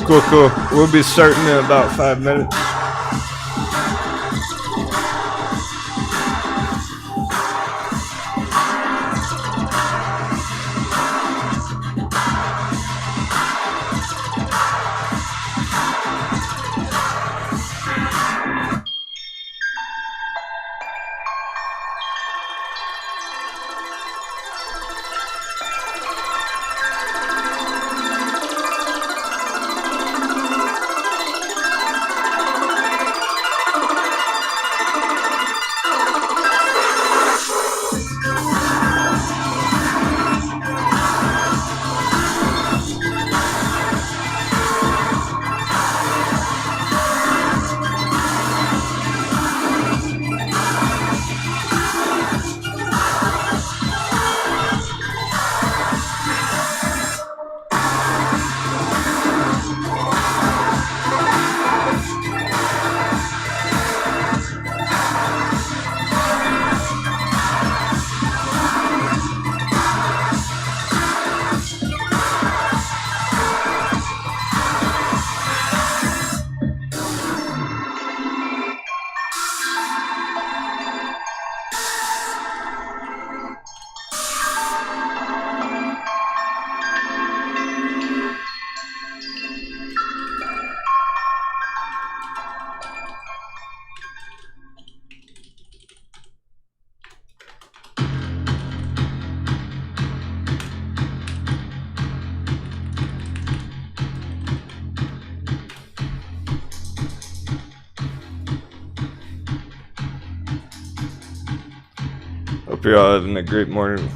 Cool, cool. We'll be starting in about 5 minutes. Hope you're all having a great morning.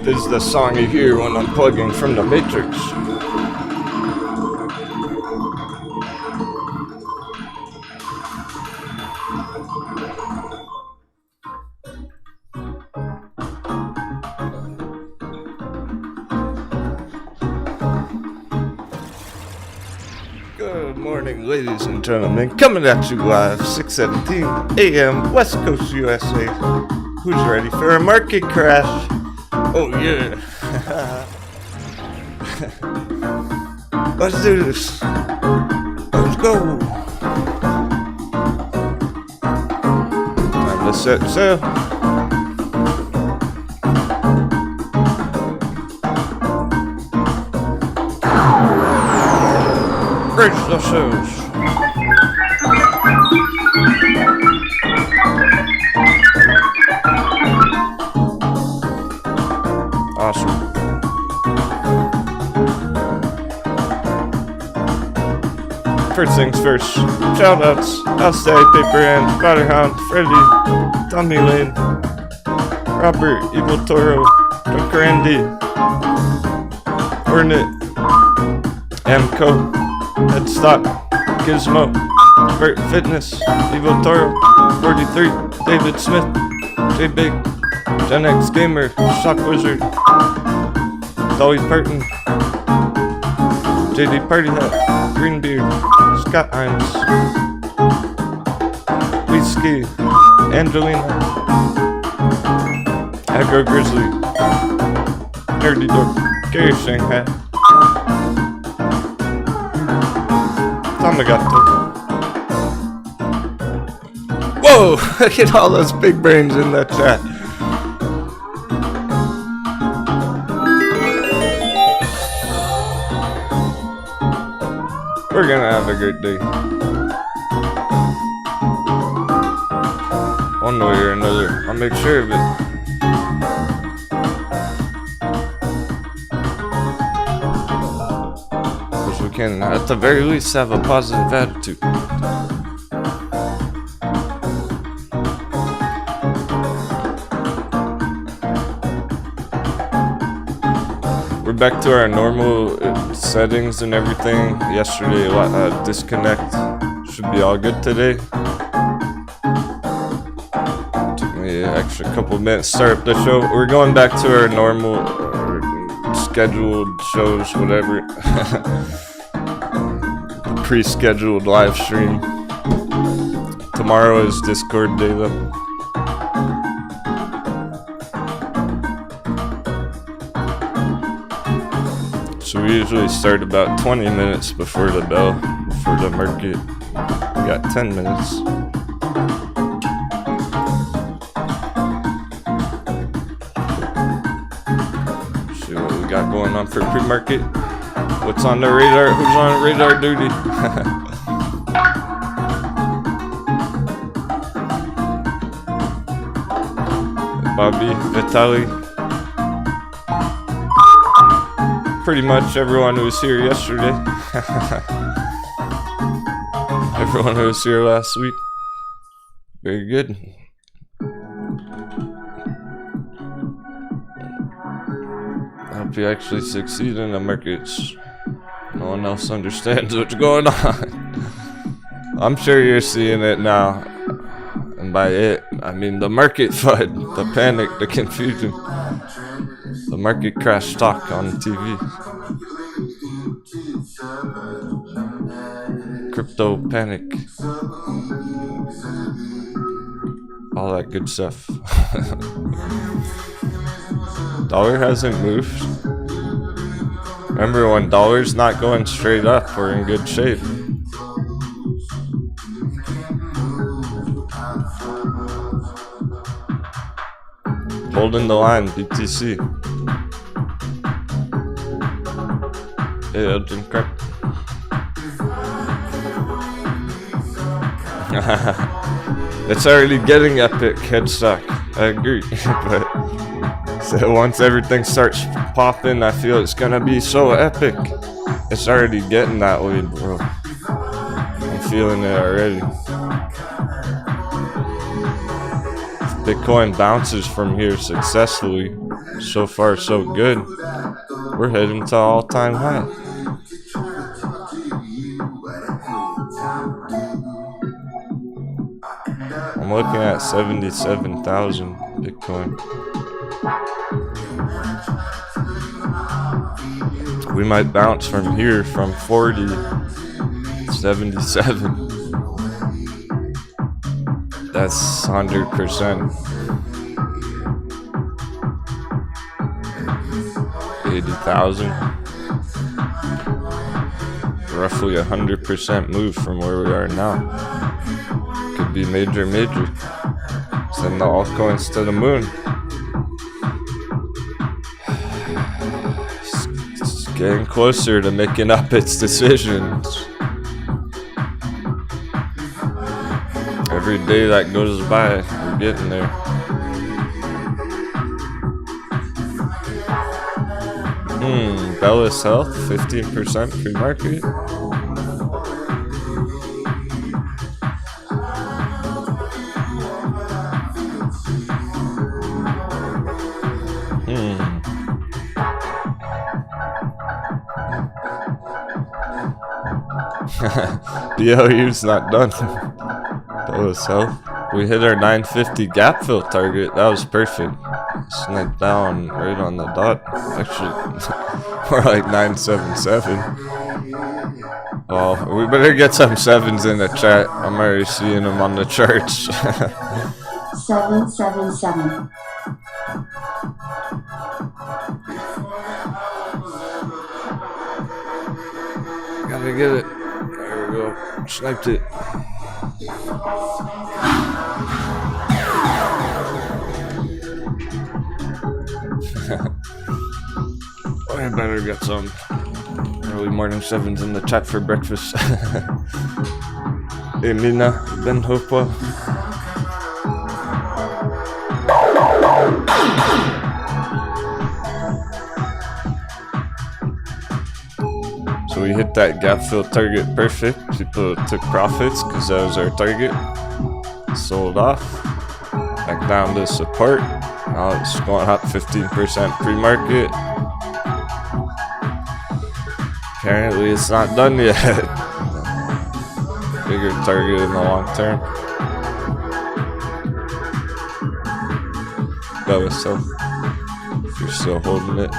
This is the song you hear when I'm plugging from the Matrix. Good morning, ladies and gentlemen. Coming at you live, 6:17 a.m. West Coast USA. Who's ready for a market crash? Oh yeah. Let's do this. Let's go. Time to set sail. Brace yourselves. Awesome. First things first, shoutouts, Outside, Paper Hand, Powderhound, Freddy, Tommy Lane, Robert, Evil Toro, Dr. Andy, Hornet, Amco, Headstock, Gizmo, Bert Fitness, Evil Toro, 43, David Smith, J Big, Gen X Gamer, Shock Wizard, Dolly Parton, JD Party Hat, Greenbeard, Scott Hines, Whiskey, Angelina, Agro Grizzly, Nerdy Dork, Gary Shanghai, Tamagato. Whoa! Look at all those big brains in that chat. We're gonna have a good day. One way or another. I'll make sure of it. Because we can, at the very least, have a positive attitude. We're back to our normal settings and everything. Yesterday, disconnect. Should be all good today. Took me extra couple minutes, start up the show. We're going back to our normal scheduled shows, whatever. Pre-scheduled live stream. Tomorrow is Discord day though. So we usually start about 20 minutes before the bell, before the market. We got 10 minutes. See what we got going on for pre-market. What's on the radar? Who's on radar duty? Bobby, Vitaly. Pretty much everyone who was here yesterday. Everyone who was here last week. Very good. I hope you actually succeed in the markets. No one else understands what's going on. I'm sure you're seeing it now. And by it, I mean the market FUD, the panic, the confusion. The market crash talk on TV. Crypto panic. All that good stuff. Dollar hasn't moved. Remember, when dollar's not going straight up, we're in good shape. Holding the line, BTC. Hey, Elgin Crack. It's already getting epic, headstock. I agree. But so once everything starts popping, I feel it's gonna be so epic. It's already getting that way, bro. I'm feeling it already. Bitcoin bounces from here successfully. So far, so good. We're heading to all-time high. I'm looking at 77,000 Bitcoin. We might bounce from here from 40 to 77. That's 100%. 80,000. Roughly 100% move from where we are now. Could be major. Send the altcoins to the moon. It's getting closer to making up its decisions. Every day that goes by, we're getting there. Bella's Health, 15% pre-market. BOU's not done. Bella's Health. We hit our 950 gap fill target. That was perfect. Sniped down right on the dot. Actually, we're like 977. Oh, we better get some sevens in the chat. I'm already seeing them on the charts. 777. Gotta get it. There we go. Sniped it. I better get some early morning sevens in the chat for breakfast. Hey Mina, Ben Hopa. So we hit that gap fill target perfect. People took profits because that was our target. Sold off. Back down to support. Now it's going up 15% pre-market. Apparently it's not done yet. Bigger target in the long term. That was so. If you're still holding it.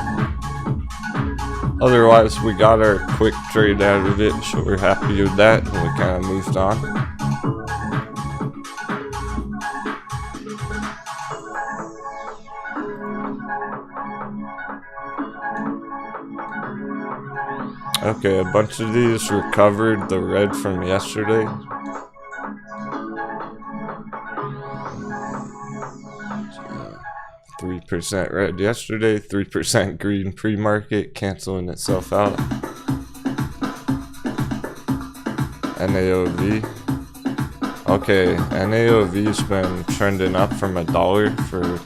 Otherwise, we got our quick trade out of it, so we're happy with that, and we kind of moved on. Okay, a bunch of these recovered the red from yesterday. So, 3% red yesterday, 3% green pre-market, canceling itself out. NAOV. Okay, NAOV's been trending up from $1 for a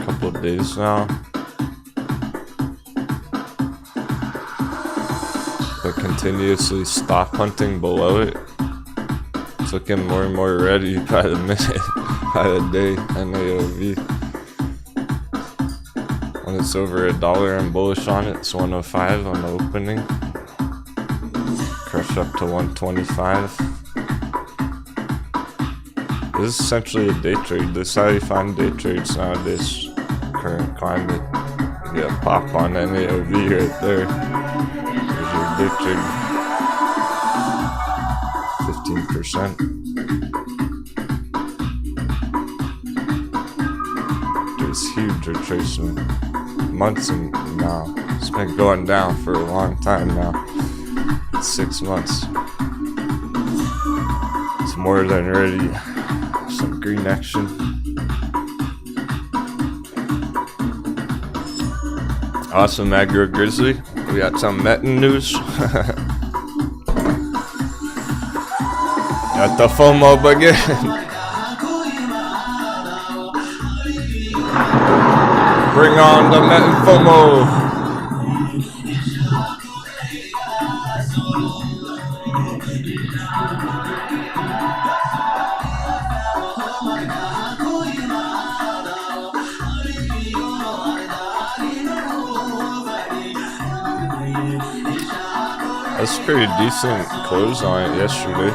couple of days now. But continuously stop hunting below it. It's looking more and more ready by the minute, by the day, NAOV. When it's over $1 and bullish on it, it's 105 on the opening. Crush up to 125. This is essentially a day trade. This is how you find day trades nowadays. Current climate. You get a pop on NAOV right there. There's your day trade. 15%. It's huge retracement. Months and now. It's been going down for a long time now. 6 months. It's more than ready. Some green action. Awesome aggro grizzly. We got some Metin news. Got the FOMO again. Bring on the Metin FOMO. That's a pretty decent close on it yesterday.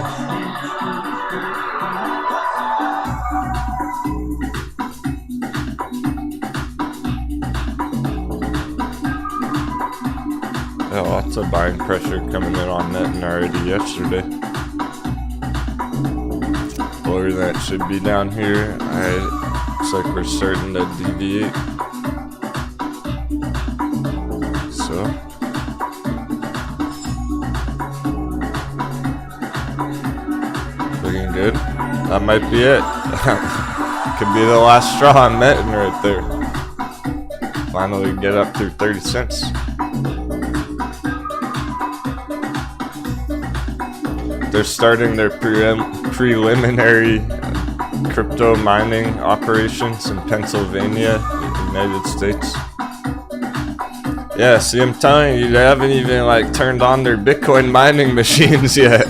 Yeah, lots of buying pressure coming in on Metin already yesterday. Lower than it should be down here. Looks like we're starting to deviate. So. Looking good. That might be it. Could be the last straw on Metin right there. Finally get up to 30 cents. They're starting their preliminary crypto mining operations in Pennsylvania, United States. Yeah, see, I'm telling you, they haven't even like turned on their Bitcoin mining machines yet.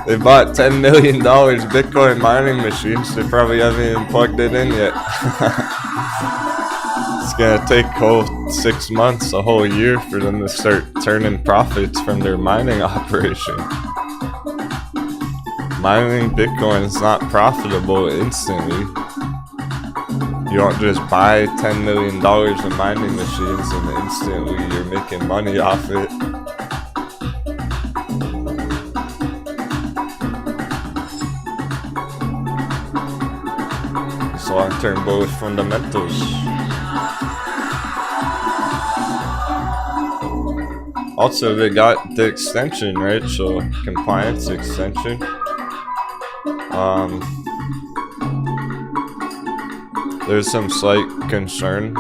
They bought $10 million Bitcoin mining machines. They probably haven't even plugged it in yet. It's gonna take a whole 6 months, a whole year for them to start turning profits from their mining operation. Mining Bitcoin is not profitable instantly. You don't just buy $10 million of mining machines and instantly you're making money off it. It's long-term bullish fundamentals. Also, they got the extension, right? So, compliance extension. There's some slight concern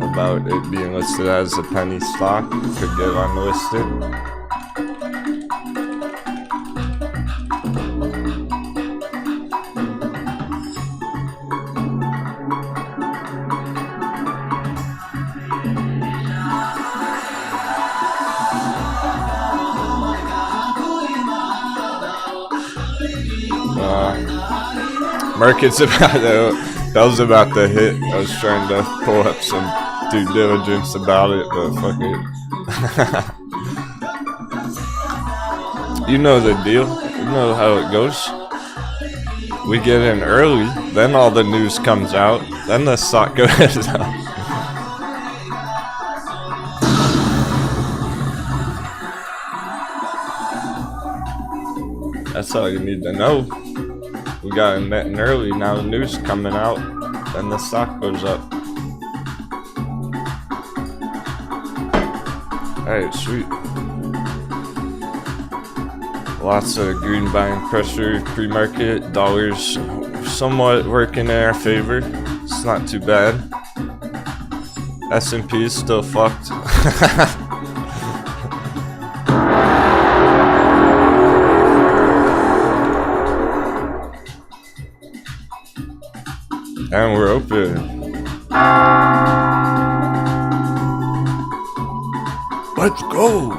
about it being listed as a penny stock. It could get unlisted. Market's about to, that was about to hit. I was trying to pull up some due diligence about it, but fuck it. You know the deal. You know how it goes. We get in early, then all the news comes out, then the stock goes up. That's all you need to know. We got in early, now the news coming out, then the stock goes up. Alright, sweet. Lots of green buying pressure, pre-market, dollars somewhat working in our favor. It's not too bad. S&P is still fucked. And we're open. Let's go!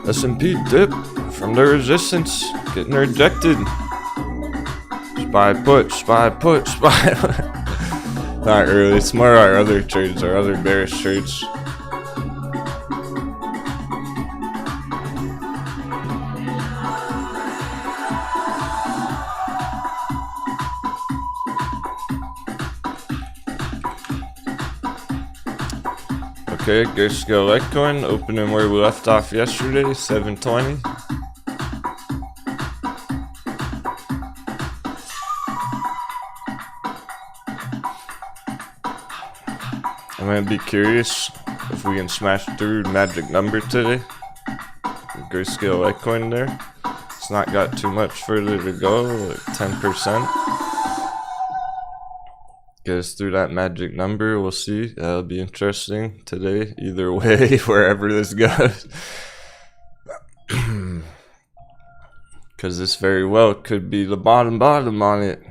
S&P dip from the resistance, getting rejected. Spy put, spy put, spy put. Not really, it's more our other trades, our other bearish trades. Okay, grayscale Litecoin opening where we left off yesterday, 720. I'm gonna be curious if we can smash through magic number today. Grayscale Litecoin there. It's not got too much further to go, like 10%. Get us through that magic number, we'll see. That'll be interesting today, either way, wherever this goes. Because this very well could be the bottom on it.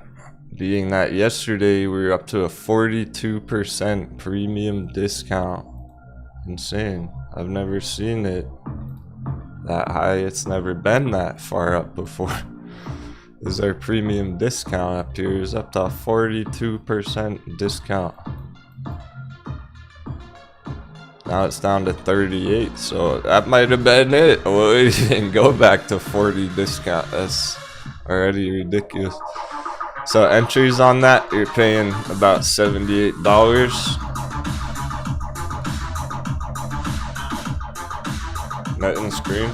Being that yesterday we were up to a 42% premium discount. Insane. I've never seen it that high. It's never been that far up before. Is our premium discount up here is up to a 42% discount. Now it's down to 38, so that might have been it. Well, we didn't go back to 40 discount. That's already ridiculous. So entries on that, you're paying about $78. Net in the screen.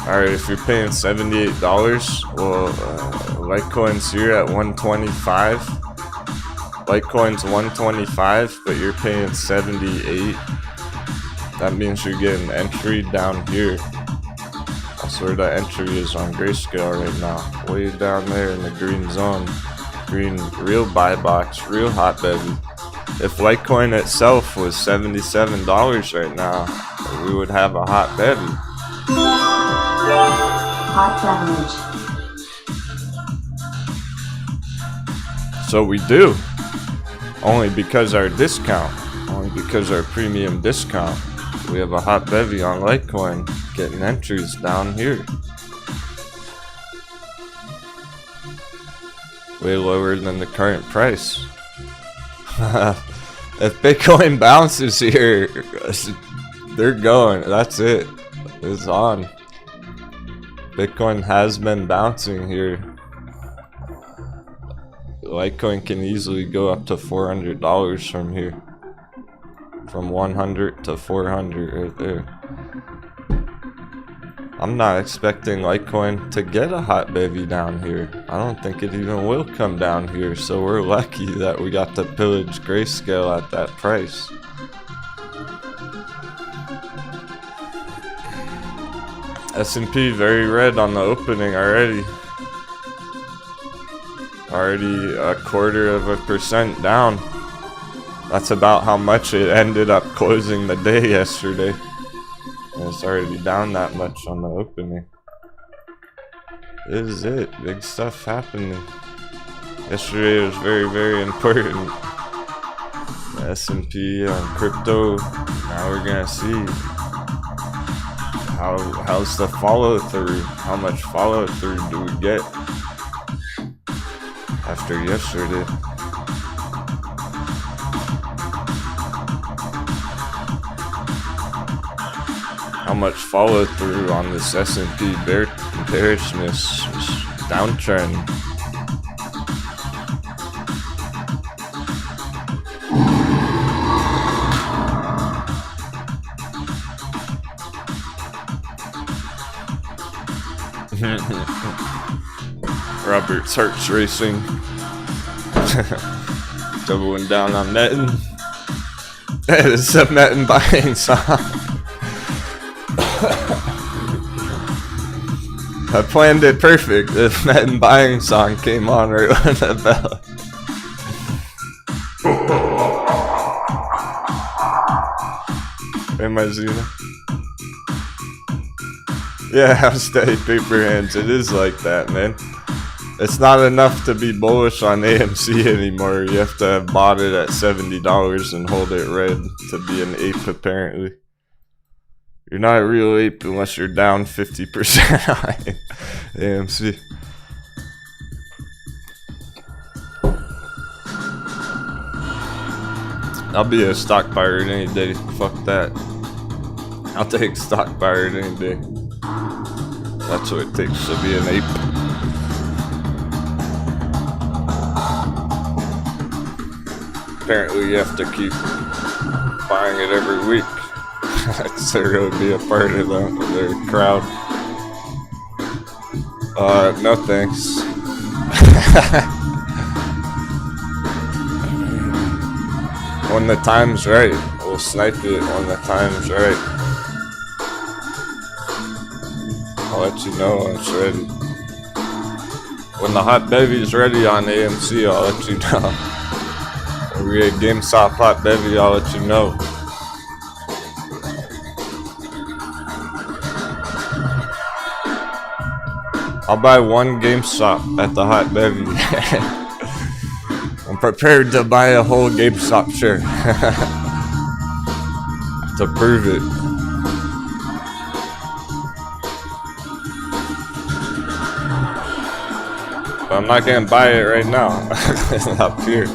Alright, if you're paying $78, well, Litecoin's here at 125. Litecoin's 125, but you're paying 78. That means you're getting entry down here. That's where the entry is on Grayscale right now. Way down there in the green zone. Green, real buy box, real hot bevy. If Litecoin itself was $77 right now, we would have a hot bevy. Hot beverage. So we do. Only because our discount. Only because our premium discount. We have a hot bevy on Litecoin. Getting entries down here. Way lower than the current price. If Bitcoin bounces here, they're going. That's it. It's on. Bitcoin has been bouncing here. Litecoin can easily go up to $400 from here. From 100 to 400 right there. I'm not expecting Litecoin to get a hot bevy down here. I don't think it even will come down here, so we're lucky that we got to pillage Grayscale at that price. S&P very red on the opening already. Already 0.25% down. That's about how much it ended up closing the day yesterday. And it's already down that much on the opening. This is it. Big stuff happening. Yesterday was very, very important. The S&P on crypto. Now we're gonna see how's the follow through. How much follow through do we get after yesterday? How much follow through on this S&P bearishness downtrend. Robert's heart's racing. Doubling down on netting. It's a netting buying song. I planned it perfect. The netting buying song came on right when the bell. Am I Zena? Yeah, I'm steady paper hands. It is like that, man. It's not enough to be bullish on AMC anymore. You have to have bought it at $70 and hold it red to be an ape, apparently. You're not a real ape unless you're down 50% on AMC. I'll be a stock buyer any day. Fuck that. I'll take stock buyer any day. That's what it takes to be an ape. Apparently you have to keep buying it every week to really be a part of their crowd. No thanks. When the time's right, we'll snipe it when the time's right. I'll let you know when it's ready. When the hot bevy's ready on AMC, I'll let you know. When we get GameStop hot bevy, I'll let you know. I'll buy one GameStop at the hot bevy. I'm prepared to buy a whole GameStop share to prove it. But I'm not gonna buy it right now. Up here.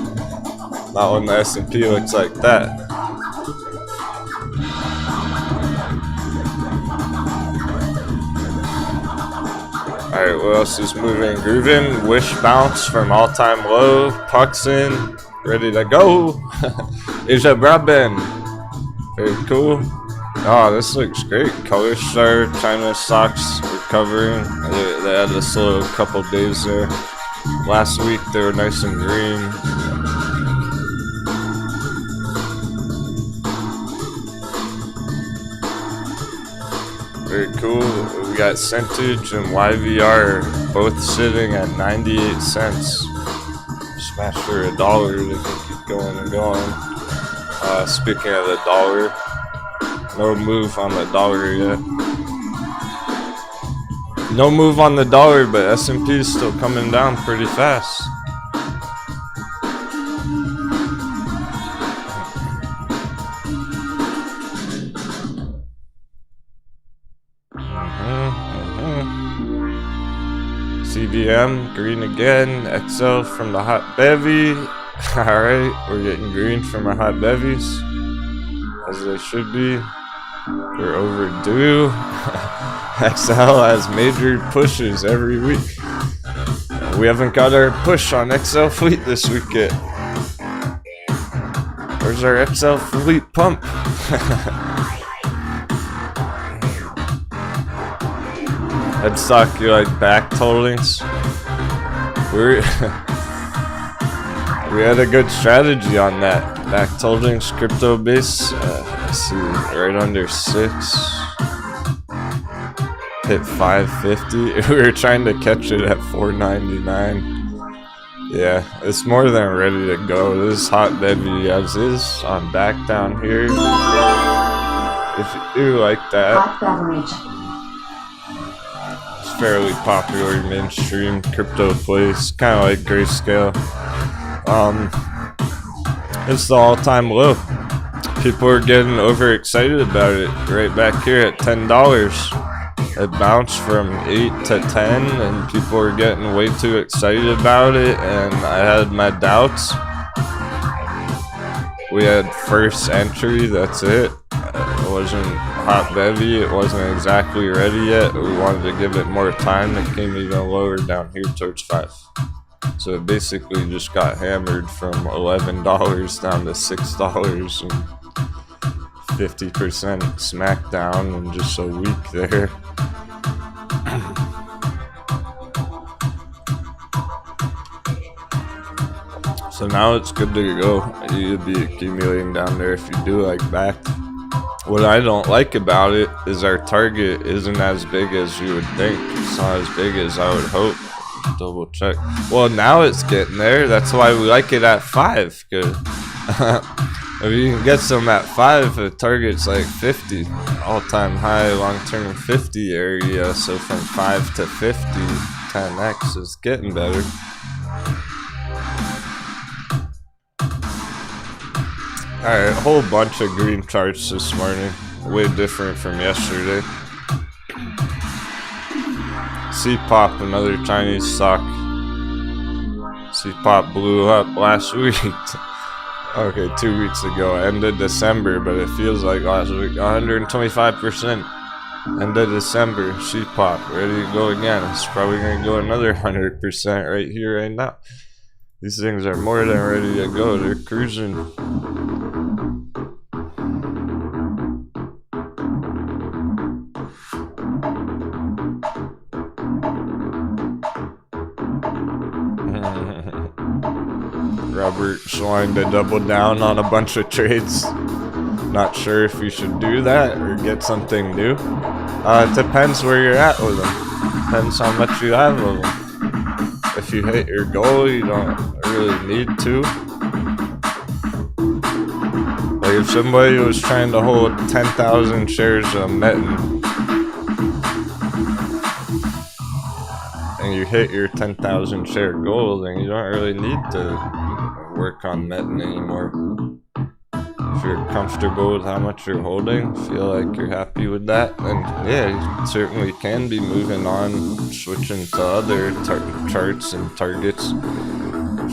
Not when the S&P looks like that. Alright, what else is moving? Grooving, wish bounce from all-time low. Pucks in, ready to go. Asia Brabant. Very cool. Oh, this looks great. Color Star, China stocks recovering. They had a slow couple days there. Last week they were nice and green. Very cool. We got Centage and YVR both sitting at 98 cents. Smash for $1 they can keep going and going. Speaking of the dollar, no move on the dollar yet. No move on the dollar, but S&P is still coming down pretty fast. CBM, green again. XL from the hot bevy. Alright, we're getting green from our hot bevies. As they should be. We're overdue. XL has major pushes every week. We haven't got our push on XL fleet this week yet. Where's our XL fleet pump? Headstock, you like back totalings? We had a good strategy on that. Back totalings, crypto base. Let's see, right under 6. Hit 550. We were trying to catch it at 499. Yeah, it's more than ready to go. This is hot bevy as is on back down here. If you do like that. Hot beverage. Fairly popular mainstream crypto plays, kind of like Grayscale. It's the all-time low. People are getting overexcited about it. Right back here at $10, it bounced from 8 to 10, and people were getting way too excited about it. And I had my doubts. We had first entry. That's it. wasn't hot bevy, it wasn't exactly ready yet. We wanted to give it more time. It came even lower down here towards 5. So it basically just got hammered from $11 down to $6 and 50% smackdown in just a week there. So now it's good to go. You'd be accumulating down there if you do like back. What I don't like about it is our target isn't as big as you would think. It's not as big as I would hope. Double check. Well, now it's getting there. That's why we like it at 5. Cause if you can get some at 5, the target's like 50. All-time high, long-term 50 area. So from 5 to 50, 10x is getting better. Alright, a whole bunch of green charts this morning. Way different from yesterday. C-Pop, another Chinese stock. C-Pop blew up last week. Okay, 2 weeks ago. End of December, but it feels like last week. 125%. End of December. C-Pop, ready to go again. It's probably going to go another 100% right here, right now. These things are more than ready to go. They're cruising. Robert's wanting to double down on a bunch of trades. Not sure if you should do that or get something new. It depends where you're at with them. Depends how much you have of them. If you hit your goal, you don't really need to. Like if somebody was trying to hold 10,000 shares of Metin and you hit your 10,000 share goal, then you don't really need to work on Metin anymore. If you're comfortable with how much you're holding, feel like you're happy with that, then yeah, you certainly can be moving on, switching to other charts and targets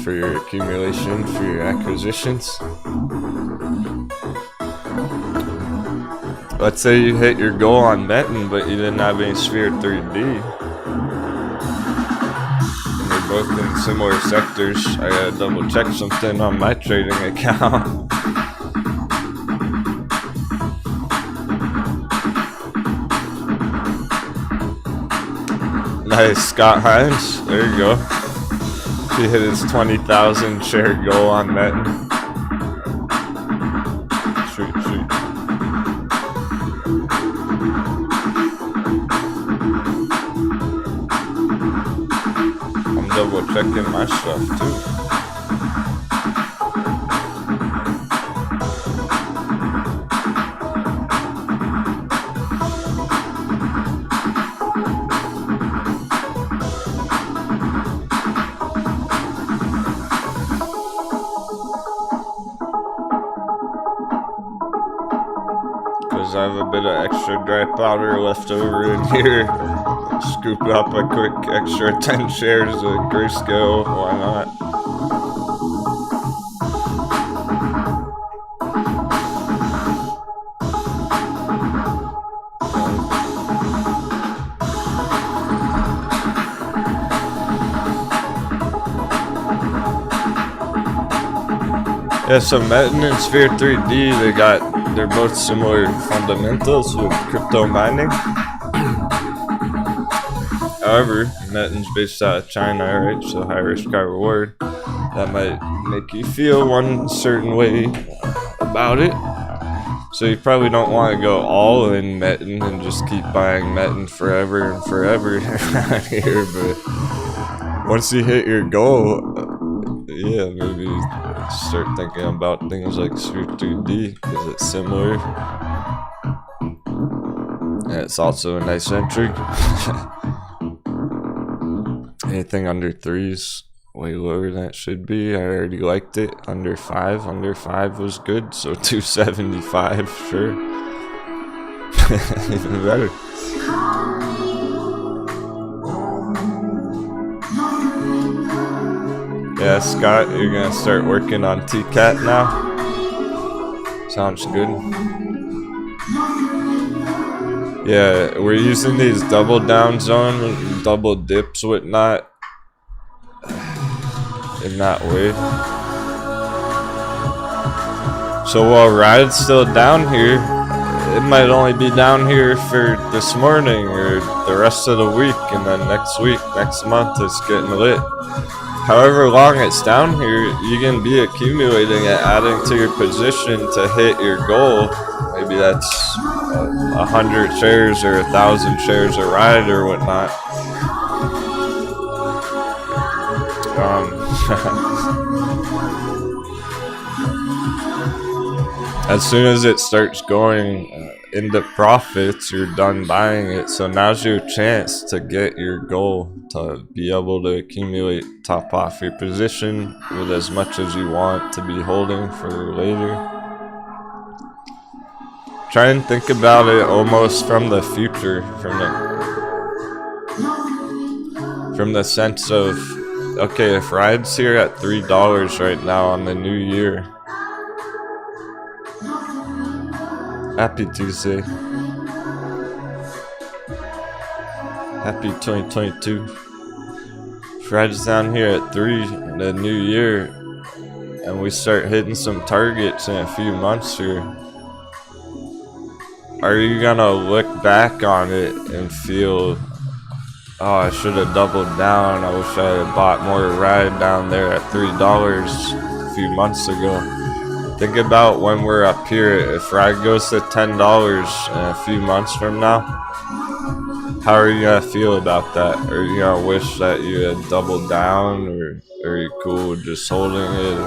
for your accumulation, for your acquisitions. Let's say you hit your goal on Metin, but you didn't have any Sphere 3D. And you're both in similar sectors. I gotta double check something on my trading account. Nice, Scott Hines. There you go. He hit his 20,000 share goal on Metin. Shoot. I'm double checking my stuff too. I have a bit of extra dry powder left over in here. Scoop up a quick extra 10 shares of Grayscale, why not? Yeah, so Metin and Sphere 3D, they're both similar fundamentals with crypto mining. However, Metin's based out of China, right? So high risk, high reward. That might make you feel one certain way about it. So you probably don't want to go all in Metin and just keep buying Metin forever and forever around here. But once you hit your goal, yeah, maybe start thinking about things like Sphere 3D because it's similar. And it's also a nice entry. Anything under 3's way lower than it should be. I already liked it. Under 5 was good. So 275, sure. Even better. Yeah, Scott, you're gonna start working on TCAT now. Sounds good. Yeah, we're using these double down zone, double dips, whatnot, in that way. So while Ride's still down here, it might only be down here for this morning or the rest of the week, and then next week, next month, it's getting lit. However long it's down here, you can be accumulating it, adding to your position to hit your goal. Maybe that's 100 shares or 1,000 shares of Ride or whatnot. As soon as it starts going into profits, you're done buying it. So now's your chance to get your goal, to be able to accumulate, top off your position with as much as you want to be holding for later. Try and think about it almost from the future, from the sense of, okay, if Ride's here at $3 right now on the new year. Happy Tuesday. Happy 2022. If Ride's down here at 3 in the new year, and we start hitting some targets in a few months here, are you gonna look back on it and feel, oh, I should have doubled down, I wish I had bought more Ride down there at $3 a few months ago? Think about when we're up here. If Ride goes to $10 in a few months from now, how are you gonna feel about that? Are you gonna wish that you had doubled down, or are you cool with just holding it?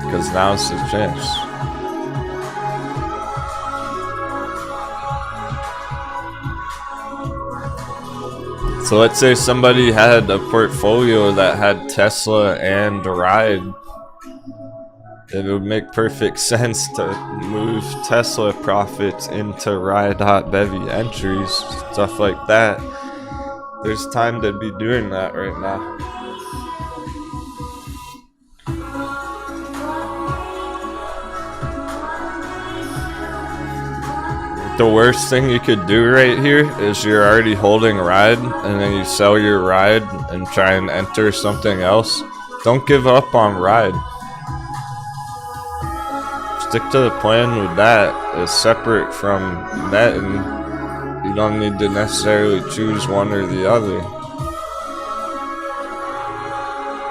Because now's the chance. So let's say somebody had a portfolio that had Tesla and Ride. It would make perfect sense to move Tesla profits into Ride.bevy entries, stuff like that. There's time to be doing that right now. The worst thing you could do right here is you're already holding Ride, and then you sell your Ride and try and enter something else. Don't give up on Ride. Stick to the plan with that. It's separate from netting. You don't need to necessarily choose one or the other.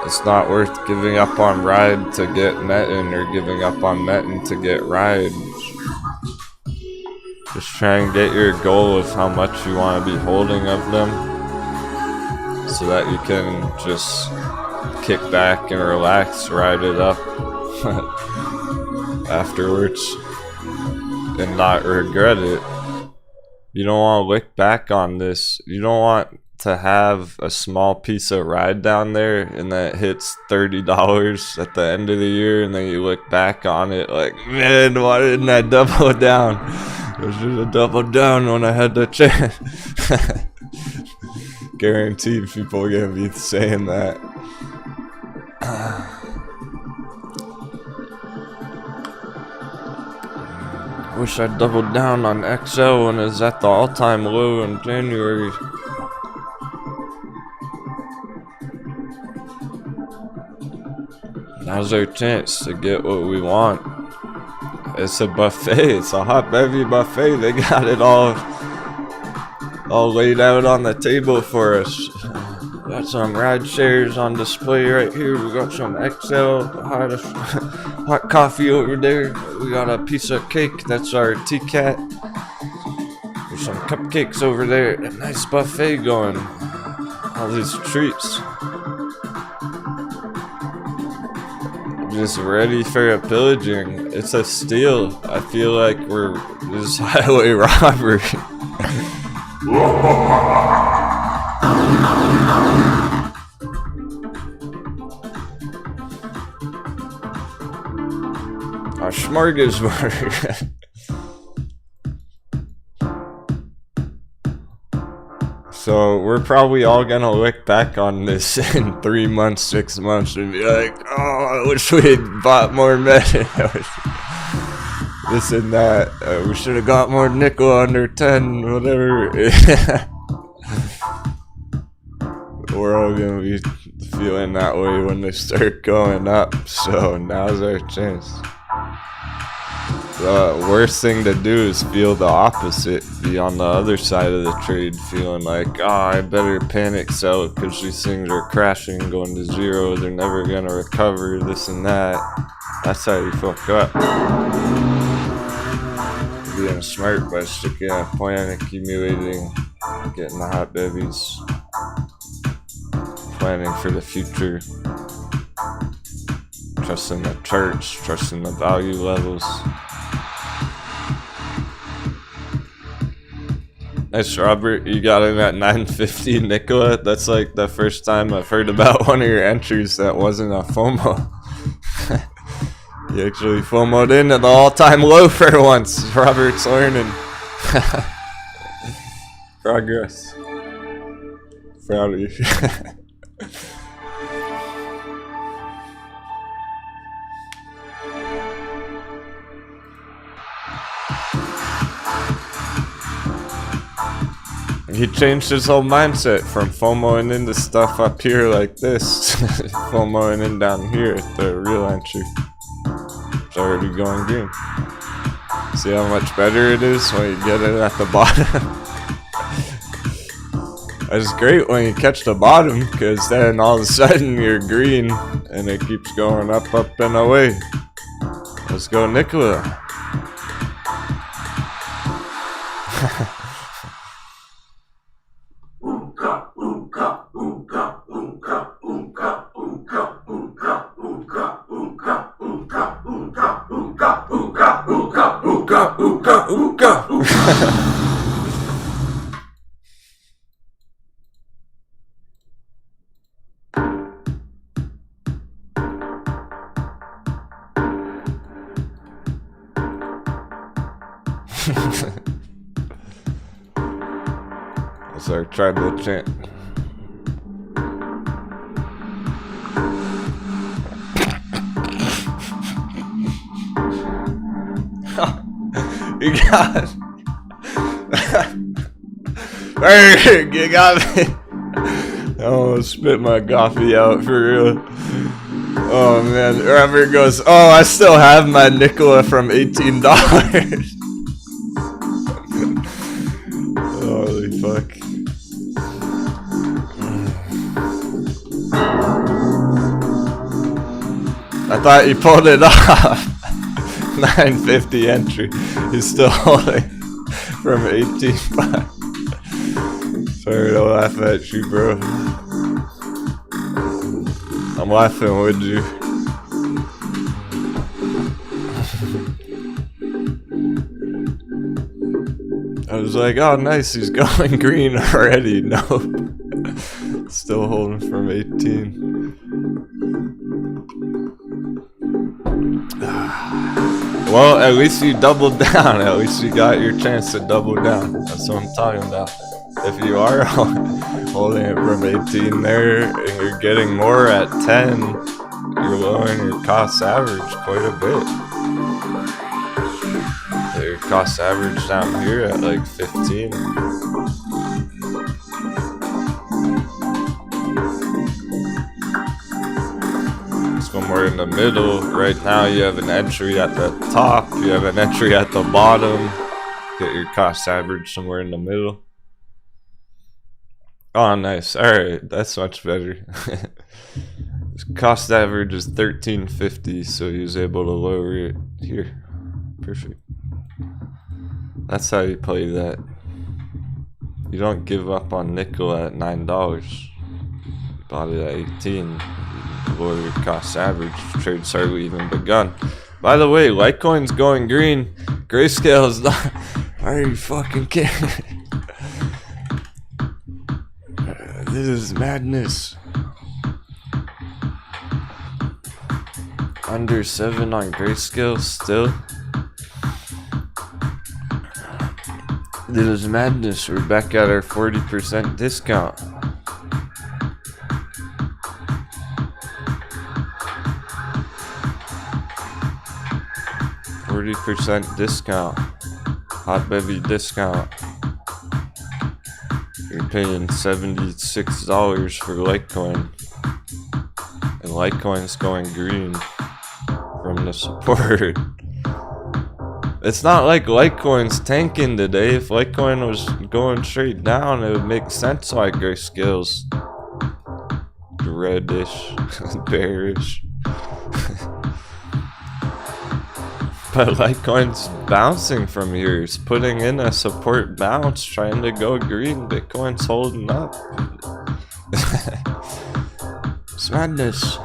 It's not worth giving up on Ride to get netting, or giving up on netting to get Ride. Just try and get your goal of how much you want to be holding of them, so that you can just kick back and relax, ride it up afterwards, and not regret it. You don't want to look back on this. You don't want to have a small piece of Ride down there and then it hits $30 at the end of the year, and then you look back on it like, man, why didn't I double down? I should have doubled down when I had the chance. Guaranteed people are gonna be saying that. Wish I doubled down on XL when it was at the all-time low in January. Now's our chance to get what we want. It's a buffet. It's a hot bevy buffet. They got it all laid out on the table for us. Got some Ride shares on display right here. We got some XL hot coffee over there. We got a piece of cake. That's our T-Cat. There's some cupcakes over there. A nice buffet going. All these treats. Just ready for a pillaging. It's a steal. I feel like we're just highway robbery. A smorgasbord. So we're probably all gonna look back on this in 3 months, 6 months, and be like, oh, I wish we had bought more meta. this and that. We should have got more nickel under 10, whatever. We're all gonna be feeling that way when they start going up, so now's our chance. The worst thing to do is feel the opposite, be on the other side of the trade, feeling like, oh, I better panic sell because these things are crashing, going to zero, they're never gonna recover, this and that. That's how you fuck up. Being smart by sticking a plan, accumulating, getting the hot babies, planning for the future, trusting the charts, trusting the value levels. Nice, Robert. You got in at 950, Nicola. That's like the first time I've heard about one of your entries that wasn't a FOMO. You actually FOMO'd in at the all-time low for once. Robert's learning. Progress. Proud of you. He changed his whole mindset from FOMOing into stuff up here like this, FOMOing in down here at the real entry. It's already going green. See how much better it is when you get it at the bottom? It's great when you catch the bottom, because then all of a sudden you're green and it keeps going up, up, and away. Let's go, Nicola. That's our tribal chant. You got it. Hey, you got me. I almost spit my coffee out for real. Oh man, Robert goes, oh, I still have my Nicola from $18. Holy fuck. I thought you pulled it off. 950 entry. He's still holding from 18.5. Sorry to laugh at you, bro. I'm laughing with you. I was like, oh nice, he's going green already. Nope. Still holding from 18. Well, at least you doubled down. At least you got your chance to double down. That's what I'm talking about. If you are holding it from 18 there and you're getting more at 10, you're lowering your cost average quite a bit. Your cost average down here at like 15. When we're in the middle, right now you have an entry at the top, you have an entry at the bottom. Get your cost average somewhere in the middle. Oh nice, alright, that's much better. Cost average is 1350, so he was able to lower it here. Perfect. That's how you play that. You don't give up on nickel at $9. You bought it at 18. Lower your cost average. Trade's hardly even begun. By the way, Litecoin's going green. Grayscale is not. Are you fucking kidding? This is madness. Under 7 on Grayscale still. This is madness. We're back at our 40% discount. 40% discount. Hot baby discount. You're paying $76 for Litecoin. And Litecoin's going green from the support. It's not like Litecoin's tanking today. If Litecoin was going straight down, it would make sense why Grayscale's reddish, bearish. But Litecoin's bouncing from here. It's putting in a support bounce, trying to go green. Bitcoin's holding up. It's madness.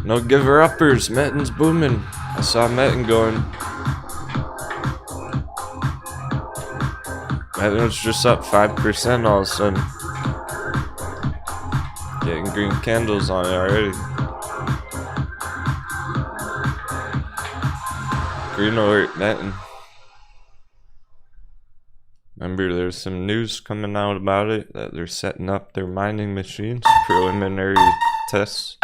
No giver uppers. Metten's booming. I saw Metten going. Metten was just up 5% all of a sudden. Getting green candles on it already. Green alert, Metten. Remember, there's some news coming out about it, that they're setting up their mining machines, preliminary tests.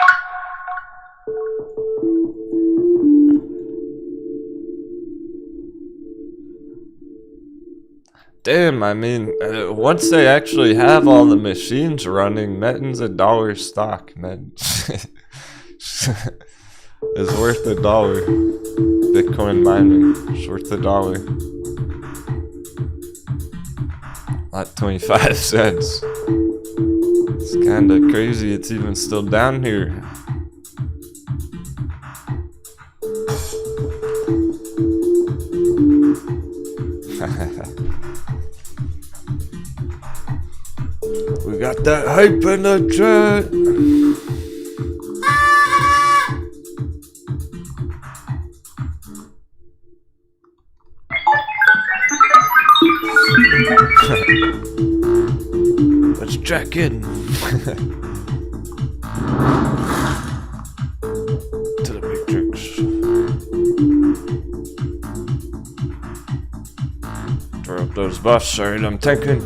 Damn, I mean, once they actually have all the machines running, Metten's $1 stock, man. It's worth $1. Bitcoin mining, it's worth $1. Not 25 cents. It's kinda crazy it's even still down here. We got that hype in the chat. Let's check in. To the matrix. Throw up those buffs. Alright, I'm tanking.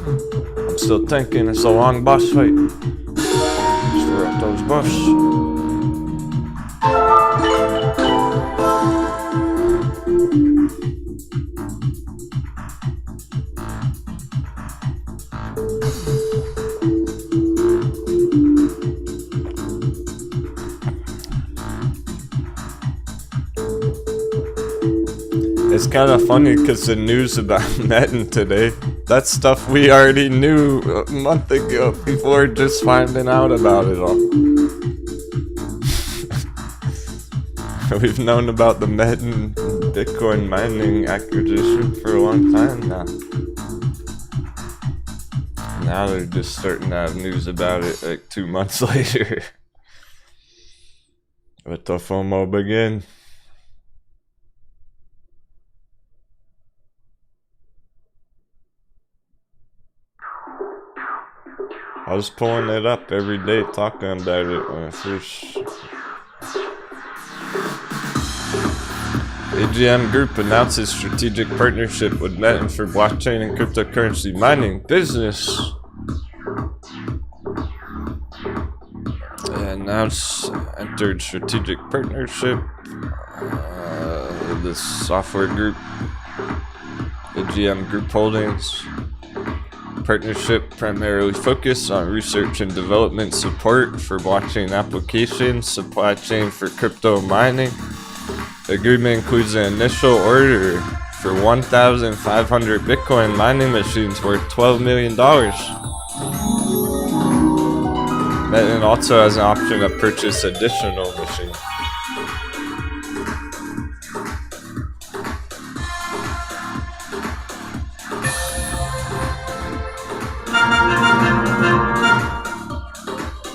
I'm still tanking. It's a long boss fight. Just throw up those buffs. It's kind of funny because the news about Metten today, that's stuff we already knew a month ago before just finding out about it all. We've known about the Metten Bitcoin mining acquisition for a long time now. Now they're just starting to have news about it like 2 months later. Let the FOMO begin. I was pulling it up every day, talking about it when I first. AGM Group announces strategic partnership with Metten for blockchain and cryptocurrency mining business. Entered strategic partnership with this software group, AGM Group Holdings. Partnership primarily focused on research and development support for blockchain applications, supply chain for crypto mining. The agreement includes an initial order for 1,500 Bitcoin mining machines worth $12 million. Metten also has an option to purchase additional machines.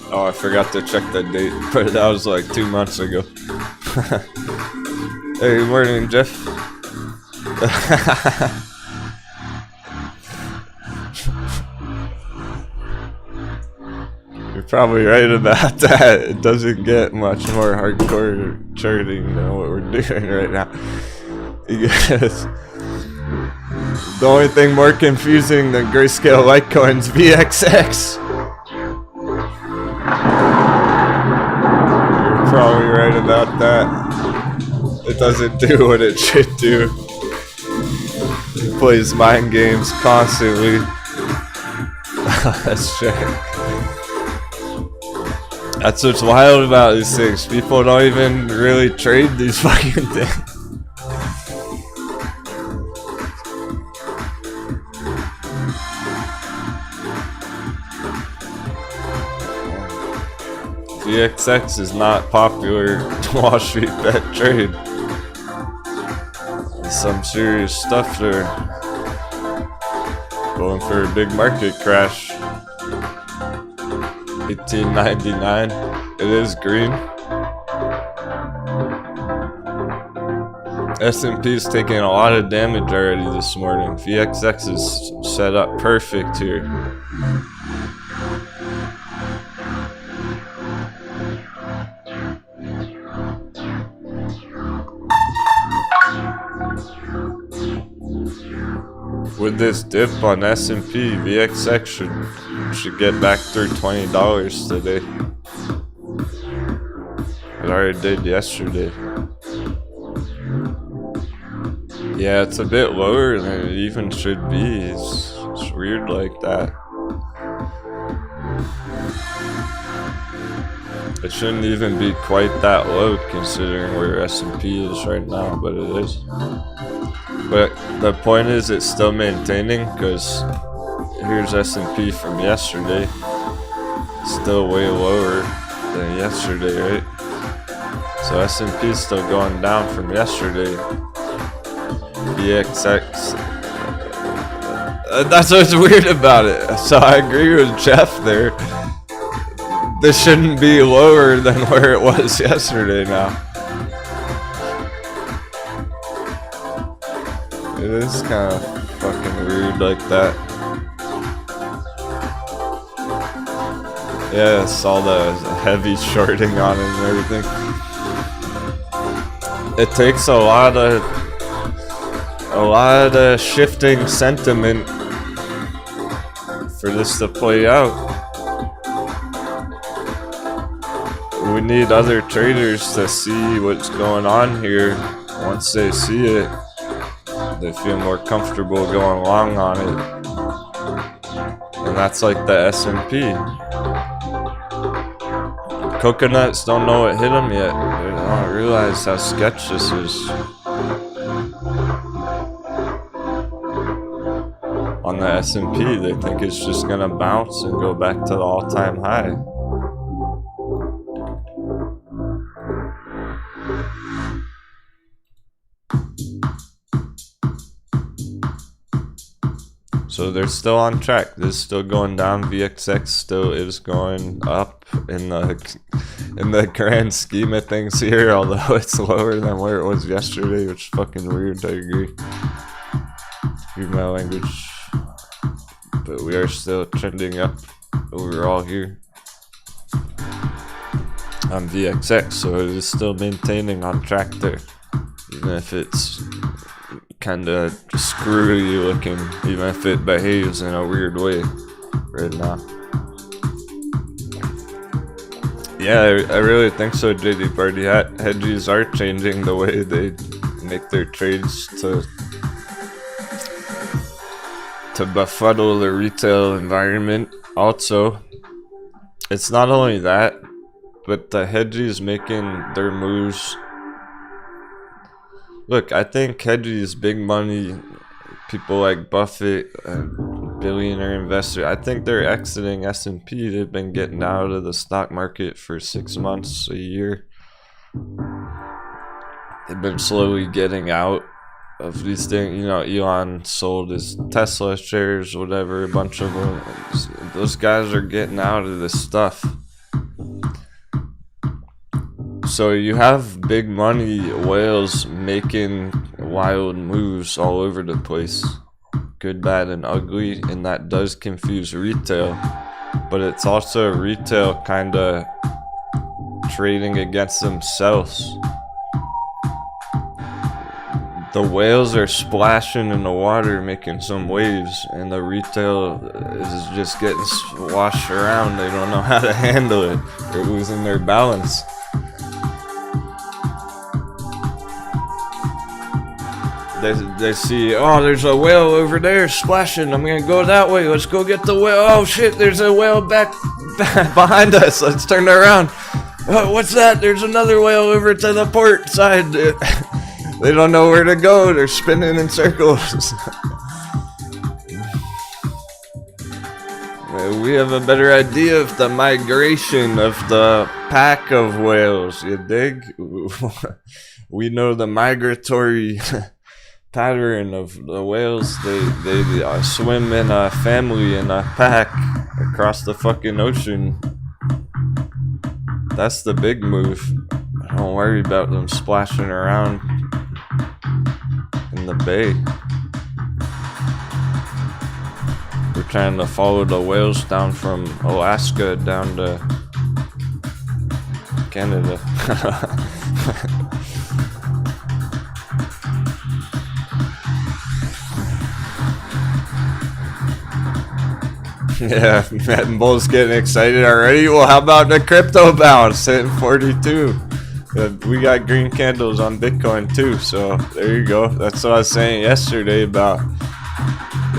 Oh, I forgot to check that date, but that was like 2 months ago. Hey, good morning, Jeff. You're probably right about that. It doesn't get much more hardcore charting than what we're doing right now. Because the only thing more confusing than Grayscale Litecoin's VXX. You're probably right about that. It doesn't do what it should do. It plays mind games constantly. That's check. That's what's wild about these things. People don't even really trade these fucking things. VXX is not popular Wall Street bet trade. There's some serious stuff there. Going for a big market crash. 1899. It is green. S&P is taking a lot of damage already this morning. VXX is set up perfect here. With this dip on S&P, VXX should get back through $20 today. It already did yesterday. Yeah, it's a bit lower than it even should be. It's weird like that. It shouldn't even be quite that low considering where S&P is right now, but it is. But the point is it's still maintaining, because here's S&P from yesterday. Still way lower than yesterday, right? So S&P is still going down from yesterday. VXX. That's what's weird about it. So I agree with Jeff there. This shouldn't be lower than where it was yesterday now. It is kind of fucking weird like that. Yeah, I saw the heavy shorting on it and everything. It takes a lot of shifting sentiment for this to play out. We need other traders to see what's going on here. Once they see it, they feel more comfortable going long on it. And that's like the S&P. Coconuts don't know what hit them yet. They don't realize how sketch this is. On the S&P, they think it's just gonna bounce and go back to the all-time high. So they're still on track. This is still going down. VXX still is going up in the grand scheme of things here, although it's lower than where it was yesterday, which is fucking weird. I agree. Excuse my language. But we are still trending up overall here on VXX, so it is still maintaining on track there, even if it's kind of screwy looking, even if it behaves in a weird way right now. Yeah, I really think so, JD Party. Hedges are changing the way they make their trades to befuddle the retail environment. Also, it's not only that, but the hedges making their moves. Look, I think hedges, big money, people like Buffett, billionaire investor, I think they're exiting S&P. They've been getting out of the stock market for 6 months, a year. They've been slowly getting out of these things. You know, Elon sold his Tesla shares, whatever, a bunch of them. Those guys are getting out of this stuff. So you have big money whales making wild moves all over the place. Good, bad, and ugly, and that does confuse retail. But it's also retail kind of trading against themselves. The whales are splashing in the water, making some waves, and the retail is just getting washed around. They don't know how to handle it. They're losing their balance. they see, oh, there's a whale over there splashing. I'm gonna go that way. Let's go get the whale. Oh shit, there's a whale back behind us. Let's turn around. Oh, what's that? There's another whale over to the port side. They don't know where to go. They're spinning in circles. We have a better idea of the migration of the pack of whales, you dig? We know the migratory pattern of the whales. They swim in a family, in a pack, across the fucking ocean. That's the big move. Don't worry about them splashing around in the bay. We're trying to follow the whales down from Alaska down to Canada. Yeah, Matt Bull's getting excited already. Well, how about the crypto bounce hitting 42? We got green candles on Bitcoin too, so there you go. That's what I was saying yesterday about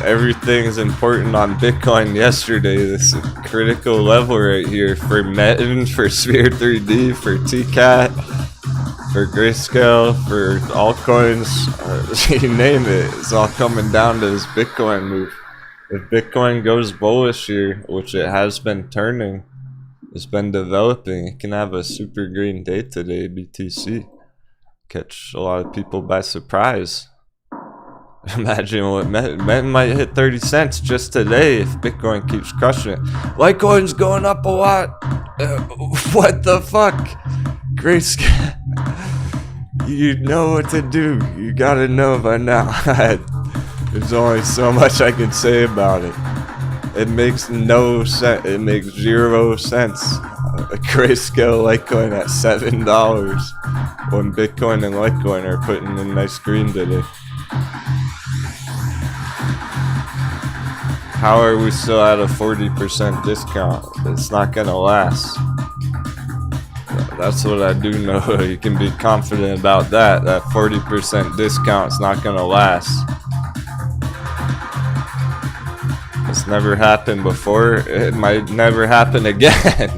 everything's important on Bitcoin yesterday. This critical level right here for Metin, for Sphere 3D, for TCAT, for Grayscale, for altcoins, you name it. It's all coming down to this Bitcoin move. If Bitcoin goes bullish here, which it has been turning, it's been developing, it can have a super green day today, BTC. Catch a lot of people by surprise. Imagine what Metin might hit 30 cents just today if Bitcoin keeps crushing it. Litecoin's going up a lot. What the fuck? Grayscale. You know what to do. You gotta know by now. There's only so much I can say about it. It makes no sense. It makes 0 sense. A Grayscale Litecoin at $7 when Bitcoin and Litecoin are putting in nice green today. How are we still at a 40% discount? It's not gonna last. That's what I do know. You can be confident about that. That 40% discount is not gonna last. It's never happened before. It might never happen again.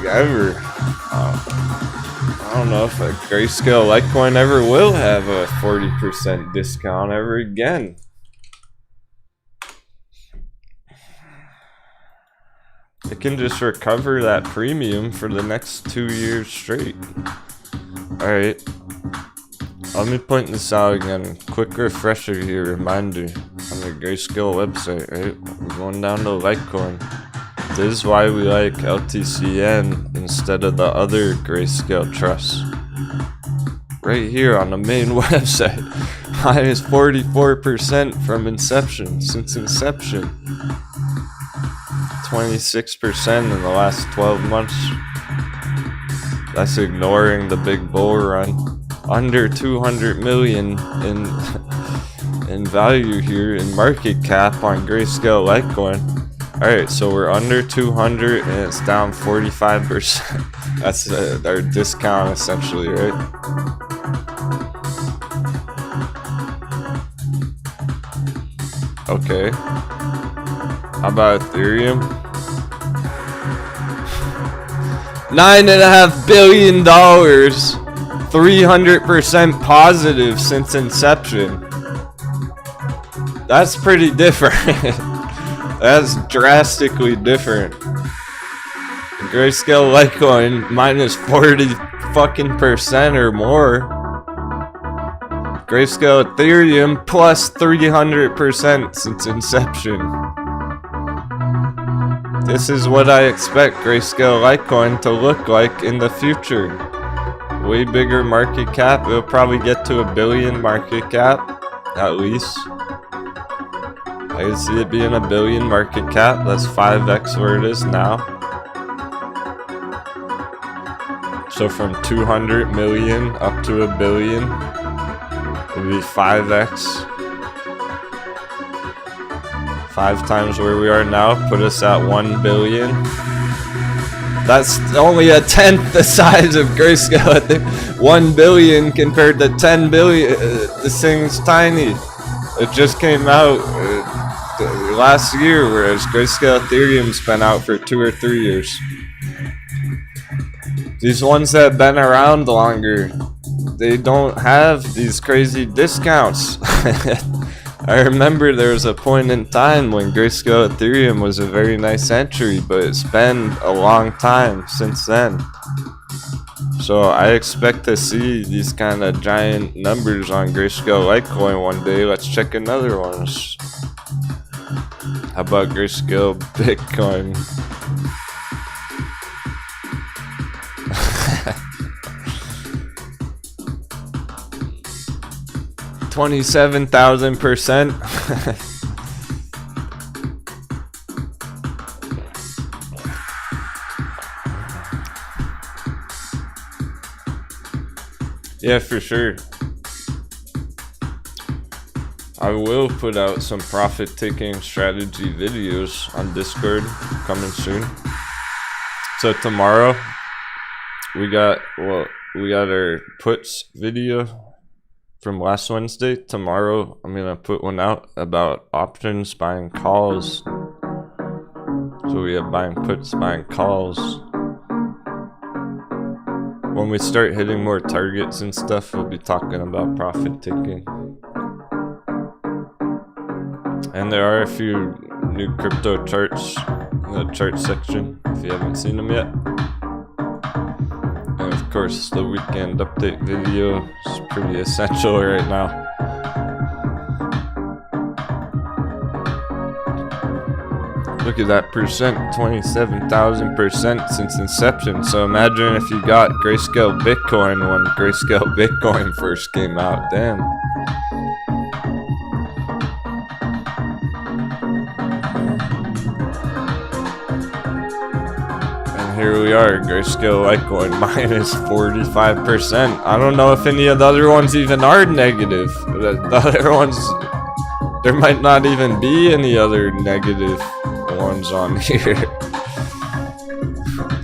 Ever. I don't know if a Grayscale Litecoin ever will have a 40% discount ever again. It can just recover that premium for the next 2 years straight. Alright. Let me point this out again. Quick refresher here, reminder on the Grayscale website, right? We're going down to Litecoin. This is why we like LTCN instead of the other Grayscale trusts. Right here on the main website. Minus 44% from inception, since inception. 26% in the last 12 months. That's ignoring the big bull run. Under 200 million in value here in market cap on Grayscale Litecoin. Alright, so we're under 200 and it's down 45%. That's our discount essentially, right? Okay. How about Ethereum? $9.5 billion. 300% positive since inception. That's pretty different. That's drastically different. Grayscale Litecoin minus 40% or more. Grayscale Ethereum plus 300% since inception. This is what I expect Grayscale Litecoin to look like in the future. Way bigger market cap. It'll probably get to $1 billion market cap, at least. I can see it being $1 billion market cap. That's 5x where it is now. So from 200 million up to $1 billion, it'll be 5x. 5 times where we are now, put us at $1 billion. That's only a tenth the size of Grayscale. I think 1 billion compared to 10 billion. This thing's tiny. It just came out last year, whereas Grayscale Ethereum's been out for 2 or 3 years. These ones that have been around longer, they don't have these crazy discounts. I remember there was a point in time when Grayscale Ethereum was a very nice entry, but it's been a long time since then. So I expect to see these kind of giant numbers on Grayscale Litecoin one day. Let's check another one. How about Grayscale Bitcoin? $27,000%. Yeah, for sure. I will put out some profit-taking strategy videos on Discord coming soon. So tomorrow we got our puts video from last Wednesday. Tomorrow I'm gonna put one out about options, buying calls. So we have buying puts, buying calls. When we start hitting more targets and stuff, we'll be talking about profit taking. And there are a few new crypto charts in the chart section if you haven't seen them yet. And of course, the weekend update video is pretty essential right now. Look at that percent, 27,000% since inception. So imagine if you got Grayscale Bitcoin when Grayscale Bitcoin first came out. Damn. Here we are, Grayscale Litecoin minus 45%. I don't know if any of the other ones even are negative. The other ones, there might not even be any other negative ones on here.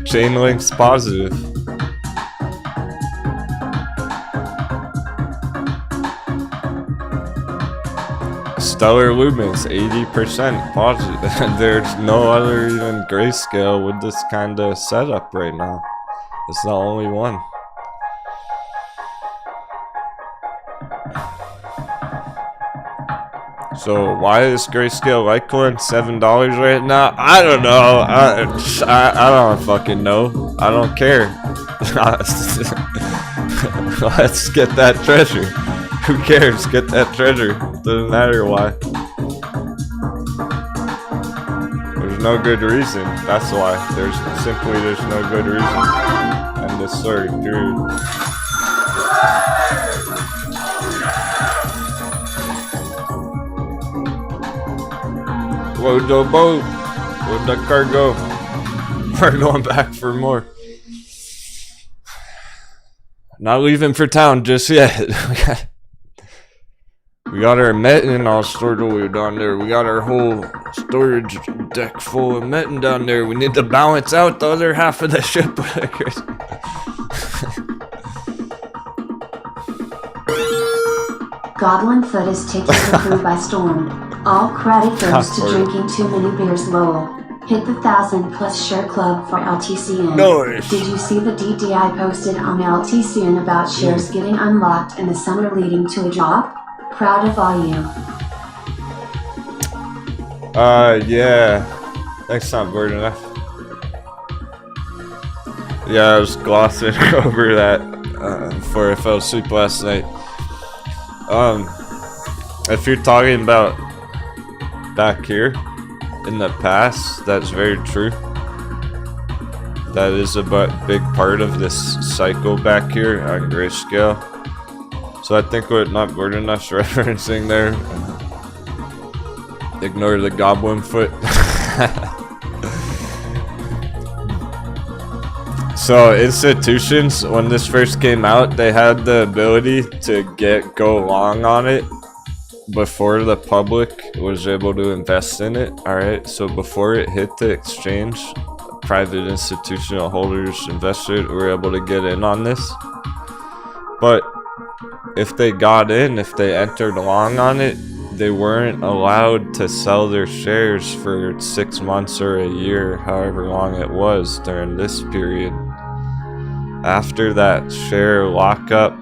Chainlink's positive. Stellar Lumens, 80% positive. There's no other even Grayscale with this kind of setup right now. It's the only one. So why is Grayscale Litecoin $7 right now? I don't know. I don't fucking know. I don't care. Let's get that treasure. Who cares? Get that treasure. Doesn't matter why. There's no good reason. That's why. There's no good reason. End of story. Period. Load the boat. Load the cargo. We're going back for more. Not leaving for town just yet. We got our metin all stored away down there. We got our whole storage deck full of metin down there. We need to balance out the other half of the ship. Goblin Foot is taking the crew by storm. All credit goes to drinking too many beers, lol. Hit the 1,000+ share club for LTCN. Nice. Did you see the DDI posted on LTCN about shares getting unlocked in the summer leading to a job? Proud of all you. Yeah. That's not bored enough. Yeah, I was glossing over that before I fell asleep last night. If you're talking about back here in the past, that's very true. That is a big part of this cycle back here on Grayscale. So I think what Not Bored Enough's referencing there, ignore the goblin foot. So institutions, when this first came out, they had the ability to go long on it before the public was able to invest in it. Alright, so before it hit the exchange, private institutional holders, investors were able to get in on this. But if they got in, if they entered long on it, they weren't allowed to sell their shares for 6 months or a year, however long it was during this period. After that share lockup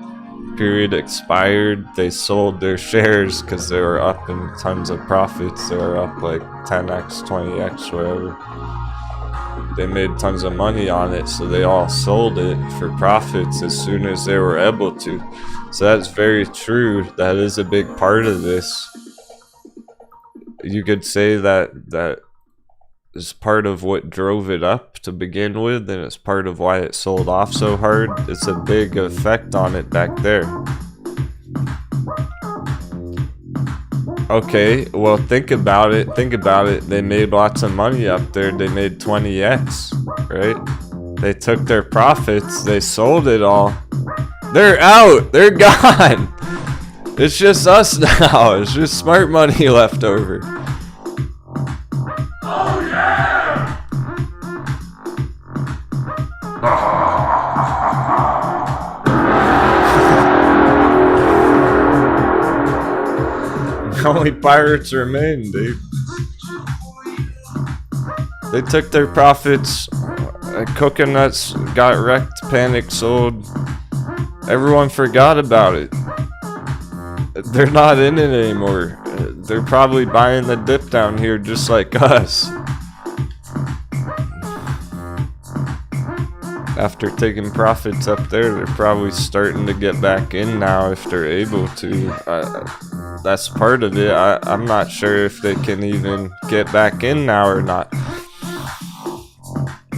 period expired, they sold their shares because they were up in tons of profits. They were up like 10x, 20x, whatever. They made tons of money on it, so they all sold it for profits as soon as they were able to. So that's very true. That is a big part of this. You could say that is part of what drove it up to begin with, and it's part of why it sold off so hard. It's a big effect on it back there. Okay, well, think about it. They made lots of money up there. They made 20x, right? They took their profits, they sold it all. They're out, they're gone. It's just us now. It's just smart money left over. Oh yeah! Only pirates remain, dude. They took their profits. Coconuts got wrecked, panic sold. Everyone forgot about it. They're not in it anymore. They're probably buying the dip down here just like us. After taking profits up there, they're probably starting to get back in now if they're able to. That's part of it. I'm not sure if they can even get back in now or not.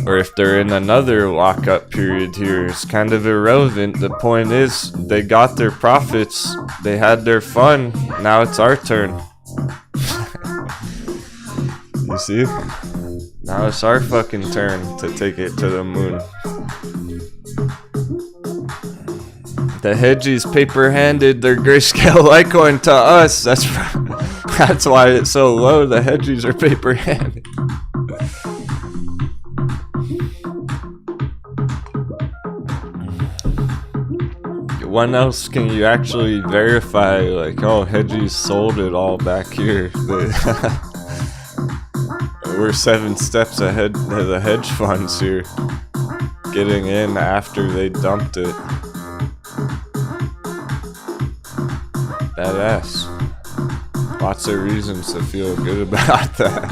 Or if they're in another lockup period here. It's kind of irrelevant. The point is, they got their profits, they had their fun, now it's our turn. You see? Now it's our fucking turn to take it to the moon. The hedgies paper-handed their grayscale Litecoin to us. That's why it's so low. The hedgies are paper-handed. When else can you actually verify, like, oh, hedgies sold it all back here? We're 7 steps ahead of the hedge funds here, getting in after they dumped it. Badass. Lots of reasons to feel good about that.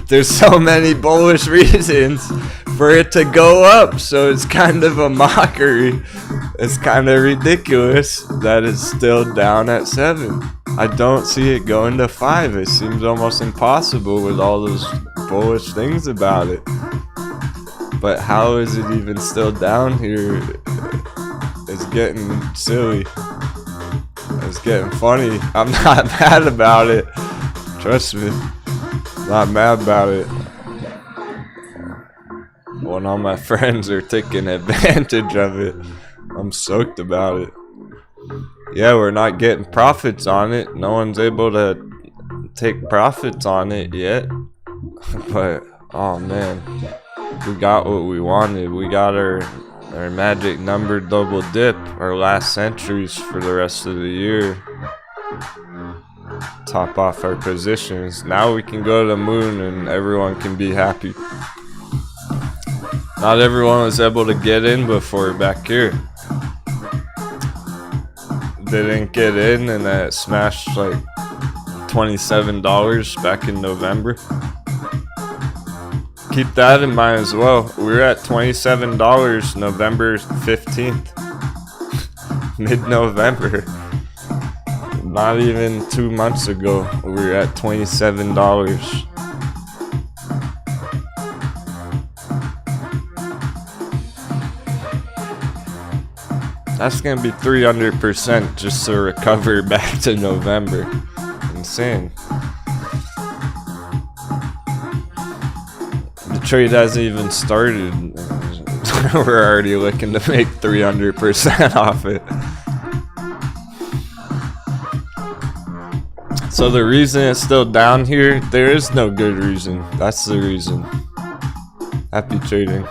There's so many bullish reasons for it to go up, so it's kind of a mockery. It's kind of ridiculous that it's still down at 7. I don't see it going to 5. It seems almost impossible with all those bullish things about it. But how is it even still down here? It's getting silly. It's getting funny. I'm not mad about it. Trust me. Not mad about it. When all my friends are taking advantage of it, I'm stoked about it. Yeah, we're not getting profits on it. No one's able to take profits on it yet. But, oh man, we got what we wanted. We got our magic number double dip, our last centuries for the rest of the year. Top off our positions. Now we can go to the moon and everyone can be happy. Not everyone was able to get in before back here. They didn't get in and then it smashed like $27 back in November. Keep that in mind as well. We were at $27 November 15th. Mid-November. Not even 2 months ago, we were at $27. That's gonna be 300% just to recover back to November. Insane. The trade hasn't even started. We're already looking to make 300% off it. So the reason it's still down here, there is no good reason. That's the reason. Happy trading.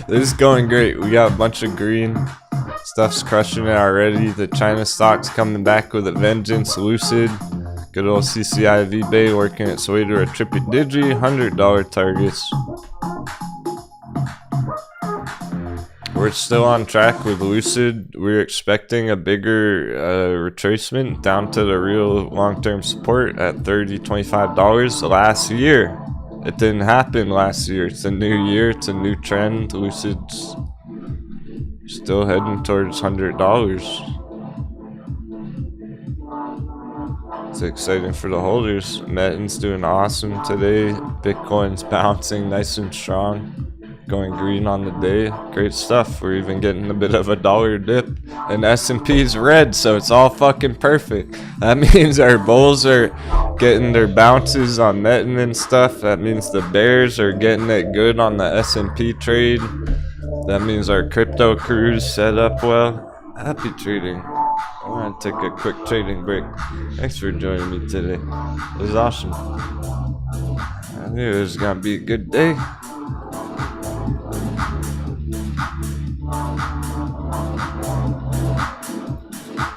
This is going great. We got a bunch of green. Stuff's crushing it already. The China stock's coming back with a vengeance. Lucid. Good old CCI V-Bay working its way to a trippy digi. $100 targets. We're still on track with Lucid. We're expecting a bigger retracement down to the real long-term support at $30-25 last year. It didn't happen last year. It's a new year. It's a new trend. Lucid's still heading towards $100. It's exciting for the holders. Metin's doing awesome today. Bitcoin's bouncing nice and strong. Going green on the day. Great stuff. We're even getting a bit of a dollar dip. And S&P's red, so it's all fucking perfect. That means our bulls are getting their bounces on Metin and stuff. That means the bears are getting it good on the S&P trade. That means our crypto crew's set up well. Happy trading. I want to take a quick trading break. Thanks for joining me today. It was awesome. I knew it was gonna be a good day.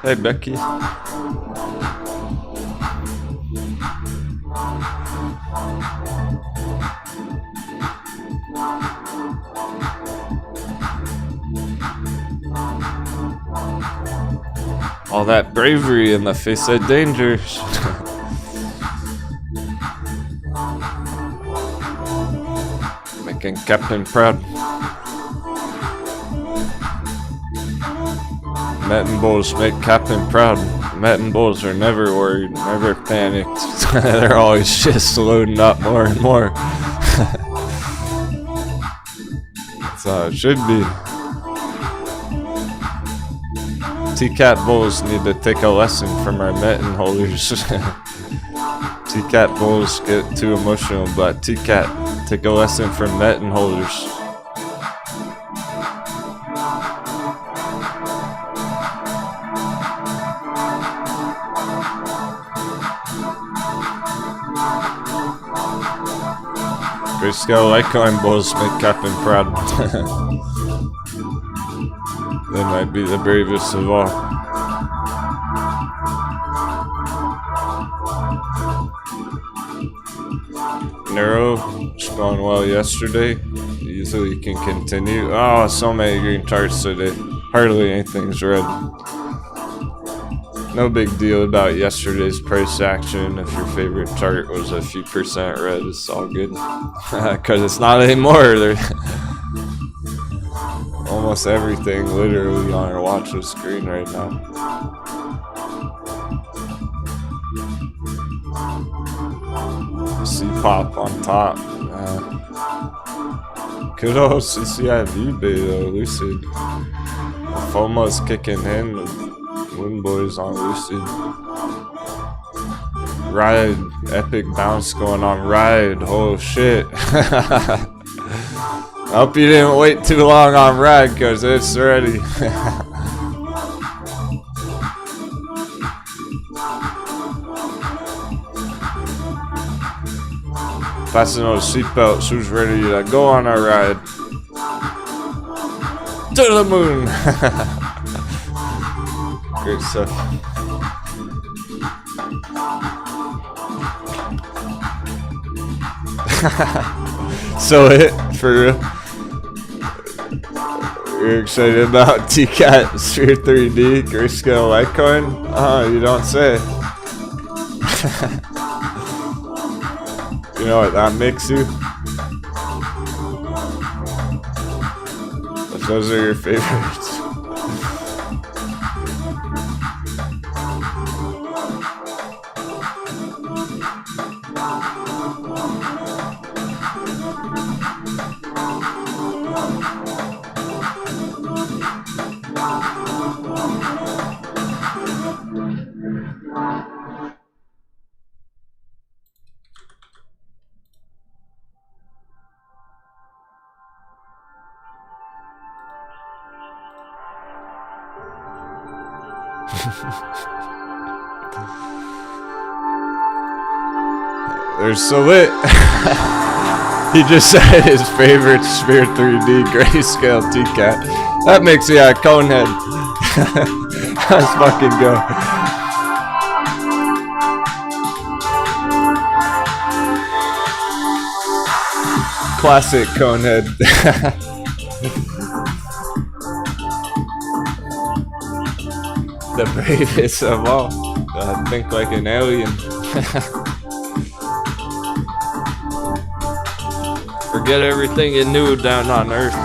Hey Becky. All that bravery in the face of danger. Making Captain proud. Metin bulls make Captain proud. Metin bulls are never worried, never panicked. They're always just loading up more and more. That's how it should be. T-Cat bulls need to take a lesson from our Metin holders. T-Cat bulls get too emotional, but T-Cat, take a lesson from Metin holders. Grayscale Litecoin bulls make Captain proud. They might be the bravest of all. Neuro, just going well yesterday. Easily can continue. Oh, so many green charts today. Hardly anything's red. No big deal about yesterday's price action. If your favorite chart was a few percent red, it's all good. Because it's not anymore. Almost everything literally on our watch list green right now. C-pop on top. Good old CCI V-Bay though, Lucid. FOMO's kicking in. Moon Boys on Lucid. Ride. Epic bounce going on Ride. Oh shit. I hope you didn't wait too long on Ride, cause it's ready. Fasten those seatbelts, who's ready to go on a ride? To the moon! Great stuff. So it, for real. You're excited about T-Cat Sphere 3D Grayscale Litecoin? Oh, you don't say. You know what that makes you? If those are your favorites. They're so lit. He just said his favorite Sphere 3D grayscale TCAT. That makes me a conehead. Let's fucking go. Classic conehead. The bravest of all. Think like an alien. Forget everything you knew down on Earth.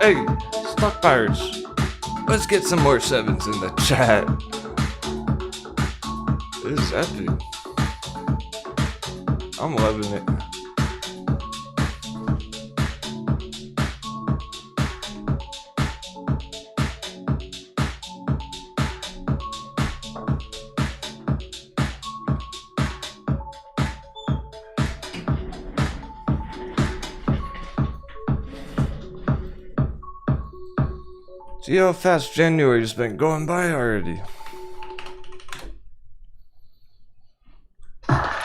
Hey, stock buyers, let's get some more sevens in the chat. This is epic. I'm loving it. See how fast January's been going by already.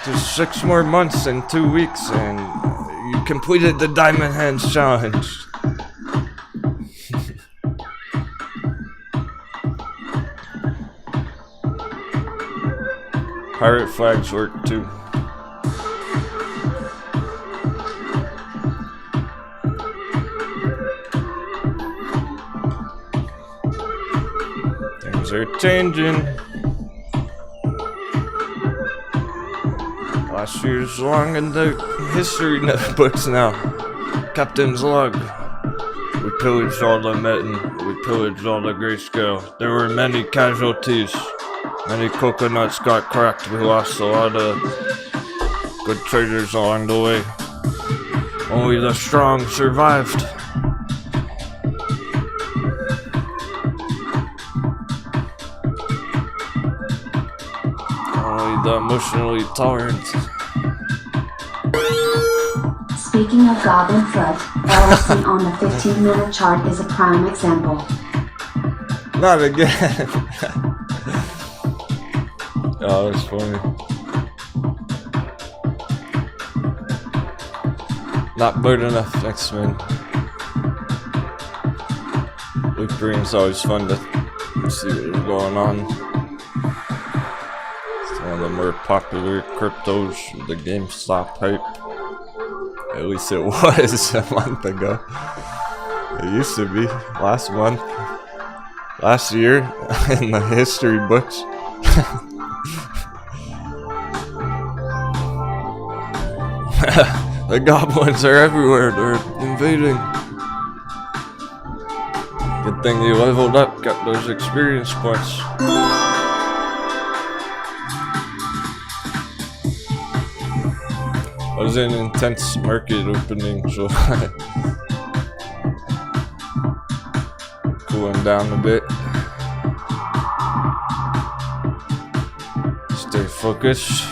Just 6 more months and 2 weeks and you completed the Diamond Hands Challenge. Pirate flags work too. Things are changing. Last year's long in the history books now. Captain's log. We pillaged all the Metin. We pillaged all the Grayscale. There were many casualties. Many coconuts got cracked. We lost a lot of good traders along the way. Only the strong survived. Only the emotionally tolerant. Speaking of Goblin Foot, LSC on the 15-minute chart is a prime example. Not again. Oh, that's funny. Not good enough, X-Men. Loopring's always fun to see what's going on. It's one of the more popular cryptos, the GameStop hype. At least it was a month ago. It used to be last month. Last year in the history books. The goblins are everywhere, they're invading. Good thing you leveled up, got those experience points. It was an intense market opening, so cooling down a bit. Stay focused.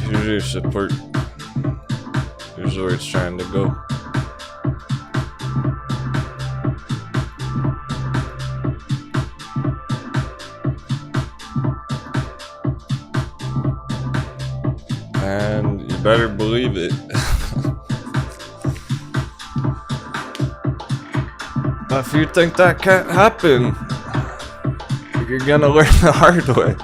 Here's your support. Here's where it's trying to go. And you better believe it. If you think that can't happen, you're gonna learn the hard way.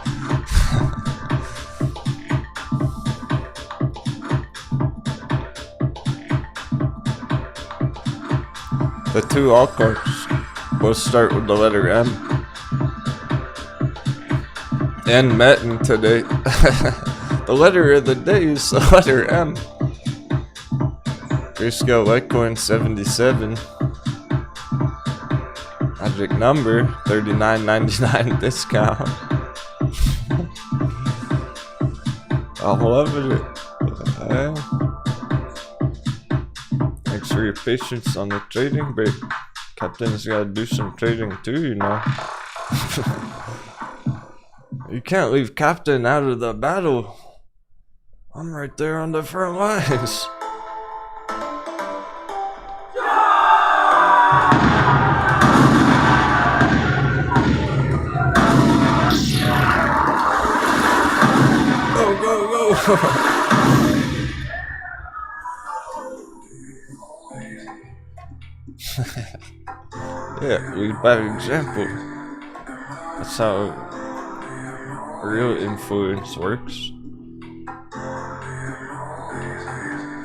The 2 altcoins both start with the letter M. And Metin today. The letter of the day is the letter M. Grayscale Litecoin 77. Magic number $39.99 discount. I'm loving it. Thanks for your patience on the trading break. Captain's gotta do some trading too, you know. You can't leave Captain out of the battle. I'm right there on the front lines. Go. Yeah, lead by example. That's how real influence works.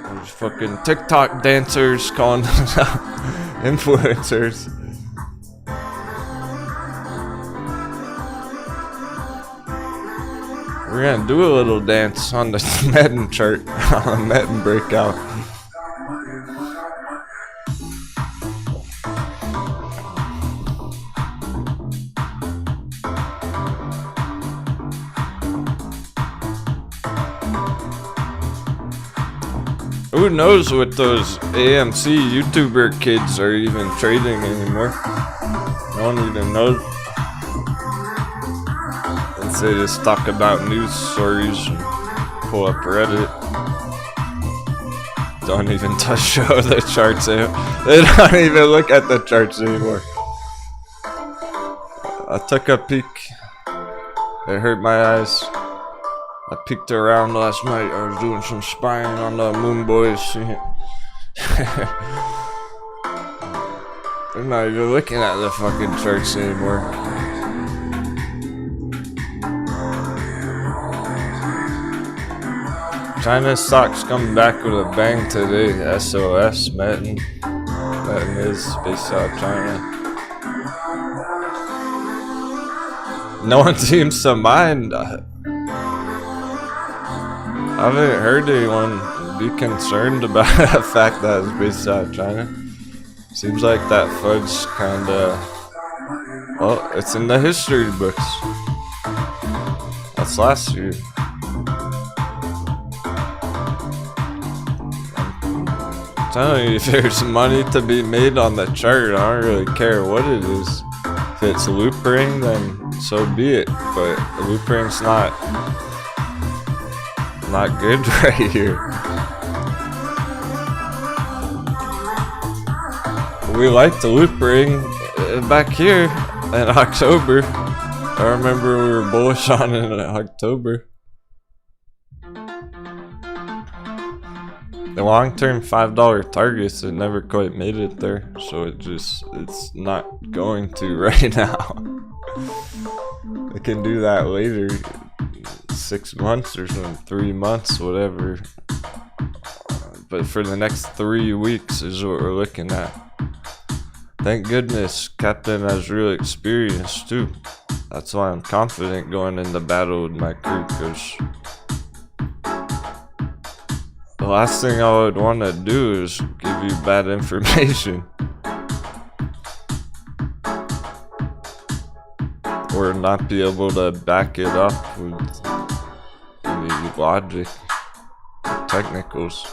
There's fucking TikTok dancers calling themselves influencers. We're gonna do a little dance on the Metin chart, on the Metin breakout. Who knows what those AMC YouTuber kids are even trading anymore? I don't even know. They just talk about news stories and pull up Reddit. Don't even show the charts anymore. They don't even look at the charts anymore. I took a peek. It hurt my eyes. I peeked around last night. I was doing some spying on the Moon Boys. They're not even looking at the fucking charts anymore. China stocks coming back with a bang today. SOS, Metin. Metin is based out of China. No one seems to mind. I haven't heard anyone be concerned about the fact that it's based out of China. Seems like that fudge kinda... Well, it's in the history books. That's last year. Telling you, if there's money to be made on the chart, I don't really care what it is. If it's loopring, then so be it. But loopring's not good right here. We liked the loopring back here in October. I remember we were bullish on it in October. The long-term $5 targets, it never quite made it there, so it's not going to right now. It can do that later, 6 months or something, 3 months, whatever. But for the next 3 weeks is what we're looking at. Thank goodness Captain has real experience too. That's why I'm confident going into battle with my crew, because the last thing I would want to do is give you bad information. Or not be able to back it up with any logic, technicals.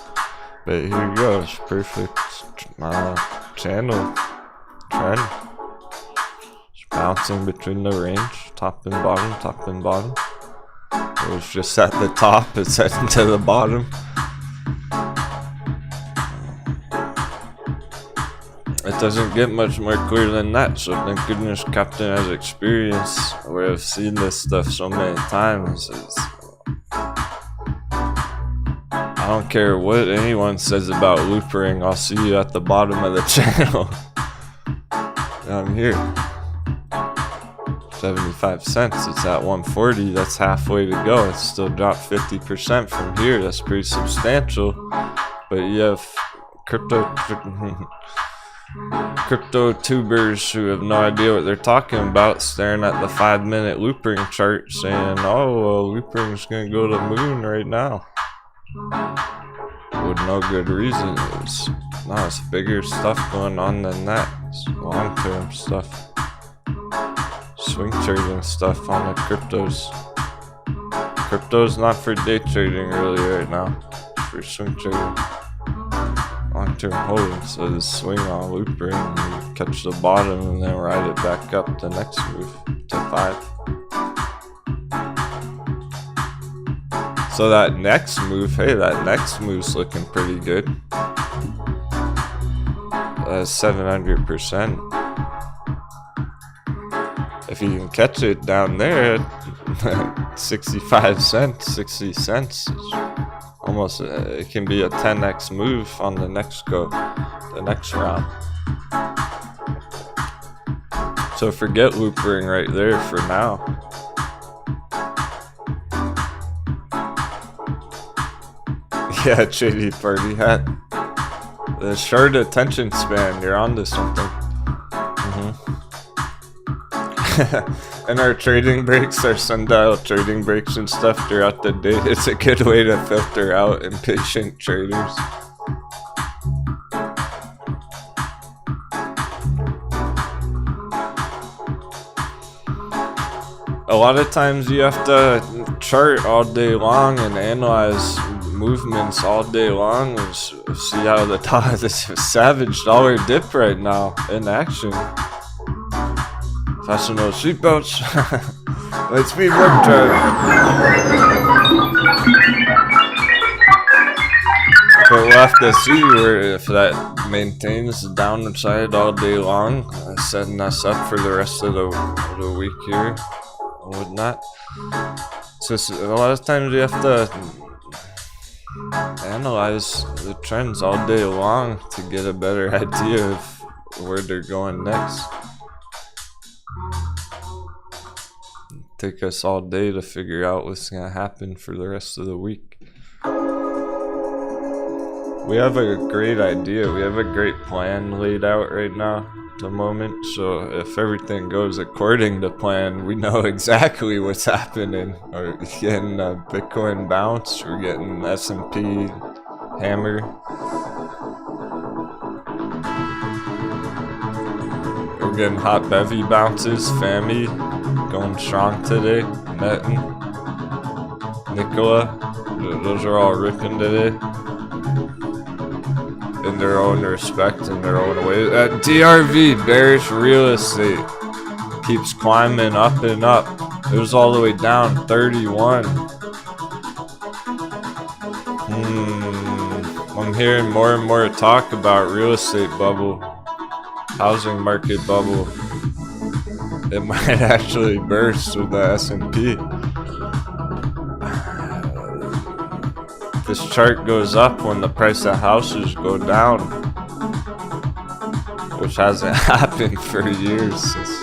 But here you go, it's perfect channel trend. It's bouncing between the range, top and bottom, top and bottom. It was just at the top, it's heading to the bottom. It doesn't get much more clear than that, so thank goodness Captain has experience where I've seen this stuff so many times. I don't care what anyone says about loopring, I'll see you at the bottom of the channel. I'm here. 75 cents, it's at 140, that's halfway to go. It's still dropped 50% from here, that's pretty substantial. But you have crypto tubers who have no idea what they're talking about staring at the 5-minute loopring chart saying, oh, well, loopring's gonna go to the moon right now. With no good reason. It's bigger stuff going on than that. It's long-term stuff. Swing trading stuff on the cryptos. Crypto's not for day trading really right now. It's for swing trading. Long-term holdings, so just swing on loopring and you catch the bottom and then ride it back up the next move to 5. So that next move, hey, that next move's looking pretty good. 700%. If you can catch it down there at 65 cents, 60 cents, almost it can be a 10x move on the next go, the next round. So forget loopring right there for now. Yeah, shady party hat. The short attention span, you're onto something. And our trading breaks, our sundial trading breaks and stuff throughout the day, it's a good way to filter out impatient traders. A lot of times you have to chart all day long and analyze movements all day long and see how the this savage dollar dip right now in action. Fasten those seatbelts. Let's be work time. But we'll have to see if that maintains the downside all day long, setting us up for the rest of the week here and whatnot. So a lot of times you have to analyze the trends all day long to get a better idea of where they're going next. Take us all day to figure out what's gonna happen for the rest of the week. We have a great idea, we have a great plan laid out right now at the moment, so if everything goes according to plan, we know exactly what's happening. We're getting Bitcoin bounce, we're getting S&P hammer. We're getting hot bevy bounces, FAMI going strong today, Metin, Nicola, those are all ripping today. In their own respect, in their own way. DRV, bearish real estate, keeps climbing up and up. It was all the way down 31. I'm hearing more and more talk about real estate bubble, housing market bubble. It might actually burst with the S&P. This chart goes up when the price of houses go down, which hasn't happened for years since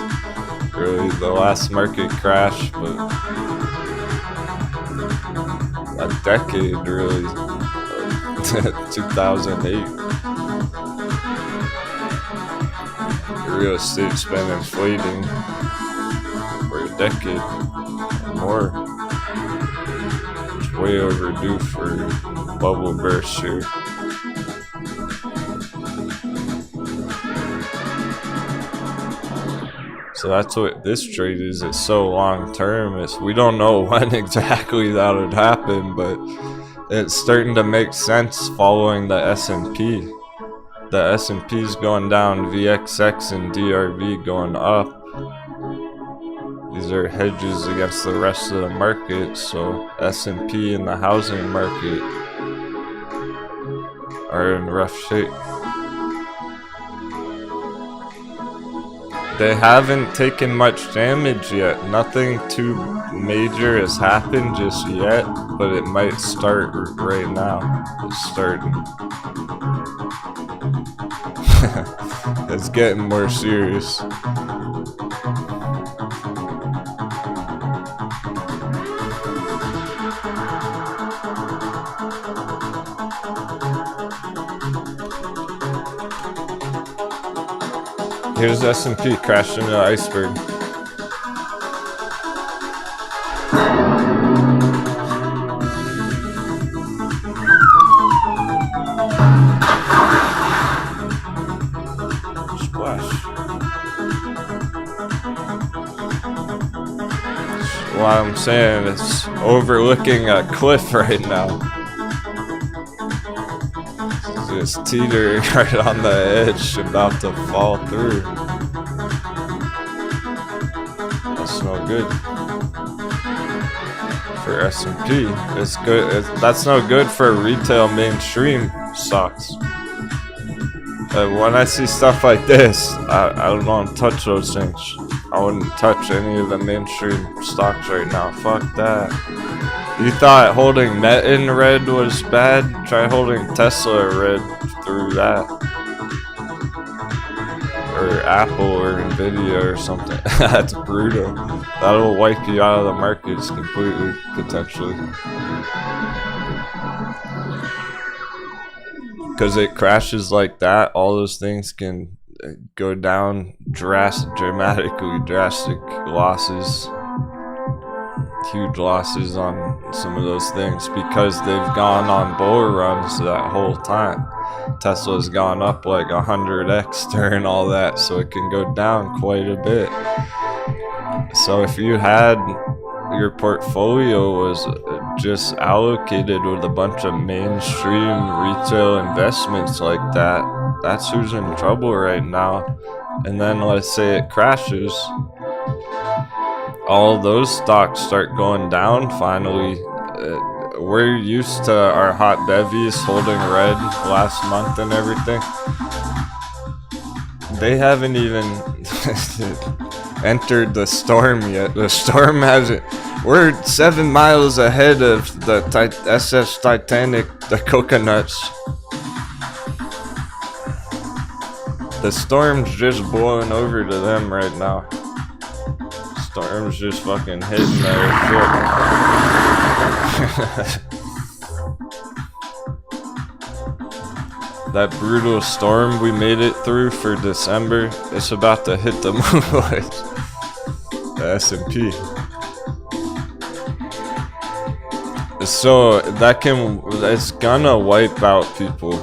really the last market crash, but a decade really, 2008. Real estate's been inflating for a decade or more. Way overdue for bubble burst here. So that's what this trade is. It's so long term. We don't know when exactly that would happen, but it's starting to make sense following the S&P. The S&P's going down, VXX and DRV going up. These are hedges against the rest of the market, so S&P and the housing market are in rough shape. They haven't taken much damage yet. Nothing too major has happened just yet, but it might start right now. It's starting. It's getting more serious. Here's S&P crashed into the iceberg. Splash. What I'm saying, it's overlooking a cliff right now. It's teetering right on the edge, about to fall through. That's no good. for S&P. It's good. That's no good for retail mainstream stocks. When I see stuff like this, I don't want to touch those things. I wouldn't touch any of the mainstream stocks right now. Fuck that. You thought holding Net in red was bad? Try holding Tesla red through that. Or Apple or Nvidia or something. That's brutal. That'll wipe you out of the markets completely, potentially. Because it crashes like that, all those things can go down dramatically, drastic losses. Huge losses on some of those things because they've gone on bull runs that whole time. Tesla's gone up like 100x during all that, so it can go down quite a bit. So if you had your portfolio was just allocated with a bunch of mainstream retail investments like that, that's who's in trouble right now. And then let's say it crashes, all those stocks start going down finally. We're used to our hot bevies holding red last month and everything. They haven't even entered the storm yet. The storm hasn't. We're 7 miles ahead of the SS Titanic, the coconuts. The storm's just blowing over to them right now. Storm's just fucking hitting their ship. That brutal storm we made it through for December, it's about to hit the moonlight. The S&P. So it's gonna wipe out people.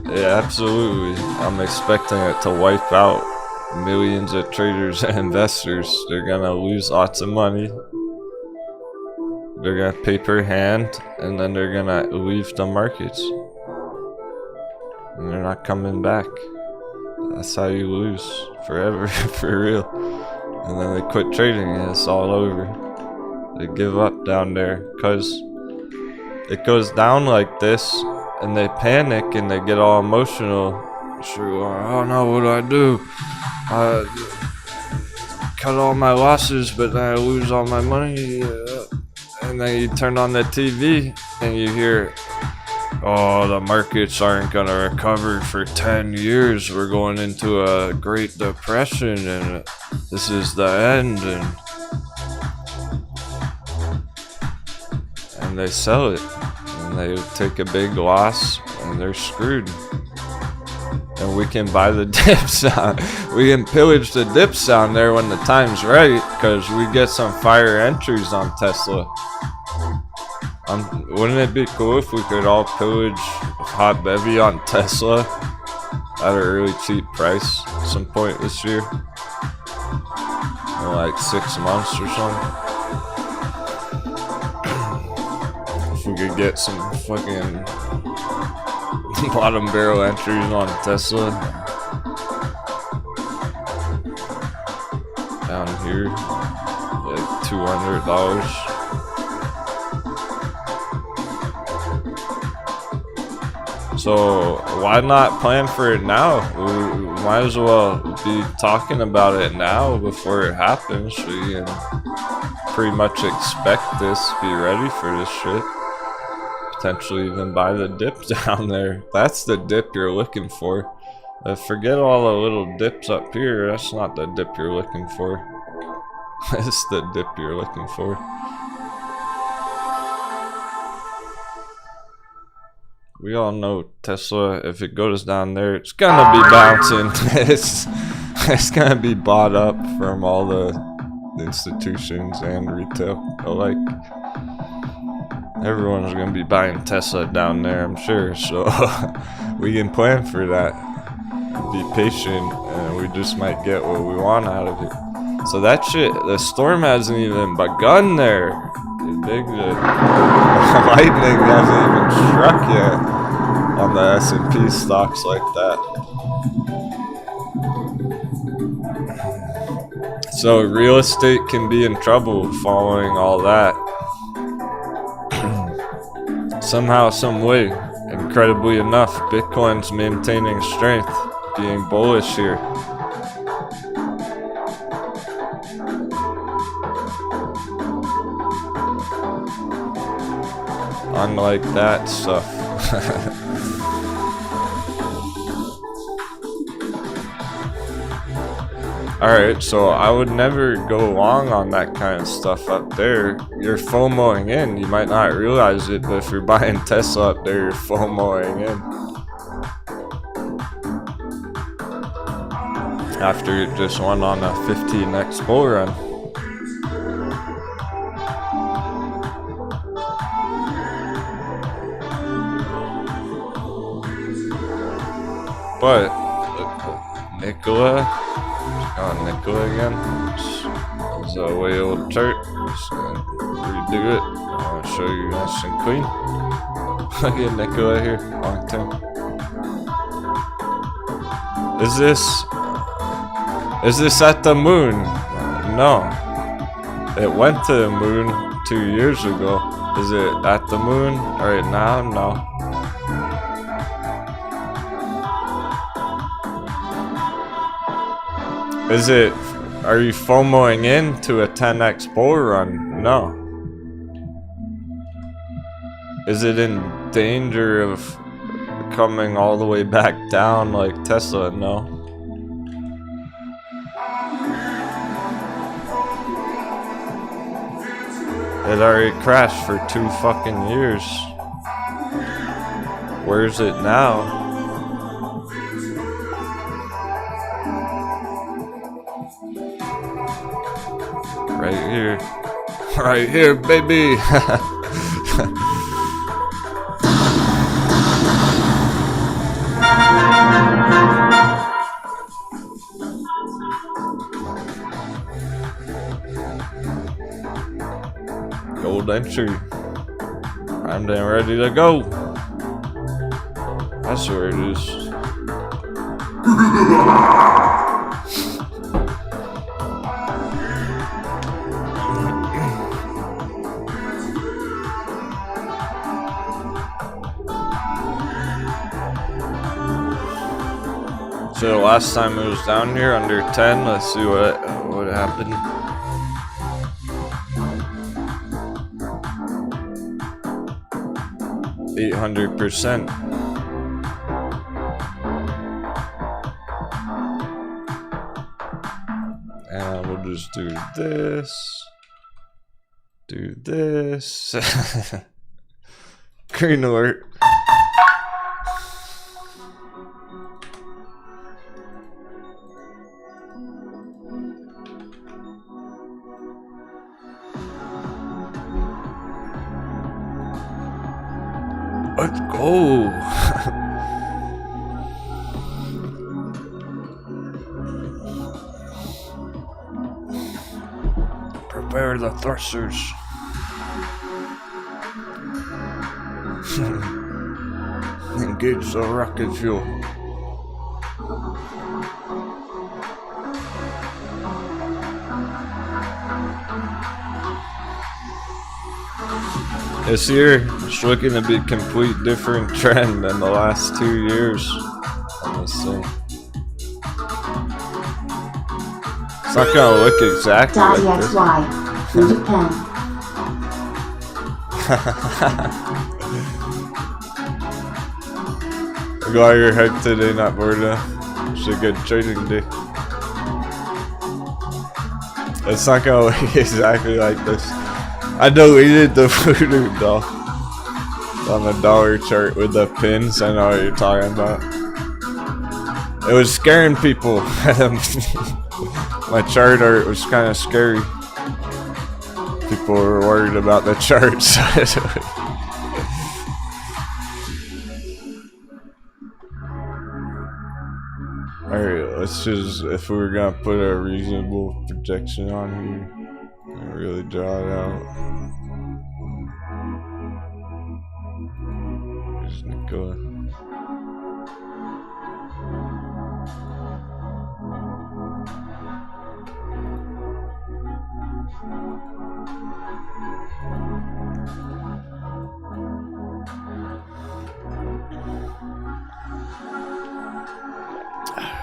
Yeah, absolutely. I'm expecting it to wipe out millions of traders and investors. They're gonna lose lots of money. They're gonna pay per hand, and then they're gonna leave the markets. And they're not coming back. That's how you lose forever, for real. And then they quit trading and it's all over. They give up down there, cause it goes down like this, and they panic and they get all emotional. Sure, I don't know what do I do. I cut all my losses, but then I lose all my money. And then you turn on the TV and you hear, oh, the markets aren't gonna recover for 10 years. We're going into a Great Depression and this is the end. And they sell it. And they take a big loss and they're screwed. And we can buy the dips on. We can pillage the dips down there when the time's right, because we get some fire entries on Tesla. Wouldn't it be cool if we could all pillage hot bevy on Tesla at a really cheap price at some point this year? In like 6 months or something. If we could get some fucking bottom barrel entries on Tesla down here, like $200. So why not plan for it now? We might as well be talking about it now before it happens. We can pretty much expect this, be ready for this shit. Potentially even buy the dip down there. That's the dip you're looking for. Forget all the little dips up here. That's not the dip you're looking for. It's the dip you're looking for. We all know Tesla, if it goes down there, it's gonna be bouncing. It's gonna be bought up from all the institutions and retail alike. Everyone's gonna be buying Tesla down there, I'm sure, so we can plan for that. Be patient, and we just might get what we want out of it. So that shit, the storm hasn't even begun there. The lightning hasn't even struck yet on the S&P stocks like that. So real estate can be in trouble following all that. Somehow, some way, incredibly enough, Bitcoin's maintaining strength, being bullish here. Unlike that stuff. Alright, so I would never go long on that kind of stuff up there. You're FOMOing in. You might not realize it, but if you're buying Tesla up there, you're FOMOing in. After it just went on a 15x bull run. But Nikola again. It's a way old chart. Just gonna redo it. I'll show you nice and clean. Look at Nikola here, long term. Is this at the moon? No. It went to the moon 2 years ago. Is it at the moon right now? No. Are you FOMOing into a 10x bull run? No. Is it in danger of coming all the way back down like Tesla? No. It already crashed for 2 fucking years. Where's it now? Right here. Right here, baby! Gold entry. I'm then ready to go. That's where it is. So the last time it was down here under 10, let's see what happened. %. And we'll just do this. Do this. Green alert. Let's go. Prepare the thrusters. Engage the rocket fuel. This year, it's looking to be a complete different trend than the last 2 years on this thing. It's not gonna look exactly like this. I'm glad you're hyped today, not bored enough. It's a good trading day. It's not gonna look exactly like this. I deleted the voodoo doll on the dollar chart with the pins. I know what you're talking about. It was scaring people. My chart art was kind of scary. People were worried about the charts. Alright, let's just, if we were gonna put a reasonable projection on here, and really draw it out. Here's Nikola.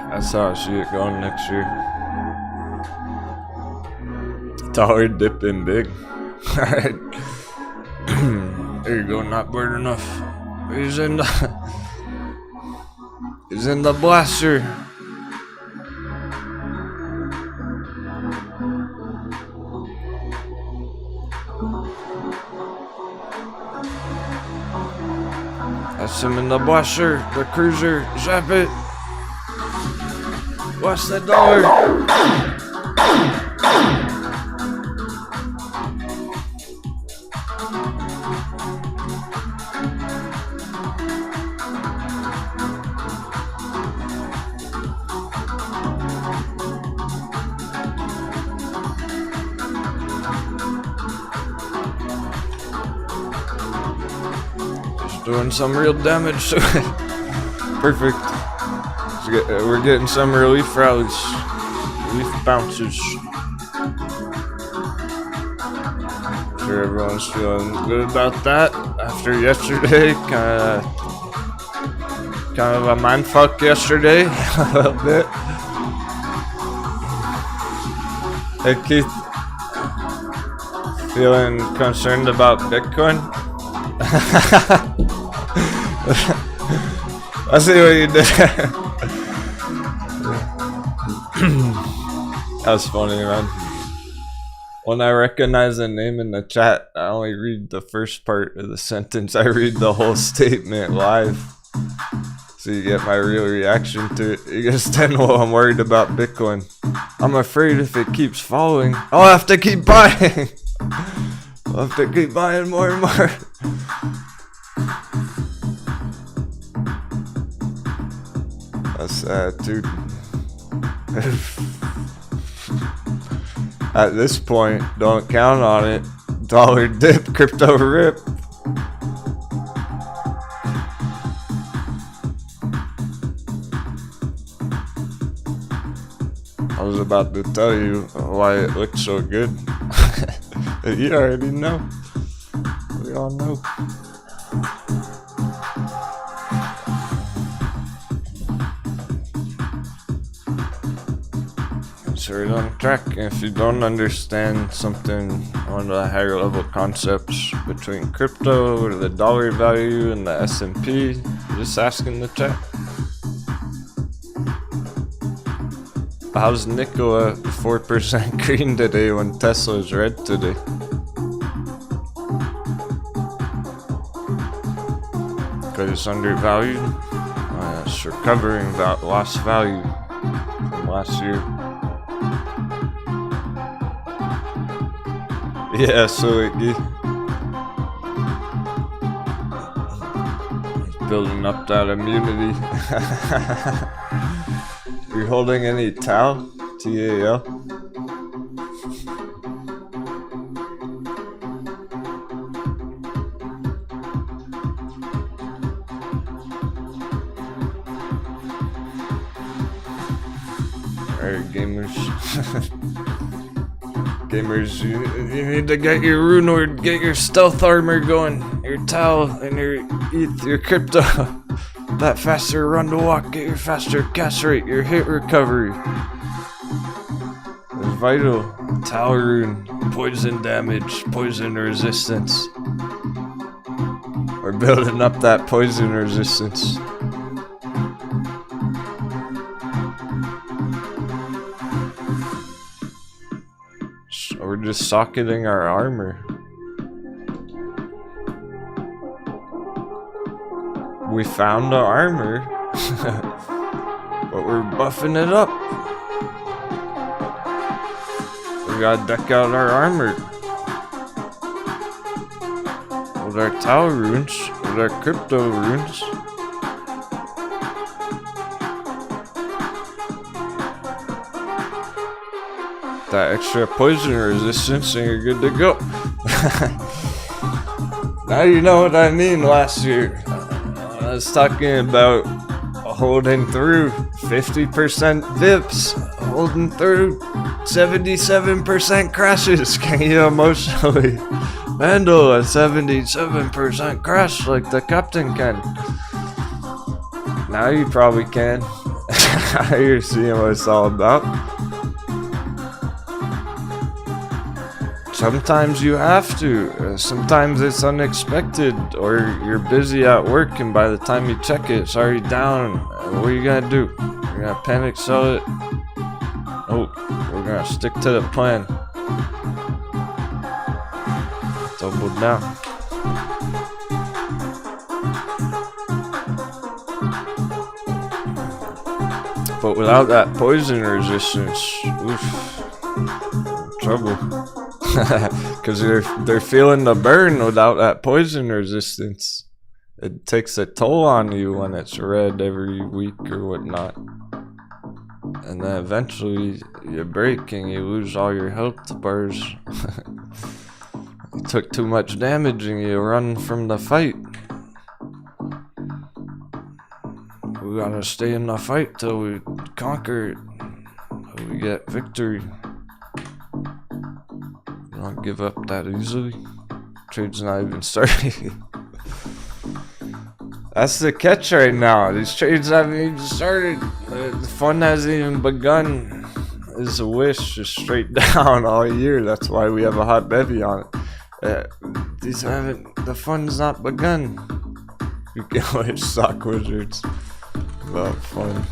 That's how I see it going next year. Dollar dipping big. Alright. There you go, not bird enough. He's in the blaster. That's him in the blaster, the cruiser, zap it. What's the dollar? Doing some real damage to it. Perfect. We're getting some relief rallies. Relief bounces. Sure everyone's feeling good about that after yesterday. Kind of a mindfuck yesterday. A little bit. Hey Keith. Feeling concerned about Bitcoin? I see what you did. That was funny, man. When I recognize a name in the chat, I only read the first part of the sentence. I read the whole statement live, so you get my real reaction to it. You guys Denwo, I'm worried about Bitcoin. I'm afraid if it keeps falling, I'll have to keep buying. I'll have to keep buying more and more. That's sad, dude. At this point, don't count on it. Dollar dip, crypto rip. I was about to tell you why it looked so good. You already know. We all know. So we're on track. If you don't understand something on the higher level concepts between crypto or the dollar value and the S&P, just ask in the chat. How's Nikola 4% green today when Tesla's red today? Because it's undervalued. It's recovering lost value from last year. Yeah, so it's building up that immunity. You holding any TAL? T-A-L? Alright, gamers. Gamers, you need to get your rune word, get your stealth armor going, your TAL and your ETH, your crypto. That faster run to walk, get your faster gas rate, your hit recovery. It's vital. TAL rune, poison damage, poison resistance. We're building up that poison resistance. So we're just socketing our armor. We found the armor, but we're buffing it up. We gotta deck out our armor with our TAL runes, with our crypto runes. That extra poison resistance and you're good to go. Now you know what I mean last year. I was talking about holding through 50% VIPs, holding through 77% crashes. Can you emotionally handle a 77% crash like the Captain can? Now you probably can. You're seeing what it's all about. Sometimes you have to. Sometimes it's unexpected, or you're busy at work, and by the time you check it, it's already down. What are you gonna do? You're gonna panic sell it? Oh, we're gonna stick to the plan. Double down. But without that poison resistance, oof, trouble. Because they're feeling the burn without that poison resistance. It takes a toll on you when it's red every week or whatnot. And then eventually you break and you lose all your health bars. You took too much damage and you run from the fight. We gotta stay in the fight till we conquer it. Till we get victory. Don't give up that easily. Trade's not even started. That's the catch right now. These trades haven't even started. The fun hasn't even begun. It's a wish just straight down all year. That's why we have a hot bevy on it. The fun's not begun. You can wish sock wizards about fun.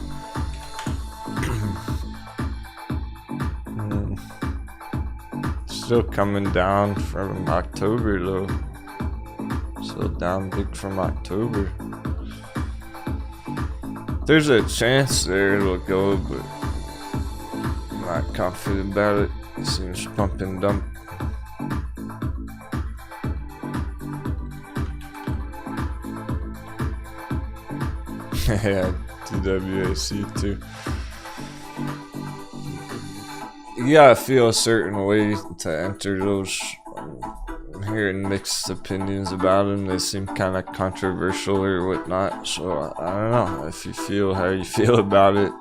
Still coming down from October though. Still down big from October. There's a chance there it'll go, but I'm not confident about it. It seems pump and dump. Yeah, TWAC too. You gotta feel a certain way to enter those. I'm hearing mixed opinions about them. They seem kind of controversial or whatnot. So I don't know if you feel how you feel about it.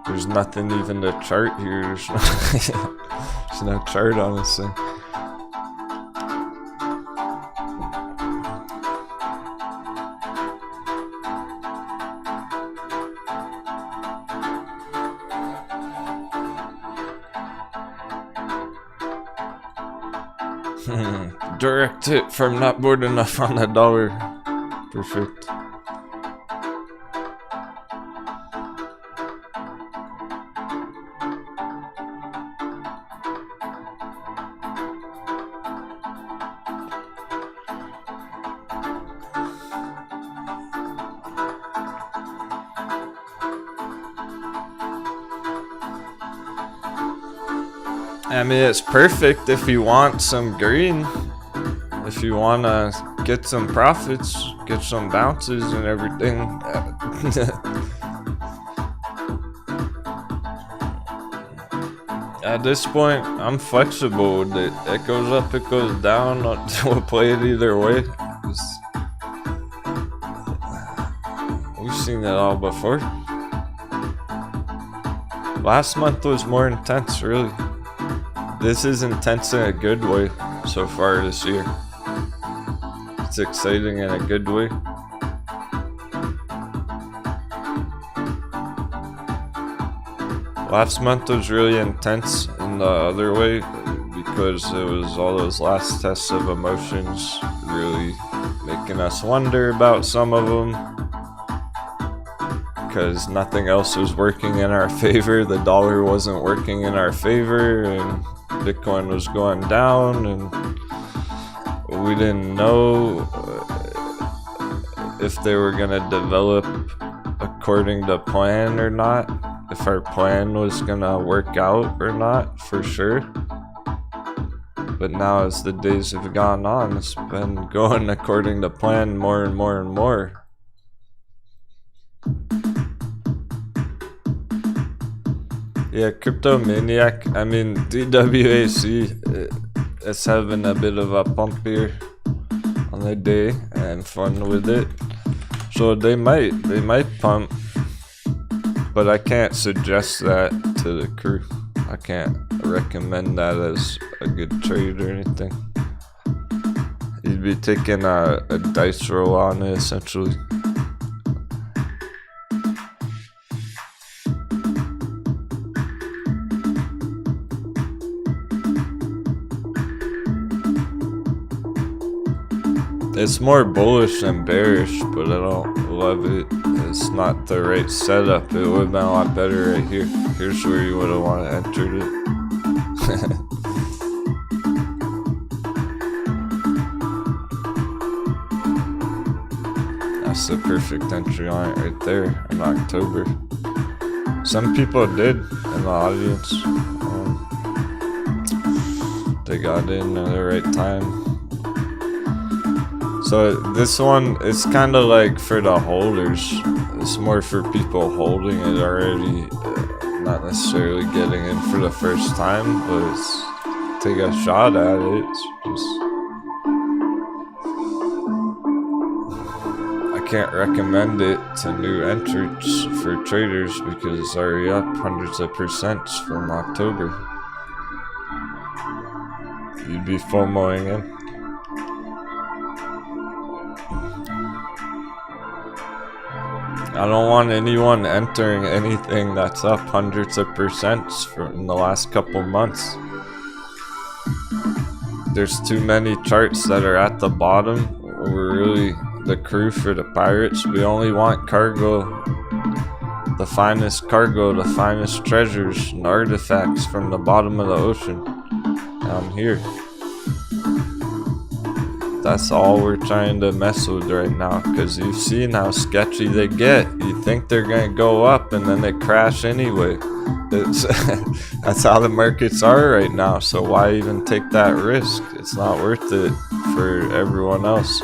There's nothing even to chart here. There's no chart on this thing. Direct hit from not bored enough on the dollar. Perfect. I mean, it's perfect if you want some green. If you want to get some profits, get some bounces and everything. At this point, I'm flexible with it. It goes up, it goes down. We'll play it either way. We've seen it all before. Last month was more intense, really. This is intense in a good way so far this year. It's exciting in a good way. Last month was really intense in the other way because it was all those last tests of emotions really making us wonder about some of them. Because nothing else was working in our favor. The dollar wasn't working in our favor, and Bitcoin was going down, and we didn't know if they were going to develop according to plan or not, if our plan was going to work out or not, for sure. But now as the days have gone on, it's been going according to plan more and more and more. Yeah, Crypto Maniac, I mean, DWAC, it's having a bit of a pump here on the day and fun with it. So they might pump, but I can't suggest that to the crew. I can't recommend that as a good trade or anything. You'd be taking a dice roll on it, essentially. It's more bullish than bearish, but I don't love it. It's not the right setup. It would have been a lot better right here. Here's where you would have wanted to enter it. That's the perfect entry on it right there in October. Some people did in the audience. They got in at the right time. So this one, it's kind of like for the holders. It's more for people holding it already, not necessarily getting in for the first time, but it's take a shot at it. It's just, I can't recommend it to new entrants for traders because it's already up hundreds of percents from October. You'd be FOMOing in. I don't want anyone entering anything that's up hundreds of percents in the last couple months. There's too many charts that are at the bottom. We're really the crew for the pirates. We only want cargo, the finest treasures and artifacts from the bottom of the ocean down here. That's all we're trying to mess with right now, because you've seen how sketchy they get. You think they're gonna go up and then they crash anyway. That's how the markets are right now, so why even take that risk? It's not worth it for everyone else.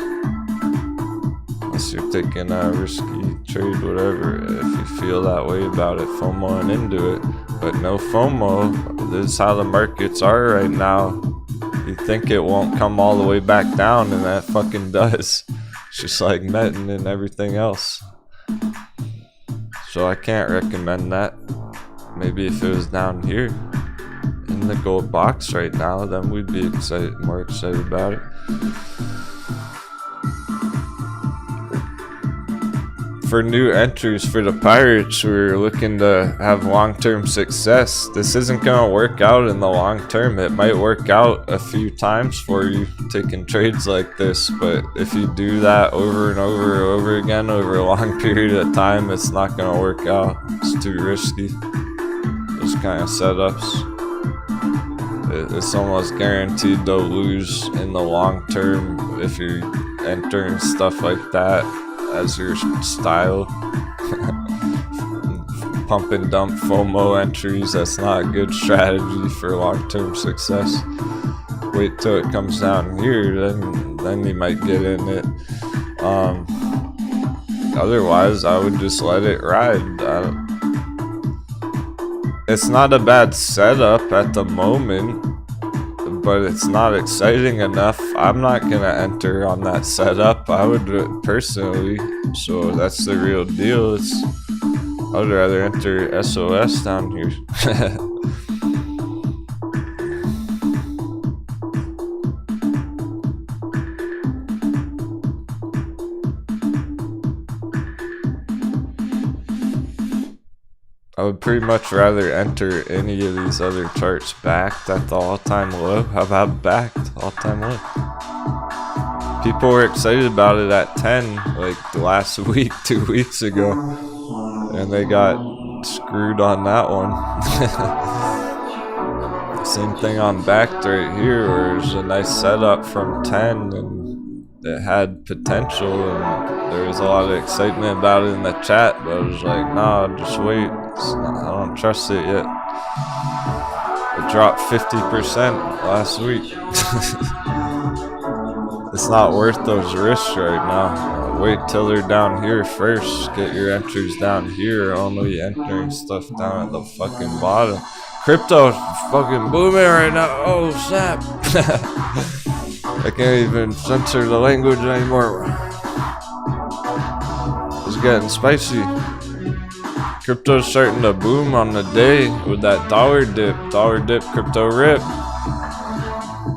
Unless you're taking a risky trade, whatever, if you feel that way about it, FOMOing into it. But no FOMO, this is how the markets are right now. You think it won't come all the way back down, and that fucking does. It's just like Metin and everything else. So I can't recommend that. Maybe if it was down here in the gold box right now, then we'd be more excited about it. For new entries for the pirates, we're looking to have long-term success. This isn't gonna work out in the long term. It might work out a few times for you taking trades like this, but if you do that over and over again over a long period of time, it's not gonna work out. It's too risky. Those kind of setups. It's almost guaranteed to lose in the long term if you're entering stuff like that as your style. Pump and dump FOMO entries, that's not a good strategy for long-term success. Wait till it comes down here, then you might get in it. Otherwise, I would just let it ride. It's not a bad setup at the moment, but it's not exciting enough. I'm not gonna enter on that setup. I would do it personally, so that's the real deal. I would rather enter SOS down here. I would pretty much rather enter any of these other charts backed at the all-time low. How about backed all-time low? People were excited about it at 10 like the last week, 2 weeks ago, and they got screwed on that one. Same thing on backed right here, where there's a nice setup from 10 and it had potential and there was a lot of excitement about it in the chat, but I was like, nah, just wait. I don't trust it yet. It dropped 50% last week. It's not worth those risks right now. Wait till they're down here first. Get your entries down here. Only entering stuff down at the fucking bottom. Crypto's fucking booming right now. Oh snap. I can't even censor the language anymore. It's getting spicy. Crypto's starting to boom on the day with that dollar dip. Dollar dip, crypto rip.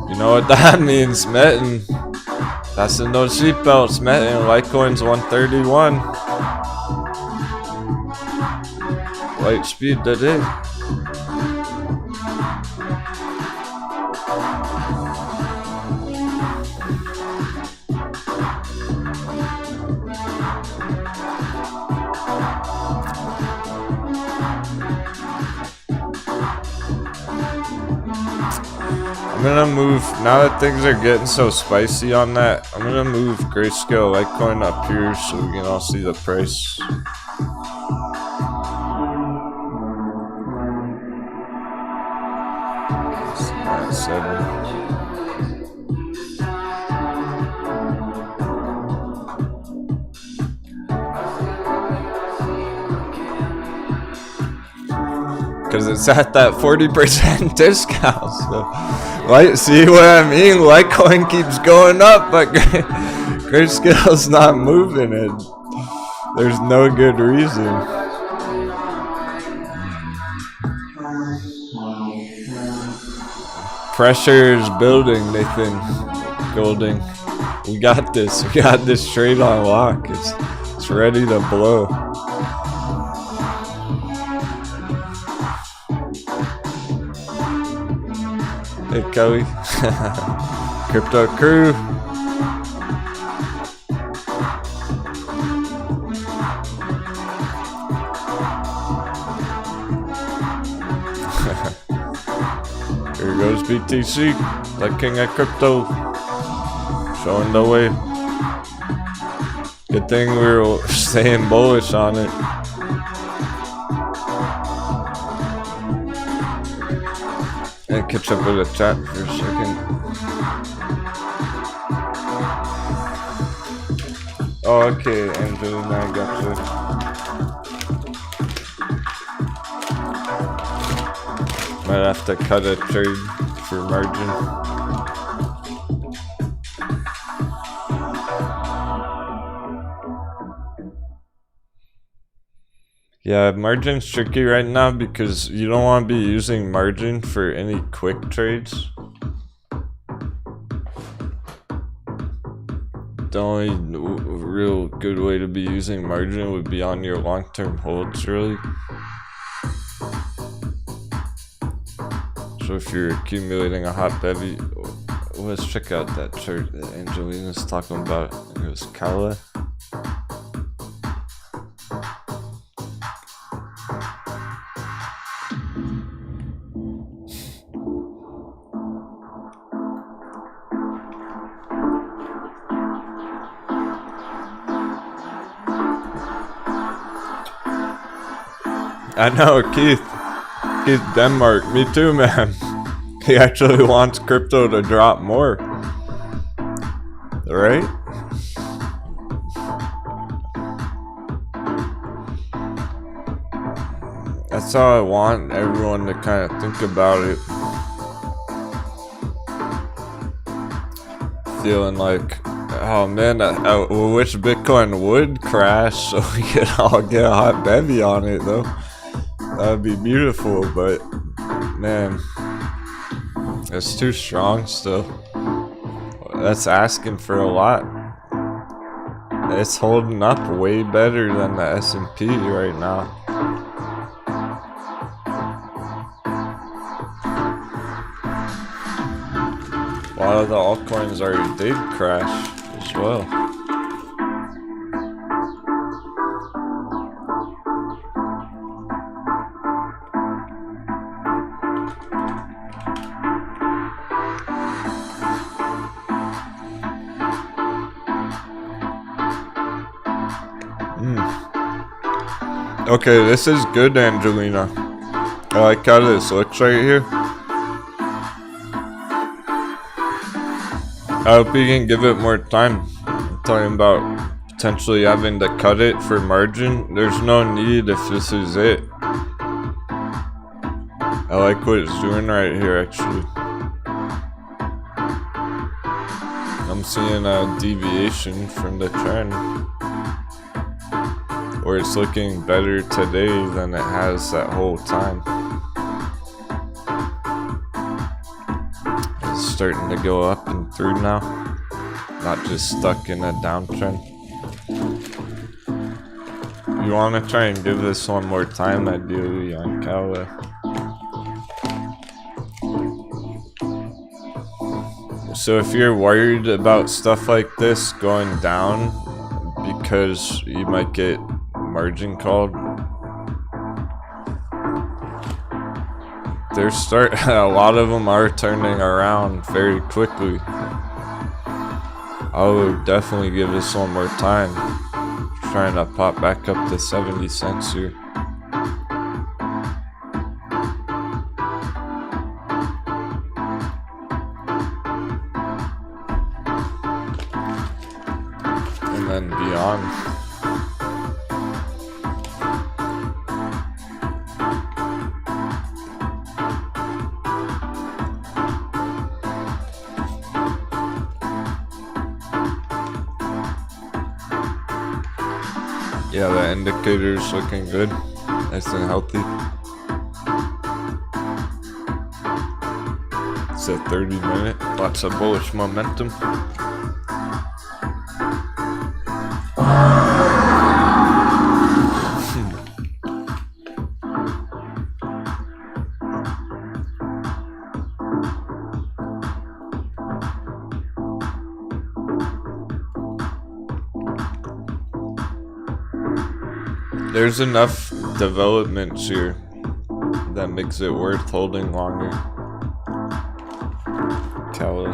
You know what that means, Metin. Fasten those seatbelts, Metin. Litecoin's 131. Light speed today. gonna move, now that things are getting so spicy on that, I'm gonna move Grayscale Litecoin up here so we can all see the price. It's 7. Because it's at that 40% discount. So, like, see what I mean? Litecoin keeps going up, but Grayscale's not moving it. There's no good reason. Pressure is building, Nathan Golding. We got this. We got this trade on lock. It's ready to blow. Hey Kelly. Crypto crew. Here goes BTC, the king of crypto, showing the way. Good thing we were staying bullish on it. And catch up with the chat for a second. Oh, okay, Angelina, I gotcha. Might have to cut a trade for margin. Yeah, margin's tricky right now because you don't want to be using margin for any quick trades. The only real good way to be using margin would be on your long-term holds, really. So if you're accumulating a hot bevy, let's check out that chart that Angelina's talking about. It was Kala. I know, Keith Denmark, me too, man. He actually wants crypto to drop more, right? That's how I want everyone to kind of think about it. Feeling like, oh man, I wish Bitcoin would crash so we could all get a hot bevy on it, though. That would be beautiful, but man, it's too strong still. That's asking for a lot. It's holding up way better than the S&P right now. A lot of the altcoins already did crash as well. Okay, this is good, Angelina. I like how this looks right here. I hope you can give it more time. I'm talking about potentially having to cut it for margin. There's no need if this is it. I like what it's doing right here, actually. I'm seeing a deviation from the trend, where it's looking better today than it has that whole time. It's starting to go up and through now, not just stuck in a downtrend. You want to try and give this one more time, ideally, on Kala. So if you're worried about stuff like this going down because you might get margin called, they're a lot of them are turning around very quickly. I would definitely give this one more time. Trying to pop back up to 70 cents here. And then beyond. Yeah, the indicator's looking good, nice and healthy. It's a 30-minute, lots of bullish momentum. There's enough developments here that makes it worth holding longer. Cali.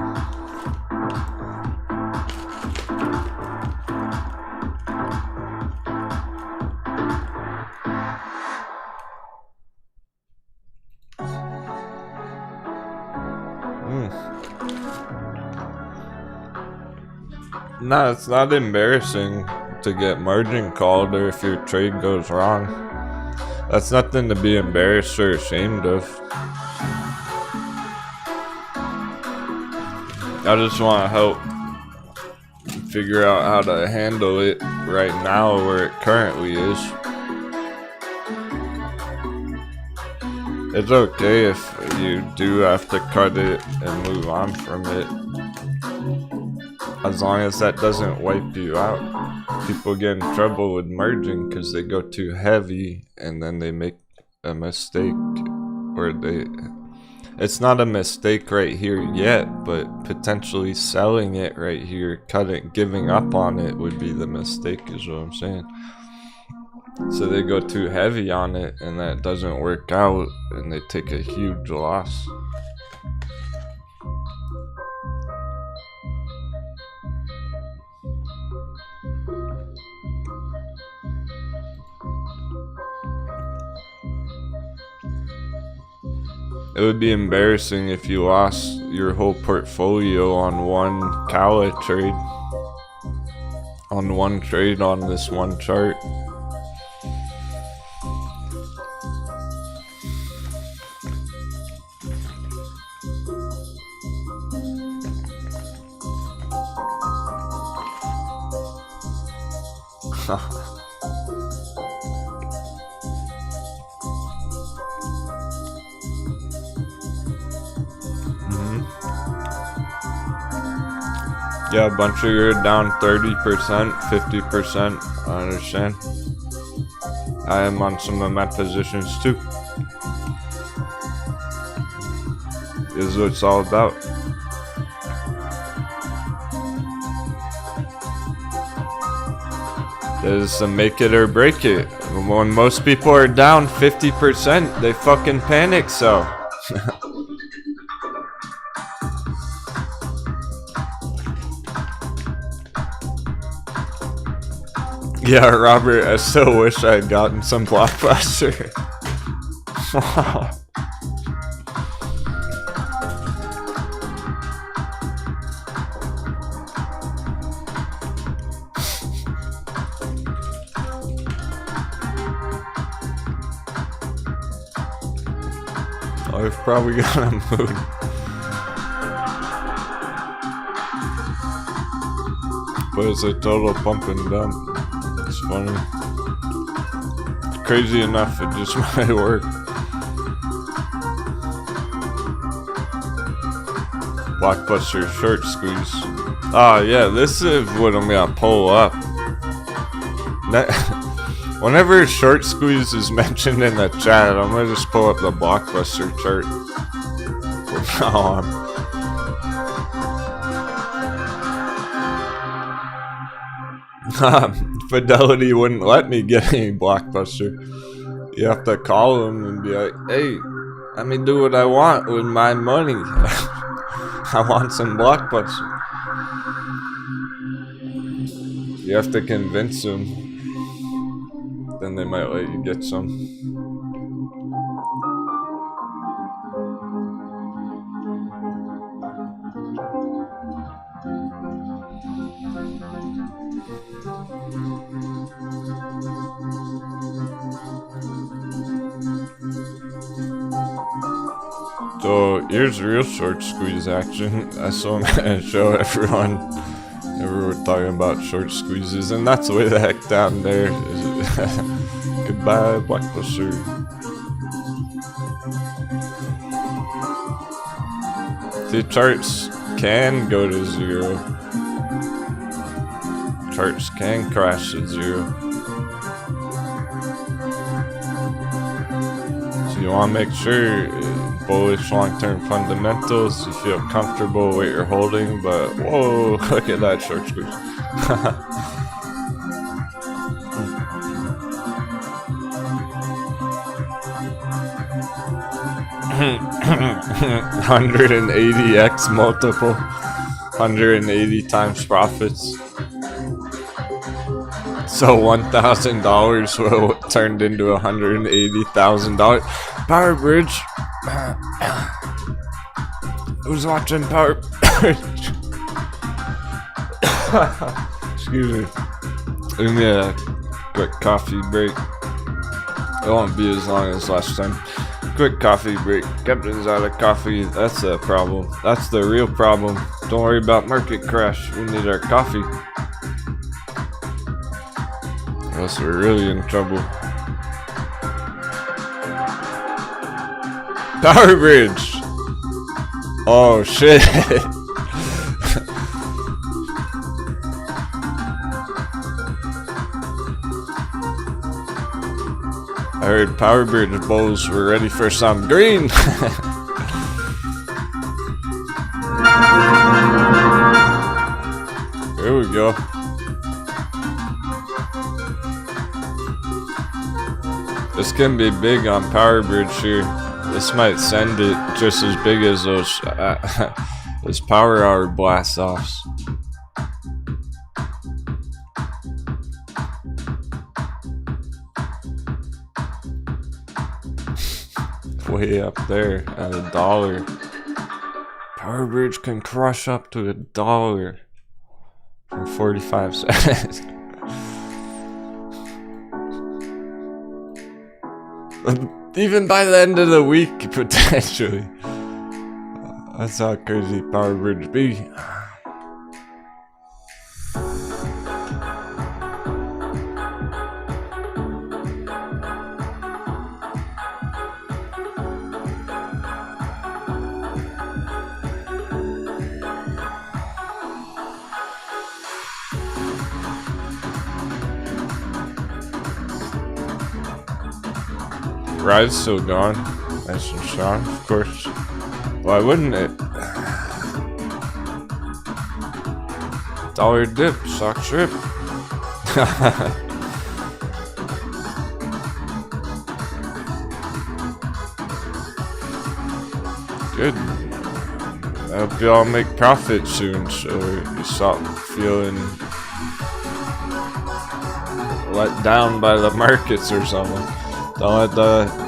No, it's not embarrassing to get margin called or if your trade goes wrong. That's nothing to be embarrassed or ashamed of. I just want to help figure out how to handle it right now where it currently is. It's okay if you do have to cut it and move on from it, as long as that doesn't wipe you out. People get in trouble with merging because they go too heavy and then they make a mistake, or it's not a mistake right here yet, but potentially selling it right here, giving up on it would be the mistake, is what I'm saying. So they go too heavy on it and that doesn't work out and they take a huge loss. It would be embarrassing if you lost your whole portfolio on one Kala trade. On one trade on this one chart. Yeah, a bunch of you are down 30%, 50%, I understand. I am on some of my positions too. This is what it's all about. This is a make it or break it. When most people are down 50%, they fucking panic, so. Yeah, Robert, I still wish I had gotten some Blockbuster. I've probably got a mood. But it's a total pump and dump. It's funny. Crazy enough, it just might work. Blockbuster short squeeze. Ah, yeah, this is what I'm gonna pull up. Whenever short squeeze is mentioned in the chat, I'm gonna just pull up the Blockbuster chart from now on. Fidelity wouldn't let me get any Blockbuster. You have to call them and be like, hey, Let me do what I want with my money. I want some blockbuster. You have to convince them. Then they might let you get some. So here's real short squeeze action. That's what I'm gonna show everyone. We're talking about short squeezes, and that's way the heck down there. Goodbye, Blackbuster. The charts can go to 0. Charts can crash to 0. So you want to make sure bullish long-term fundamentals, you feel comfortable with what you're holding, but whoa, look at that short squeeze. $180x multiple, 180 times profits. So $1,000 will turned into $180,000. Power Bridge. Who's watching Power Bridge? Excuse me. Give me a quick coffee break. It won't be as long as last time. Quick coffee break. Captain's out of coffee. That's the problem. That's the real problem. Don't worry about market crash. We need our coffee. Unless we're really in trouble. Power Bridge! Oh shit! I heard Power Bridge bulls were ready for some green! Here we go. This can be big on Power Bridge here. This might send it just as big as those those power hour blast offs. Way up there at $1. Power Bridge can crush up to $1 for 45 cents. Even by the end of the week, potentially. That's how crazy Power Bridge be. Ride's still gone. Nice and strong, of course. Why wouldn't it? Dollar dip, sock strip. Good. I hope y'all make profit soon, so you stop feeling let down by the markets or something. Don't let the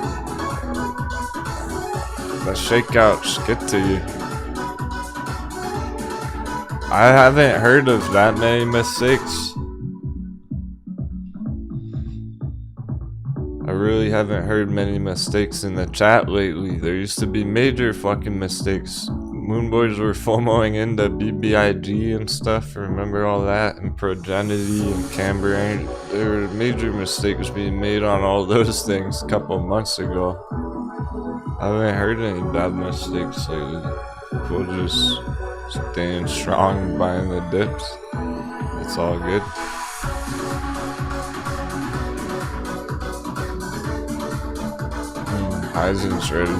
shakeouts get to you. I haven't heard of that many mistakes. I really haven't heard many mistakes in the chat lately. There used to be major fucking mistakes. Moonboys were FOMOing into BBIG and stuff. Remember all that? And Progenity and Camber. There were major mistakes being made on all those things a couple months ago. I haven't heard any bad mistakes lately. People just staying strong, buying the dips. It's all good. Heisen's ready.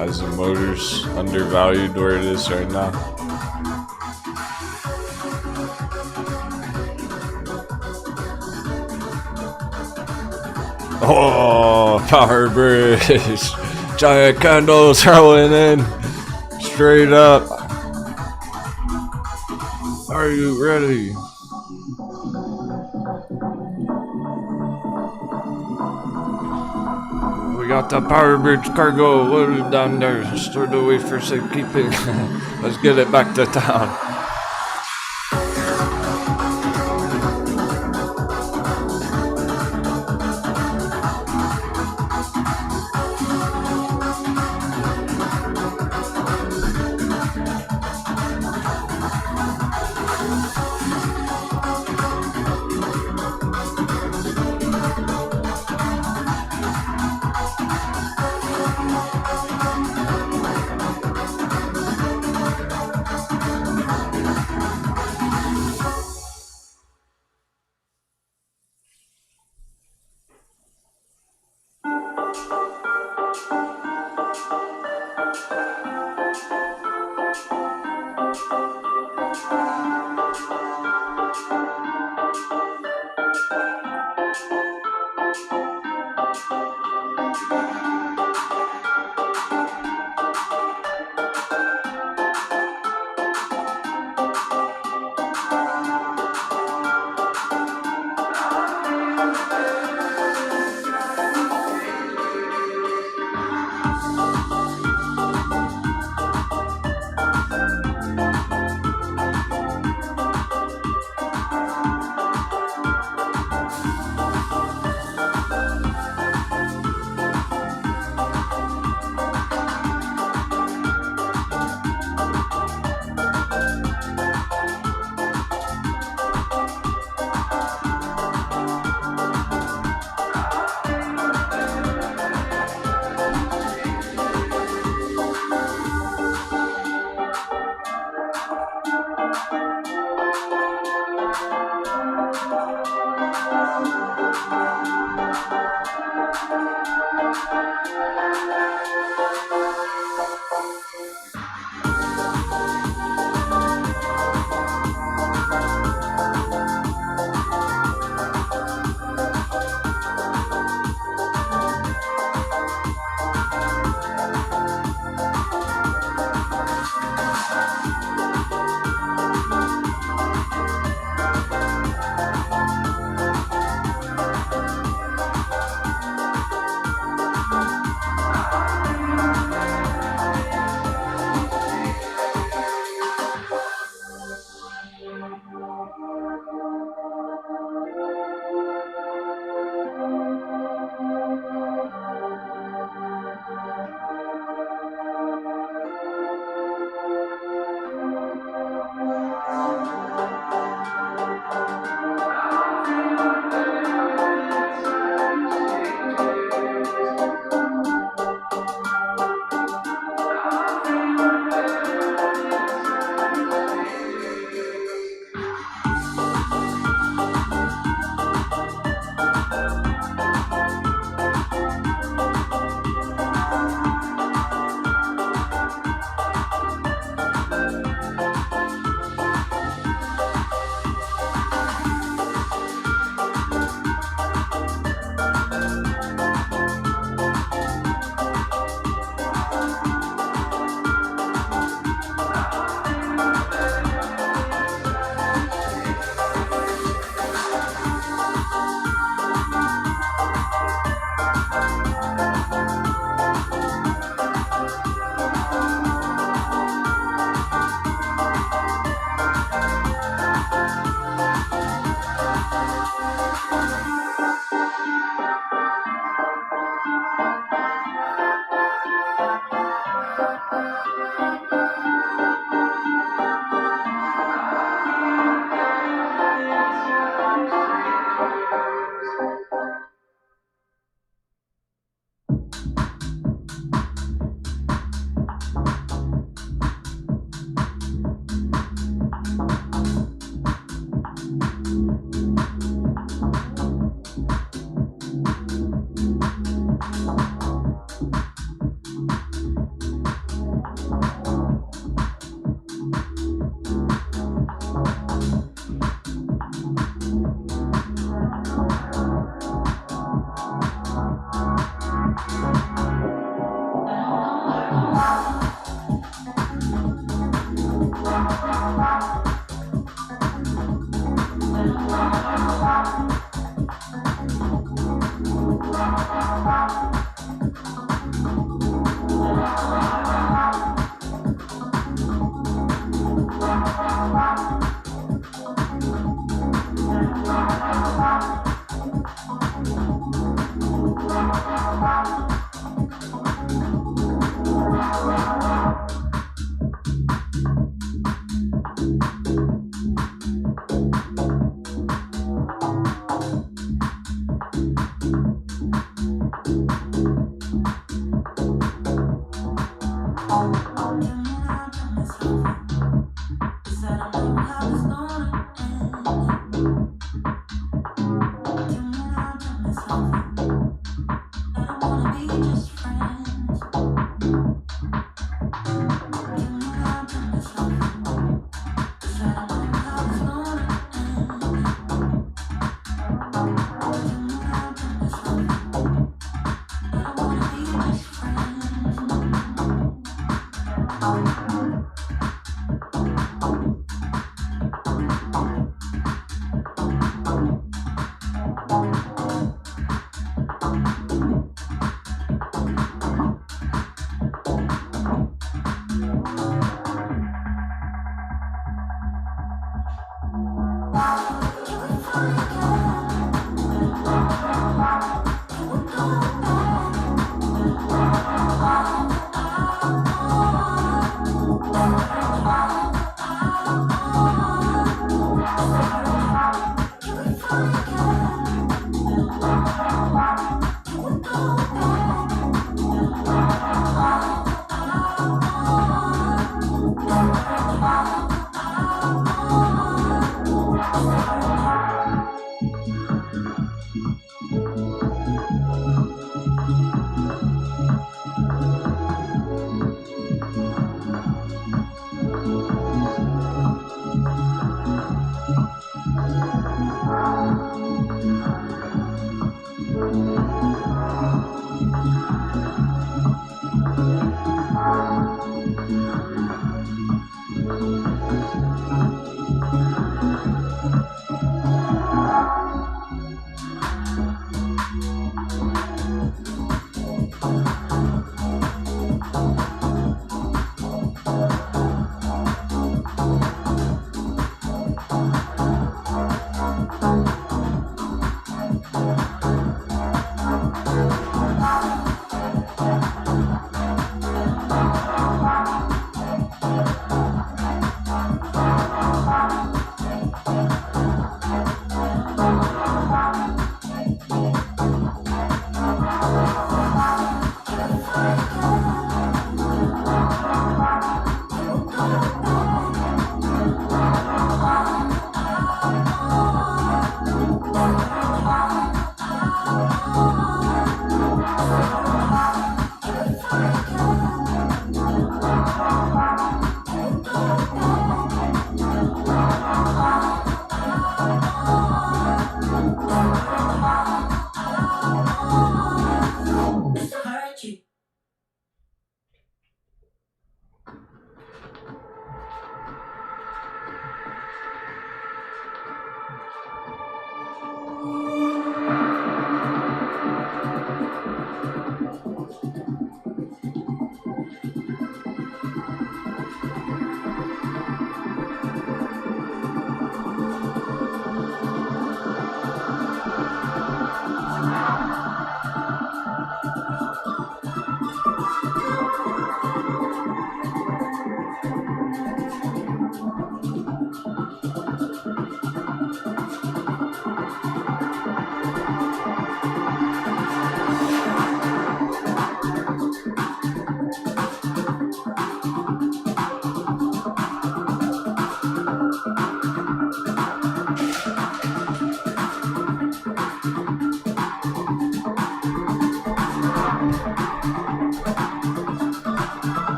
Eisen Motors undervalued where it is right now. Oh, power bridge. Giant candles throwing in. Straight up. Are you ready? We got the power bridge cargo loaded down there. Stored away for safekeeping. Let's get it back to town.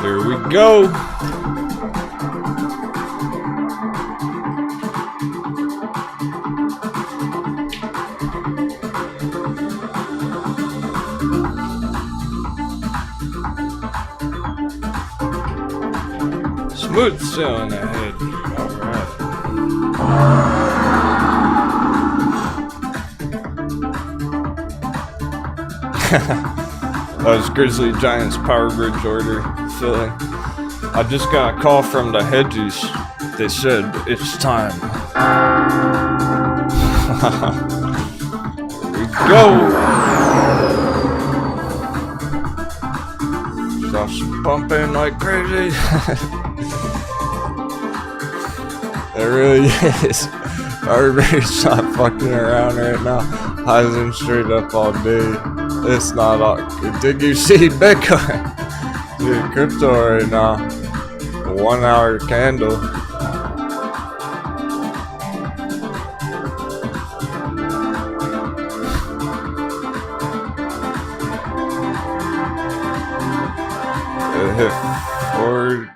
Here we go. Smooth sailing ahead. Alright. That was Grizzly Giants Power Bridge order filling. I just got a call from the hedgies. They said it's time. Here we go. Stuff's pumping like crazy. It really is. Everybody's not fucking around right now. Highs and straight up all day. It's not all. Did you see Bitcoin? Dude, crypto right now. A 1 hour candle. It hit forward.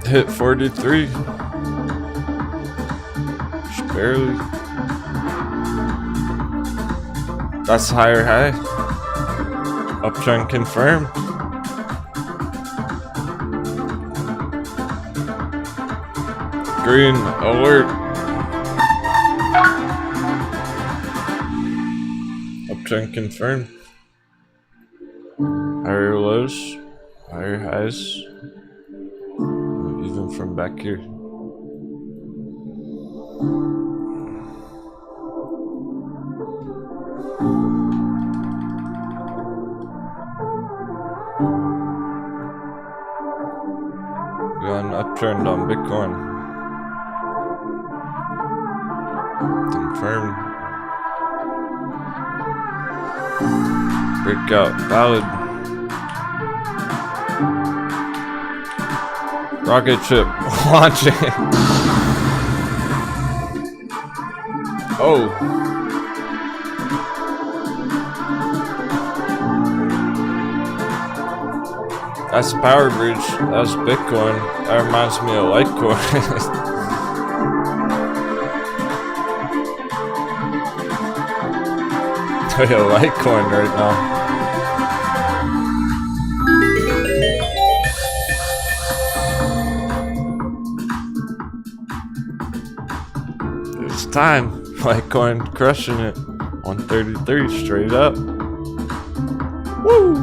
Hit 43. Just barely. That's higher high. Uptrend confirmed. Green alert. Uptrend confirmed. Higher lows, higher highs. Even from back here. Got an uptrend on Bitcoin. Confirmed. Breakout valid. Rocket ship launching. Oh. That's Power Bridge. That was Bitcoin. That reminds me of Litecoin. Tell you Litecoin right now. It's time. Litecoin crushing it. 133 straight up. Woo!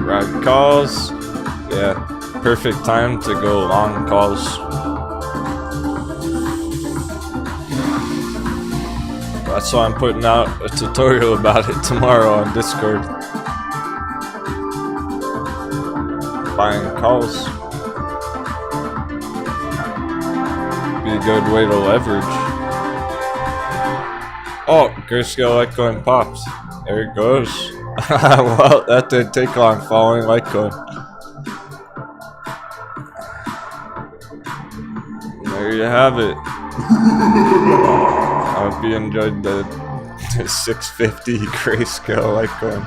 Right calls. Yeah, perfect time to go long calls. That's why I'm putting out a tutorial about it tomorrow on Discord. Buying calls. Be a good way to leverage. Oh, Grayscale Litecoin pops. There it goes. Well, that didn't take long following Litecoin. There you have it. I hope you enjoyed the 650 Grayscale Litecoin.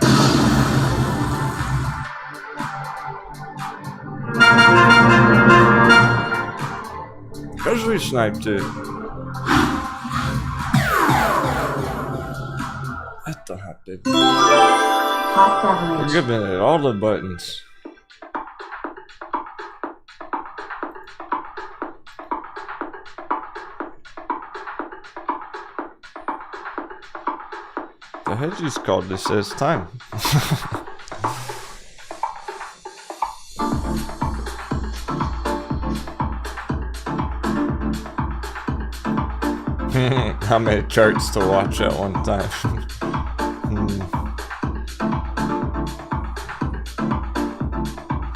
Casually sniped it. What the heck, dude? We're giving it all the buttons. The hedgies called this as time. How many charts to watch at one time?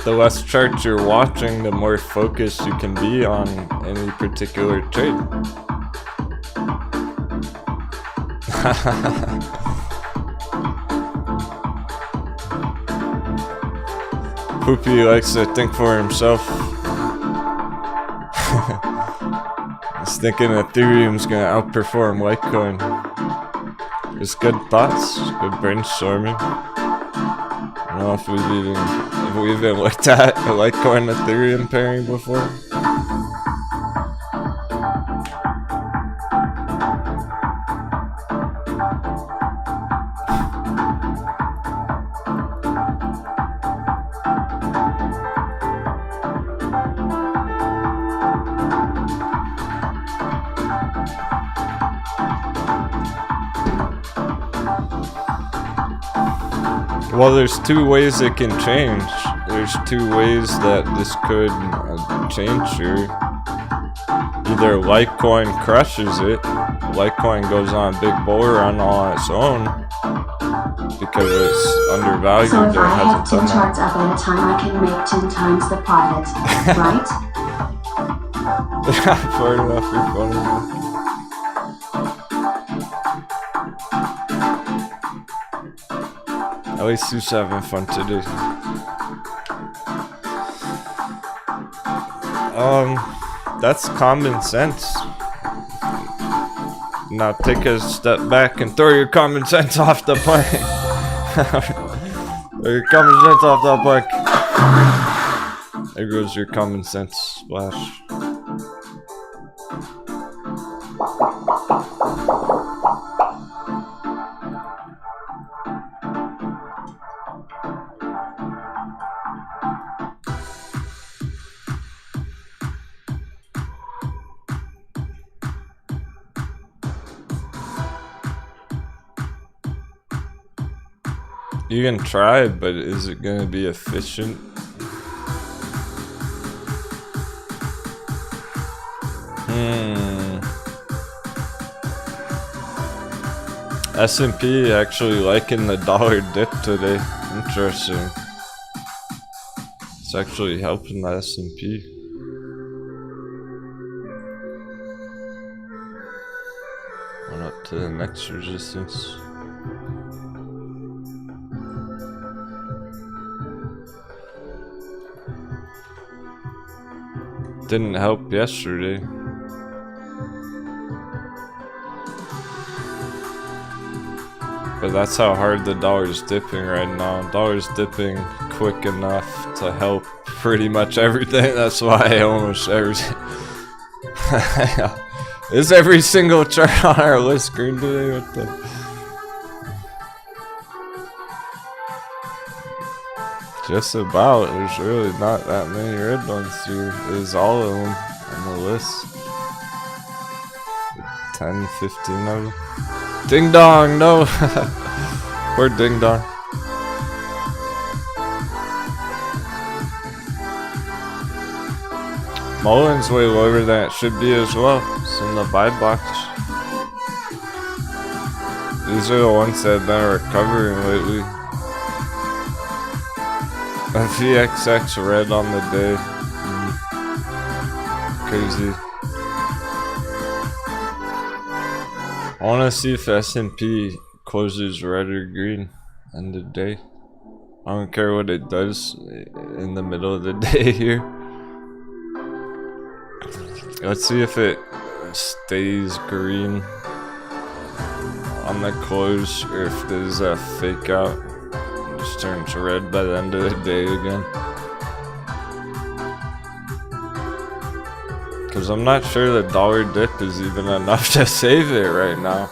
The less charts you're watching, the more focused you can be on any particular trade. Poopy likes to think for himself. He's thinking Ethereum's gonna outperform Litecoin. Just good thoughts, good brainstorming. don't know if we've even looked at a Litecoin Ethereum pairing before. Well, there's two ways it can change. There's two ways that this could change here. Either Litecoin crushes it, Litecoin goes on a big bull run all on its own because it's undervalued. So if I have 10 charts up at a time, I can make 10 times the profit, right? Fair enough, you're funny. At least who's having fun today. That's common sense. Now take a step back and throw your common sense off the plank. Throw your common sense off the plank. There goes your common sense splash. You can try, but is it going to be efficient? S&P actually liking the dollar dip today. Interesting. It's actually helping the S&P. Went up to the next resistance. Didn't help yesterday. But that's how hard the dollar's dipping right now. Dollar's dipping quick enough to help pretty much everything. That's why almost everything. Is every single chart on our list green today? What the? Just about. There's really not that many red ones here. There's all of them on the list. 10, 15 of them. Ding dong, no! Poor ding dong. Mullen's way lower than it should be as well. It's in the buy box. These are the ones that have been recovering lately. VXX red on the day. Crazy. I want to see if S&P closes red or green end of the day. I don't care what it does in the middle of the day here. Let's see if it stays green on the close or if there's a fake out. Just turns red by the end of the day again. Because I'm not sure the dollar dip is even enough to save it right now.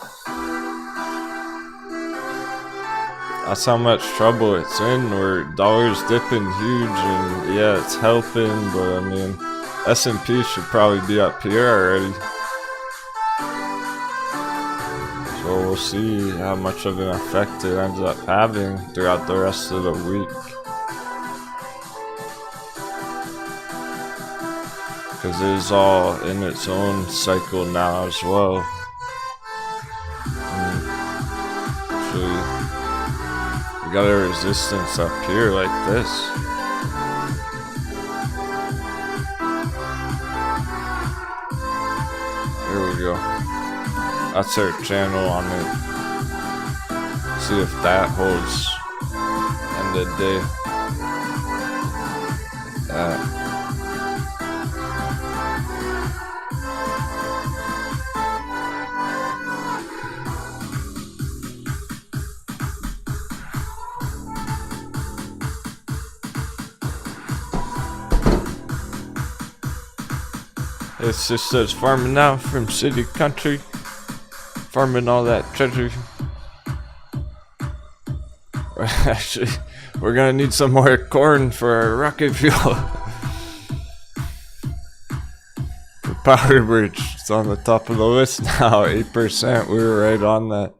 That's how much trouble it's in, where dollar's dipping huge and yeah, it's helping, but I mean, S&P should probably be up here already. So we'll see how much of an effect it ends up having throughout the rest of the week. Because it is all in its own cycle now as well. Actually, we got a resistance up here like this. There we go. That's our channel on it. See if that holds end of the day. It's just us farming now from city country. Farming all that treasure. Actually, we're gonna need some more corn for our rocket fuel. The power bridge, it's on the top of the list now, 8%. We were right on that.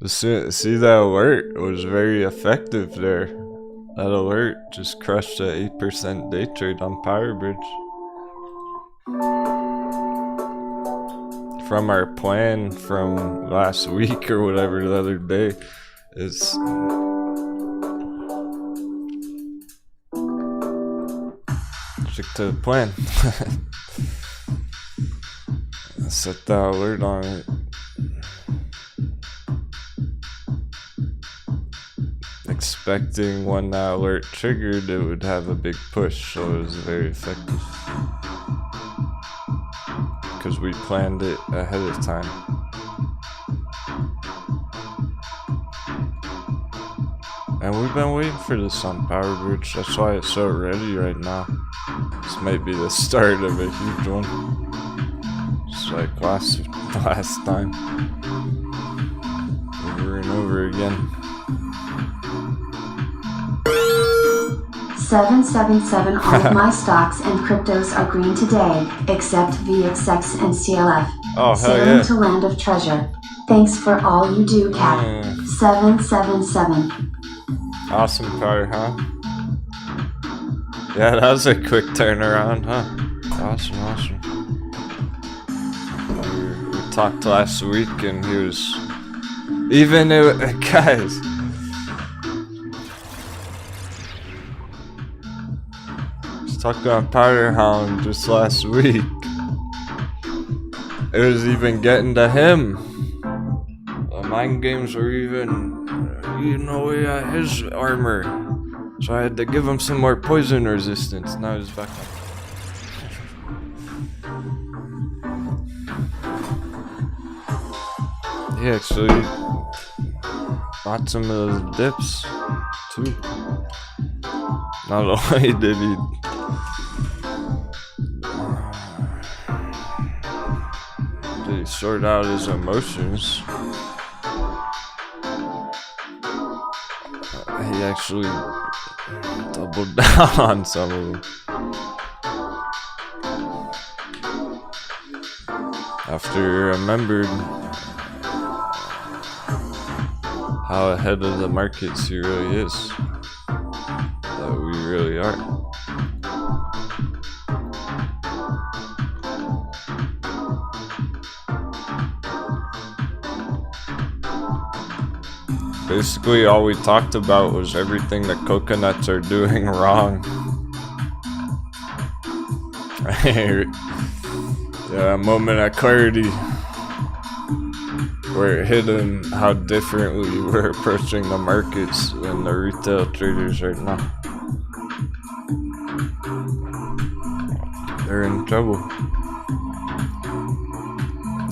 See that alert? It was very effective there. That alert just crushed a 8% day trade on power bridge. From our plan from last week or whatever the other day, it's stick to the plan. Set the alert on it. Expecting when that alert triggered, it would have a big push, so it was very effective. Because we planned it ahead of time. And we've been waiting for this on Power Bridge, that's why it's so ready right now. This might be the start of a huge one. Just like last time. Over and over again. 777 all of my stocks and cryptos are green today, except VXX and CLF. Oh, hell Sailing yeah. to land of treasure. Thanks for all you do, Cap. 777. Awesome car, huh? Yeah, that was a quick turnaround, huh? Awesome. We talked last week and he was... guys... Talking on Powderhound just last week. It was even getting to him. The mind games were even eating away at his armor. So I had to give him some more poison resistance. Now he's back up. He actually bought some of those dips too. Not only did he sort out his emotions, he actually doubled down on some of them. After he remembered how ahead of the markets he really is, that we really are. Basically, all we talked about was everything the coconuts are doing wrong. Yeah, a moment of clarity where it hit him how differently we're approaching the markets than the retail traders right now. They're in trouble.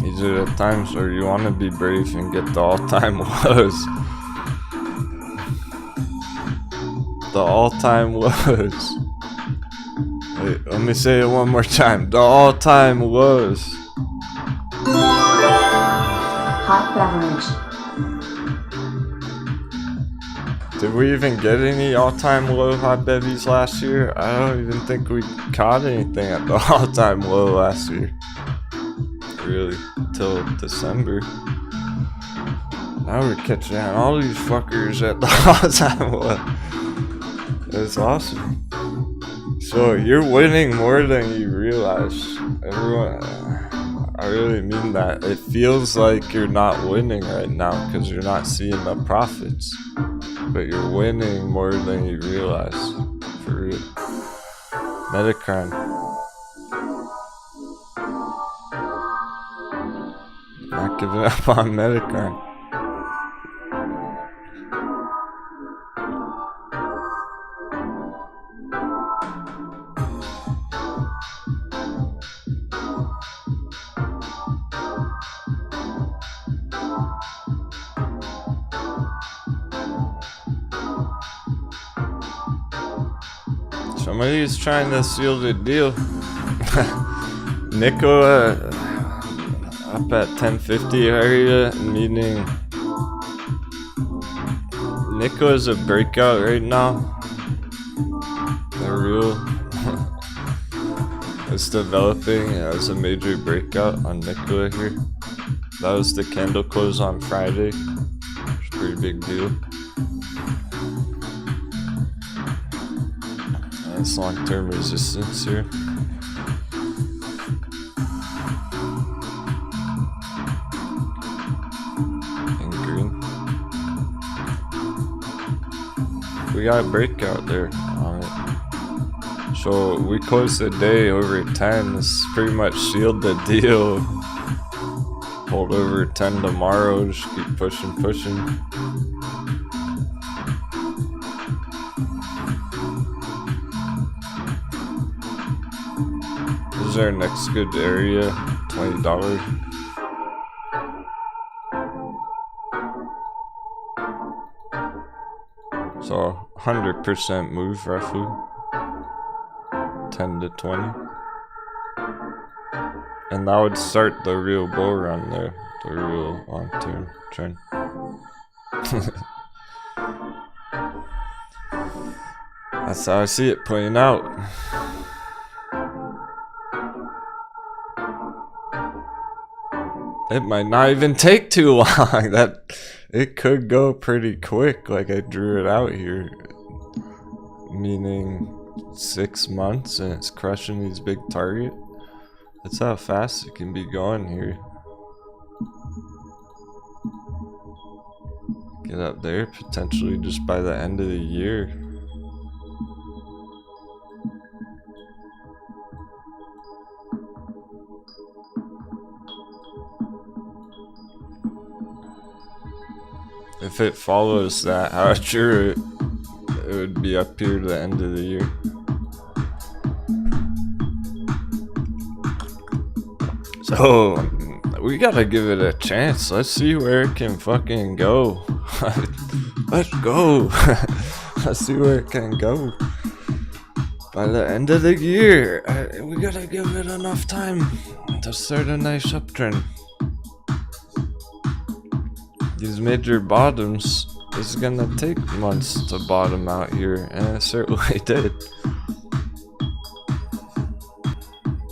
These are the times where you want to be brave and get the all-time lows. The all-time lows. Wait, let me say it one more time. The all-time lows. Hot beverage. Did we even get any all-time low hot bevies last year? I don't even think we caught anything at the all-time low last year. Really, till December. Now we're catching all these fuckers at the all-time low. That's awesome. So you're winning more than you realize. Everyone, I really mean that. It feels like you're not winning right now because you're not seeing the profits. But you're winning more than you realize. For real. Metacron. Not giving up on Metacron. Somebody's trying to seal the deal. Nico up at 1050 area, meaning Nico is a breakout right now. The real it's developing as a major breakout on Nico here. That was the candle close on Friday. It's a pretty big deal. Nice long-term resistance here. In green. We got a breakout there on it. So we closed the day over 10. This pretty much sealed the deal. Hold over 10 tomorrow. Just keep pushing. This is our next good area. $20. So 100% move roughly. 10 to 20. And that would start the real bull run there. The real long-term trend. That's how I see it playing out. It might not even take too long. It could go pretty quick, like I drew it out here. Meaning 6 months and it's crushing these big targets. That's how fast it can be going here. Get up there potentially just by the end of the year. If it follows that, how sure it would be up here to the end of the year. So we gotta give it a chance. Let's see where it can fucking go. Let's go. Let's see where it can go. By the end of the year, we gotta give it enough time to start a nice uptrend. These major bottoms is gonna take months to bottom out here, and it certainly did.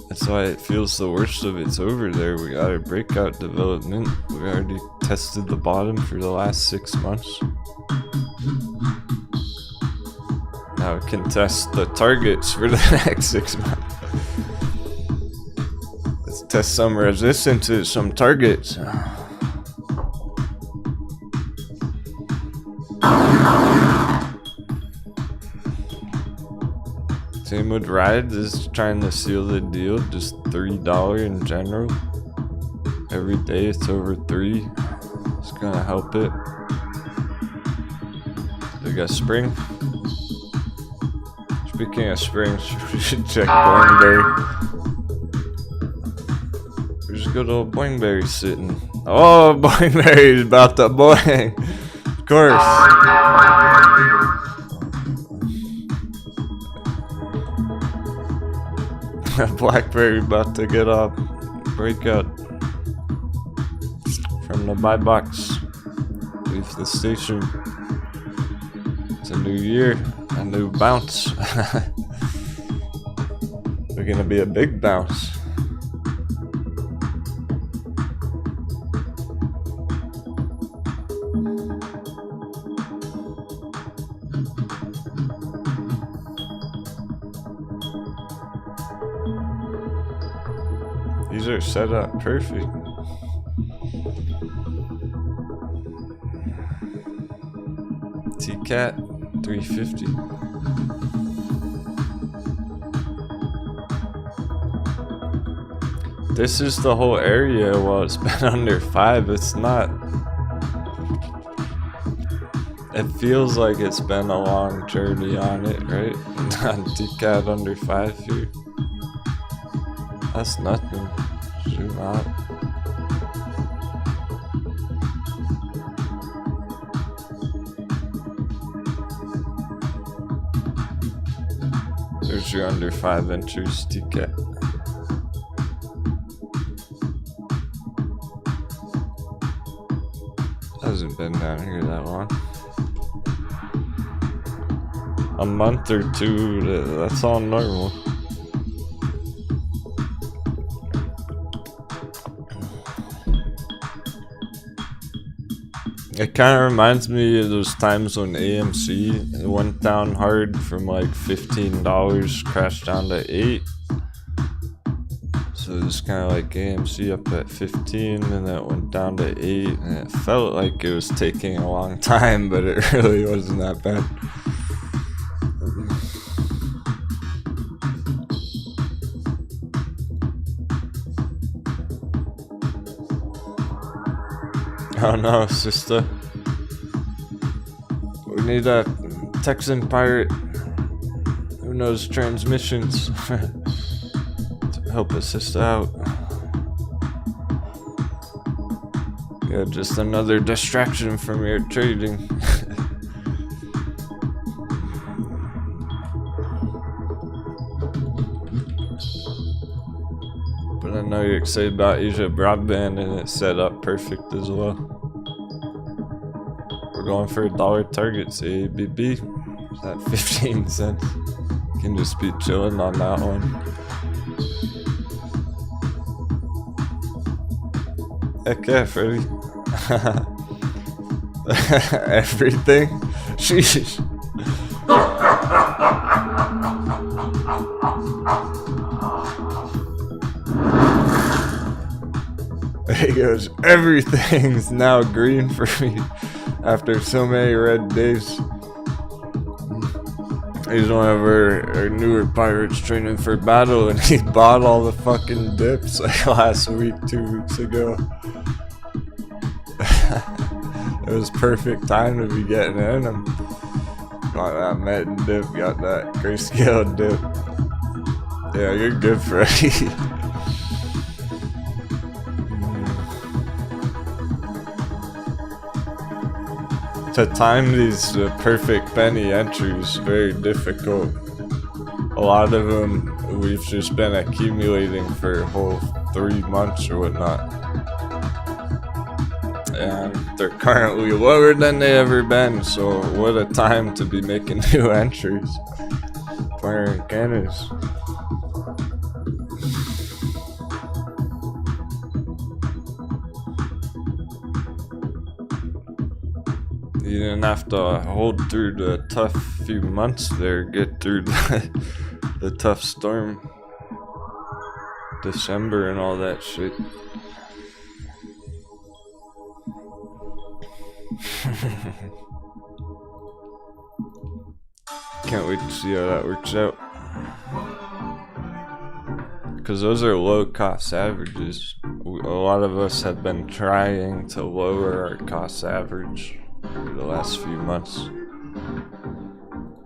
That's why it feels the worst of it's over there. We got a breakout development. We already tested the bottom for the last 6 months. Now we can test the targets for the next 6 months. Let's test some resistances, some targets. Same with Ride is trying to seal the deal, just $3 in general. Every day it's over 3. It's gonna help it. We got Spring. Speaking of springs, we should check Boingberry. Where's good old Boingberry sitting? Oh, Boingberry's about to boing. Of course. Blackberry about to get up. Breakout from the buy box. Leave the station. It's a new year, a new bounce. We're gonna be a big bounce. These are set up perfect. T-Cat 350. This is the whole area. Well, it's been under 5. It's not. It feels like it's been a long journey on it, right? On T-Cat under 5 here. That's nothing. Zoom out. There's your under 5 inches T-Cat. haven't been down here that long. A month or two, that's all normal. It kind of reminds me of those times when AMC went down hard from like $15, crashed down to 8. So it's kind of like AMC up at 15 and then it went down to 8, and it felt like it was taking a long time, but it really wasn't that bad. Oh no, sister. We need a Texan pirate who knows transmissions to help us sister out. Yeah, just another distraction from your trading. But I know you're excited about Asia broadband and it's set up perfect as well. We're going for $1 targets, ABB. Is that 15 cents? Can just be chilling on that one. Heck yeah, Freddy. Everything? Sheesh. There he goes. Everything's now green for me after so many red days. He's one of our newer pirates training for battle, and he bought all the fucking dips like last week, 2 weeks ago. It was perfect time to be getting in him. Got that Metin dip, got that grayscale dip. Yeah, you're good, Freddy. To time these perfect penny entries, very difficult. A lot of them we've just been accumulating for a whole 3 months or whatnot. And they're currently lower than they ever been, so what a time to be making new entries. Firing cannons. You didn't have to hold through the tough few months there, get through the tough storm. December and all that shit. Can't wait to see how that works out. Because those are low cost averages. A lot of us have been trying to lower our cost average for the last few months.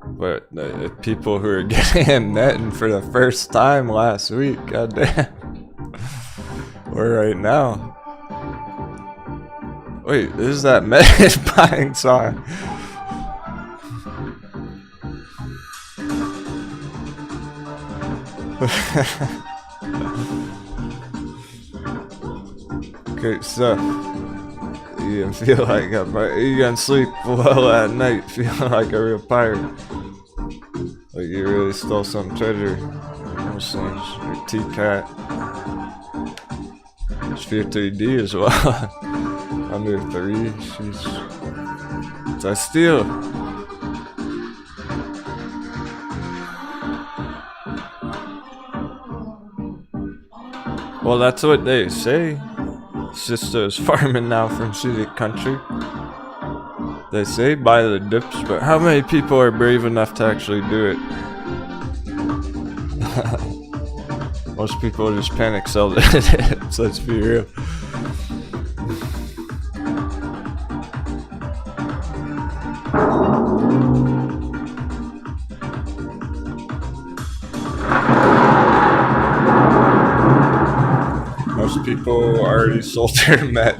But the people who are getting in netting for the first time last week, goddamn. Or right now. Wait, this is that Metin buying song. Great stuff. You can feel like you can sleep well at night, feeling like a real pirate. Like you really stole some treasure. Those things. Your T-Cat. Sphere 3D as well. Under 3. She's. It's a steal. Well, that's what they say. Sister's farming now from city to country. They say buy the dips, but how many people are brave enough to actually do it? Most people just panic sell the dips, let's be real. Most people already sold their Met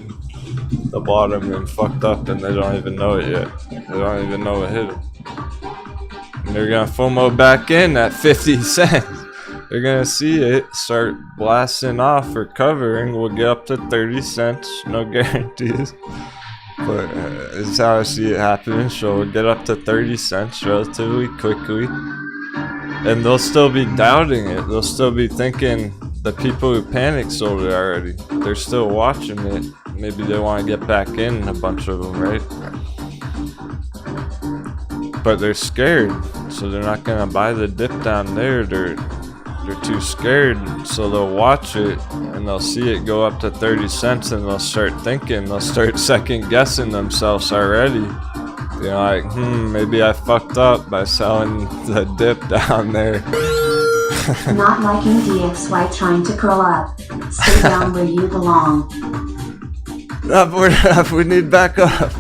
the bottom and fucked up, and they don't even know it yet. They don't even know it hit them. And they're gonna FOMO back in at 50 cents. They're gonna see it start blasting off or covering. We'll get up to 30 cents, no guarantees. But this is how I see it happening. So we'll get up to 30 cents relatively quickly. And they'll still be doubting it. They'll still be thinking the people who panic sold it already. They're still watching it. Maybe they want to get back in, a bunch of them, right? But they're scared. So they're not going to buy the dip down there. They're too scared, so they'll watch it and they'll see it go up to 30 cents and they'll start thinking, they'll start second guessing themselves already. You know, like, maybe I fucked up by selling the dip down there. Not liking DXY trying to curl up. Stay down where you belong. Up, we need backup.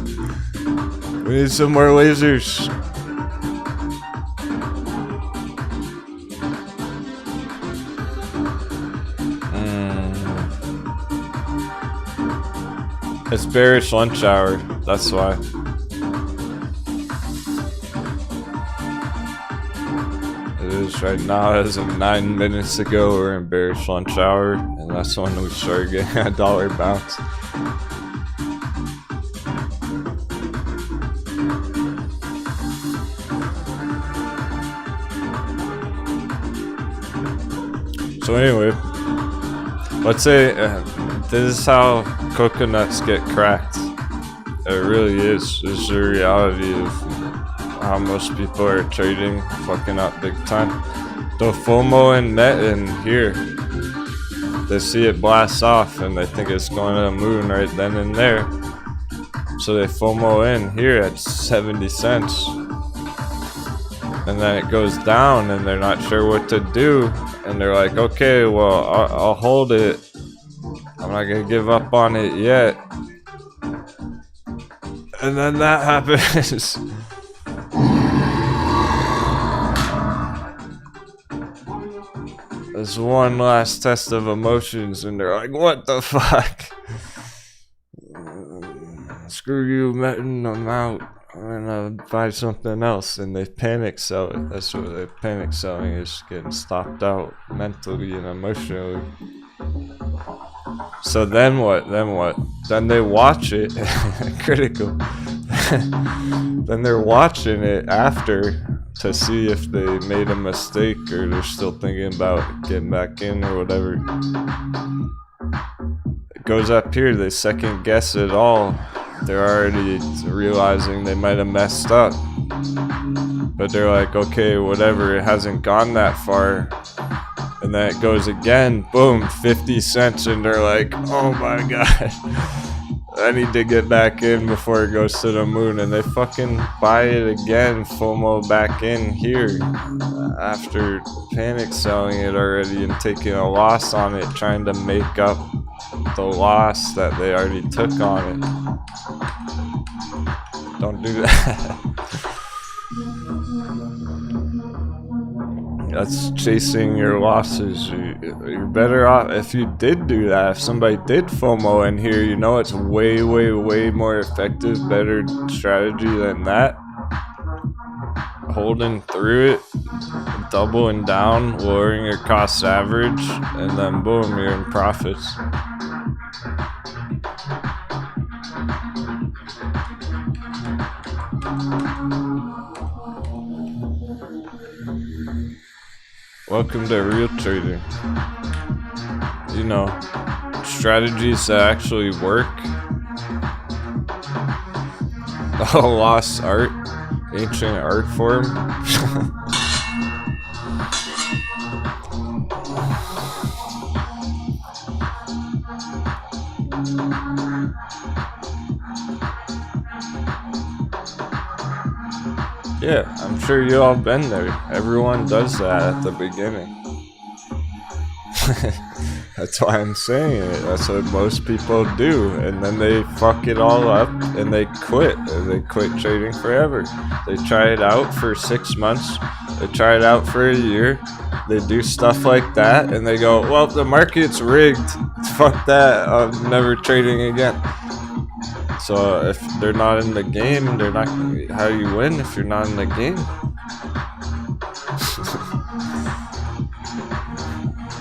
We need some more lasers. It's bearish lunch hour, that's why. It is right now, as of 9 minutes ago, we're in bearish lunch hour, and that's when we started getting a dollar bounce. So anyway, let's say this is how coconuts get cracked. It really is. This is the reality of how most people are trading, fucking up big time. The FOMO and Met in here, they see it blast off and they think it's going to the moon right then and there. So they FOMO in here at 70 cents. And then it goes down and they're not sure what to do. And they're like, okay, well, I'll hold it. I'm not gonna give up on it yet. And then that happens. There's one last test of emotions and they're like, what the fuck? Screw you, Metin, I'm out. I'm gonna buy something else. And they panic sell it. That's what they're panic selling, is getting stopped out mentally and emotionally. So then what? Then they watch it. Critical. Then they're watching it after to see if they made a mistake or they're still thinking about getting back in or whatever. It goes up here, they second guess it all. They're already realizing they might have messed up. But they're like, okay, whatever, it hasn't gone that far. And then it goes again, boom, 50 cents, and they're like, oh my god, I need to get back in before it goes to the moon. And they fucking buy it again, FOMO back in here after panic selling it already and taking a loss on it, trying to make up the loss that they already took on it. Don't do that. That's chasing your losses. You're better off if you did do that. If somebody did FOMO in here, you know it's way, way, way more effective, better strategy than that. Holding through it, doubling down, lowering your cost average, and then boom, you're in profits. Welcome to real trading. You know, strategies that actually work. A lost art, ancient art form. Yeah, I'm sure you all been there. Everyone does that at the beginning. That's why I'm saying it. That's what most people do. And then they fuck it all up and they quit. And they quit trading forever. They try it out for 6 months. They try it out for a year. They do stuff like that and they go, well, the market's rigged. Fuck that. I'm never trading again. So if they're not in the game, they're not. How do you win if you're not in the game?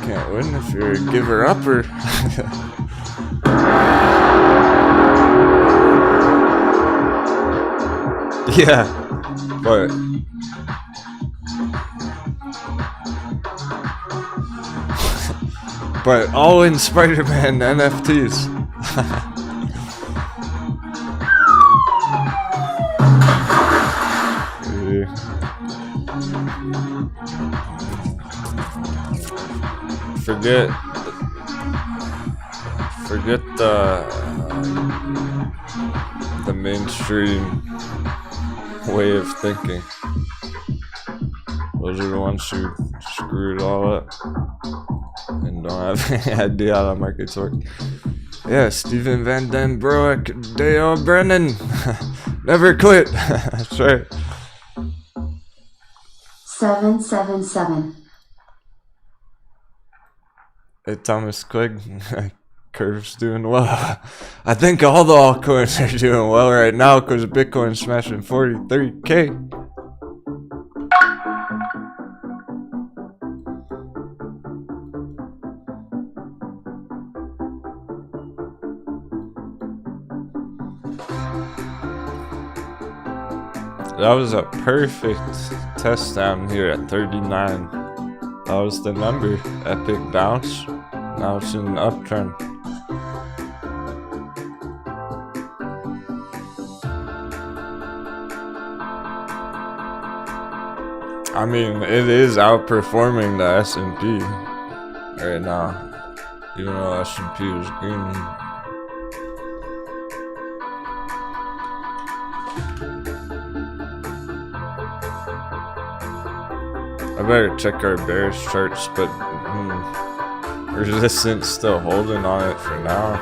Can't win if you're a giver-upper. Yeah, but but all in Spider-Man NFTs. Forget the mainstream way of thinking. Those are the ones who screw it all up and don't have any idea how the markets work. Yeah, Steven Van Den Broek, Dale Brennan, never quit. That's right. 777. Hey, Thomas Quigg, Curve's doing well. I think all the altcoins are doing well right now because Bitcoin's smashing 43K. That was a perfect test down here at 39. That was the number. Epic bounce. Now it's in an uptrend. I mean, it is outperforming the S&P right now, even though S&P is green. I better check our bearish charts, but resistance still holding on it for now.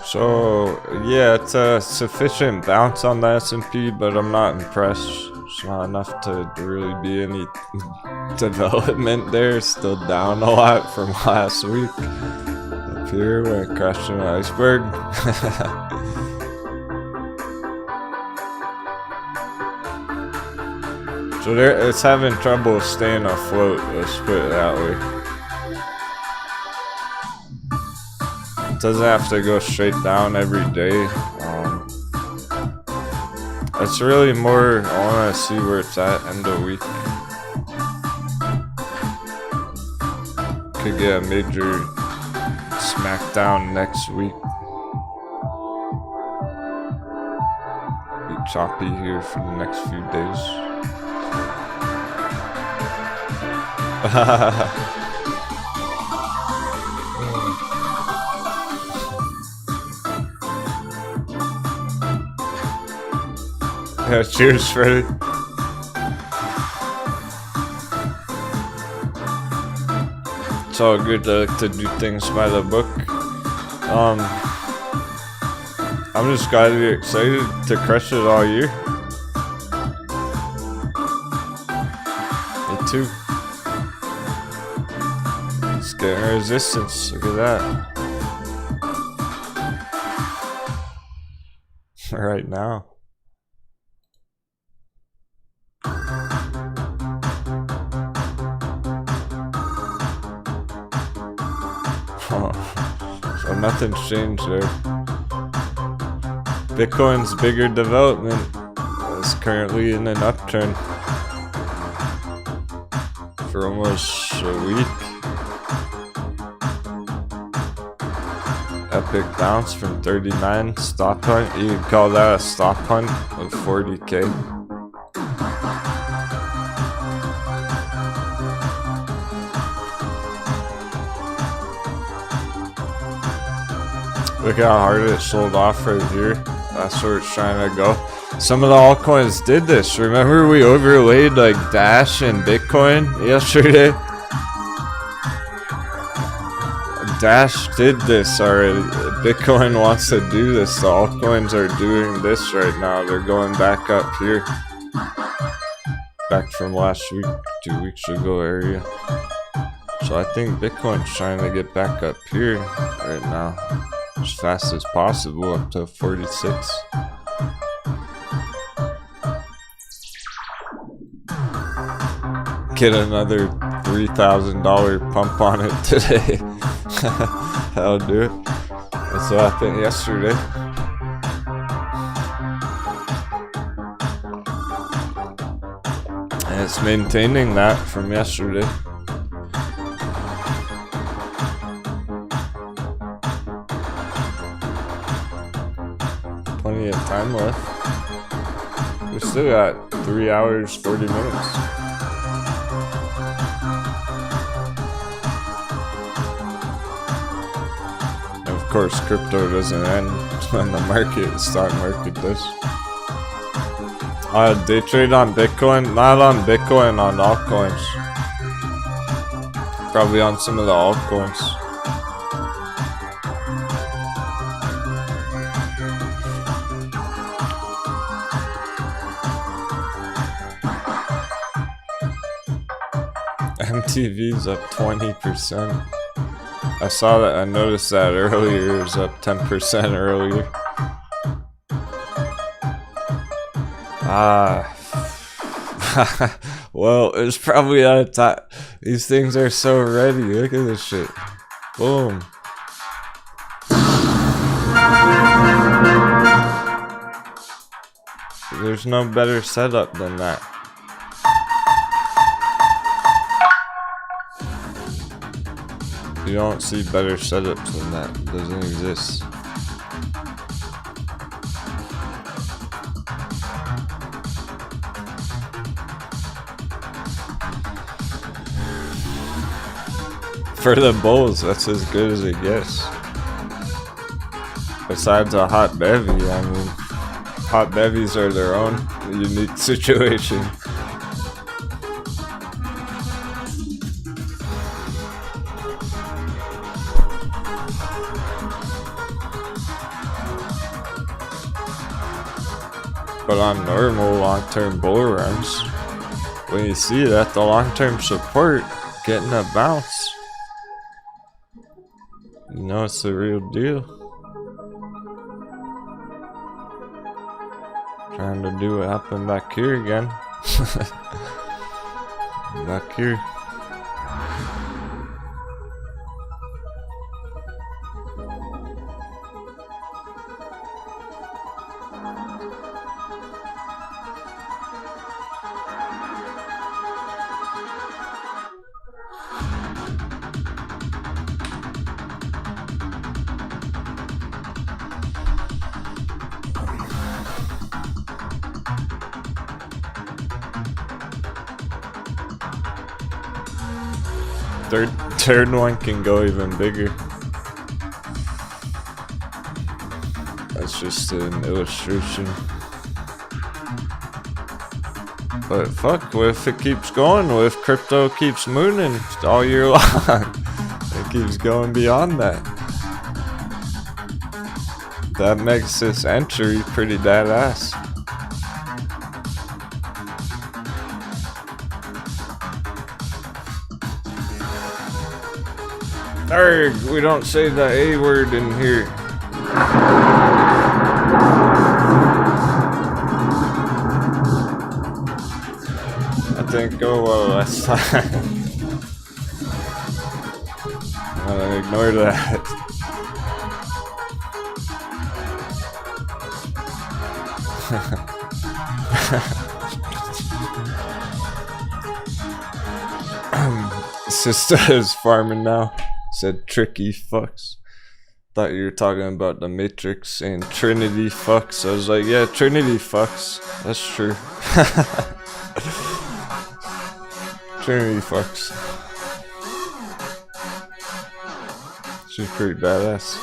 So yeah, it's a sufficient bounce on the S&P, but I'm not impressed. It's not enough to really be any development there. It's still down a lot from last week. Up here when it crashed in an iceberg. So it's having trouble staying afloat, let's put it that way. Doesn't have to go straight down every day. It's really more, I want to see where it's at end of week. Could get a major smackdown next week. Be choppy here for the next few days. Yeah, cheers, Freddy. It's all good to do things by the book. I'm just glad you're excited to crush it all year. Me too. It's getting resistance. Look at that. Right now. So nothing's changed there. Bitcoin's bigger development is currently in an uptrend for almost a week. Epic bounce from 39, stop hunt. You can call that a stop hunt of 40K. Look how hard it sold off right here. That's where it's trying to go. Some of the altcoins did this. Remember we overlaid like Dash and Bitcoin yesterday? Dash did this already. Bitcoin wants to do this. The altcoins are doing this right now. They're going back up here. Back from last week. 2 weeks ago area. So I think Bitcoin's trying to get back up here right now as fast as possible, up to 46. Get another $3,000 pump on it today. That'll do it. That's what happened yesterday. And it's maintaining that from yesterday. Plenty of time left. We still got 3 hours, 40 minutes. Of course, crypto doesn't end when the stock market does. Day trade on Bitcoin? Not on Bitcoin, on altcoins. Probably on some of the altcoins. MTV's up 20%. I saw that, I noticed that earlier. It was up 10% earlier. Well, it's probably out of time. These things are so ready. Look at this shit. Boom. There's no better setup than that. You don't see better setups than that. It doesn't exist. For the bulls, that's as good as it gets. Besides a hot bevy, I mean, hot bevies are their own unique situation. But on normal long-term bull runs, when you see that, the long-term support getting a bounce, you know it's the real deal. Trying to do what happened back here again. Back here. Third one can go even bigger. That's just an illustration. But fuck, what if it keeps going? What if crypto keeps mooning all year long? It keeps going beyond that. That makes this entry pretty badass. Arrgh, we don't say the A word in here. I didn't go well last time. I'm gonna ignore that. Sister is farming now. Said tricky fucks. Thought you were talking about the Matrix and Trinity fucks. I was like, yeah, Trinity fucks. That's true. Trinity fucks. She's pretty badass.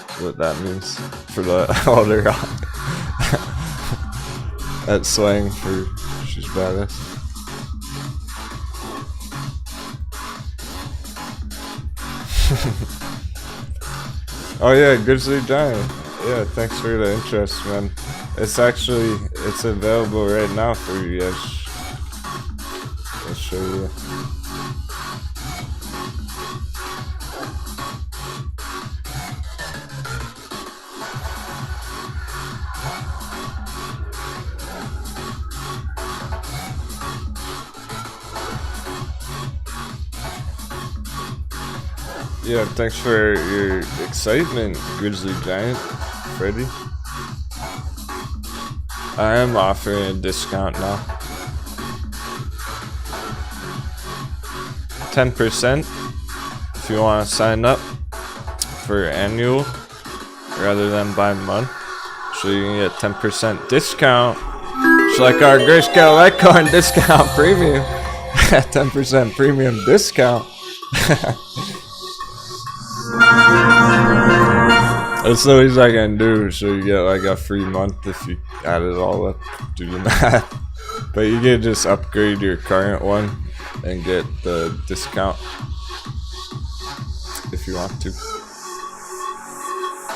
That's what that means for the older on. That's slang for she's badass. Oh yeah, Grizzly Giant. Yeah, thanks for the interest, man. It's available right now for you guys. It's show you. Yeah, thanks for your excitement, Grizzly Giant, Freddy. I am offering a discount now. 10% if you want to sign up for annual rather than by month. So you can get 10% discount. It's like our Grayscale Litecoin discount premium. 10% premium discount. That's the least I can do, so you get like a free month if you add it all up, do the math. But you can just upgrade your current one and get the discount if you want to.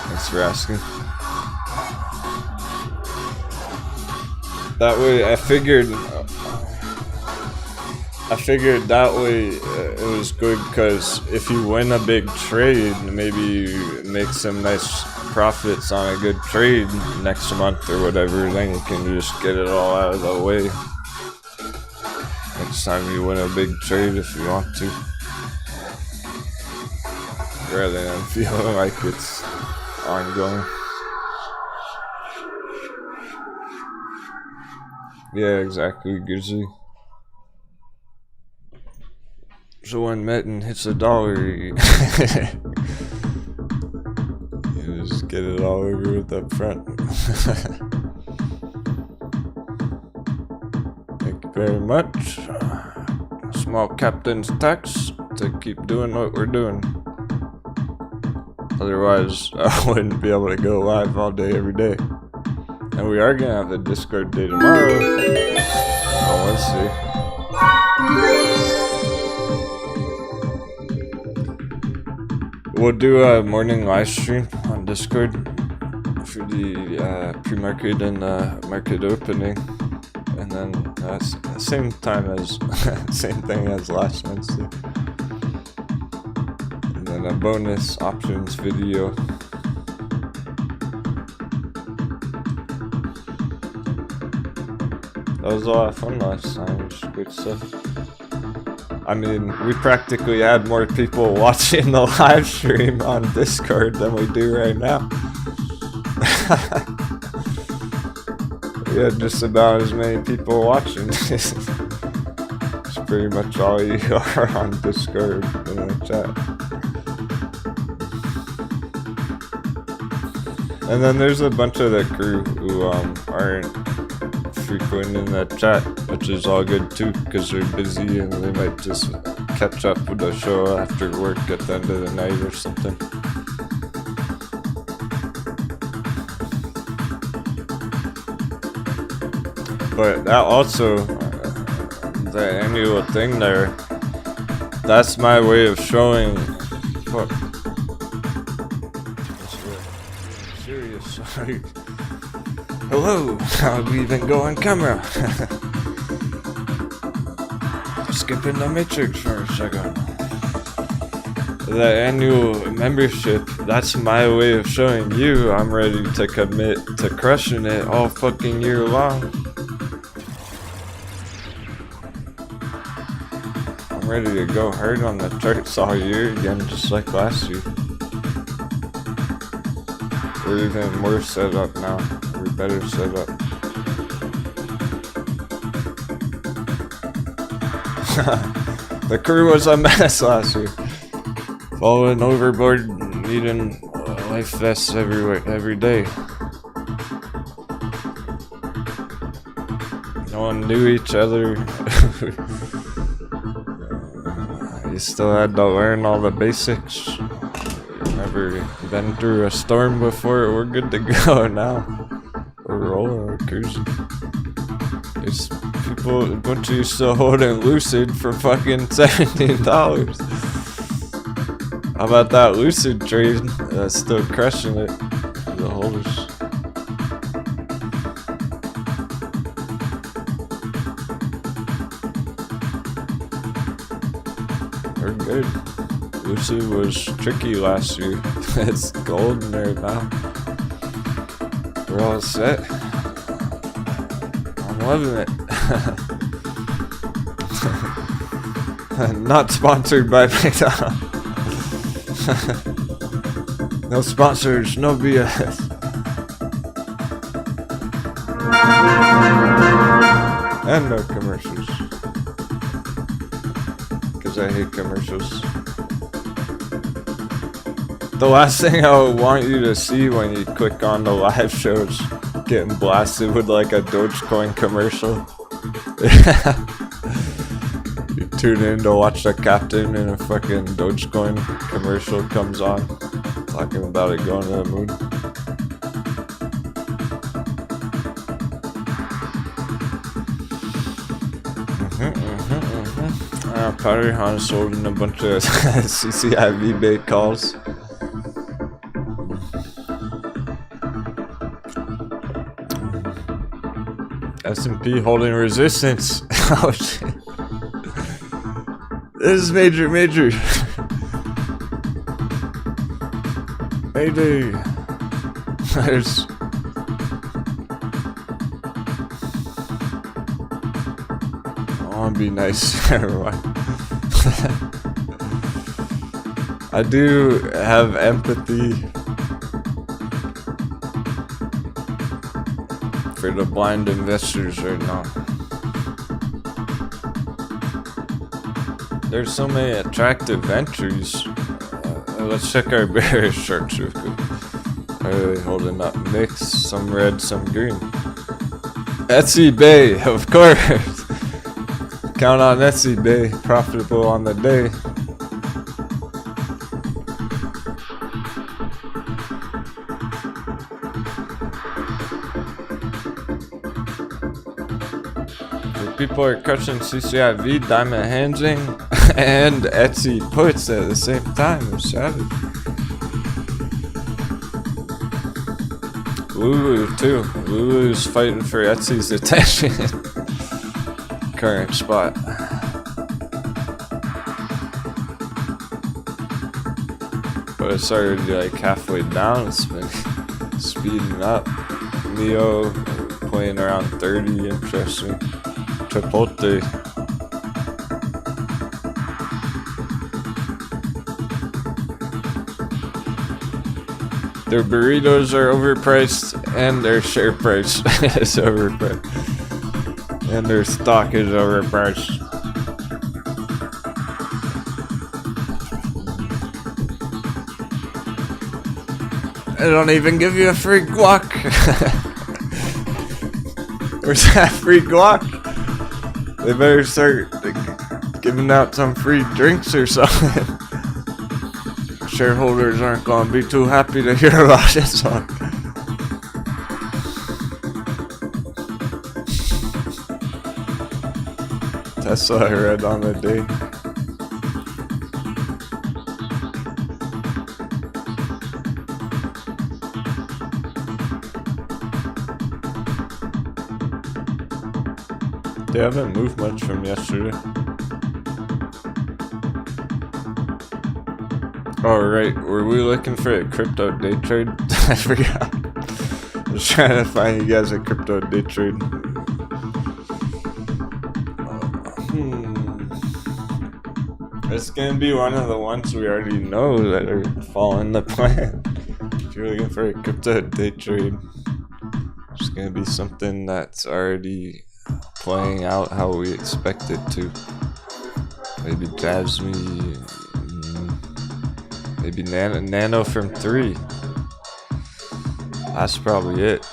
Thanks for asking. That way, I figured that way it was good, because if you win a big trade, maybe you make some nice profits on a good trade next month or whatever, then you can just get it all out of the way next time you win a big trade if you want to, rather than feeling like it's ongoing. Yeah, exactly, Grizzly. So when Metin hits $1, you just get it all over with up front. Thank you very much. Small Captain's tax to keep doing what we're doing. Otherwise, I wouldn't be able to go live all day, every day. And we are gonna have a Discord day tomorrow. On Wednesday. We'll do a morning live stream on Discord for the pre-market and market opening, and then same time as same thing as last Wednesday, and then a bonus options video. That was a lot of fun last time. It was good stuff. I mean, we practically had more people watching the live stream on Discord than we do right now. We had just about as many people watching. It's pretty much all you are on Discord in the chat. And then there's a bunch of the crew who aren't frequent in the chat, which is all good too, because they're busy and they might just catch up with the show after work at the end of the night or something. But that also, the annual thing there, that's my way of showing. Fuck. Serious, sorry. Hello, how have you been going, camera? Skipping the matrix for a second. The annual membership, that's my way of showing you I'm ready to commit to crushing it all fucking year long. I'm ready to go hard on the charts all year again, just like last year. We're even more set up now. We're better set up. The crew was a mess last year. Falling overboard, needing life vests every day. No one knew each other. You still had to learn all the basics. Never been through a storm before. We're good to go now. We're rolling, we're cruising. There's people, a bunch of you still holding Lucid for fucking $17. How about that Lucid trade? Still crushing it. The holders. good. Lucy was tricky last year. It's golden there now. We're all set. I'm loving it. Not sponsored by McDonald's. No sponsors, no BS. And no commercials. Because I hate commercials. The last thing I would want you to see when you click on the live shows getting blasted with like a dogecoin commercial. You tune in to watch the captain and a fucking dogecoin commercial comes on talking about it going to the moon. Powder Han sold in a bunch of CCIV bait calls. S&P holding resistance. Oh shit. This is major. Mayday. There's... I wanna be nice to everyone. I do have empathy for the blind investors right now. There's so many attractive entries. Let's check our bearish charts real quick. Are they holding up? Mix, some red, some green. Etsy Bay, of course. Count on Etsy Bay, profitable on the day. People are crushing CCIV, diamond handling, and Etsy puts at the same time. It's savage. Lulu too. Lulu's fighting for Etsy's attention. Current spot. But it's already like halfway down. It's been speeding up. Neo playing around 30. Interesting. Chipotle. Their burritos are overpriced and their share price is overpriced. And their stock is overpriced. They don't even give you a free guac. Where's that free guac? They better start giving out some free drinks or something. Shareholders aren't gonna be too happy to hear about this one. Tesla I read on the day. They haven't moved much from yesterday. Oh right, were we looking for a crypto day trade? I forgot. I was trying to find you guys a crypto day trade. It's gonna be one of the ones we already know that are following the plan. If you're looking for a crypto day trade, it's gonna be something that's already playing out how we expect it to. Maybe Jasmine, maybe Nano from 3. That's probably it.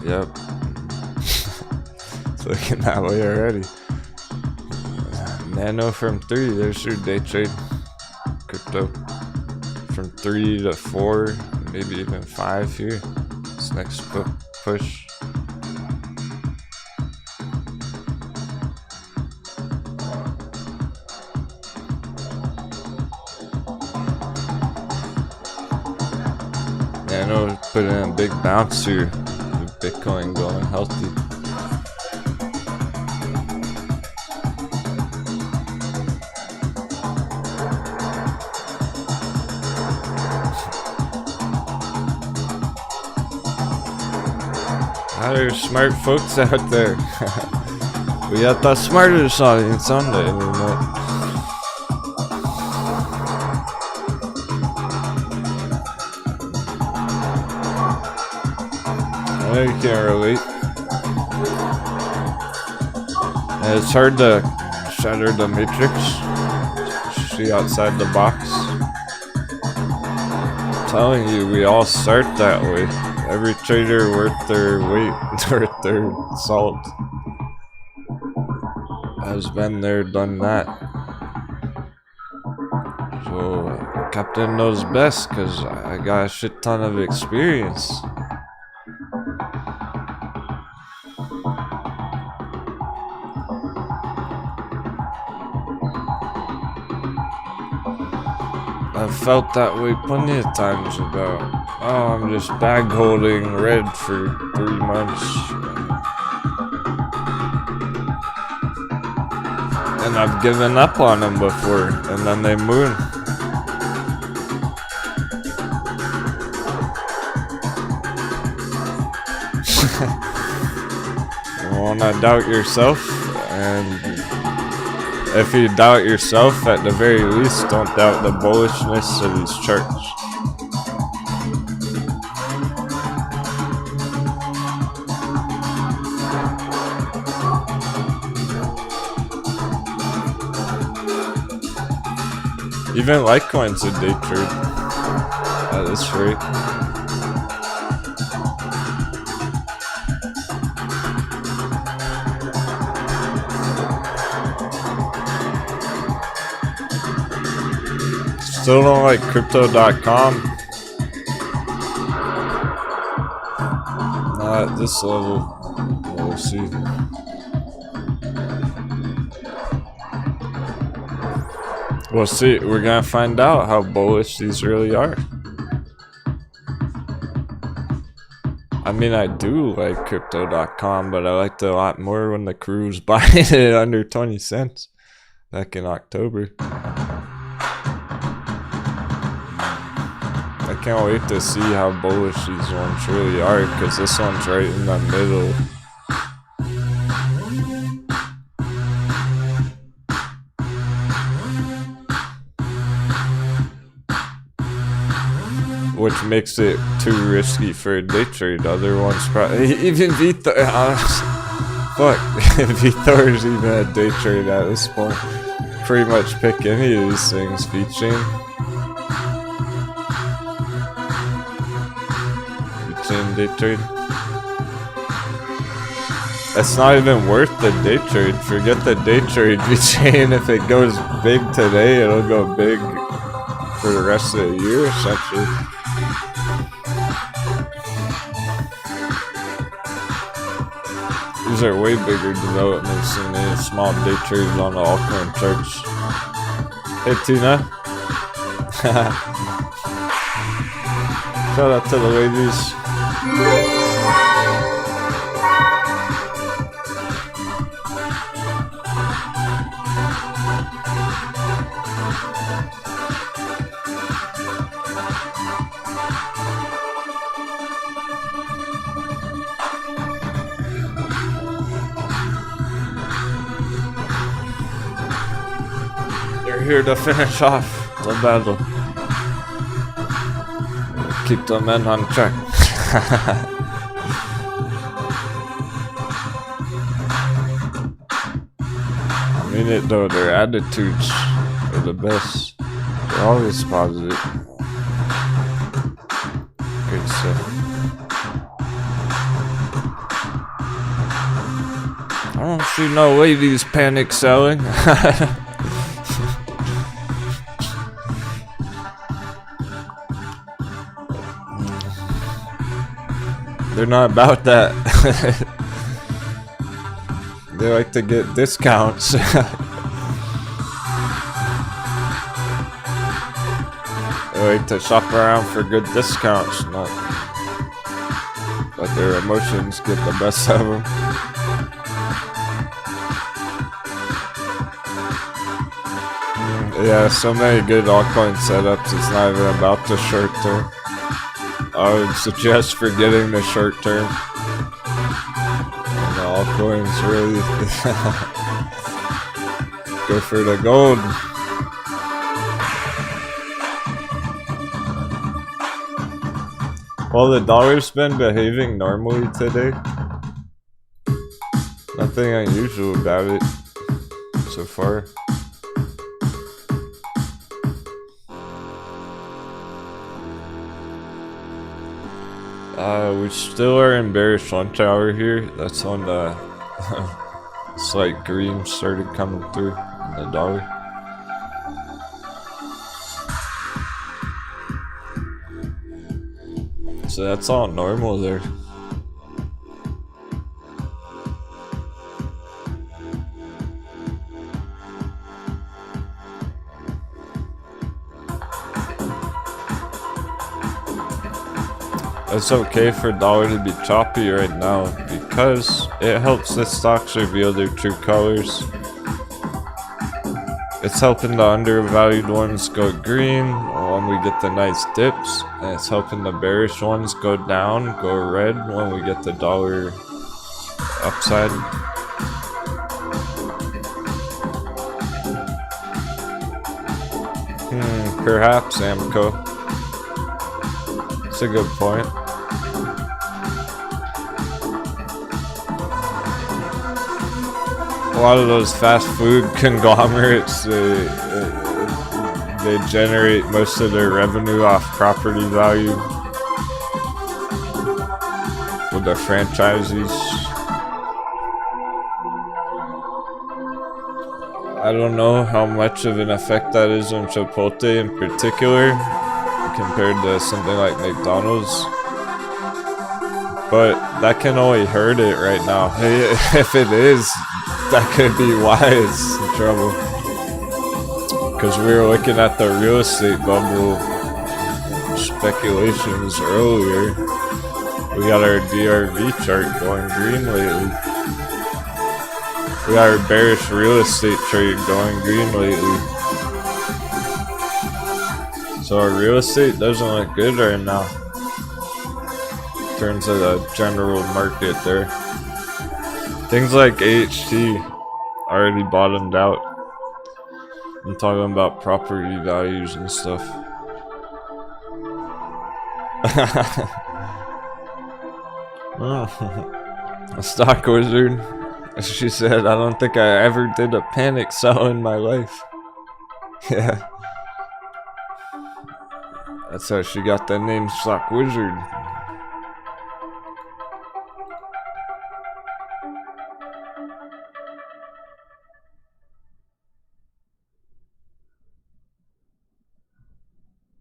Yep. It's looking that way already. Nano from 3, there's your day trade. Crypto from 3 to 4, maybe even 5 here. This next push. Nano put in a big bounce here. With Bitcoin going healthy. There's smart folks out there. We got the smartest audience on the internet. I can't relate. And it's hard to shatter the matrix. See outside the box. I'm telling you, we all start that way. Every trader worth their weight, worth their salt, has been there, done that. So Captain knows best, cause I got a shit ton of experience. I've felt that way plenty of times about, oh, I'm just bag holding red for 3 months. And I've given up on them before, and then they moon. You wanna doubt yourself, and if you doubt yourself, at the very least, don't doubt the bullishness of these charts. Even Litecoin's a day trade at this rate. Still don't like crypto.com. Not at this level. We'll see. We'll see. We're gonna find out how bullish these really are. I mean, I do like crypto.com, but I liked it a lot more when the crew was buying it at under 20 cents back in October. I can't wait to see how bullish these ones really are, because this one's right in the middle. Which makes it too risky for a day trade. Other ones probably, even Vthor, fuck, Vthor is even a day trade at this point. Pretty much pick any of these things, vechain. Day trade. It's not even worth the day trade. Forget the day trade. vechain, if it goes big today, it'll go big for the rest of the year, essentially. These are way bigger developments than any small day trades on the altcoin charts. Hey Tina. Shout out to the ladies. They're here to finish off the battle. Keep the men on track. I mean it though, their attitudes are the best. They're always positive. Great stuff. I don't see no ladies panic selling. They're not about that. They like to get discounts. They like to shop around for good discounts, not let their emotions get the best of them. Yeah, so many good altcoin setups, it's not even about the short term. I would suggest forgetting the short term. altcoins really. Go for the gold. Well, the dollar's been behaving normally today. Nothing unusual about it so far. We still are in bearish lunch hour here. That's when the slight green started coming through in the dollar. So that's all normal there. It's okay for dollar to be choppy right now because it helps the stocks reveal their true colors. It's helping the undervalued ones go green when we get the nice dips, and it's helping the bearish ones go down, go red when we get the dollar upside. Perhaps Amco. It's a good point. A lot of those fast food conglomerates, they generate most of their revenue off property value with their franchisees. I don't know how much of an effect that is on Chipotle in particular compared to something like McDonald's, but that can only hurt it right now. If it is, that could be why it's in trouble. Because we were looking at the real estate bubble speculations earlier. We got our DRV chart going green lately. We got our bearish real estate trade going green lately. So our real estate doesn't look good right now in terms of the general market there. Things like AHT already bottomed out. I'm talking about property values and stuff. A stock wizard. She said, I don't think I ever did a panic sell in my life. Yeah. That's how she got the name Stock Wizard.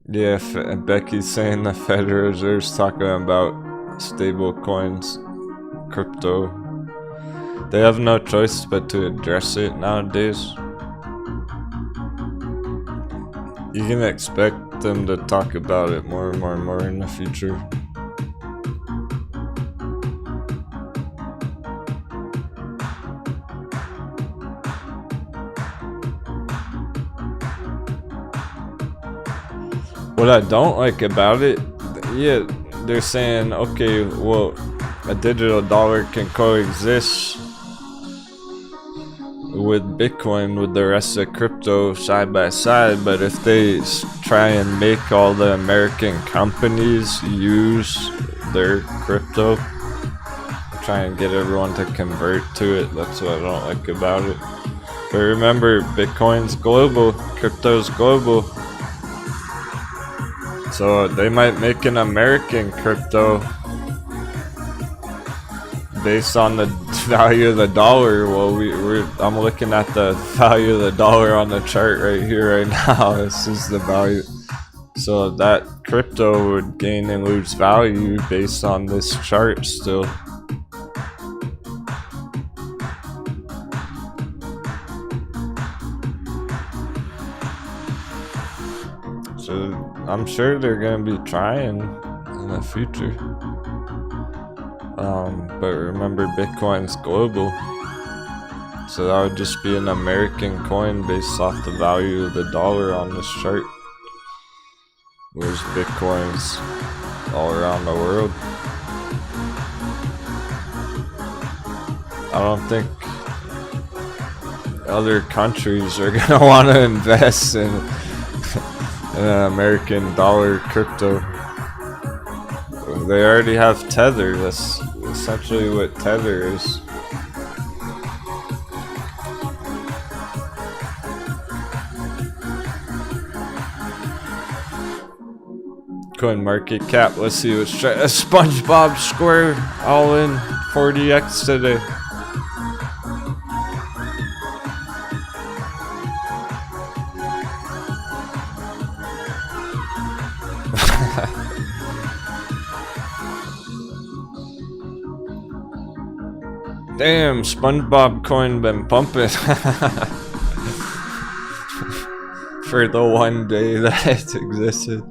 Yeah, Becky's saying the Federal Reserve's talking about stable coins, crypto. They have no choice but to address it nowadays. You can expect them to talk about it more and more and more in the future. What I don't like about it, yeah, they're saying, okay, well, a digital dollar can coexist with Bitcoin, with the rest of crypto side by side, but if they try and make all the American companies use their crypto, try and get everyone to convert to it, that's what I don't like about it. But remember, Bitcoin's global, crypto's global. So they might make an American crypto based on the value of the dollar. Well, I'm looking at the value of the dollar on the chart right here right now. This is the value. So that crypto would gain and lose value based on this chart still. So I'm sure they're gonna be trying in the future. But remember, Bitcoin's global. So that would just be an American coin based off the value of the dollar on this chart. Whereas Bitcoin's all around the world. I don't think other countries are gonna want to invest in an American dollar crypto. They already have Tether. That's essentially what Tether is. Coin market cap. Let's see what's a SpongeBob Square all in 40x today. Damn, SpongeBob coin been pumping for the one day that it existed.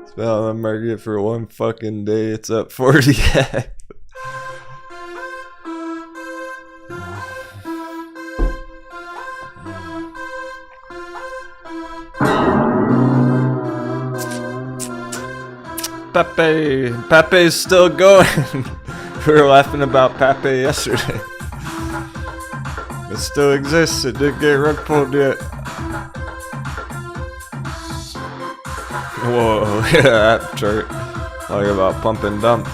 Spell the market for one fucking day, it's up 40x. Pepe's still going. We were laughing about Pepe yesterday. It still exists. It didn't get rug pulled yet. Whoa, yeah, that chart. Talk about pump and dump.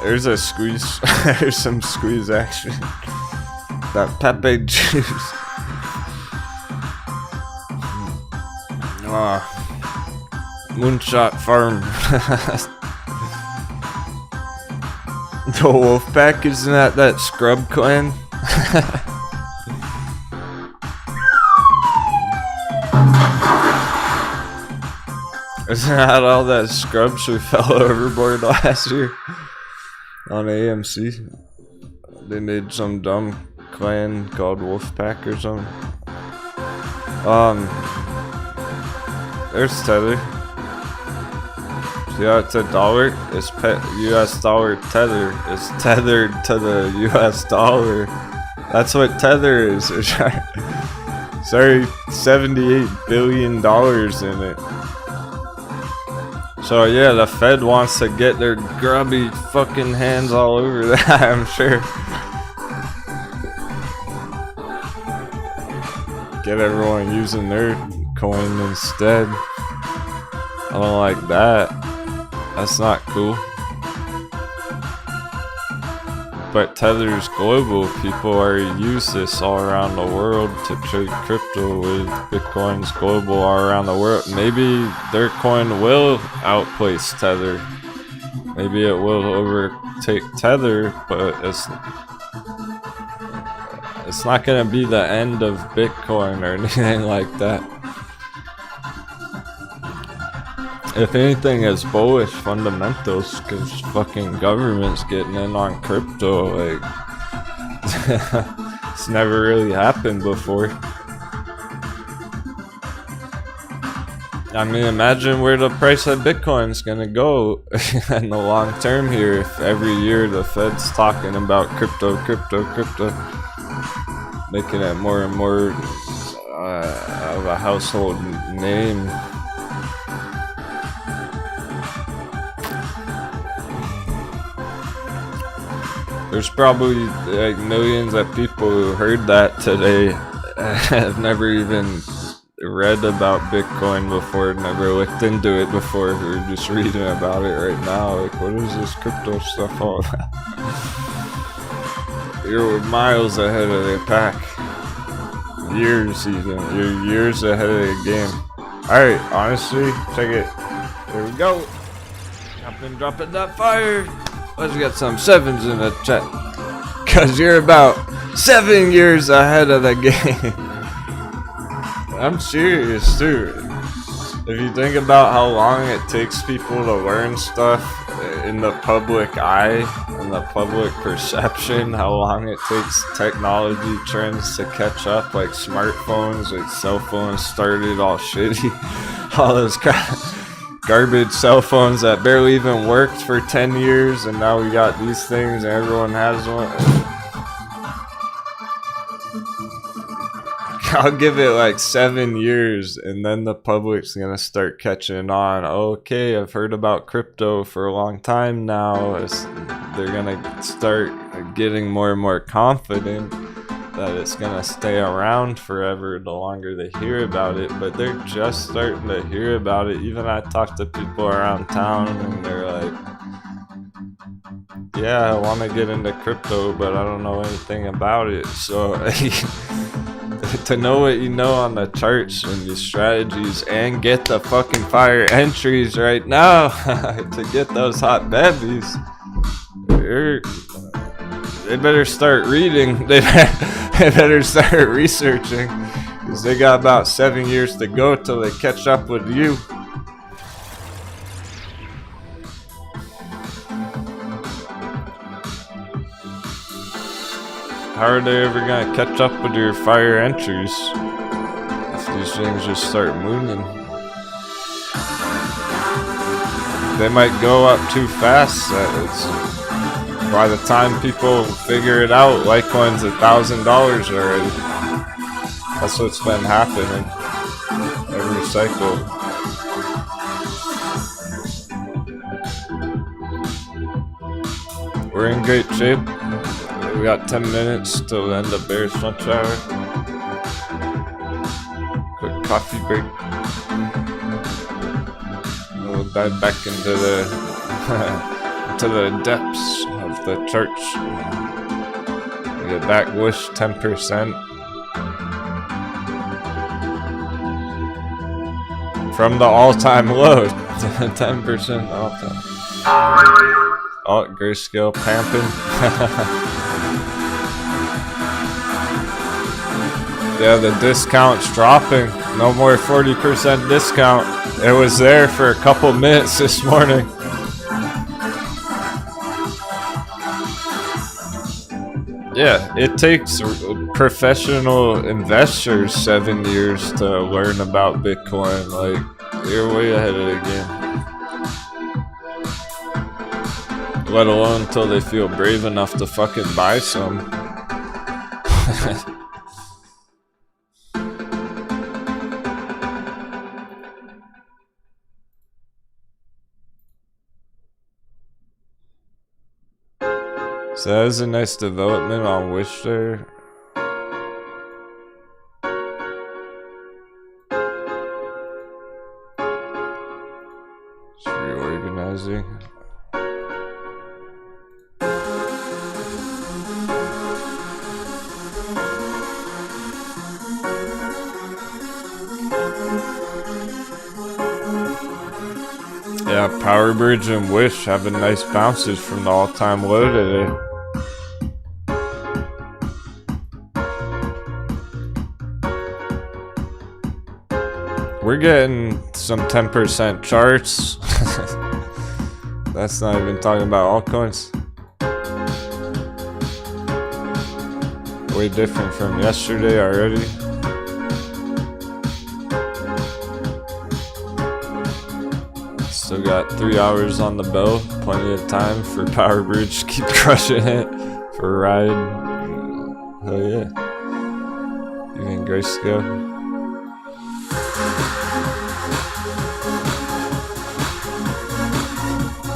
There's a squeeze. There's some squeeze action. That Pepe juice. Moonshot farm. The Wolfpack, isn't that scrub clan? Isn't that all that scrubs we fell overboard last year on AMC? They made some dumb clan called Wolfpack or something. There's Tether. See how it's a dollar? It's US dollar Tether. It's tethered to the US dollar. That's what Tether is. Sorry, $78 billion in it. So yeah, the Fed wants to get their grubby fucking hands all over that, I'm sure. Get everyone using their coin instead. I don't like that. That's not cool. But Tether's global. People already use this all around the world to trade crypto with. Bitcoin's global all around the world. Maybe their coin will outplace Tether. Maybe it will overtake Tether, but it's not gonna be the end of Bitcoin or anything like that. If anything, it's bullish fundamentals, because fucking government's getting in on crypto. Like, it's never really happened before. I mean, imagine where the price of Bitcoin's gonna go in the long term here if every year the Fed's talking about crypto, making it more and more of a household name. There's probably like millions of people who heard that today have never even read about Bitcoin before, never looked into it before, who are just reading about it right now. Like, what is this crypto stuff all about? You're miles ahead of the pack. Years even. You're years ahead of the game. Alright, honestly, check it. There we go. I've been dropping that fire. Let's get some sevens in the chat. Cause you're about 7 years ahead of the game. I'm serious too. If you think about how long it takes people to learn stuff in the public eye, in the public perception, how long it takes technology trends to catch up, like smartphones, like cell phones started all shitty, all those garbage cell phones that barely even worked for 10 years, and now we got these things and everyone has one. I'll give it like 7 years, and then the public's gonna start catching on. Okay, I've heard about crypto for a long time now. They're gonna start getting more and more confident that it's gonna stay around forever the longer they hear about it. But they're just starting to hear about it. Even I talk to people around town, and they're like, yeah, I want to get into crypto, but I don't know anything about it. So to know what you know on the charts and your strategies, and get the fucking fire entries right now to get those hot babies, they better start reading. They better start researching, because they got about 7 years to go till they catch up with you. How are they ever gonna catch up with your fire entries if these things just start mooning? They might go up too fast. By the time people figure it out, Litecoin's $1,000 already. That's what's been happening every cycle. We're in great shape. We got 10 minutes till the end of Bear's lunch hour. Quick coffee break. And we'll dive back into the into the depths of the church. We get back whoosh 10% from the all-time low. 10% all-time. Alt grayscale pamping. Yeah, the discount's dropping. No more 40% discount. It was there for a couple minutes this morning. Yeah, it takes professional investors 7 years to learn about Bitcoin. Like, you're way ahead of the game. Let alone until they feel brave enough to fucking buy some. So that was a nice development on Wish there. Just reorganizing. Yeah, Power Bridge and Wish having nice bounces from the all-time low today. We're getting some 10% charts. That's not even talking about altcoins. Way different from yesterday already. Still got 3 hours on the bell. Plenty of time for Power Bridge to keep crushing it for a ride. Hell yeah. Even grayscale.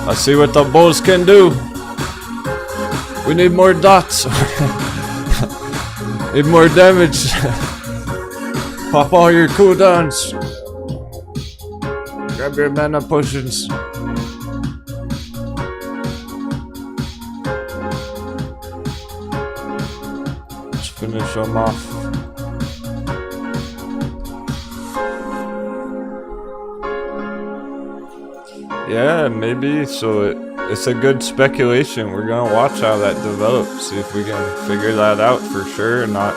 I see what the bulls can do. We need more dots. Need more damage. Pop all your cooldowns. Grab your mana potions. Let's finish them off. Yeah, maybe. So it's a good speculation. We're gonna watch how that develops. See if we can figure that out for sure or not.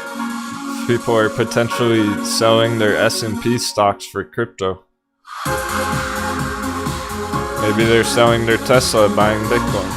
People are potentially selling their S&P stocks for crypto. Maybe they're selling their Tesla, buying Bitcoin.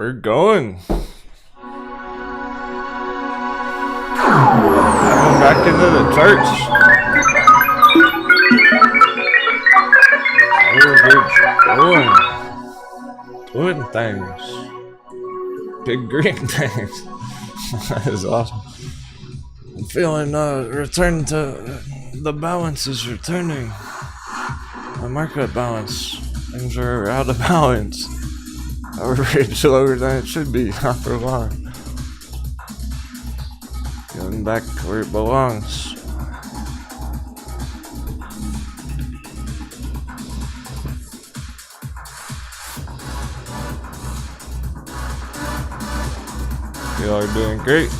We're going. Going back into the charts. We're doing things. Big green things. That is awesome. I'm feeling return to the balance is returning. The market balance. Things are out of balance. Our rate's lower than it should be, not for long. Going back where it belongs. Y'all are doing great.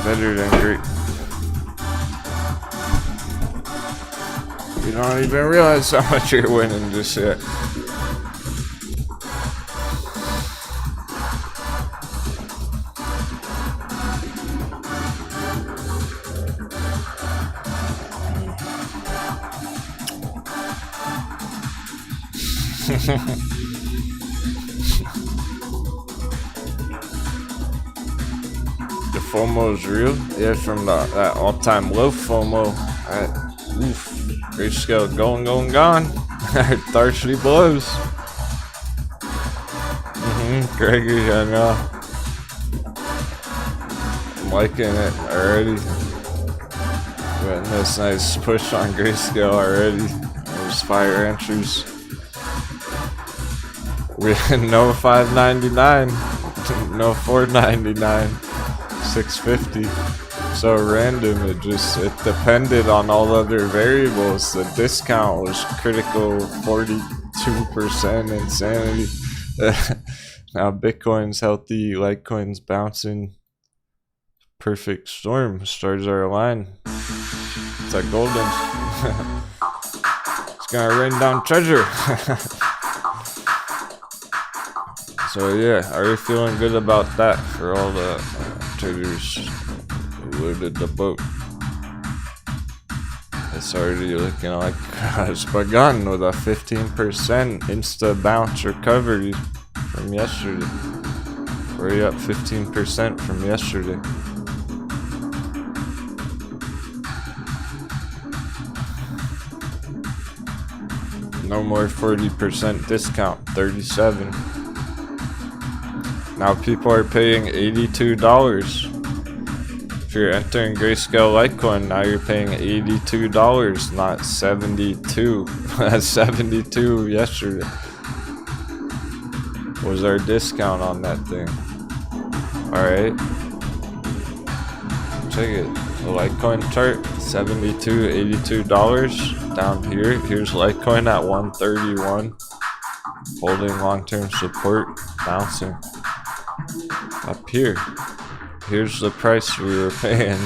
Better than great. You don't even realize how much you're winning just yet. The FOMO is real. Yeah, from that all-time low FOMO. Oof. Grayscale gone. Thirsty blows. Gregory, I know. I'm liking it already. Getting this nice push on Grayscale already. Those fire entries. We had no 599, no 499, 650. So random. It depended on all other variables. The discount was critical, 42% insanity. Now Bitcoin's healthy, Litecoin's bouncing. Perfect storm. Stars are aligned. It's like golden. It's gonna rain down treasure. So yeah, are you feeling good about that for all the traders who looted the boat? It's already looking like it's begun with a 15% insta bounce recovery from yesterday. We're up 15% from yesterday. No more 40% discount, 37. Now people are paying $82. If you're entering Grayscale Litecoin, now you're paying $82, not 72. That's 72 yesterday. Was our discount on that thing? Alright. Check it. The Litecoin chart, 72, $82. Down here, here's Litecoin at 131. Holding long-term support, bouncing. Up here, here's the price we were paying,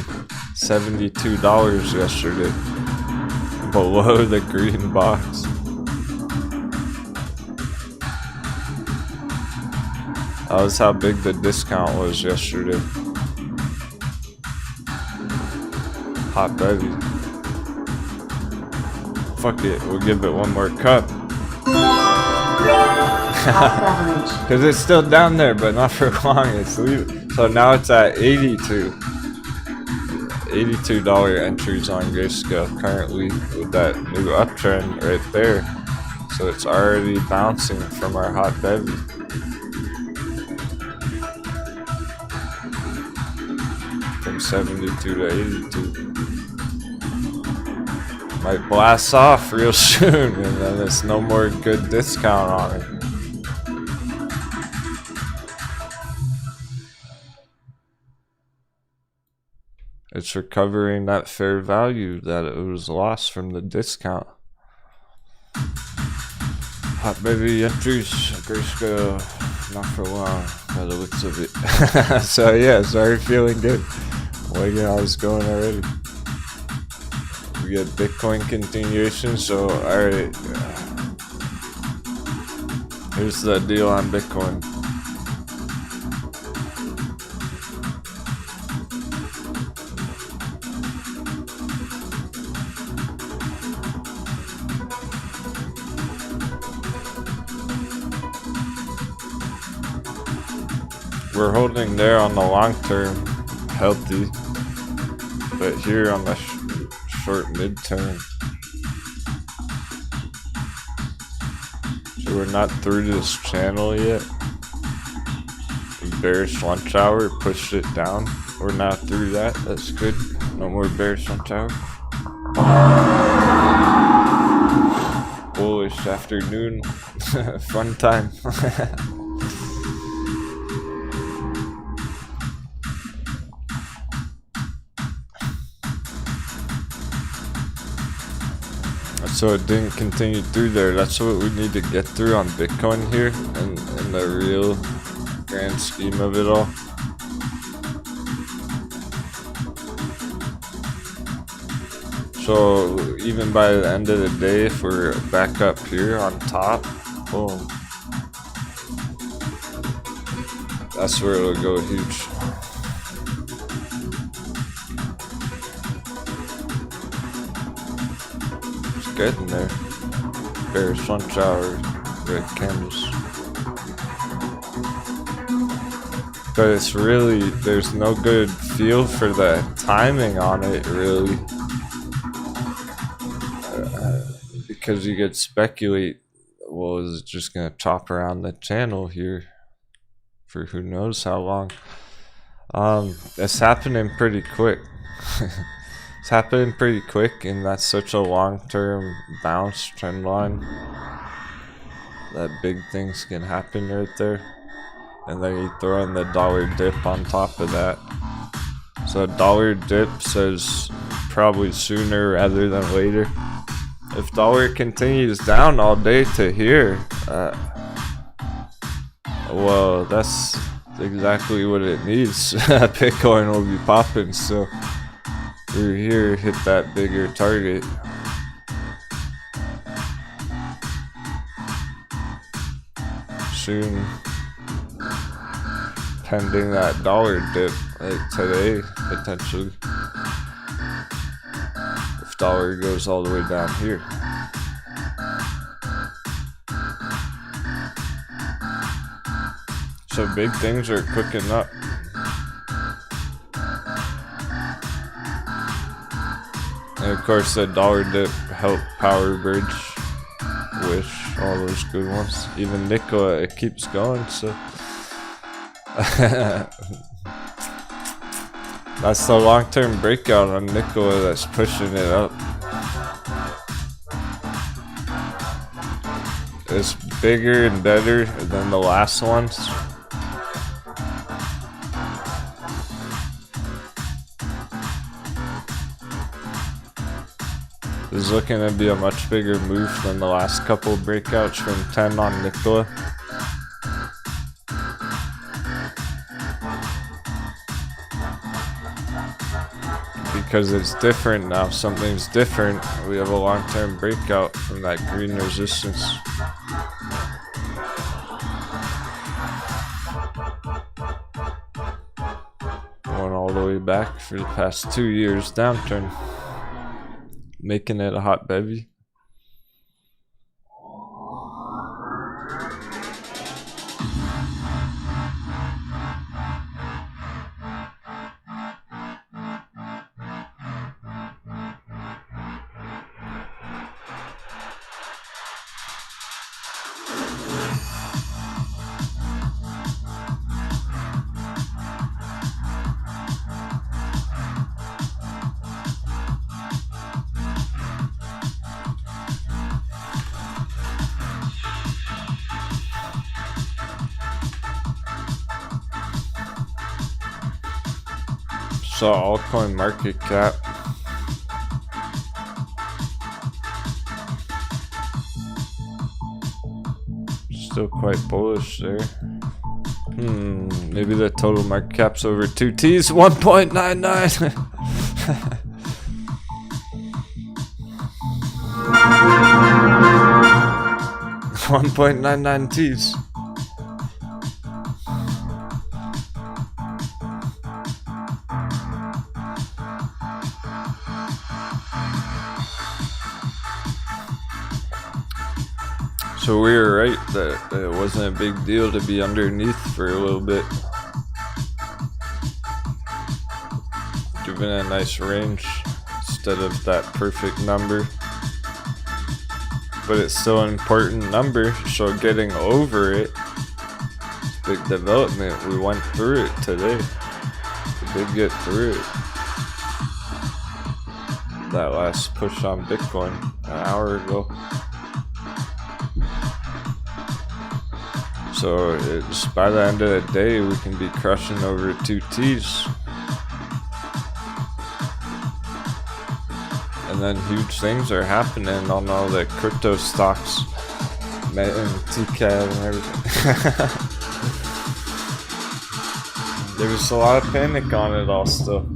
$72 yesterday, below the green box. That was how big the discount was yesterday. Hot baby. Fuck it, we'll give it one more cup. Because it's still down there, but not for long. It's leaving. So now it's at 82. $82 entries on Grayscale currently with that new uptrend right there. So it's already bouncing from our hot bevy. From 72 to 82. Might blast off real soon, and then it's no more good discount on it. It's recovering that fair value that it was lost from the discount. Hot baby entries, Grayscale, not for long by the looks of it. So yeah, sorry, feeling good. Like how it's going already. We get Bitcoin continuation, so alright. Here's the deal on Bitcoin. we're holding there on the long term, healthy, but here on the short midterm, so we're not through this channel yet. Bearish lunch hour pushed it down. We're not through that. That's good. No more bearish lunch hour. Bullish afternoon. Fun time. So it didn't continue through there. That's what we need to get through on Bitcoin here and in the real grand scheme of it all. So even by the end of the day, if we're back up here on top, boom, that's where it'll go huge. It's getting there. Bearish lunch hour, red candles. But it's really, there's no good feel for the timing on it, really. Because you could speculate, well, is it just going to chop around the channel here for who knows how long? It's happening pretty quick. It's happening pretty quick, and that's such a long-term bounce trend line that big things can happen right there. And then you throw in the dollar dip on top of that. So a dollar dip says probably sooner rather than later. If dollar continues down all day to here, well, that's exactly what it needs. Bitcoin will be popping. So through here, hit that bigger target. Soon, pending that dollar dip, like today, potentially. If dollar goes all the way down here. So big things are cooking up. And of course the dollar dip helped Power Bridge, Wish, all those good ones. Even Nikola, it keeps going, so. That's the long-term breakout on Nikola that's pushing it up. It's bigger and better than the last ones. This is looking to be a much bigger move than the last couple breakouts from 10 on Nikola. Because it's different now, something's different. We have a long-term breakout from that green resistance. Going all the way back for the past 2 years downturn. Making it a hot bevy. So altcoin market cap. Still quite bullish there. Maybe the total market cap's over 2 T's, 1.99. 1.99 T's. So we were right that it wasn't a big deal to be underneath for a little bit. Giving a nice range instead of that perfect number. But it's still an important number, so getting over it is big development. We went through it today. We did get through it. That last push on Bitcoin an hour ago. So it's by the end of the day we can be crushing over 2 T's. And then huge things are happening on all the crypto stocks, and TCAD and everything. There's a lot of panic on it all still.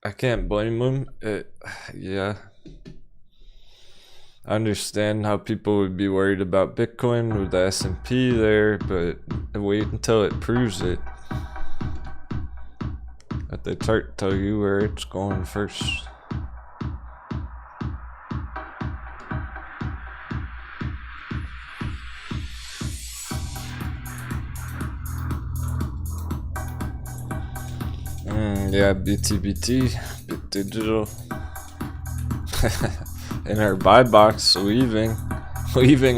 I can't blame them. Yeah. I understand how people would be worried about Bitcoin with the S&P there, but wait until it proves it. Let the chart tell you where it's going first. Yeah, BTBT, Bit Digital. In our buy box, leaving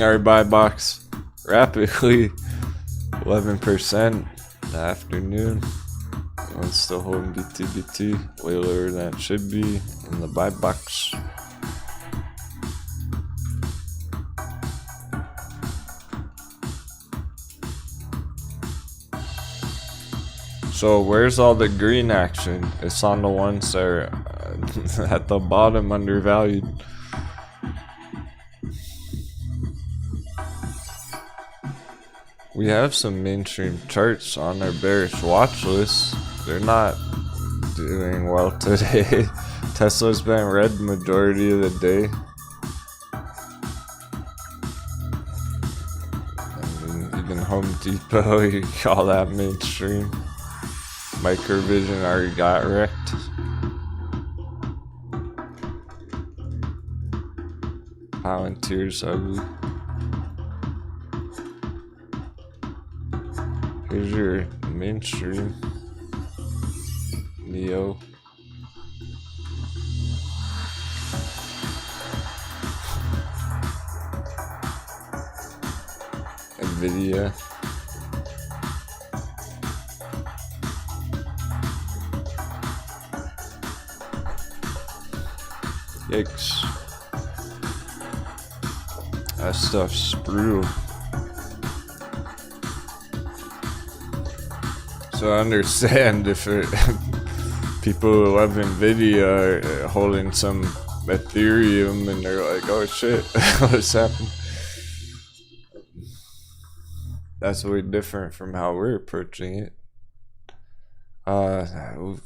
our buy box rapidly. 11% in the afternoon. I'm still holding BTBT, way lower than it should be in the buy box. So where's all the green action? It's on the ones that are at the bottom, undervalued. We have some mainstream charts on our bearish watch list. They're not doing well today. Tesla's been red majority of the day. I mean, even Home Depot, you call that mainstream. Microvision already got wrecked. Palantir's ugly. Here's your mainstream. Neo. Nvidia. Yikes. That stuff's brutal. So I understand if people who love Nvidia are holding some Ethereum and they're like, oh shit, what's happened? That's way different from how we're approaching it.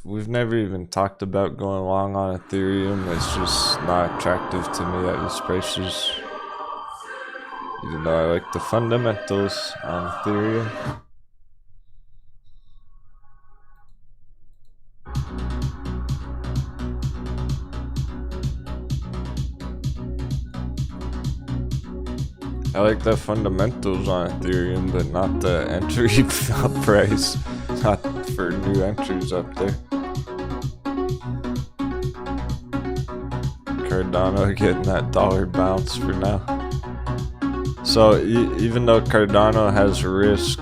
We've never even talked about going long on Ethereum. It's just not attractive to me at these prices. Even though I like the fundamentals on Ethereum. I like the fundamentals on Ethereum, but not the entry price. Not for new entries up there. Cardano getting that dollar bounce for now. So even though Cardano has risk,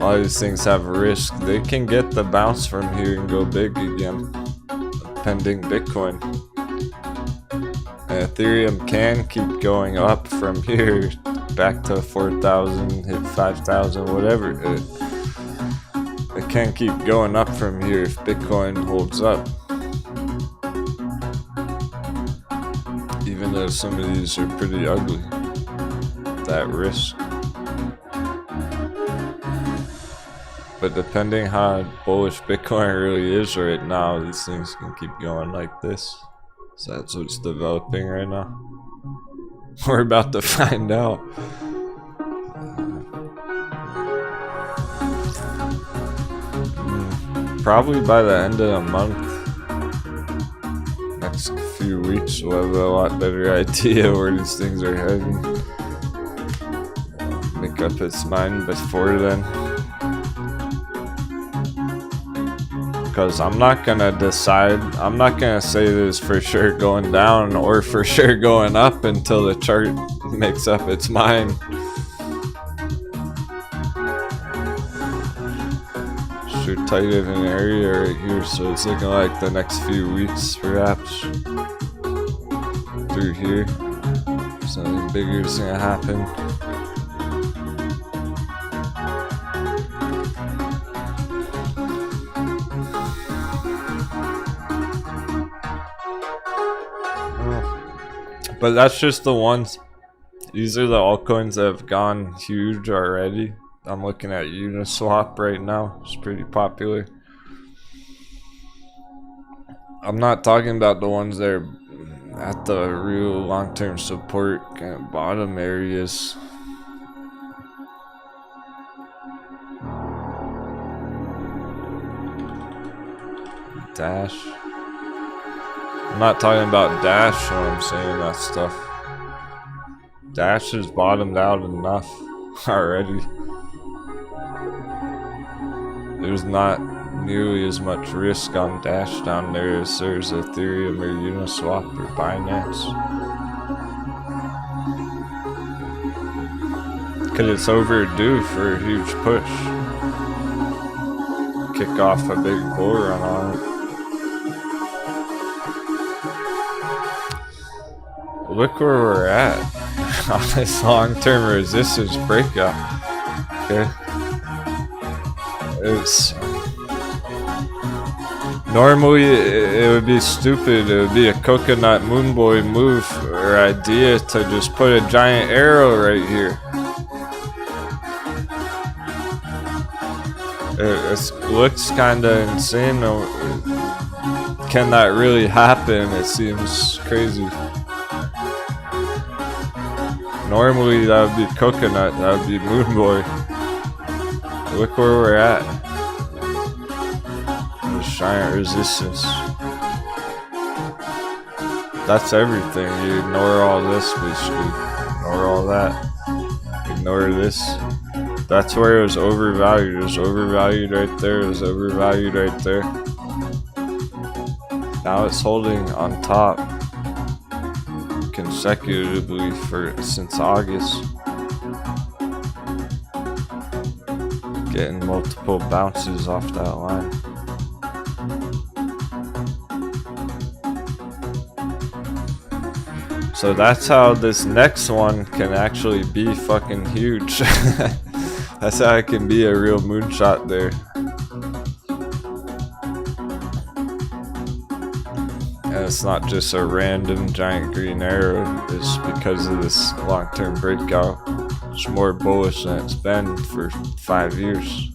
all these things have risk, they can get the bounce from here and go big again, pending Bitcoin. And Ethereum can keep going up from here back to 4,000, hit 5,000, whatever. It can keep going up from here if Bitcoin holds up. Even though some of these are pretty ugly. That risk. But depending how bullish Bitcoin really is right now, these things can keep going like this. So that's what's developing right now. We're about to find out. Probably by the end of the month, next few weeks, we'll have a lot better idea where these things are heading. Make up its mind before then. because I'm not gonna decide. I'm not gonna say this for sure going down or for sure going up until the chart makes up its mind. Sure tight of an area right here, so it's looking like the next few weeks perhaps through here something bigger is gonna happen. But that's just the ones. These are the altcoins that have gone huge already. I'm looking at Uniswap right now. It's pretty popular. I'm not talking about the ones that are at the real long-term support kind of bottom areas. Dash. I'm not talking about Dash when I'm saying that stuff. Dash has bottomed out enough already. There's not nearly as much risk on Dash down there as there's Ethereum or Uniswap or Binance. Because it's overdue for a huge push. Kick off a big bull run on it. Look where we're at on this long-term resistance breakout. Okay, it's normally it would be stupid. It would be a coconut moonboy move or idea to just put a giant arrow right here. It looks kind of insane. Can that really happen? It seems crazy. Normally that would be coconut, that would be moonboy. Look where we're at. This giant resistance. That's everything. You ignore all this, basically. Ignore all that. Ignore this. That's where it was overvalued. It was overvalued right there. It was overvalued right there. Now it's holding on top consecutively since August, getting multiple bounces off that line. So that's how this next one can actually be fucking huge. That's how it can be a real moonshot there. It's not just a random giant green arrow, it's because of this long-term breakout. It's more bullish than it's been for 5 years.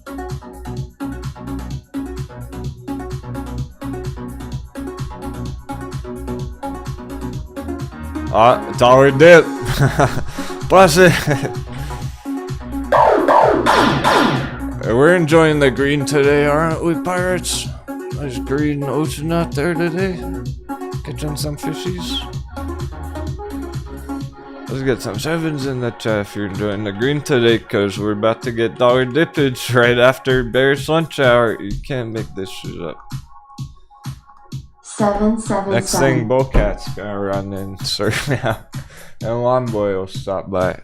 Dollar dip! Bless it! We're enjoying the green today, aren't we, pirates? Nice green ocean out there today. Catching some fishies. Let's get some sevens in the chat if you're enjoying the green today, because we're about to get dollar dippage right after bearish lunch hour. You can't make this shit up. 777. Next thing, Bullcat's gonna run in, serve me out, and Longboy will stop by.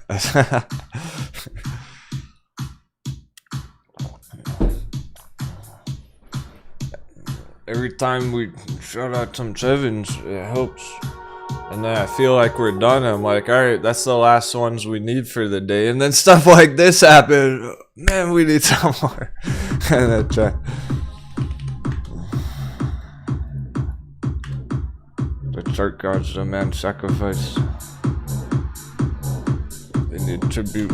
Every time we shout out some sevens, it helps. And then I feel like we're done. I'm like, alright, that's the last ones we need for the day. And then stuff like this happened. Man, we need some more. And then the chart gods demand sacrifice. They need tribute.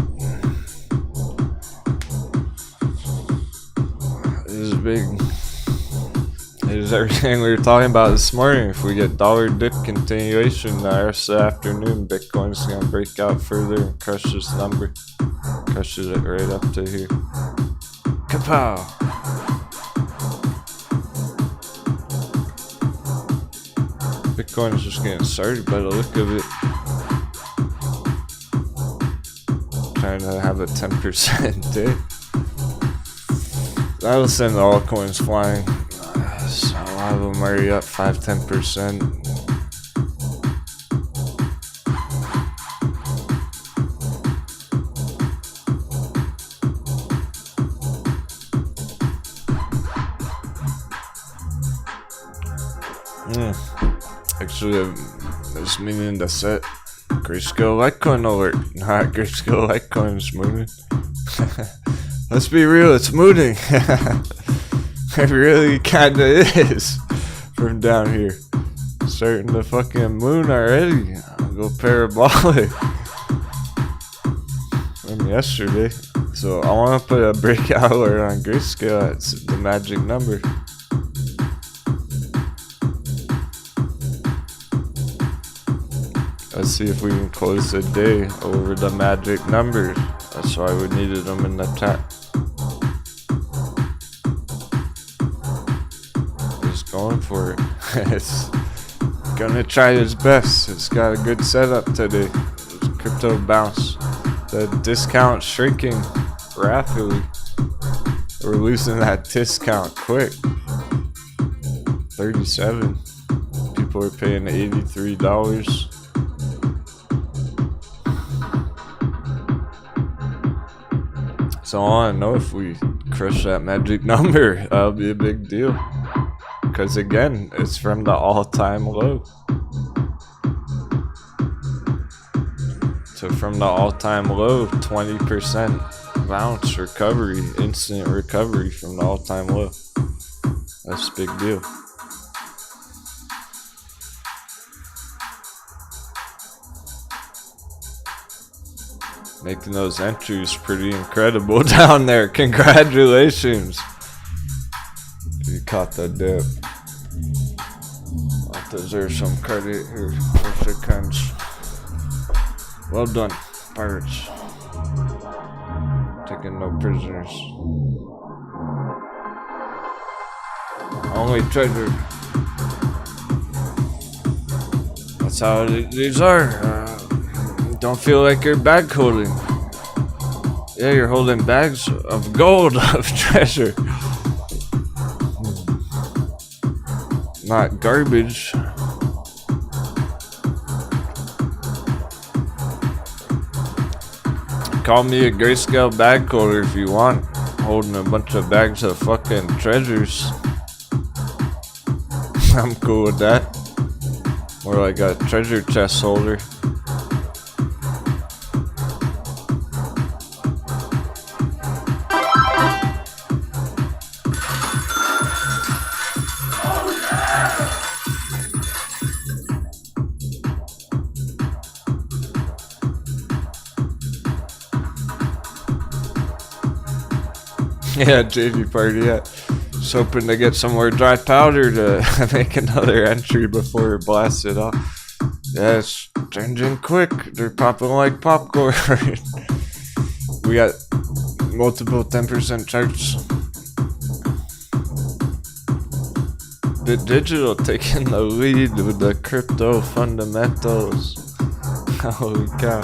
This is big. It is everything we were talking about this morning. If we get dollar dip continuation the rest of the afternoon, Bitcoin's gonna break out further and crush this number. Crushes it right up to here. Kapow! Bitcoin's just getting started by the look of it. Trying to have a 10% day. That'll send the altcoins flying. lot of them already up 5-10%. Actually, I was meaning to set Grayscale Litecoin alert. Not Grayscale Litecoin's mooning. Let's be real, it's mooning. It really kinda is. From down here. Starting to fucking moon already. I'll go parabolic. From yesterday. So I wanna put a breakout alert on Grayscale. That's the magic number. Let's see if we can close the day over the magic numbers. That's why we needed them in the chat. Just going for it. It's gonna try its best. It's got a good setup today. Crypto bounce. The discount shrinking rapidly. We're losing that discount quick. 37. People are paying $83. So I want to know if we crush that magic number. That'll be a big deal. Because again, it's from the all-time low. So from the all-time low, 20% bounce recovery, instant recovery from the all-time low. That's a big deal. Making those entries pretty incredible down there. Congratulations. You caught the dip. I deserve some credit here. Well done, pirates. Taking no prisoners. Only treasure. That's how these are. Don't feel like you're bag holding. Yeah, you're holding bags of gold, of treasure. Not garbage. Call me a grayscale bag holder if you want. Holding a bunch of bags of fucking treasures. I'm cool with that. More like a treasure chest holder. Yeah, JV party, yeah. Just hoping to get some more dry powder to make another entry before it blasts it off. Yeah, it's changing quick. They're popping like popcorn. We got multiple 10% charts. Bit Digital taking the lead with the crypto fundamentals. Holy cow.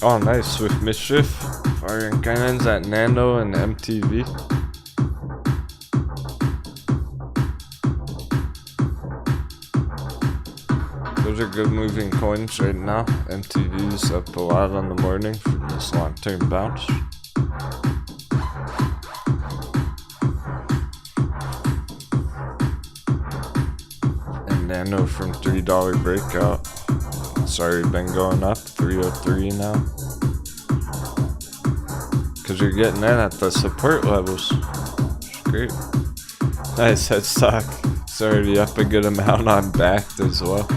Oh, nice with Mischief. Firing cannons at Nano and MTV. Those are good moving coins right now. MTV's up a lot on the morning from this long-term bounce. And Nano from $3 breakout. It's already been going up, 303 now. Because you're getting in at the support levels. It's great. Nice head stock. It's already up a good amount on backed as well.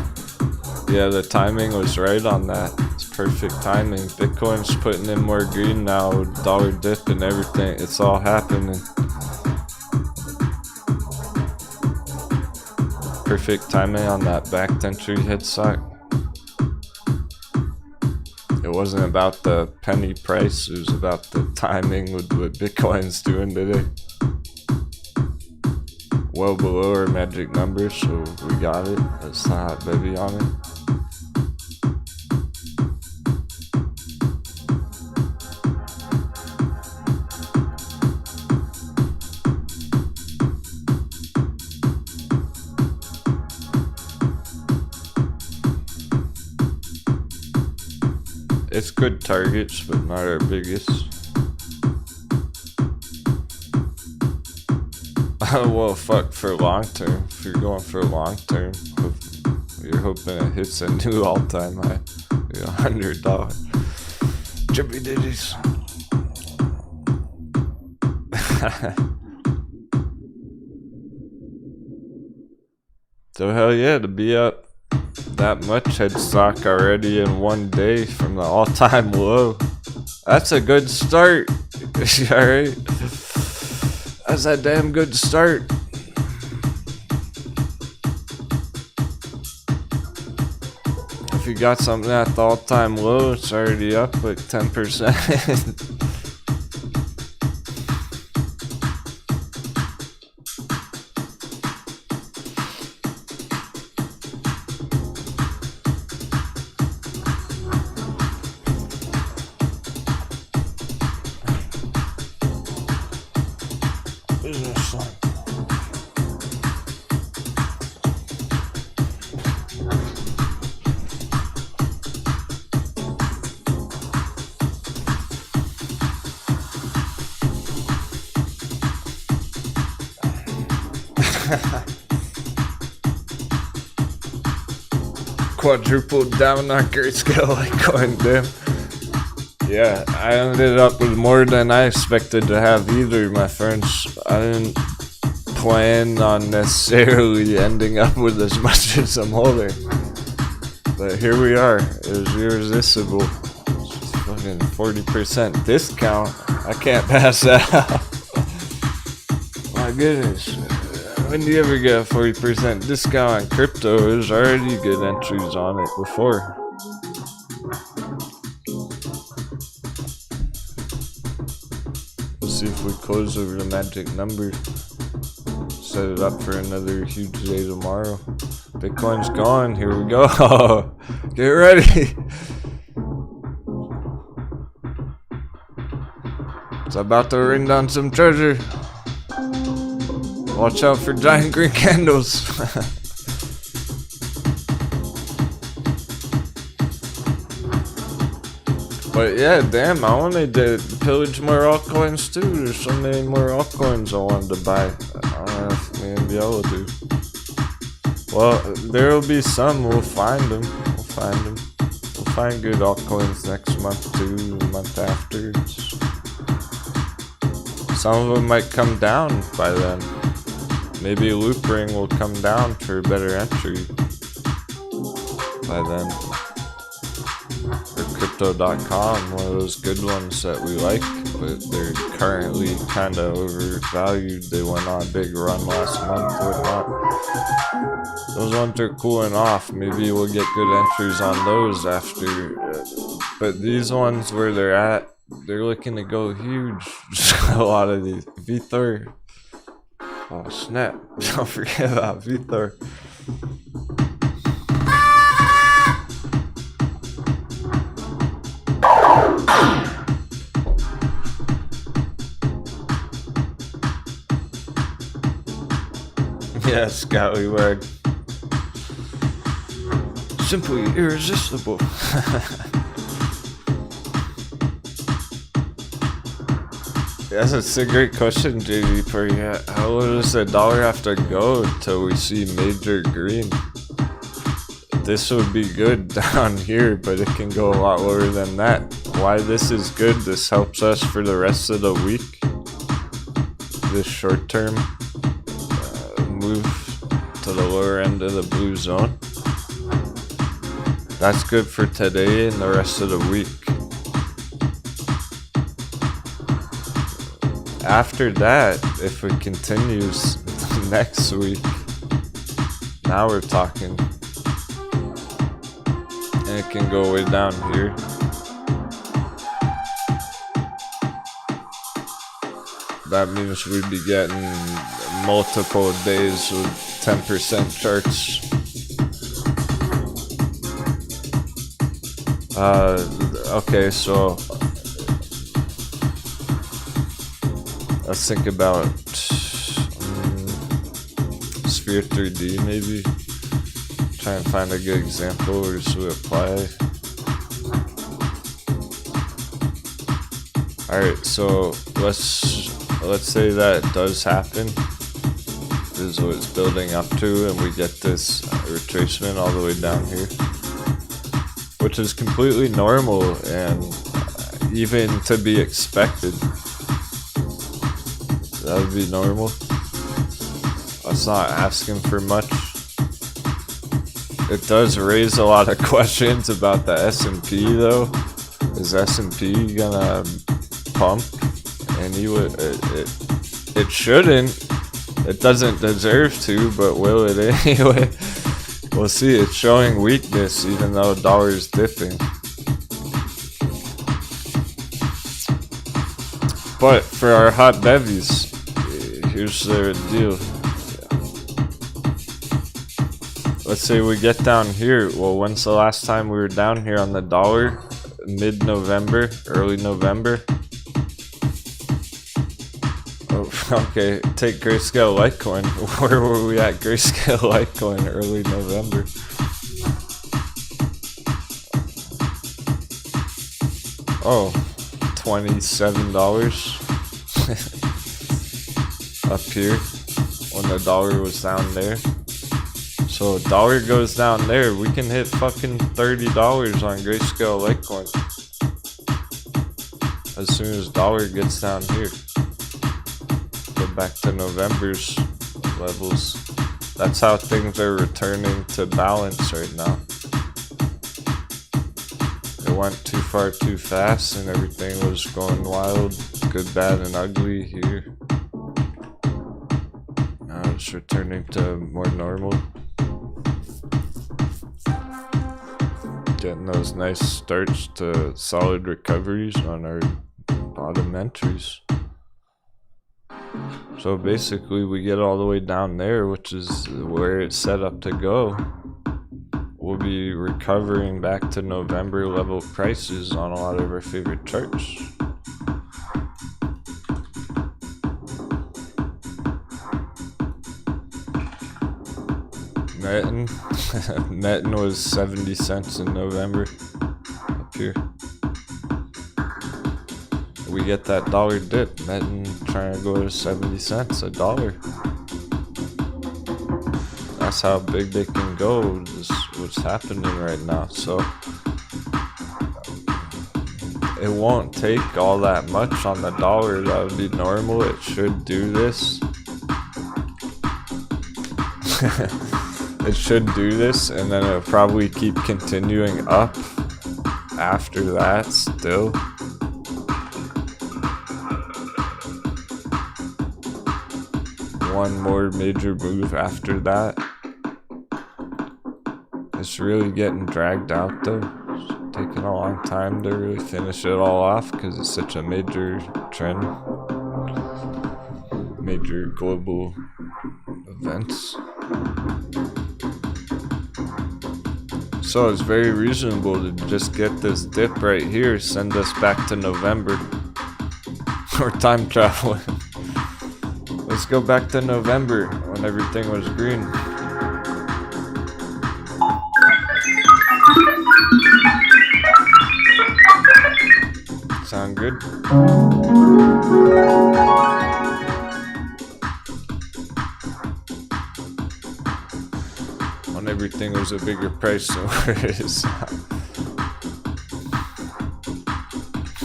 Yeah, the timing was right on that. It's perfect timing. Bitcoin's putting in more green now with dollar dip and everything. It's all happening. Perfect timing on that backed entry head stock. It wasn't about the penny price, it was about the timing with what Bitcoin's doing today. well below our magic number, so we got it. That's the hot baby on it. It's good targets, but not our biggest. Well, fuck, for long term. If you're going for long term, you're hoping it hits a new all-time high. $100. Trippy digits. So hell yeah, to be up that much head stock already in one day from the all-time low. That's a good start. Alright. That's a damn good start. If you got something at the all-time low, it's already up like 10%. Quadrupled down on Grayscale Litecoin, damn. Yeah, I ended up with more than I expected to have either, my friends. I didn't plan on necessarily ending up with as much as I'm holding. But here we are. It was irresistible. It's fucking 40% discount. I can't pass that up. My goodness. When do you ever get a 40% discount on crypto? There's already good entries on it before. We'll see if we close over the magic number. Set it up for another huge day tomorrow. Bitcoin's gone. Here we go. Get ready. It's about to rain down some treasure. Watch out for giant green candles. But yeah, damn, I wanted to pillage more altcoins too. There's so many more altcoins I wanted to buy. I don't know if me and Yolo do. Well, there'll be some. We'll find them. We'll find good altcoins next month too, the month after. Some of them might come down by then. Maybe loopring will come down for a better entry by then. Or crypto.com, one of those good ones that we like, but they're currently kind of overvalued. They went on a big run last month or whatnot. Those ones are cooling off. Maybe we'll get good entries on those after. But these ones where they're at, they're looking to go huge. A lot of these. Vthor. Oh snap, don't forget about Vthor. Yeah, Scallywag. Simply irresistible. That's a great question, JD. For you. How low does the dollar have to go until we see major green? This would be good down here, but it can go a lot lower than that. Why this is good, this helps us for the rest of the week. This short term move to the lower end of the blue zone. That's good for today and the rest of the week. After that, if it continues next week, now we're talking. And it can go way down here. that means we'd be getting multiple days with 10% charts. Okay, so let's think about Sphere 3D maybe. Try and find a good example where this would apply. Alright, so let's say that does happen. This is what it's building up to, and we get this retracement all the way down here, which is completely normal and even to be expected. That would be normal. That's not asking for much. It does raise a lot of questions about the S&P though. Is S&P gonna pump? And it shouldn't. It doesn't deserve to, but will it anyway? We'll see. It's showing weakness even though dollar is dipping. But for our hot bevies, here's the deal. Let's say we get down here. Well, when's the last time we were down here on the dollar? Mid-November, early November. Oh, okay, take Grayscale Litecoin. Where were we at Grayscale Litecoin early November? Oh, $27 up here when the dollar was down there. So dollar goes down there, we can hit fucking $30 on Grayscale Litecoin as soon as dollar gets down here. Go back to November's levels. That's how things are returning to balance right now. It went too far too fast and everything was going wild, good, bad, and ugly here. Now it's returning to more normal. Getting those nice starts to solid recoveries on our bottom entries. So basically we get all the way down there, which is where it's set up to go. We'll be recovering back to November level prices on a lot of our favorite charts. Netting was 70 cents in November up here. We get that dollar dip, netting trying to go to 70 cents a dollar. That's how big they can go. This is what's happening right now. So it won't take all that much on the dollar. That would be normal. It should do this. It should do this, and then it'll probably keep continuing up after that still. One more major move after that. It's really getting dragged out though. It's taking a long time to really finish it all off because it's such a major trend. Major global events. So it's very reasonable to just get this dip right here, send us back to November. Or time traveling. Let's go back to November when everything was green. Sound good? When everything was a bigger price than where it is now.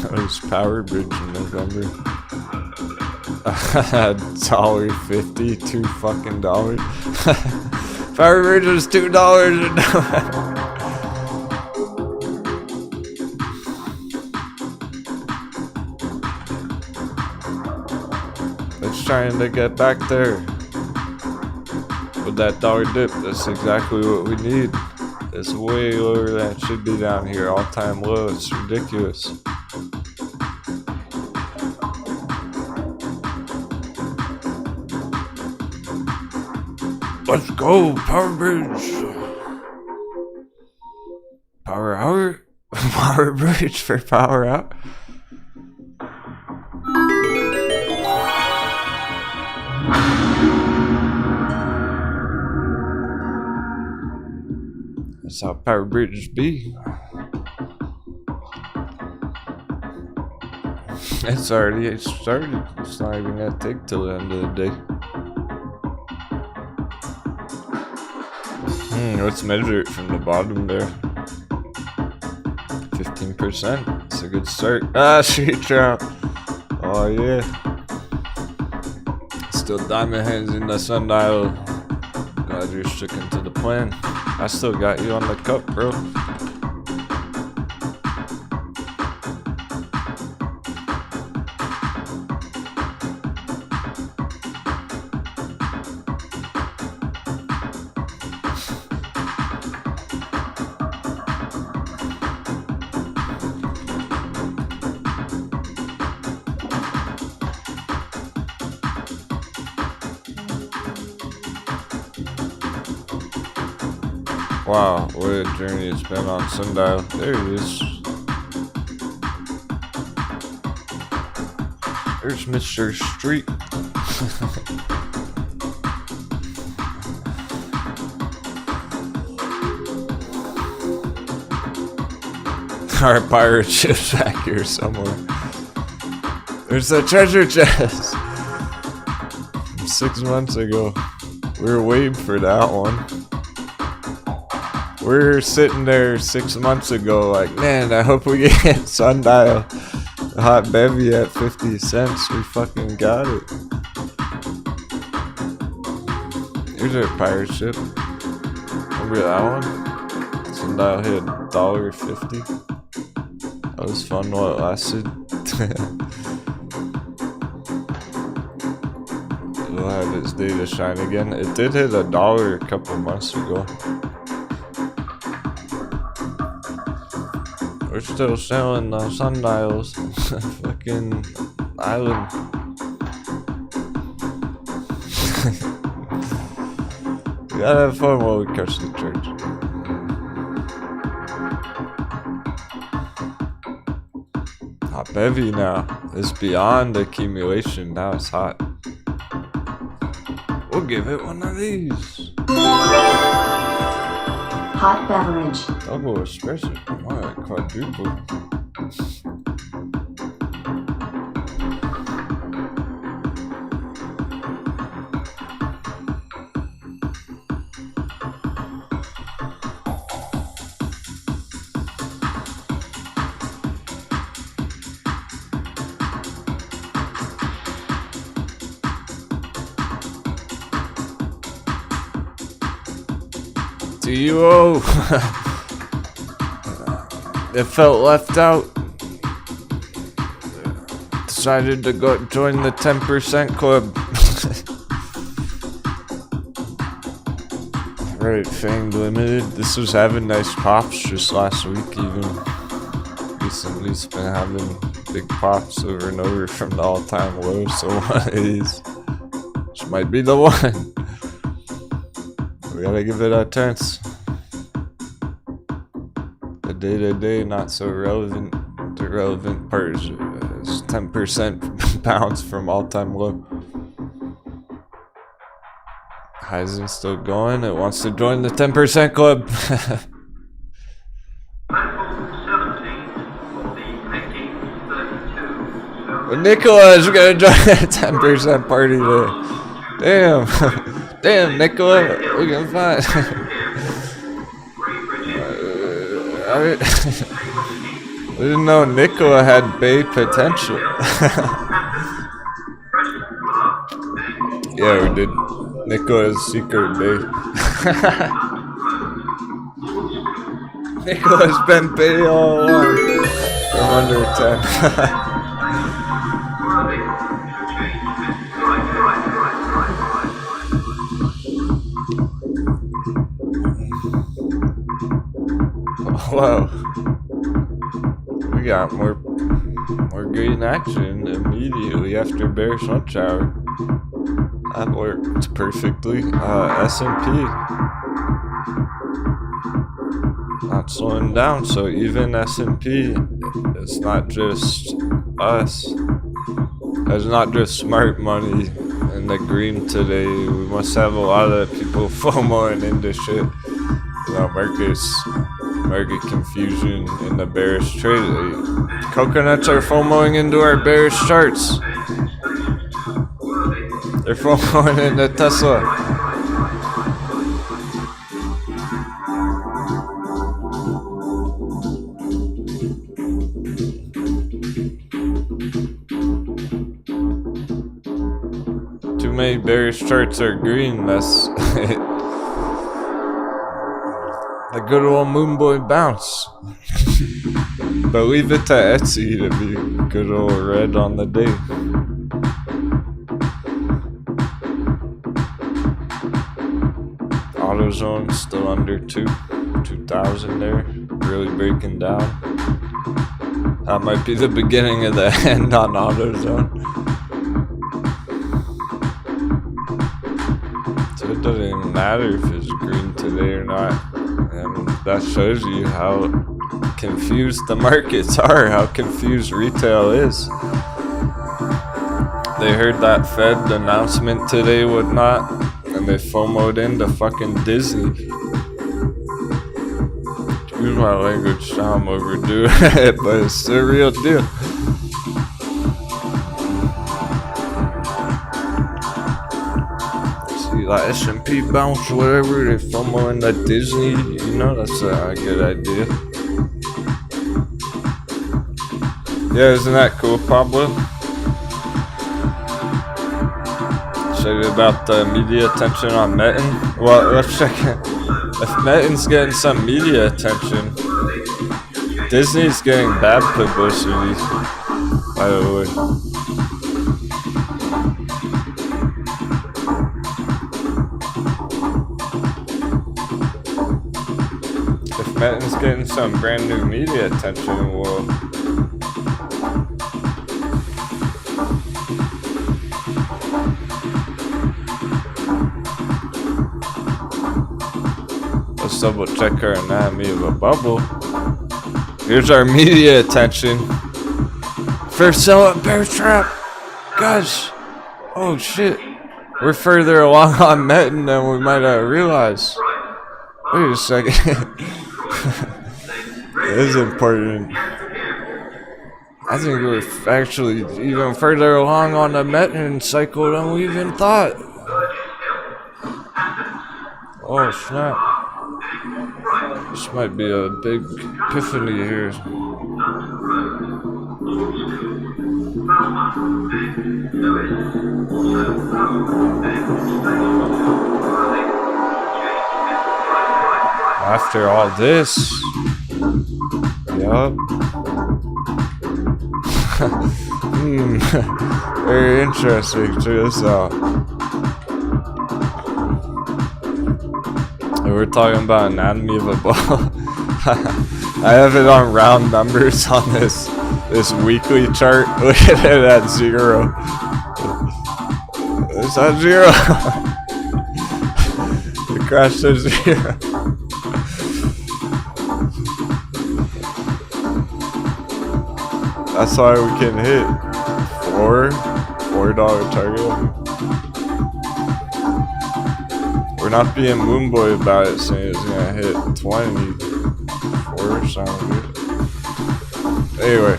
That was Power Bridge in November. $1.50, $2 fucking dollars. Power Bridge was $2 in November. It's trying to get back there with that dollar dip. That's exactly what we need. It's way lower than it should be down here. All-time low. It's ridiculous. Let's go, Power Bridge. Power hour? Power Bridge for power out? That's how Power Bridges be. It's already started. It's not even gonna take till the end of the day. Let's measure it from the bottom there. 15%. It's a good start. Ah, street trout. Oh yeah. Still diamond hands in the sundial. Glad you're sticking to the plan. I still got you on the cup, bro. Wow, what a journey it's been on Sundial. There he is. There's Mr. Street. Our pirate ship's back here somewhere. There's a treasure chest. From 6 months ago. We were waiting for that one. We're sitting there 6 months ago like, man, I hope we get Sundial. A hot bevy at 50 cents. We fucking got it. Here's our pirate ship. Remember that one? Sundial hit $1.50. That was fun while it lasted. We'll have its day to shine again. It did hit $1 a couple months ago. We're still selling the sundials. Fucking island. We gotta have fun while we catch the church. Hot bevy now. It's beyond accumulation. Now it's hot. We'll give it one of these. Hot beverage. Double espresso. Alright, quadruple. DUO. It felt left out. Decided to go join the 10% club. Right, Fanged Limited. This was having nice pops just last week even. Recently it's been having big pops over and over from the all-time low, so one of these. This might be the one. We gotta give it a chance. The day-to-day, not so relevant. The relevant part is 10% bounce from all-time low. Heisen's still going. It wants to join the 10% club. But Nicola is gonna join the 10% party today. Damn. Damn, Nicola, we can find. I didn't know Nicola had Bay potential. Yeah, we did. Nicola's secret Bay. Nicola's been Bay all along. From under 10. Wow, we got more green action immediately after bearish lunch hour. That worked perfectly. S&P not slowing down, so even S&P, it's not just us. There's not just smart money in the green today. We must have a lot of people FOMOing into shit. You know, market confusion in the bearish trade. Coconuts are FOMOing into our bearish charts. They're FOMOing into Tesla. Too many bearish charts are green. That's the good old moon boy bounce. But leave it to Etsy to be good old red on the day. AutoZone still under 2,000 there, really breaking down. That might be the beginning of the end on AutoZone. So it doesn't even matter if it's green today or not. And that shows you how confused the markets are, how confused retail is. They heard that Fed announcement today, whatnot, and they FOMO'd into fucking Disney. Excuse my language, I'm overdue it, but it's the real deal. See, like S&P bounce, whatever, they FOMO into Disney, you know, that's a good idea. Yeah, isn't that cool, Pablo? Excited about the media attention on Metin. Well, let's check it. If Metin's getting some media attention, Disney's getting bad publicity, by the way. If Metin's getting some brand new media attention, well, let's double check our anatomy of a bubble. Here's our media attention. First sell at bear trap. Gosh. Oh shit. We're further along on Metin than we might have realized. Wait a second. It is important. I think we're actually even further along on the Metin cycle than we even thought. Oh snap. This might be a big epiphany here. After all this, yup. Very interesting. Check this out. We're talking about anatomy of a ball. I have it on round numbers on this weekly chart. Look at it at 0. It's at 0. It crashed to 0. That's why we can hit $4 target. We're not being moonboy about it, saying it's gonna hit 24. Sounds good. Anyway,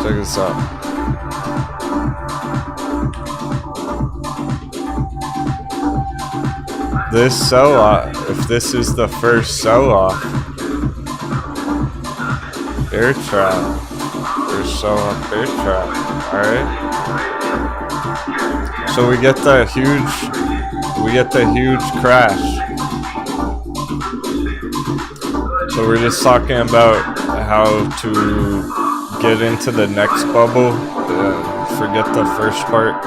check this out. This sell-off, if this is the first sell-off, bear trap. First sell-off, bear trap. Alright. So we get the huge crash. So we're just talking about how to get into the next bubble. Forget the first part.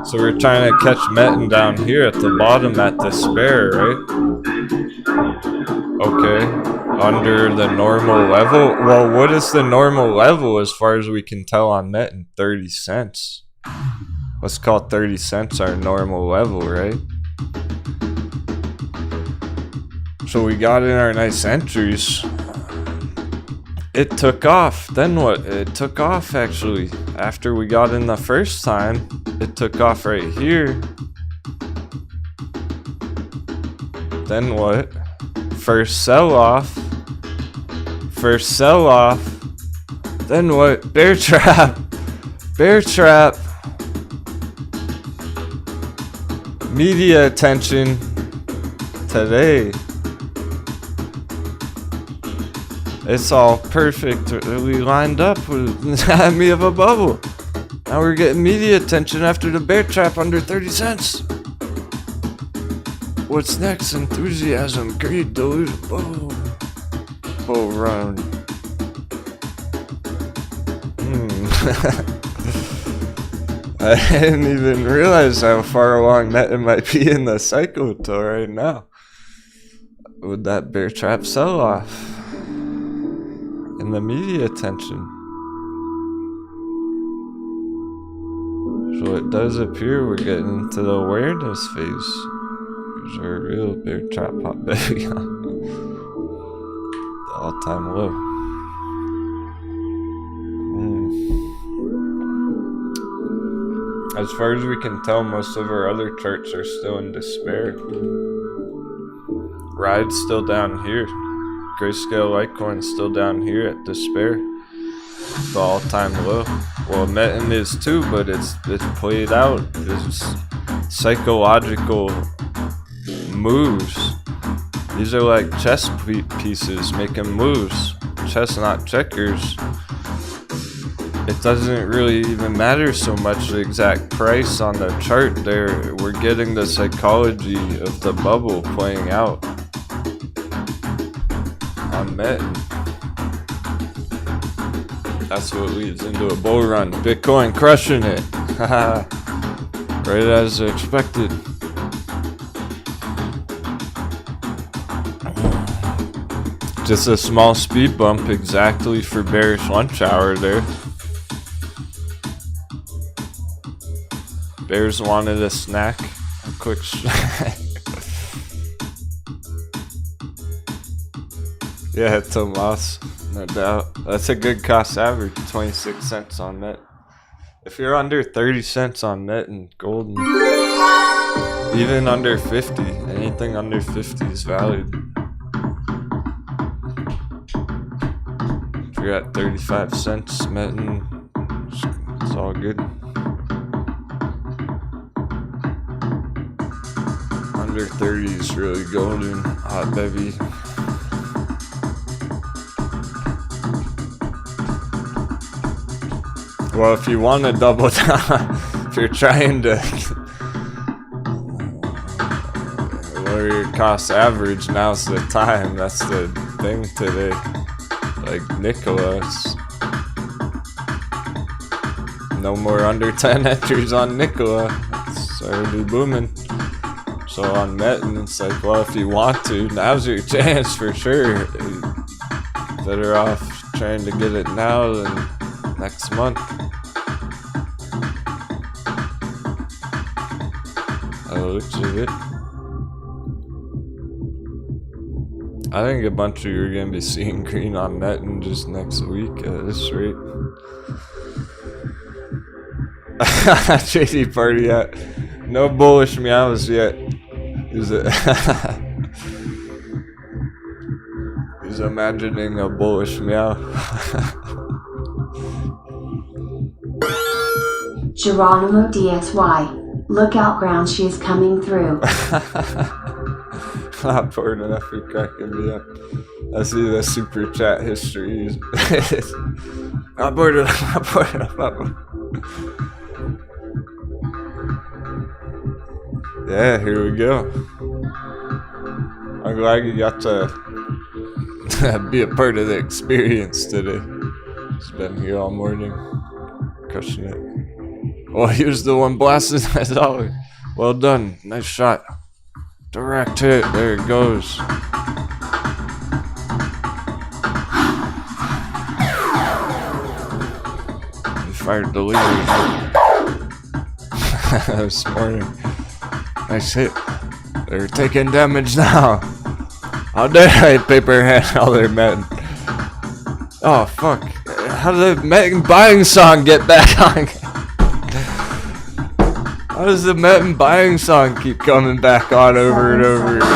So we're trying to catch Metin down here at the bottom at despair, right? Okay. Under the normal level. Well, what is the normal level as far as we can tell on Metin? 30 cents. let's call 30 cents our normal level, right? So we got in our nice entries. It took off. Then what? It took off actually. After we got in the first time, it took off right here. Then what? First sell off. First sell off. Then what? Bear trap. Bear trap. Media attention today. It's all perfect. We lined up with me of a bubble. Now we're getting media attention after the bear trap under 30 cents. What's next? Enthusiasm, greed, delusion, bull run. I didn't even realize how far along that it might be in the cycle till right now. With that bear trap sell off. And the media attention. So it does appear we're getting into the awareness phase. There's our real bear trap pop baby on the all-time low. As far as we can tell, most of our other charts are still in despair. Ride's still down here. Grayscale Litecoin's still down here at despair. The all-time low. Well, Metin is too, but it's played out. It's psychological moves. These are like chess pieces making moves. Chess, not checkers. It doesn't really even matter so much the exact price on the chart there. We're getting the psychology of the bubble playing out. On Metin. That's what leads into a bull run. Bitcoin crushing it. Right as expected. Just a small speed bump exactly for bearish lunch hour there. Bears wanted a snack. A quick snack. Yeah, Tomas, no doubt. That's a good cost average, 26 cents on net. If you're under 30 cents on net and gold, and even under 50, anything under 50 is valued. If you're at 35 cents, Metin, it's all good. Under 30 is really golden, hot baby. Well, if you want to double down, if you're trying to lower your cost average, now's the time. That's the thing today. Like Nicholas. No more under 10 entries on Nikola. It's already booming. So on Metin, it's like, well, if you want to, now's your chance for sure. Better off trying to get it now than next month. Looks of it. I think a bunch of you are gonna be seeing green on Metin just next week at this rate. JD party at no bullish meows yet. Is it? He's imagining a bullish meow. Geronimo DXY. Look out, ground, she is coming through. Not bored enough for cracking me up. I see the super chat history. Not bored enough, not bored enough, not bored. Yeah, here we go. I'm glad you got to be a part of the experience today. It's been here all morning, crushing it. Oh, here's the one blasting that dollar. Well done. Nice shot. Direct hit. There it goes. You fired the leader. this morning. Nice hit. They're taking damage now. How dare I paper hand all their men? Oh fuck. How did the Metin buying song get back on? How does the Metin buying song keep coming back on over and over again?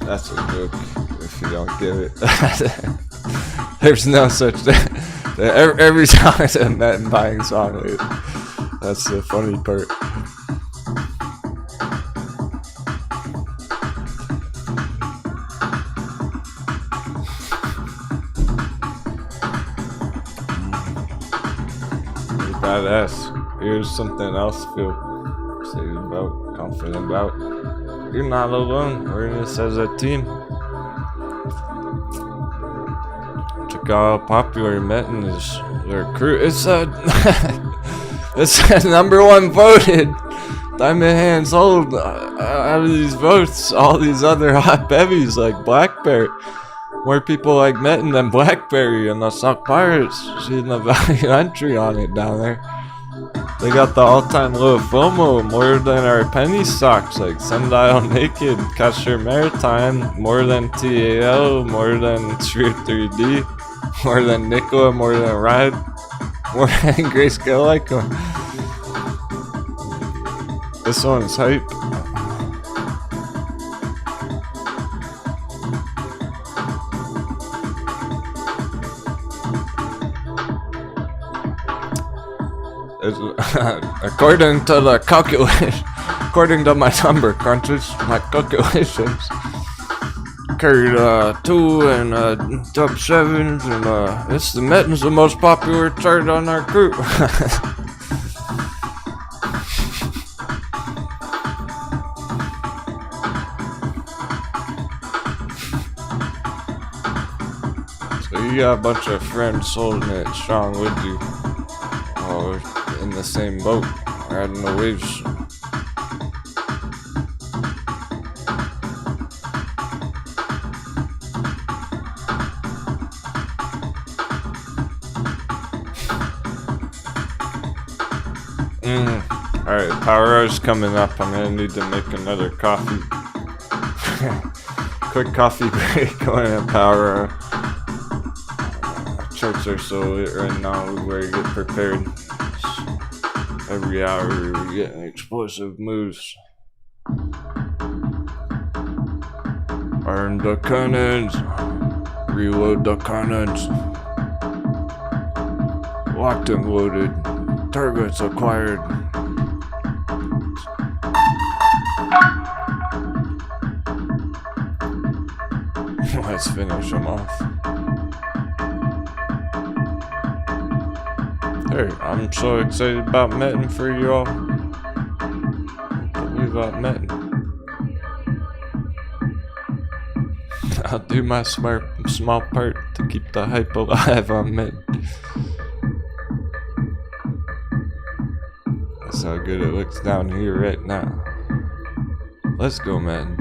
That's a joke if you don't get it. There's no such thing. Every song is a Metin buying song. That's the funny part. Badass. Here's something else to feel excited about, confident about. You're not alone. We're in this as a team. Check out how popular Metin is. Their crew. It's it's #1 voted. Diamond Hands hold out of these votes. All these other hot bevies like Blackberry. More people like Metin than Blackberry and the Sock Pirates. See the value entry on it down there. They got the all-time low FOMO, more than our penny stocks like Sundial Naked, Casher Maritime, more than TAL, more than Sphere 3D, more than Nikola, more than Ride, more than Grayscale Icon. This one's hype. According to the calculation, according to my number crunches, my calculations, carried 2 and top 7s, and it's the Metin's the most popular chart on our group. So you got a bunch of friends holding it strong with you. Oh, in the same boat, riding the waves. Alright, power hour's coming up. I'm gonna need to make another coffee. Quick coffee break going at power hour. Charts are so lit right now, we better get prepared. Every hour we're getting explosive moves. Arm the cannons. Reload the cannons. Locked and loaded. Targets acquired. Let's finish them off. Hey, I'm so excited about Metin for you all. Believe about Metin. I'll do my small part to keep the hype alive on Metin. That's how good it looks down here right now. Let's go, Metin.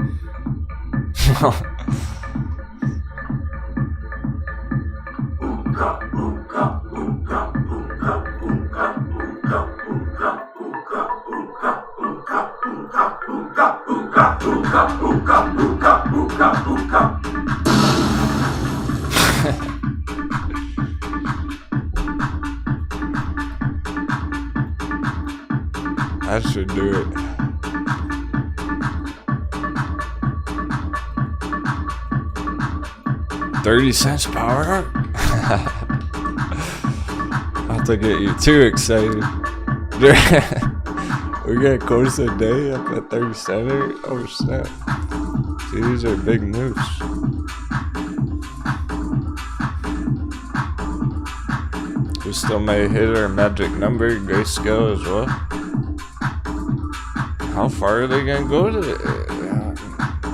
I should do it. $0.30 power? Not to get you too excited. We're gonna close the day up at 30 cents. Oh snap. See, these are big moves. We still may hit our magic number, grayscale as well. How far are they gonna go to it?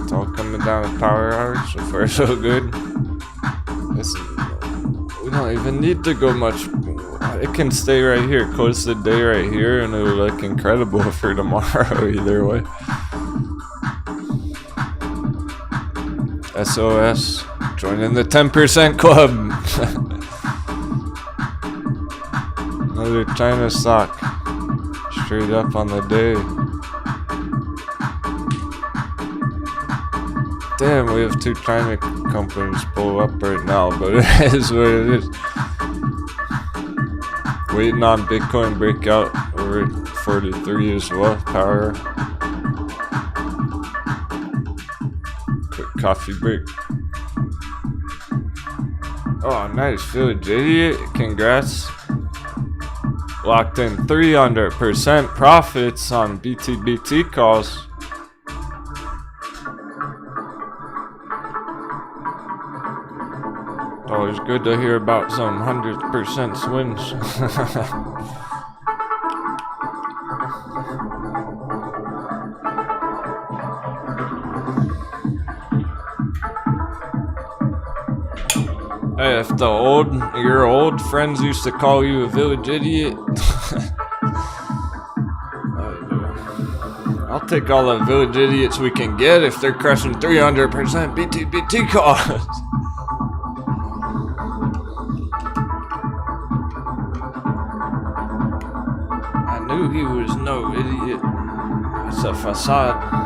It's all coming down to power hours. So far so good. We don't even need to go much. It can stay right here, close the day right here, and it'll look incredible for tomorrow either way. SOS, Joining the 10% club. Another China stock. Straight up on the day. Damn, we have 2 China companies pull up right now, but it is what it is. Waiting on Bitcoin breakout. We're at 43 as well. Power. Quick coffee break. Oh, nice. Village Idiot. Congrats. Locked in 300% profits on BT calls. Always good to hear about some 100% swings. Hey, if your old friends used to call you a village idiot, I'll take all the village idiots we can get if they're crushing 300% BT calls. He was no idiot. It's a facade.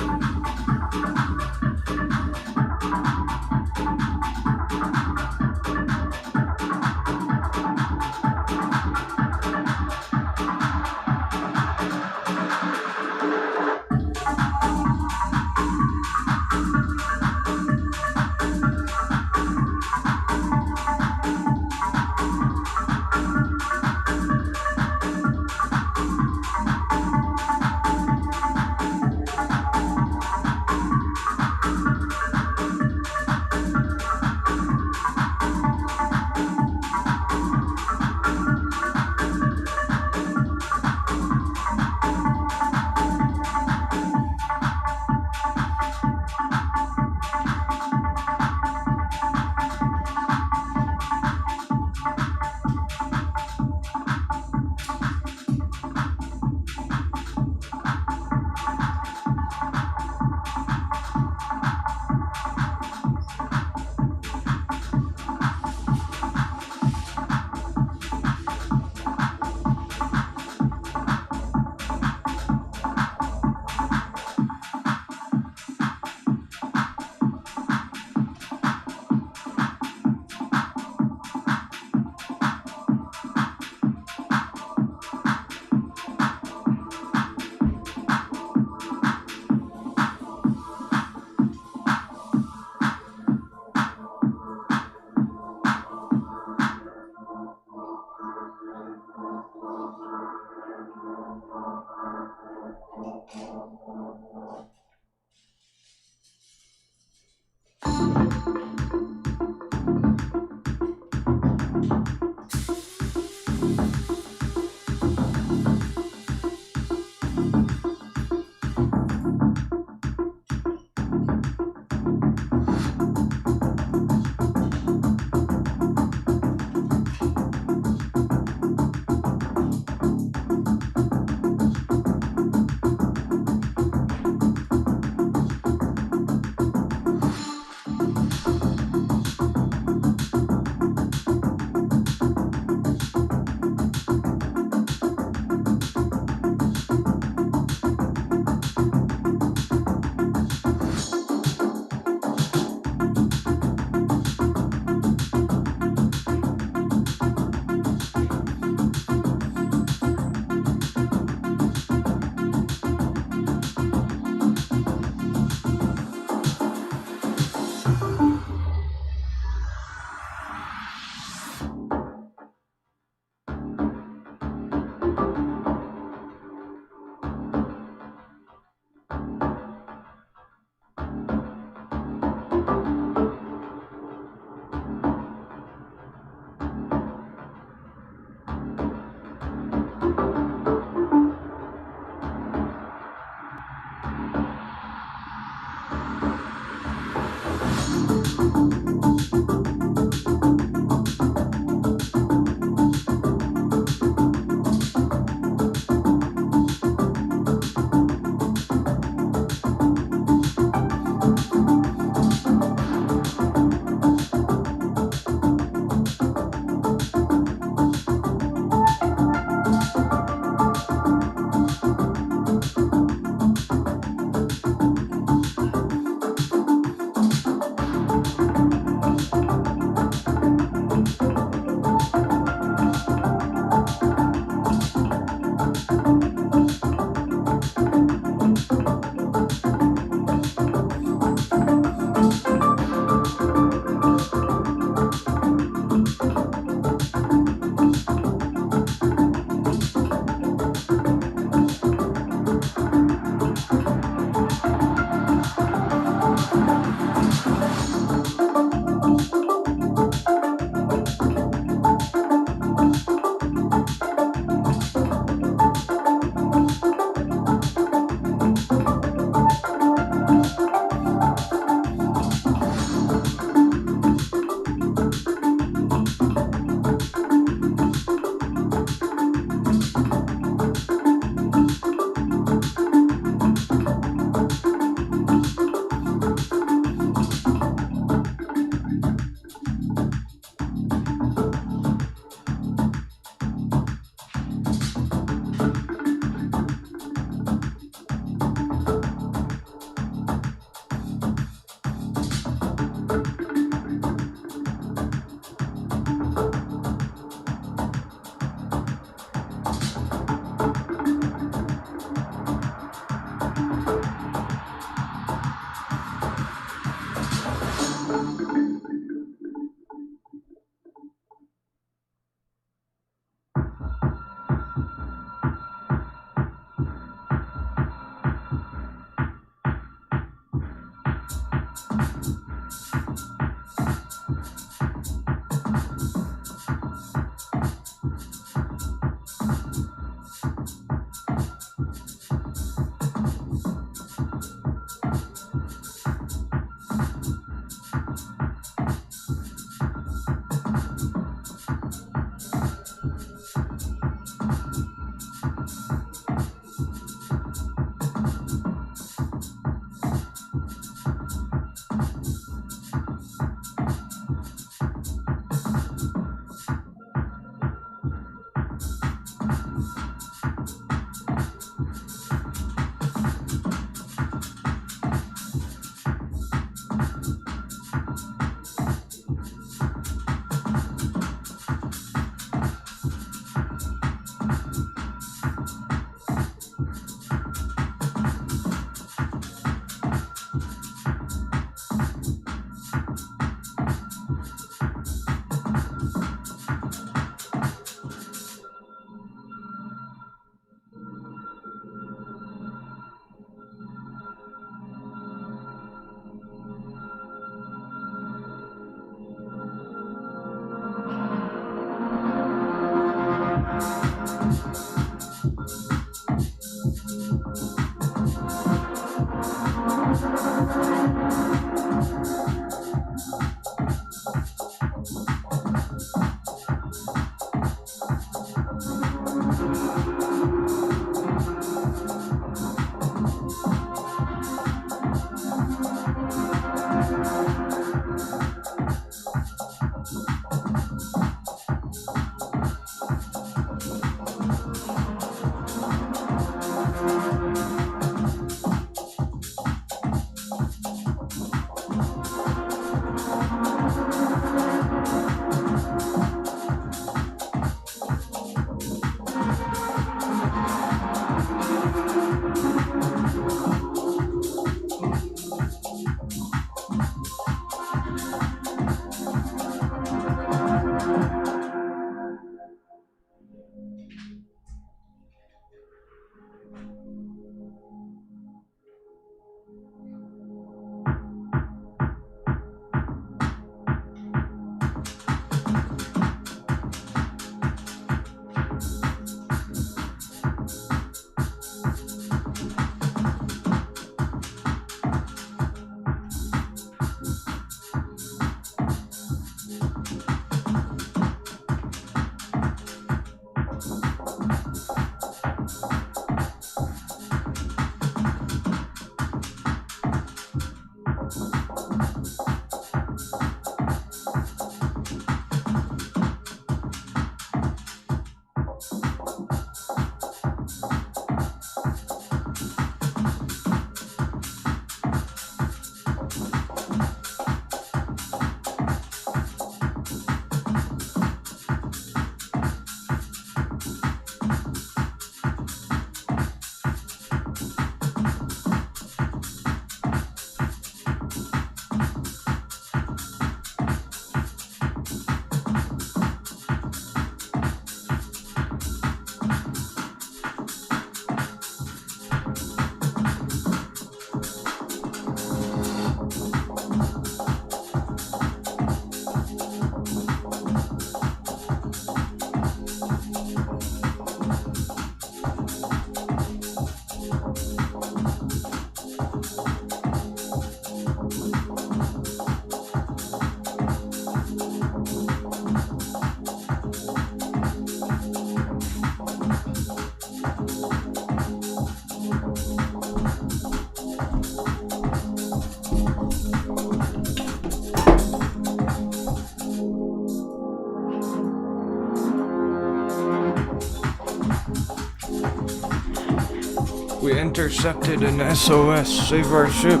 We intercepted an SOS. Save our ship.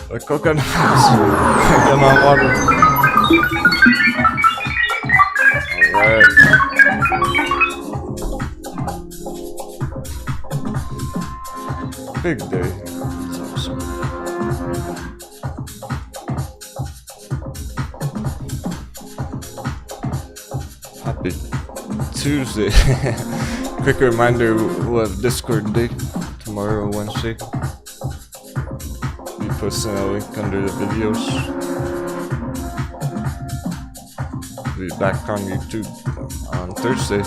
The coconuts. Come on, water. Alright. Big day. That's awesome. Happy Tuesday. Quick reminder, we'll have Discord day tomorrow, Wednesday. Be posting a link under the videos. Be back on YouTube on Thursday.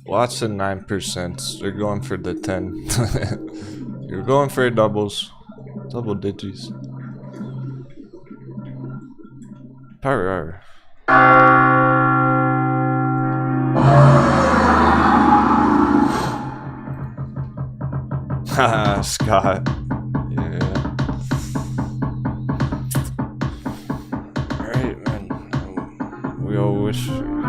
Lots of 9%. They're going for the 10. You're going for doubles. Double digits. Power. Haha, Scott. Yeah. Alright, man. We all wish you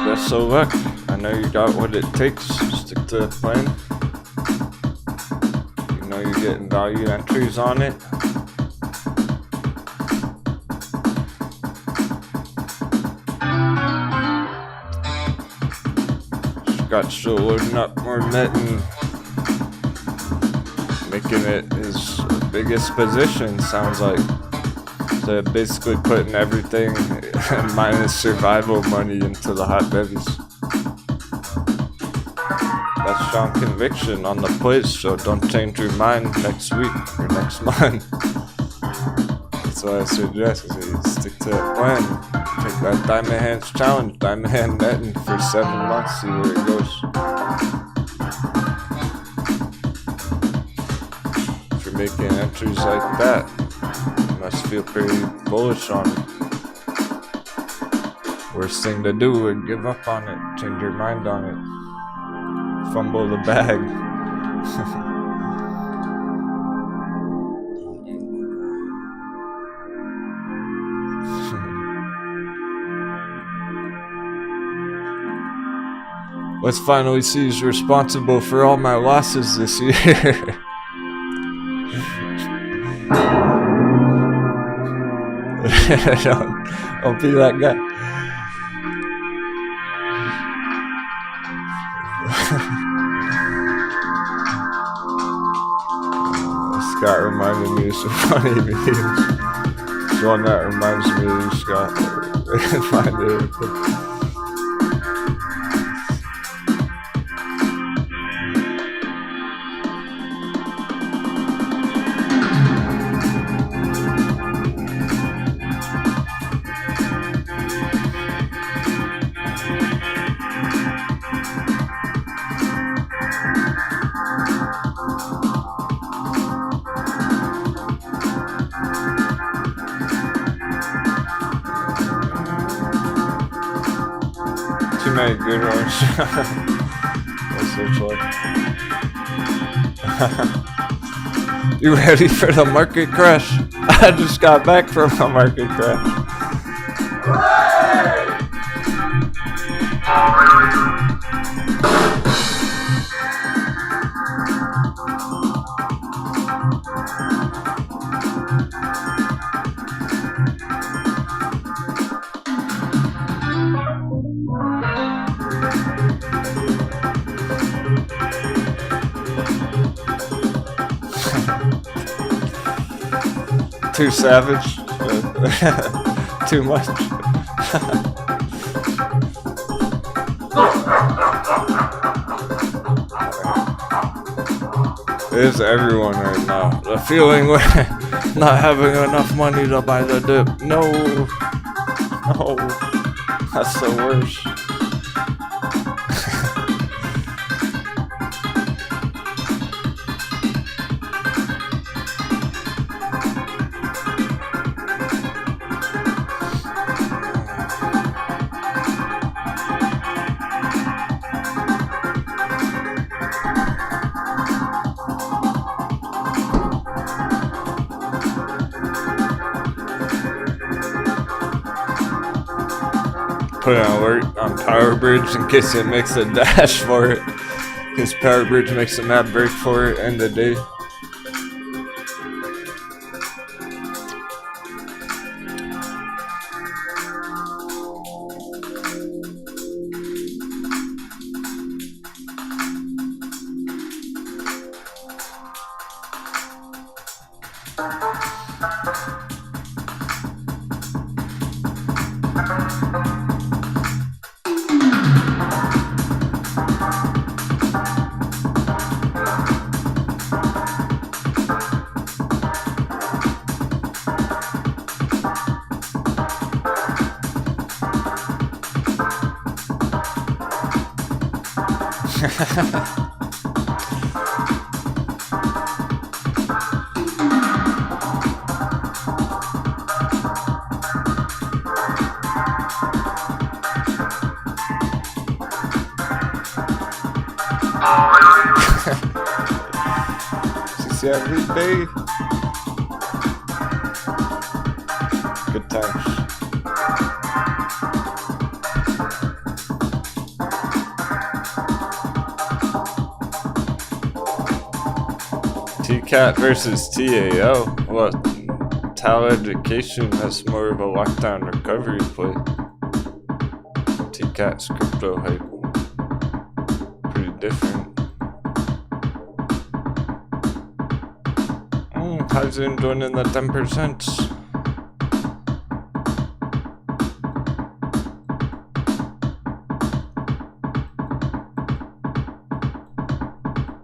best of luck. I know you got what it takes. Stick to the plan. You know you're getting value entries on it. Scott's still loading up more net and making it his biggest position, sounds like. So basically putting everything minus survival money into the hot bevies. That's strong conviction on the place, so don't change your mind next week or next month. That's what I suggest, is you stick to that plan. Take that Diamond Hands challenge, Diamond Hand netting for 7 months, see where it goes. If you're making entries like that, you must feel pretty bullish on it. Worst thing to do is give up on it, change your mind on it. Fumble the bag. Let's finally see who's responsible for all my losses this year. Don't be that guy. Scott reminded me of some funny videos. The one that reminds me of you, Scott. Find it. Too many good ones. That's so fun. You ready for the market crash? I just got back from a market crash. 'Too savage. Too much. It is everyone right now. The feeling when not having enough money to buy the dip. No. No. That's the worst. put an alert on Power Bridge in case it makes a dash for it. Because Power Bridge makes a mad break for it end of day. See every day. Good times. TCAT versus TAO. What? Tal Education has more of a lockdown recovery play. TCAT's crypto hype. Pretty different. How's it doing in the 10%?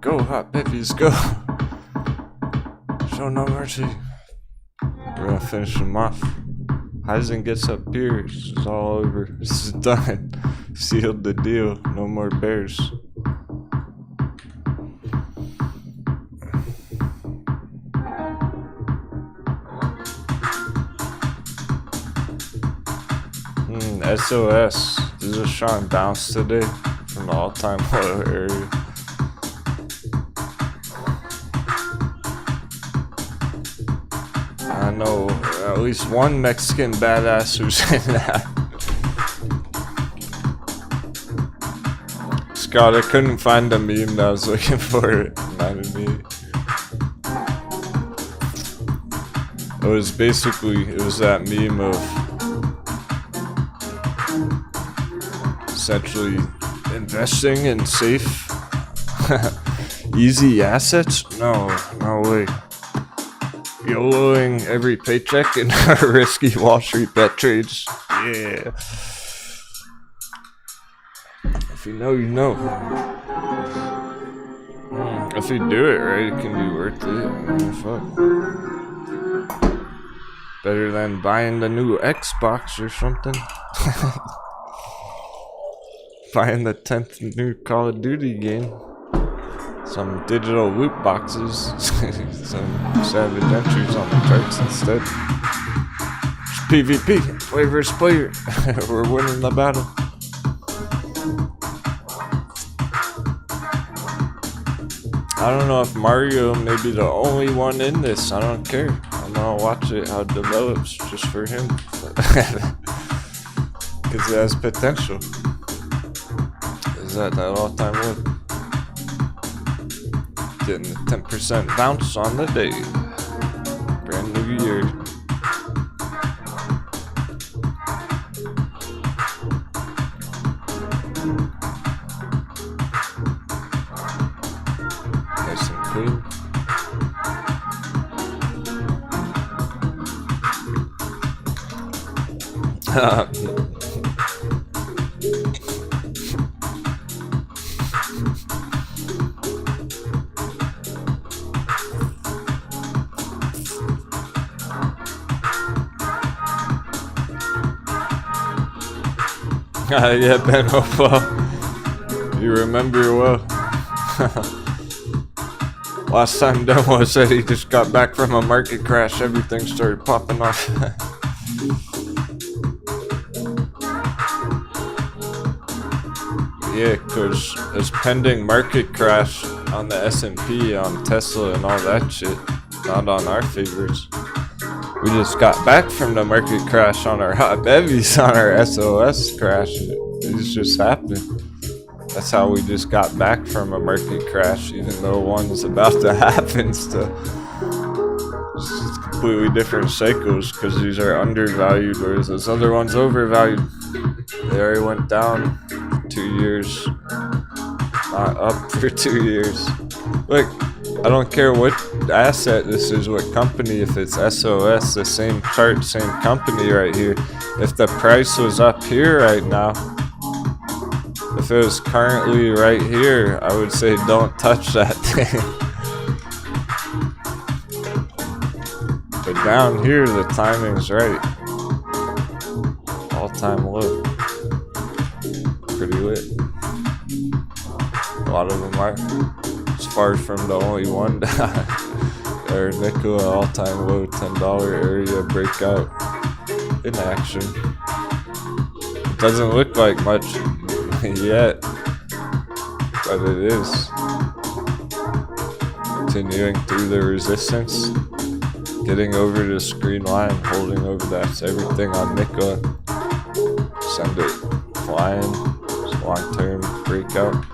Go, hot babies, go. Show no mercy. We're gonna finish him off. Heisen gets up here. This is all over. This is done. Sealed the deal. No more bears. SOS. This is a strong bounce today from the all-time low area. I know at least one Mexican badass who's in that. Scott, I couldn't find the meme that I was looking for. It reminded me. It was that meme of essentially investing in safe, easy assets? No way. YOLOing every paycheck in risky Wall Street bet trades. Yeah. If you know, you know. If you do it right, it can be worth it. Fuck. Better than buying the new Xbox or something. Buying the 10th new Call of Duty game. Some digital loot boxes. Some savage entries on the charts instead. It's PvP. Player versus player. We're winning the battle. I don't know if Mario may be the only one in this. I don't care. I'm gonna watch it how it develops just for him. Because it has potential. Is that all-time low? Getting the 10% bounce on the day. Brand new year. Nice and clean. Yeah, Ben, well, you remember well. Last time Denwo said he just got back from a market crash, everything started popping off. Yeah, cause it's pending market crash on the S&P, on Tesla and all that shit, not on our favorites. We just got back from the market crash on our hot bevies on our SOS crash. It's just happened. That's how we just got back from a market crash, even though one's about to happen still. It's completely different cycles because these are undervalued, whereas those other ones overvalued. They already went down for 2 years, not up for 2 years. Look, I don't care what asset this is, what company, if it's SOS, the same chart, same company right here. If the price was up here right now, if it was currently right here, I would say don't touch that thing. But down here, the timing's right. All-time low. Pretty lit. A lot of them are. It's far from the only one. Or nickel all-time low, $10 area breakout in action. It doesn't look like much yet, but it is. Continuing through the resistance, getting over the screen line, holding over that. Everything on nickel. Send it flying. Long-term breakout.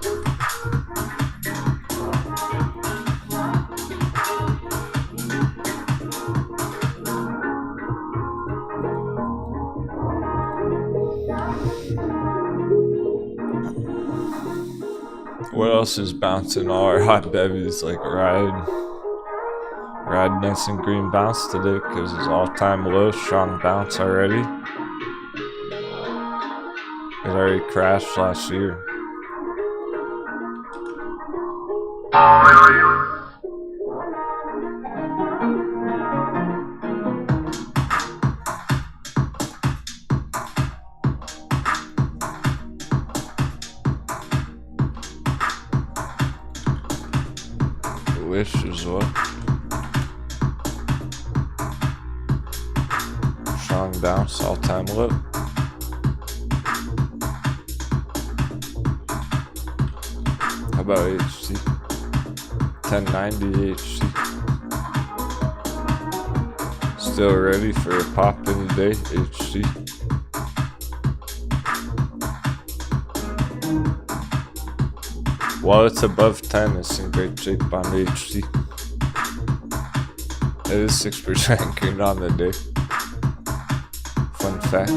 What else is bouncing? All our hot bevies like ride nice and green bounce today because it's all-time low, strong bounce already. It already crashed last year. Wish is what? Strong bounce, all-time low. How about HC? 1090 HC. Still ready for a pop any day, HC. While it's above 10, it's in great shape on HC. It is 6% green on the day. Fun fact.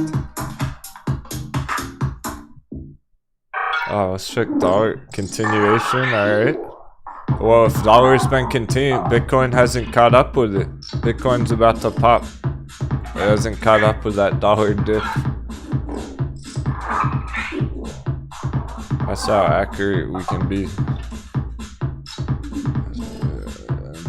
Oh, let's check dollar continuation. Alright. Well, if dollar's been continuing, Bitcoin hasn't caught up with it. Bitcoin's about to pop. It hasn't caught up with that dollar dip. That's how accurate we can be.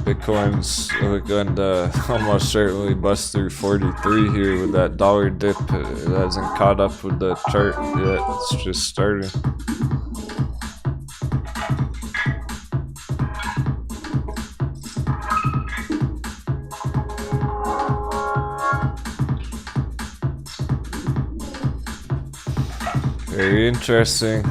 Bitcoin's going to almost certainly bust through 43 here with that dollar dip. It hasn't caught up with the chart yet. It's just starting. Very interesting.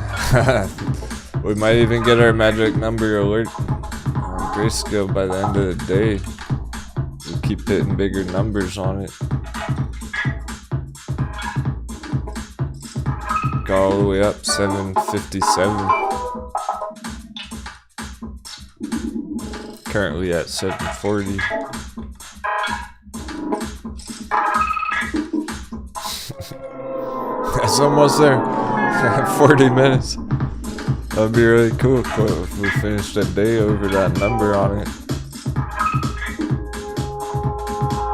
We might even get our magic number alert on Grayscale by the end of the day. We keep hitting bigger numbers on it. Go all the way up 757. Currently at 740. That's almost there. 40 minutes. That'd be really cool if we finished a day over that number on it.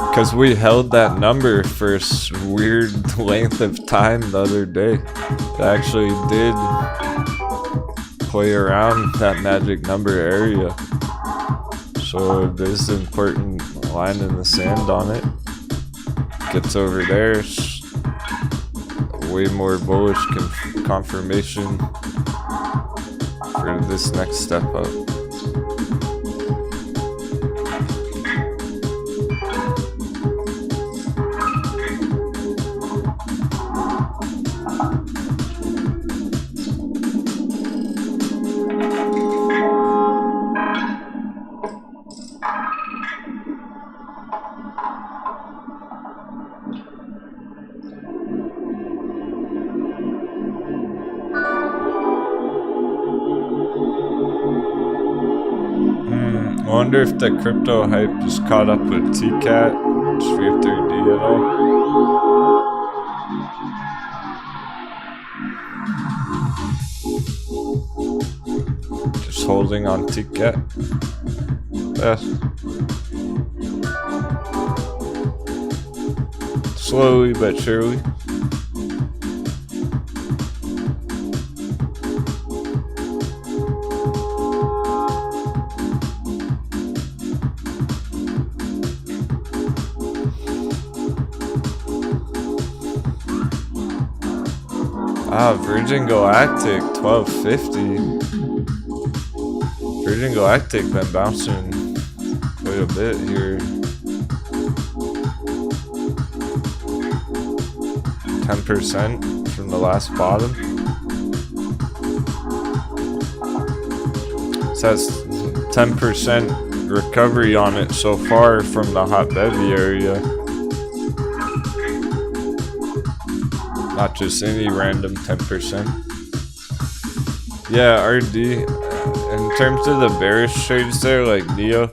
Because we held that number for a weird length of time the other day. It actually did play around that magic number area. So there's an important line in the sand on it. Gets over there. Way more bullish confirmation for this next step up. wonder if the crypto hype is caught up with TCAT, Sphere 3D at all. Just holding on TCAT. Yeah. Slowly but surely. Ah, Virgin Galactic 1250. Virgin Galactic been bouncing quite a bit here. 10% from the last bottom. It says 10% recovery on it so far from the hot bevy area. Not just any random 10%. Yeah, RD. In terms of the bearish trades there, like Neo,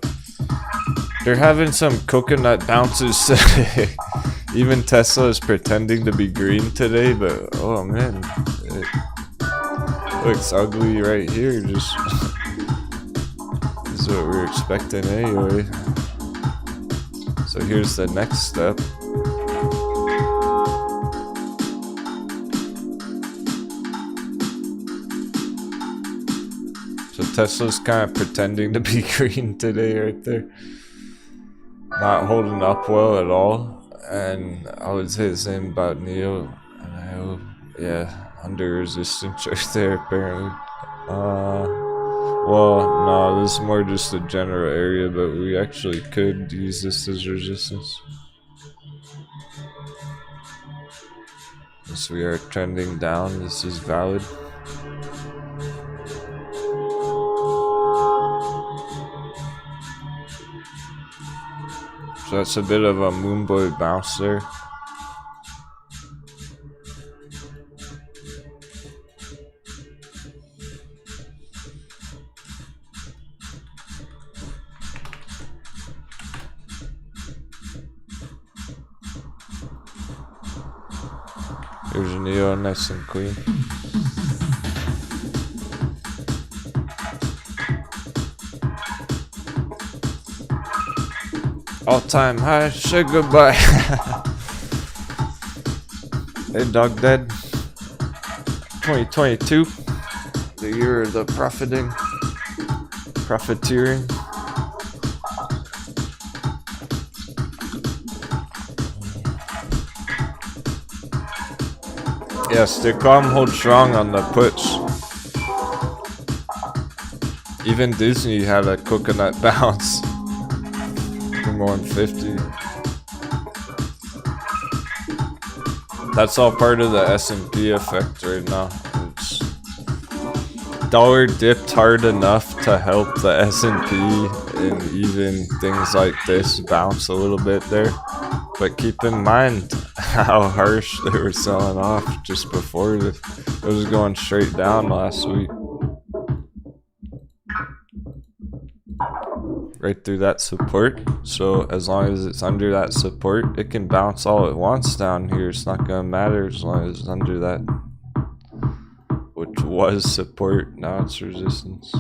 they're having some coconut bounces today. Even Tesla is pretending to be green today, but oh man, it looks ugly right here. Just this is what we're expecting anyway. So here's the next step. So Tesla's kind of pretending to be green today right there. Not holding up well at all. And I would say the same about Neo. And I hope, yeah, under resistance right there apparently. Well, no, this is more just a general area, but we actually could use this as resistance. Since we are trending down, this is valid. So that's a bit of a moonboy bounce there. Here's a Neo, nice and clean. All-time high, say goodbye. Hey, dog dead. 2022, the year of the profiteering. Yeah, stay calm, hold strong on the puts. Even Disney had a coconut bounce. 150. That's all part of the S&P effect right now. It's dollar dipped hard enough to help the S&P and even things like this bounce a little bit there. But keep in mind how harsh they were selling off just before this. It was going straight down last week. Right through that support. So as long as it's under that support, it can bounce all it wants down here. It's not gonna matter as long as it's under that, which was support. Now it's resistance.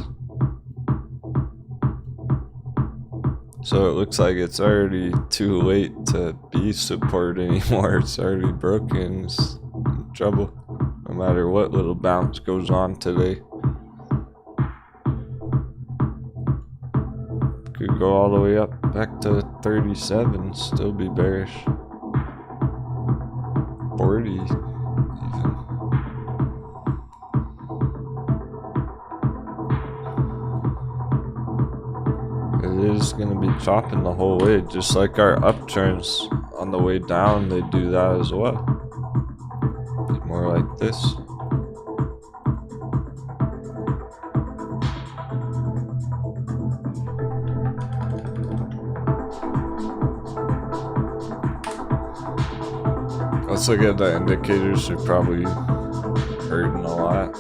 So it looks like it's already too late to be support anymore. It's already broken. It's in trouble no matter what little bounce goes on today. Could go all the way up back to 37, still be bearish. 40 even. It is going to be chopping the whole way, just like our upturns on the way down, they do that as well. Be more like this. Let's look at the indicators. They're probably hurting a lot.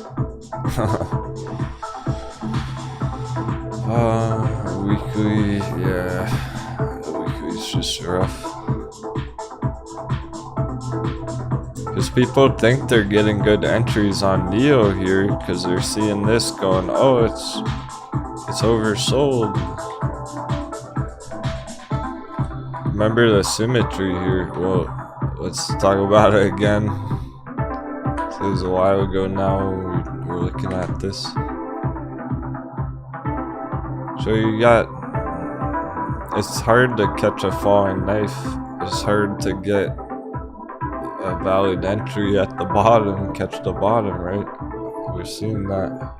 Weekly weekly, yeah, the weekly's just rough. Because people think they're getting good entries on Neo here because they're seeing this going, oh, it's oversold. Remember the symmetry here. Well, let's talk about it again. It was a while ago now we were looking at this. So you got, it's hard to catch a falling knife. It's hard to get a valid entry at the bottom, catch the bottom, right? We're seeing that.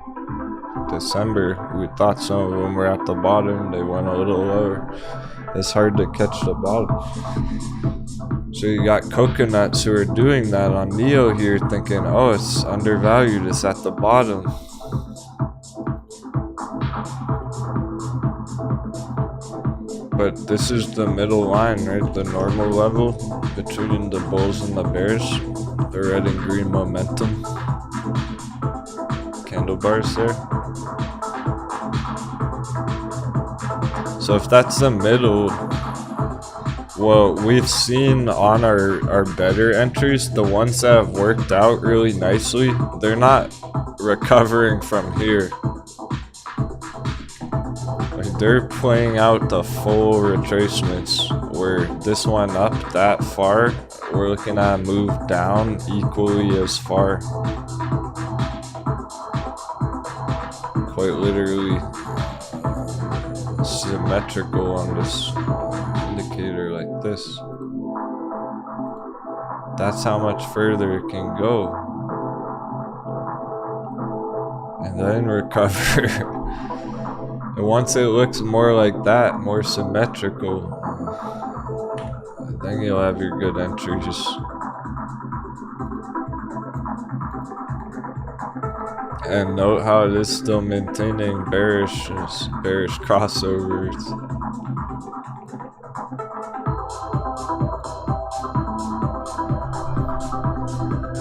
December, we thought some of them were at the bottom, they went a little lower. It's hard to catch the bottom. So you got coconuts who are doing that on Neo here, thinking, oh, it's undervalued, it's at the bottom. But this is the middle line, right? The normal level between the bulls and the bears. The red and green momentum. Candle bars there. So if that's the middle, well, we've seen on our better entries, the ones that have worked out really nicely, they're not recovering from here. Like they're playing out the full retracements, where this one up that far, we're looking at a move down equally as far. Quite literally symmetrical on this indicator like this. That's how much further it can go. And then recover. And once it looks more like that, more symmetrical, then you'll have your good entries. And note how it is still maintaining bearish crossovers.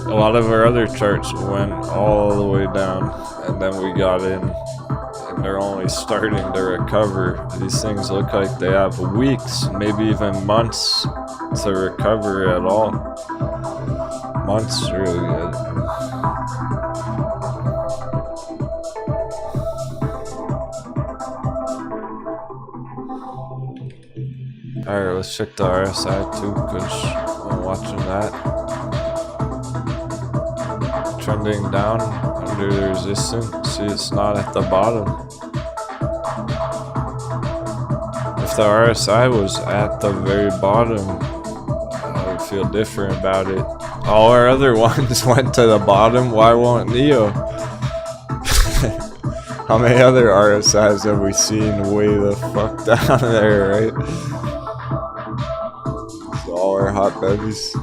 A lot of our other charts went all the way down, and then we got in, and they're only starting to recover. These things look like they have weeks, maybe even months to recover at all. Months, really. Alright, let's check the RSI too, because I'm watching that. Trending down under the resistance. See, it's not at the bottom. If the RSI was at the very bottom, I would feel different about it. All our other ones went to the bottom. Why won't Neo? How many other RSIs have we seen way the fuck down there, right? All our hot babies.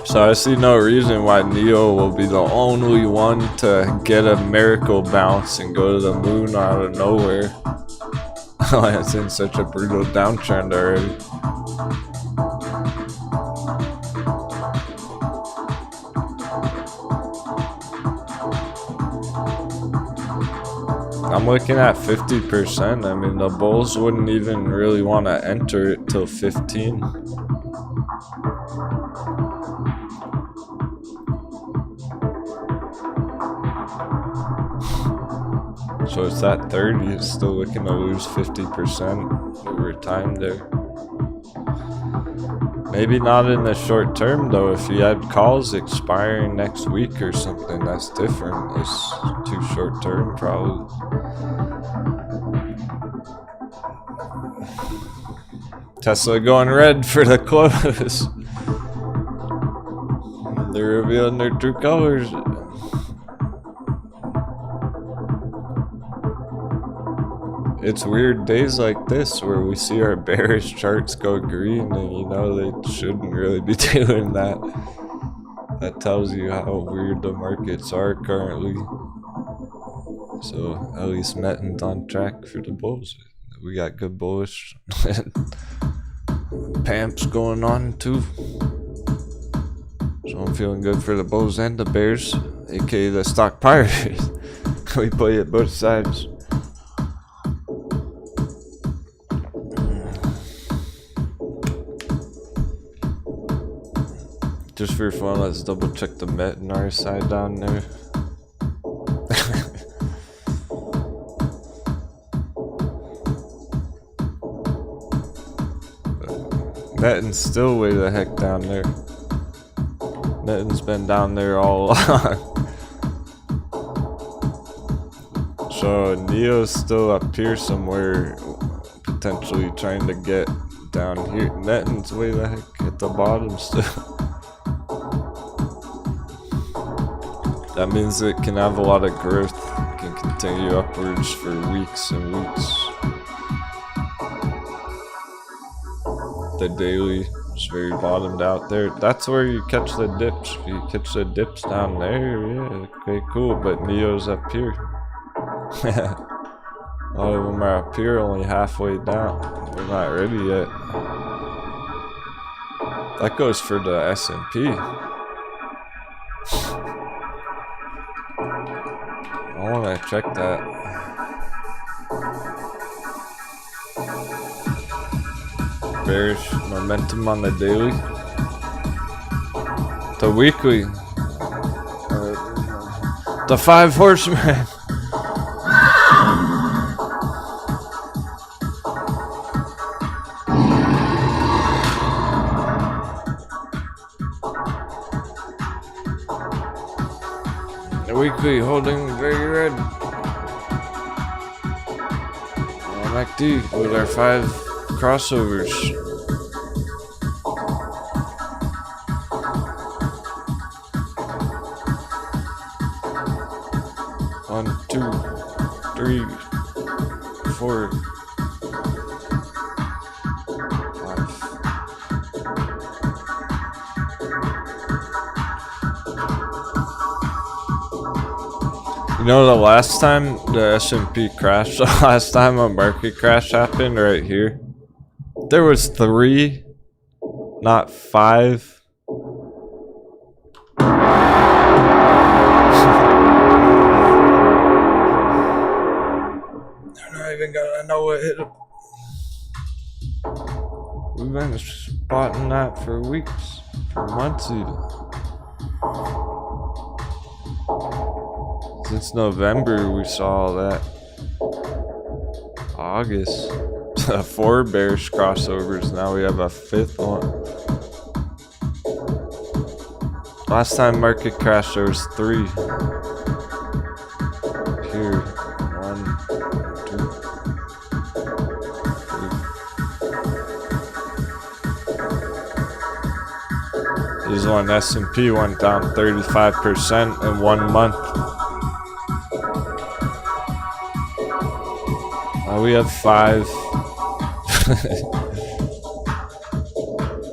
So I see no reason why Neo will be the only one to get a miracle bounce and go to the moon out of nowhere. It's in such a brutal downtrend already. I'm looking at 50%. I mean, the bulls wouldn't even really want to enter it till 15. So it's at 30, it's still looking to lose 50% over time there. Maybe not in the short term though. If you had calls expiring next week or something, that's different. It's too short term probably. Tesla going red for the close. They're revealing their true colors. It's weird days like this where we see our bearish charts go green, and you know they shouldn't really be doing that. That tells you how weird the markets are currently. So at least Metten's on track for the bulls. We got good bullish pamps going on too. So I'm feeling good for the bulls and the bears, aka the stock pirates. We play it both sides. Just for fun, let's double check the met in our side down there. Netton's still way the heck down there. Netton's been down there all along. So Neo's still up here somewhere, potentially trying to get down here. Netton's way the heck at the bottom still. That means it can have a lot of growth. It can continue upwards for weeks and weeks. The daily is very bottomed out there. That's where you catch the dips. If you catch the dips down there, yeah, okay, cool. But Neo's up here. All of them are up here, only halfway down. We're not ready yet. That goes for the S&P. I want to check that. Bearish momentum on the daily. The weekly. The 5 horsemen. Weekly holding very red. MACD with our 5 crossovers. One, 2, 3, 4, 5. You know, the last time the S&P crashed, the last time a market crash happened right here, there was 3, not 5. They're not even gonna know what hit them. We've been spotting that for weeks, for months even. Since November, we saw that. August. 4 bearish crossovers. Now we have a 5th one. Last time market crashed, there was 3. Here. 1, 2, 3. This one S&P went down 35% in 1 month. We have 5.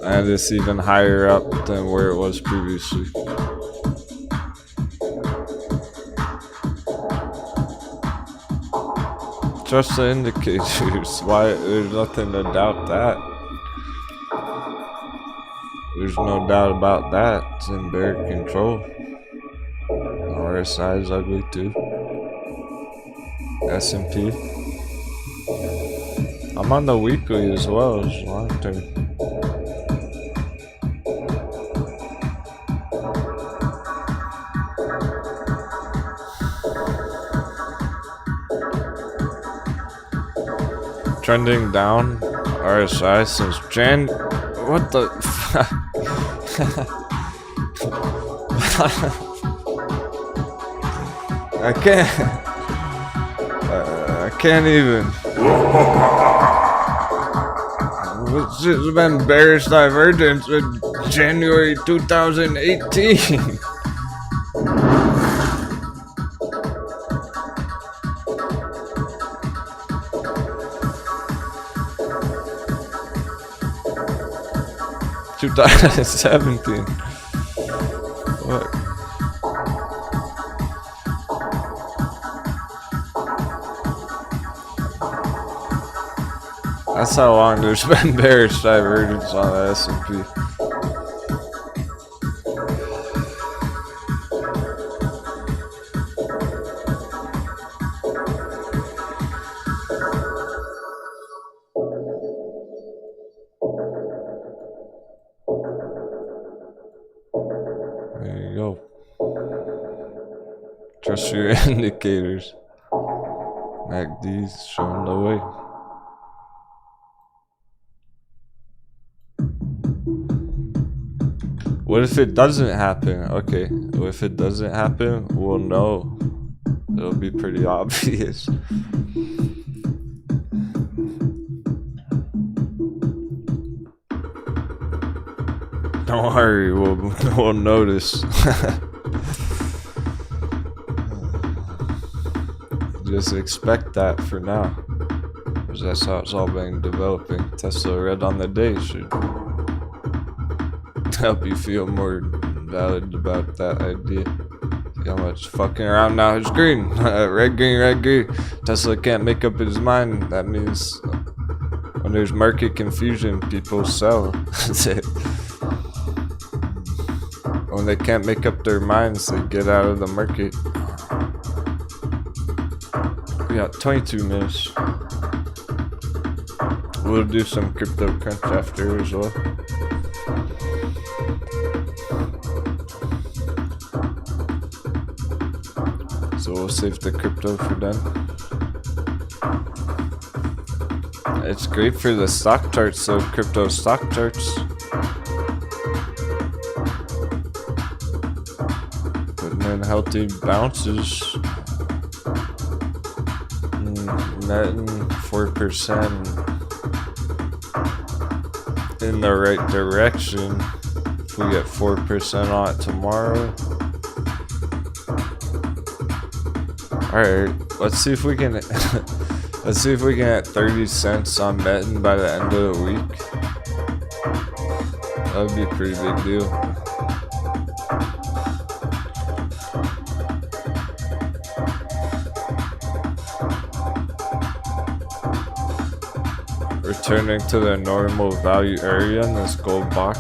And it's even higher up than where it was previously. Trust the indicators. Why? There's nothing to doubt that. There's no doubt about that. It's in bear control. RSI is ugly too. S&P. I'm on the weekly as well as long term. Trending down RSI since Jan. What the fuck? I can't even. It's been bearish divergence in January 2018. $2,017. What? That's how long there's been bearish divergence on the S&P. Trust your indicators. MACD's showing the way. What if it doesn't happen? Okay, if it doesn't happen, we'll know. It'll be pretty obvious. Don't worry, we'll notice. Just expect that for now, because that's how it's all been developing. Tesla red on the day should help you feel more valid about that idea. See how much fucking around now is green. Red, green, red, green. Tesla can't make up his mind. That means when there's market confusion, people sell. That's it. When they can't make up their minds, they get out of the market. We got 22 minutes. We'll do some crypto crunch after as well. So we'll save the crypto for then. It's great for the stock charts, so crypto stock charts. Putting in healthy bounces. Netting 4% in the right direction. If we get 4% on it tomorrow. Alright, let's see if we can let's see if we can get 30 cents on Metin by the end of the week. That would be a pretty big deal. Returning to the normal value area in this gold box.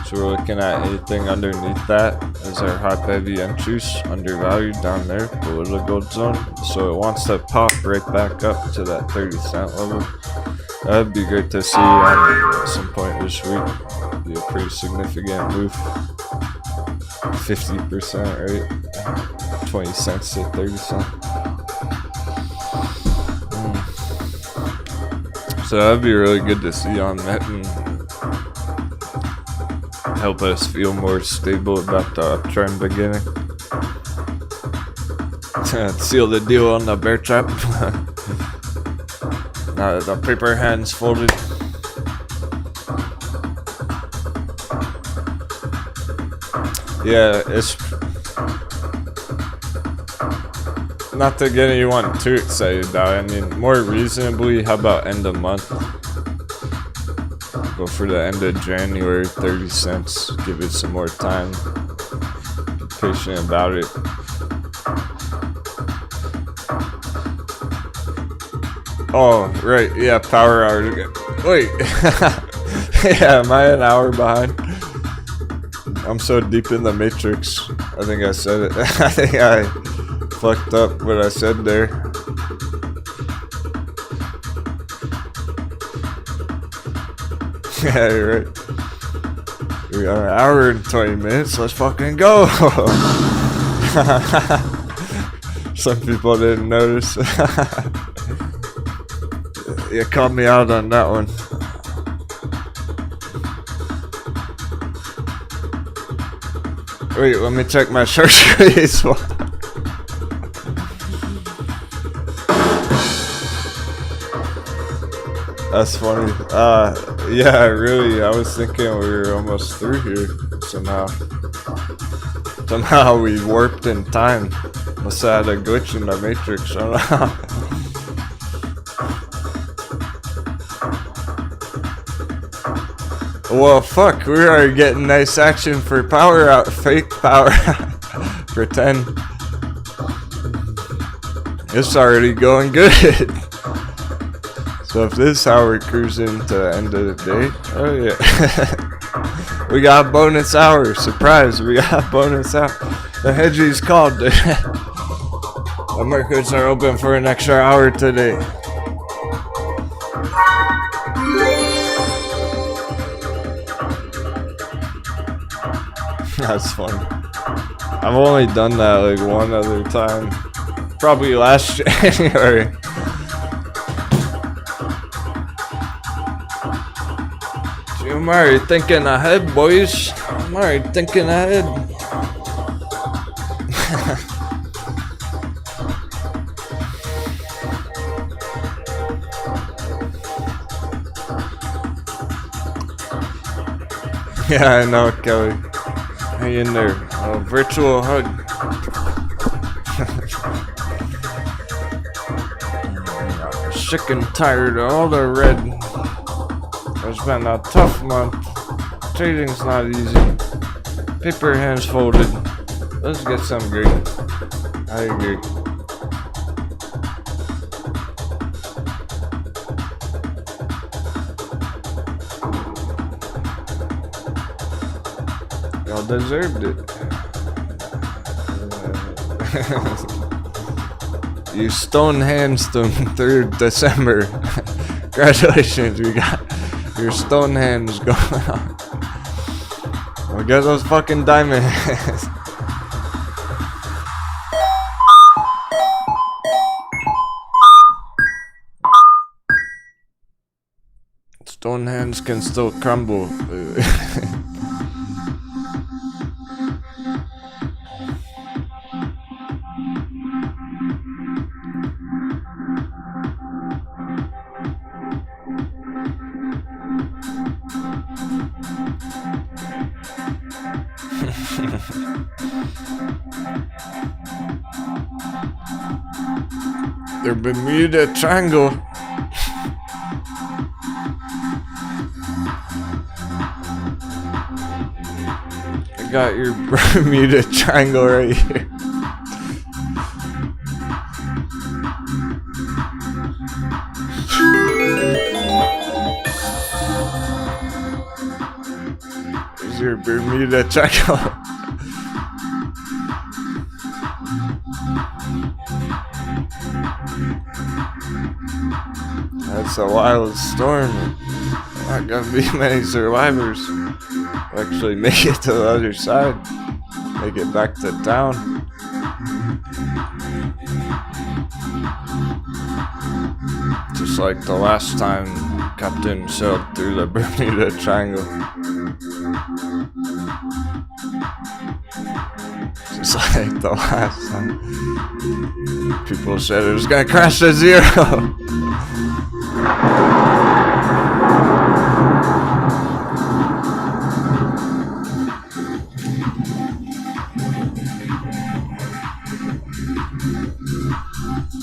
So we're looking at anything underneath that as our hot heavy entries, undervalued down there below the gold zone. So it wants to pop right back up to that 30 cent level. That would be great to see at some point this week. Be a pretty significant move. 50%, right? 20 cents to 30 cents. So that'd be really good to see on Metin. Help us feel more stable about the uptrend beginning. Seal the deal on the bear trap. Now that the paper hand's folded. Yeah, it's not to get anyone too excited about it. I mean, more reasonably, how about end of month? Go for the end of January, 30 cents. Give it some more time. Be patient about it. Oh, right. Yeah, power hours again. Wait. Yeah, am I an hour behind? I'm so deep in the matrix. I think I said it. I think I fucked up what I said there. Yeah, you're right. We got an hour and 20 minutes. Let's fucking go. Some people didn't notice. You called me out on that one. Wait, let me check my short squeeze. That's funny. Yeah, really, I was thinking we were almost through here somehow. Somehow we warped in time. Must have had a glitch in the matrix. I don't know. Well, fuck, we are getting nice action for power out, fake power for 10. It's already going good. So if this is how we're cruising to the end of the day, oh yeah. We got a bonus hour, surprise, we got a bonus hour. The hedgie's called. The markets are open for an extra hour today. That's fun. I've only done that like one other time. Probably last January. I'm already thinking ahead, boys. I'm already thinking ahead. Yeah, I know, Kelly. Hang in there. A virtual hug. Sick and tired of all the red. It's been a tough month. Trading's not easy. Paper hands folded. Let's get some green. I agree. Y'all deserved it. You stone hands them through December. Congratulations, we got your stone hands going on. Well, get those fucking diamond hands. Stone hands can still crumble. Their Bermuda Triangle. I got your Bermuda Triangle right here. There's your Bermuda Triangle. That's a wild storm. Not gonna be many survivors who actually make it to the other side. Make it back to town. Just like the last time Captain sailed through the Bermuda Triangle. Just like the last time. People said it was gonna crash to zero.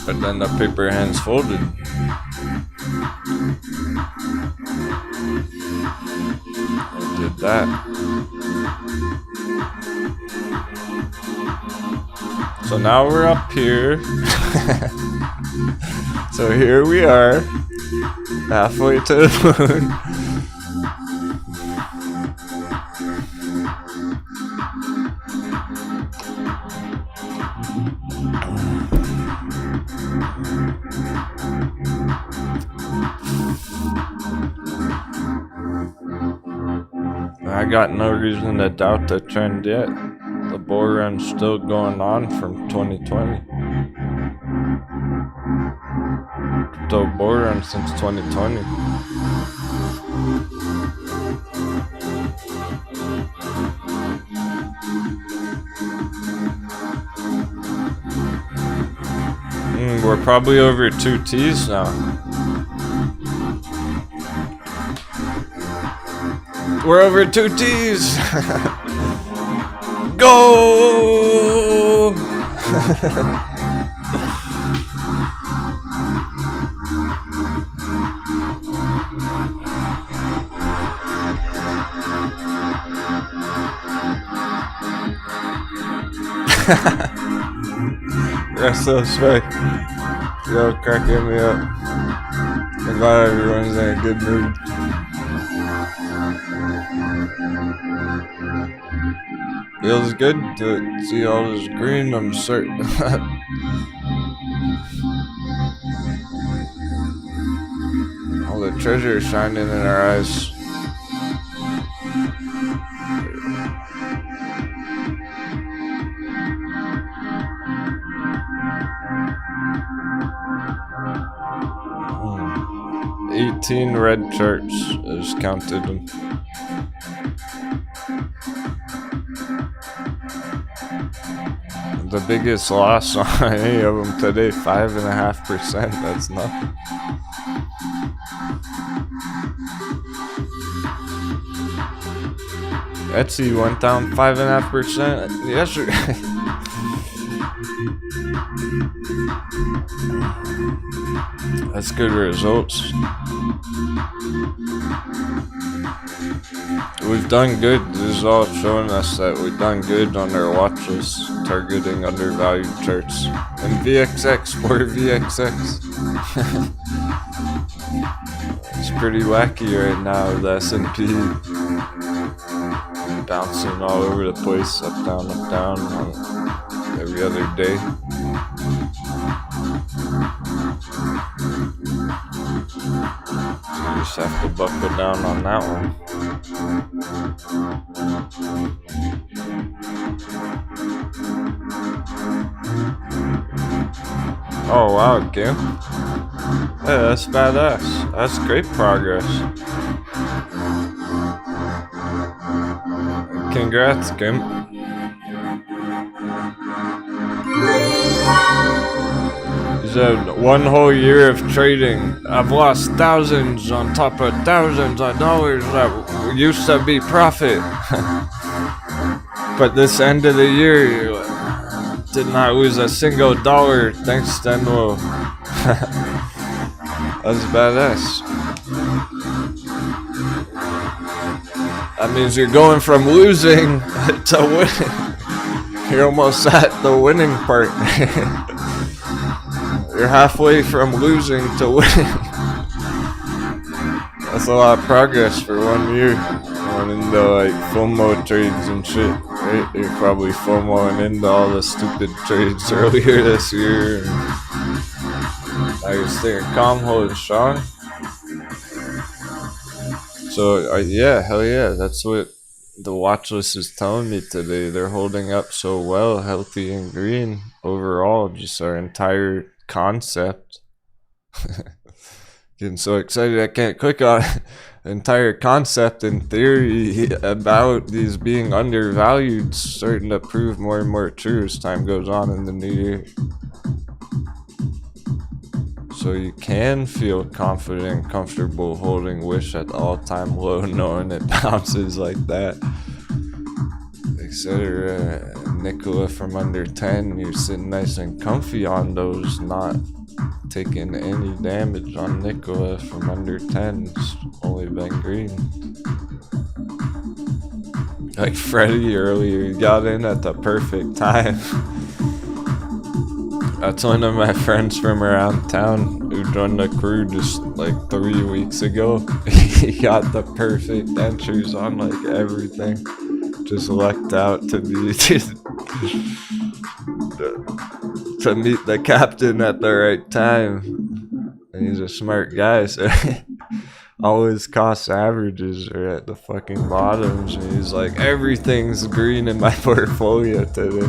But then the paper hands folded. I did that. So now we're up here. So here we are, halfway to the moon. I got no reason to doubt the trend yet. The bull run's still going on from 2020. Crypto bull run since 2020. We're probably over 2 T's now. We're over 2 T's. Go! That's so sweet. Yo, cracking me up. I'm glad everyone's in a good mood. Feels good to see all this green, I'm certain. All the treasure shining in our eyes. 18 red charts. I just counted them. The biggest loss on any of them today, 5.5%. That's nothing. Etsy went down 5.5% yesterday. That's good results. We've done good. This is all showing us that we've done good on our watch list, targeting undervalued charts. And VXX, poor VXX. It's pretty wacky right now. The S&P bouncing all over the place, up, down, every other day. So you just have to buckle down on that one. Oh wow, Kim. Hey, that's badass. That's great progress. Congrats, Kim. He said, 1 whole year of trading. I've lost thousands on top of thousands of dollars that used to be profit. But this end of the year, did not lose a single dollar. Thanks, Denwo. That's badass. That means you're going from losing to winning. You're almost at the winning part. You're halfway from losing to winning. That's a lot of progress for 1 year. Going into like FOMO trades and shit. Right? You're probably FOMOing into all the stupid trades earlier this year. Now you're staying calm, holding strong. So yeah, hell yeah, that's what the watch list is telling me today. They're holding up so well, healthy and green overall. Just our entire concept. Getting so excited I can't click on it. The entire concept in theory about these being undervalued starting to prove more and more true as time goes on in the new year. So you can feel confident and comfortable holding Wish at the all-time low, knowing it bounces like that, etc. Nikola from under 10, you're sitting nice and comfy on those, not taking any damage on Nikola from under 10. It's only been green. Like Freddy earlier, he got in at the perfect time. That's one of my friends from around town who joined the crew just like 3 weeks ago. He got the perfect entries on like everything. Just lucked out to be to meet the captain at the right time. And he's a smart guy, so all his cost averages are at the fucking bottoms. And he's like, everything's green in my portfolio today.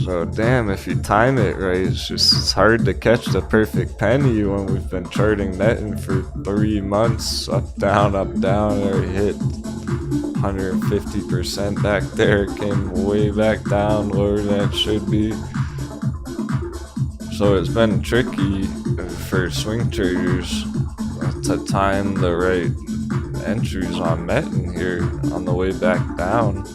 So damn, if you time it right, it's hard to catch the perfect penny when we've been charting netting for 3 months. Up, down, or hit 150% back there. Came way back down, lower than it should be. So it's been tricky for swing traders to time the right entries on netting here on the way back down.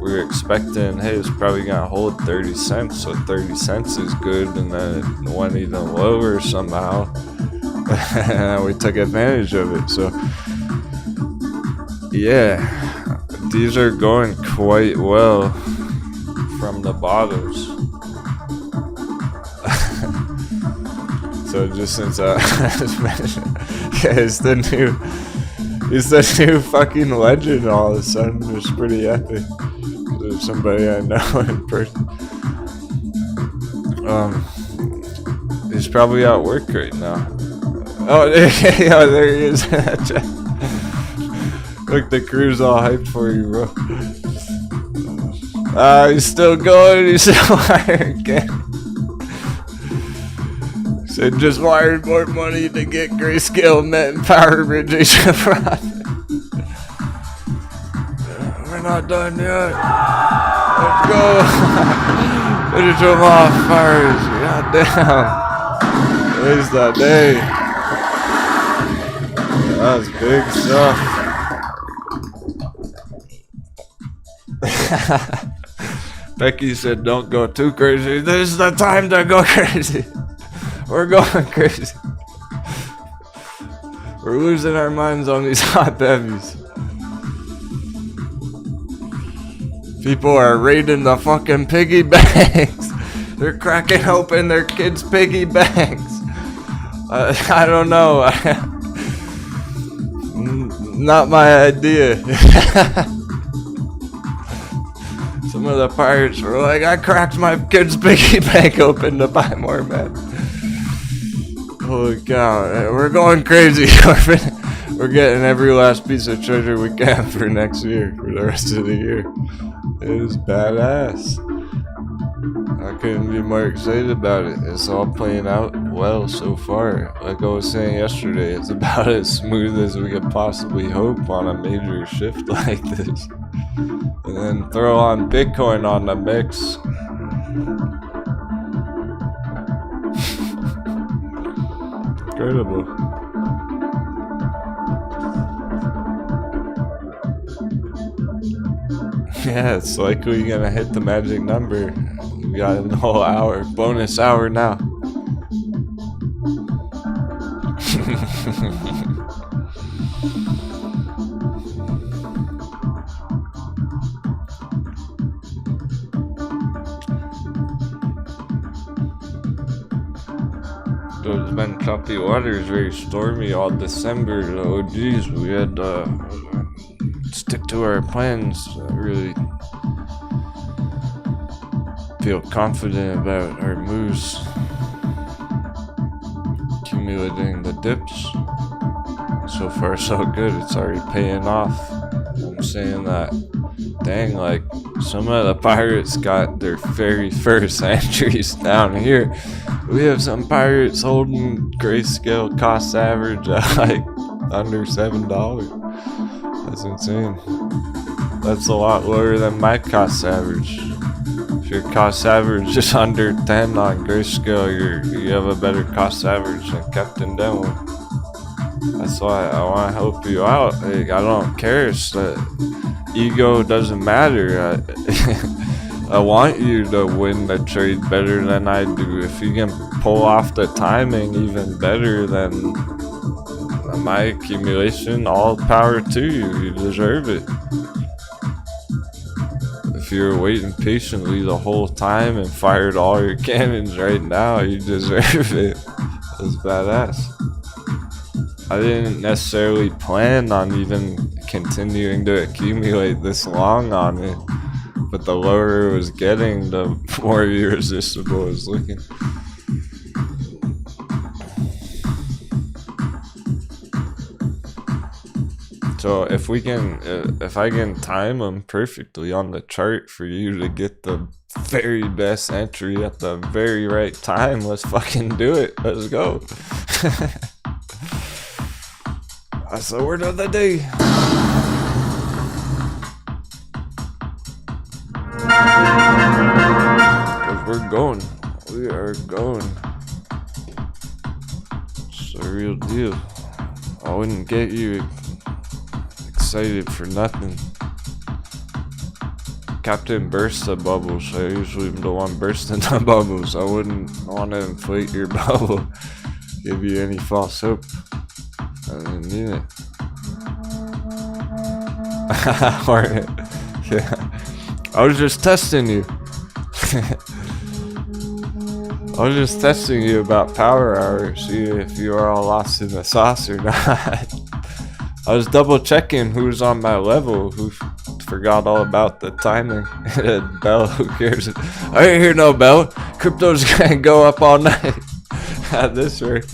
We were expecting, hey, it's probably gonna hold 30 cents, so 30 cents is good, and then it went even lower somehow. And we took advantage of it. So yeah, these are going quite well from the bottoms. So just since I mentioned, yeah, it's the new fucking legend all of a sudden. It's pretty epic. There's somebody I know in person. He's probably at work right now. Oh, there he is. Look, the crew's all hyped for you, bro. He's still going. He's still working. Said just wired more money to get grayscale net and power radiation profit. We're not done yet. Let's go. Finish them off first. God damn. Today's that day. That's big stuff. Becky said don't go too crazy. This is the time to go crazy. We're going crazy. We're losing our minds on these hot bevies. People are raiding the fucking piggy banks. They're cracking open their kids' piggy banks. I don't know. Not my idea. Some of the pirates were like, I cracked my kid's piggy bank open to buy more, man. Holy cow, we're going crazy. We're getting every last piece of treasure we can for next year, for the rest of the year. It is badass. I couldn't be more excited about it. It's all playing out well so far. Like I was saying yesterday, it's about as smooth as we could possibly hope on a major shift like this. And then throw on Bitcoin on the mix. Incredible. Yeah, it's likely gonna hit the magic number. We got a whole hour, bonus hour now. It's been choppy waters, very stormy all December. Oh geez, we had stick to our plans. Really feel confident about our moves. Accumulating the dips. So far so good, it's already paying off. I'm saying that, dang, like some of the pirates got their very first entries down here. We have some pirates holding grayscale cost average at like under $7. That's insane. That's a lot lower than my cost average. If your cost average is under 10 on grayscale, you have a better cost average than Captain Denwo. That's why I want to help you out. Like, I don't care. It's that ego doesn't matter. I want you to win the trade better than I do. If you can pull off the timing even better than my accumulation, all power to you. You deserve it. If you're waiting patiently the whole time and fired all your cannons right now, you deserve it. That's badass. I didn't necessarily plan on even continuing to accumulate this long on it, but the lower it was getting, the more irresistible it was looking. So if I can time them perfectly on the chart for you to get the very best entry at the very right time, let's fucking do it. Let's go. That's the word of the day. Because we're going. We are going. It's the real deal. I wouldn't get you excited for nothing. Captain bursts the bubbles. I usually am the one bursting the bubbles. I wouldn't want to inflate your bubble, give you any false hope. I didn't mean it. Yeah. I was just testing you. I was just testing you about power hour, see if you are all lost in the sauce or not. I was double checking who's on my level, who forgot all about the timing. Bell, who cares? I ain't hear no bell. Crypto's gonna go up all night at this rate.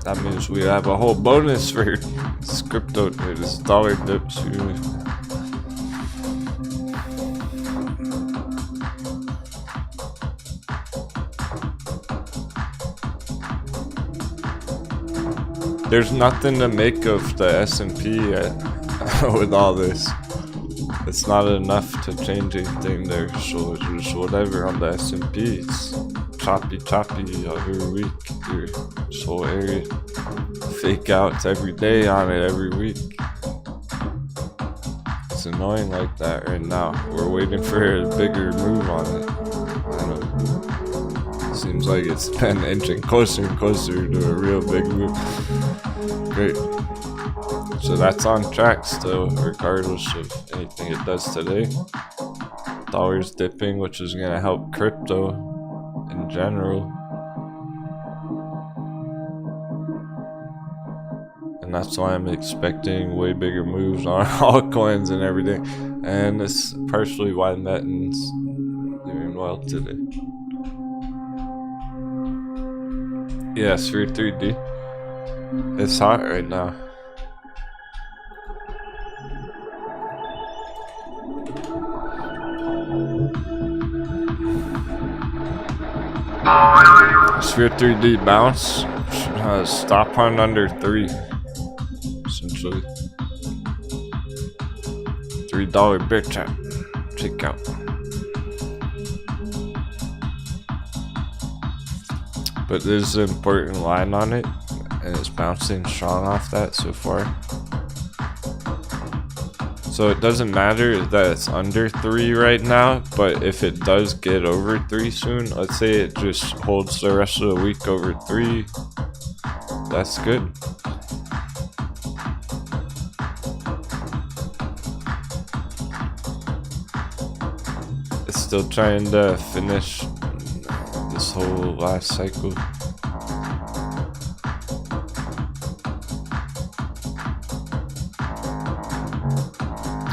That means we have a whole bonus for this crypto, this dollar dips. There's nothing to make of the S&P with all this. It's not enough to change anything there, so it's just whatever on the S&P. It's choppy every week. This whole area. Fake outs every day on it every week. It's annoying like that right now. We're waiting for a bigger move on it. I don't know. Seems like it's been inching closer and closer to a real big move. Great. So that's on track still, regardless of anything it does today. Dollar's dipping, which is going to help crypto in general. And that's why I'm expecting way bigger moves on altcoins and everything. And it's partially why Metten's doing well today. Yeah, Sphere 3D. It's hot right now. Sphere 3D bounce. Stop on under 3. Essentially. $3 vechain. Check out. But there's an important line on it, and it's bouncing strong off that so far. So it doesn't matter that it's under 3 right now, but if it does get over 3 soon, let's say it just holds the rest of the week over 3, that's good. It's still trying to finish this whole last cycle.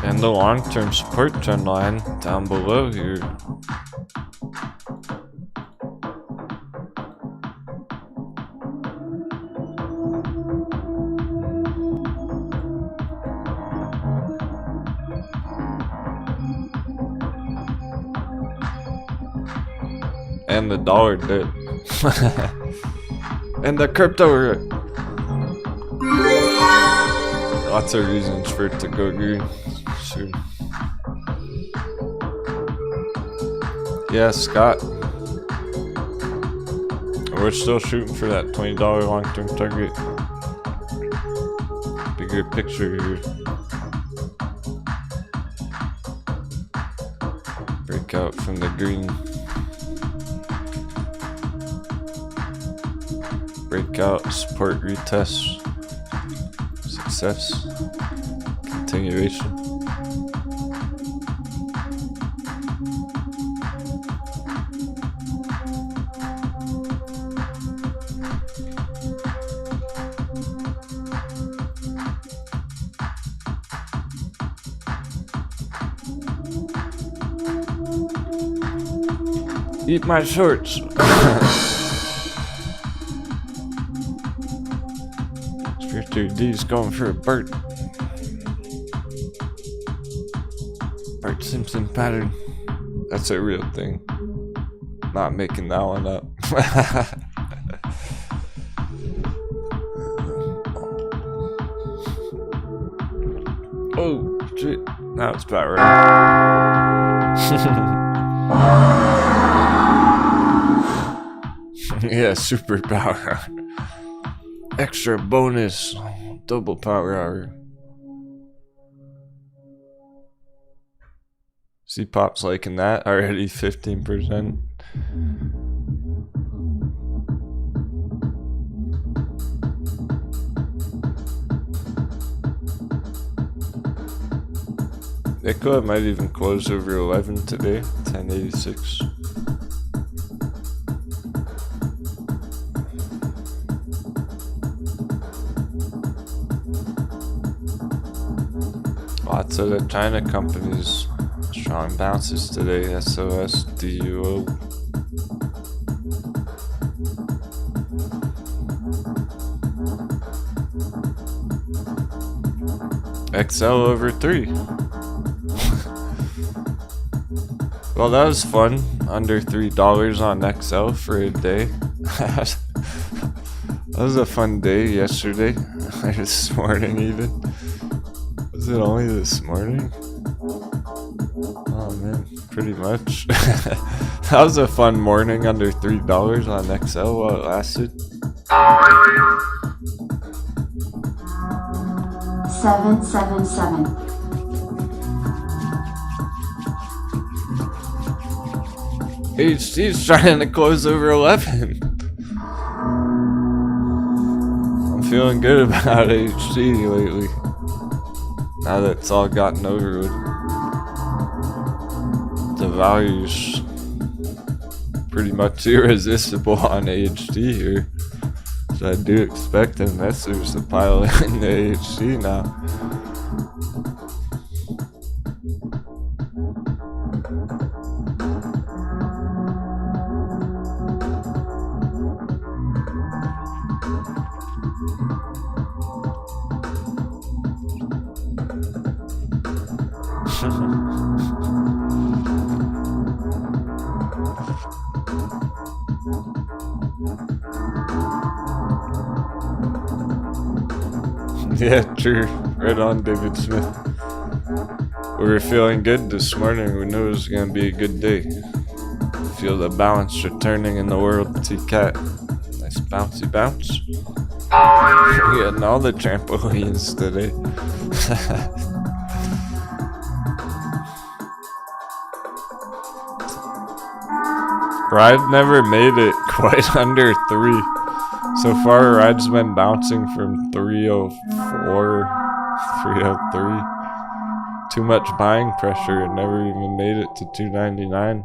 And the long-term support trend line down below here. And the dollar did. And the crypto. Lots of reasons for it to go green soon. Yeah, Scott. We're still shooting for that $20 long-term target. Bigger picture here. Breakout from the green. Breakout, support, retest, success, continuation. Eat my shorts. Sphere 2D's going for a Bart Simpson pattern. That's a real thing. Not making that one up. Oh shit. Now it's about right. Yeah, superpower. Extra bonus. Double power hour. See Pop's liking that already. 15%. Echo might even close over 11 today. 1086. Lots of the China companies, strong bounces today. SOS, DUO. XL over 3. Well, that was fun. Under $3 on XL for a day. That was a fun day yesterday. This morning even. Was it only this morning? Oh man, pretty much. That was a fun morning under $3 on XL while it lasted. 777. HT's trying to close over 11. I'm feeling good about HT lately. Now that it's all gotten over with. The value's pretty much irresistible on HT here. So I do expect investors to pile into HT now. Yeah, true. Right on, David Smith. We were feeling good this morning. We knew it was going to be a good day. Feel the balance returning in the world. T-Cat. Nice bouncy bounce. We're getting all the trampolines today. Ride never made it quite under 3. So far, Ride's been bouncing from 304, 303. Too much buying pressure. It never even made it to 299.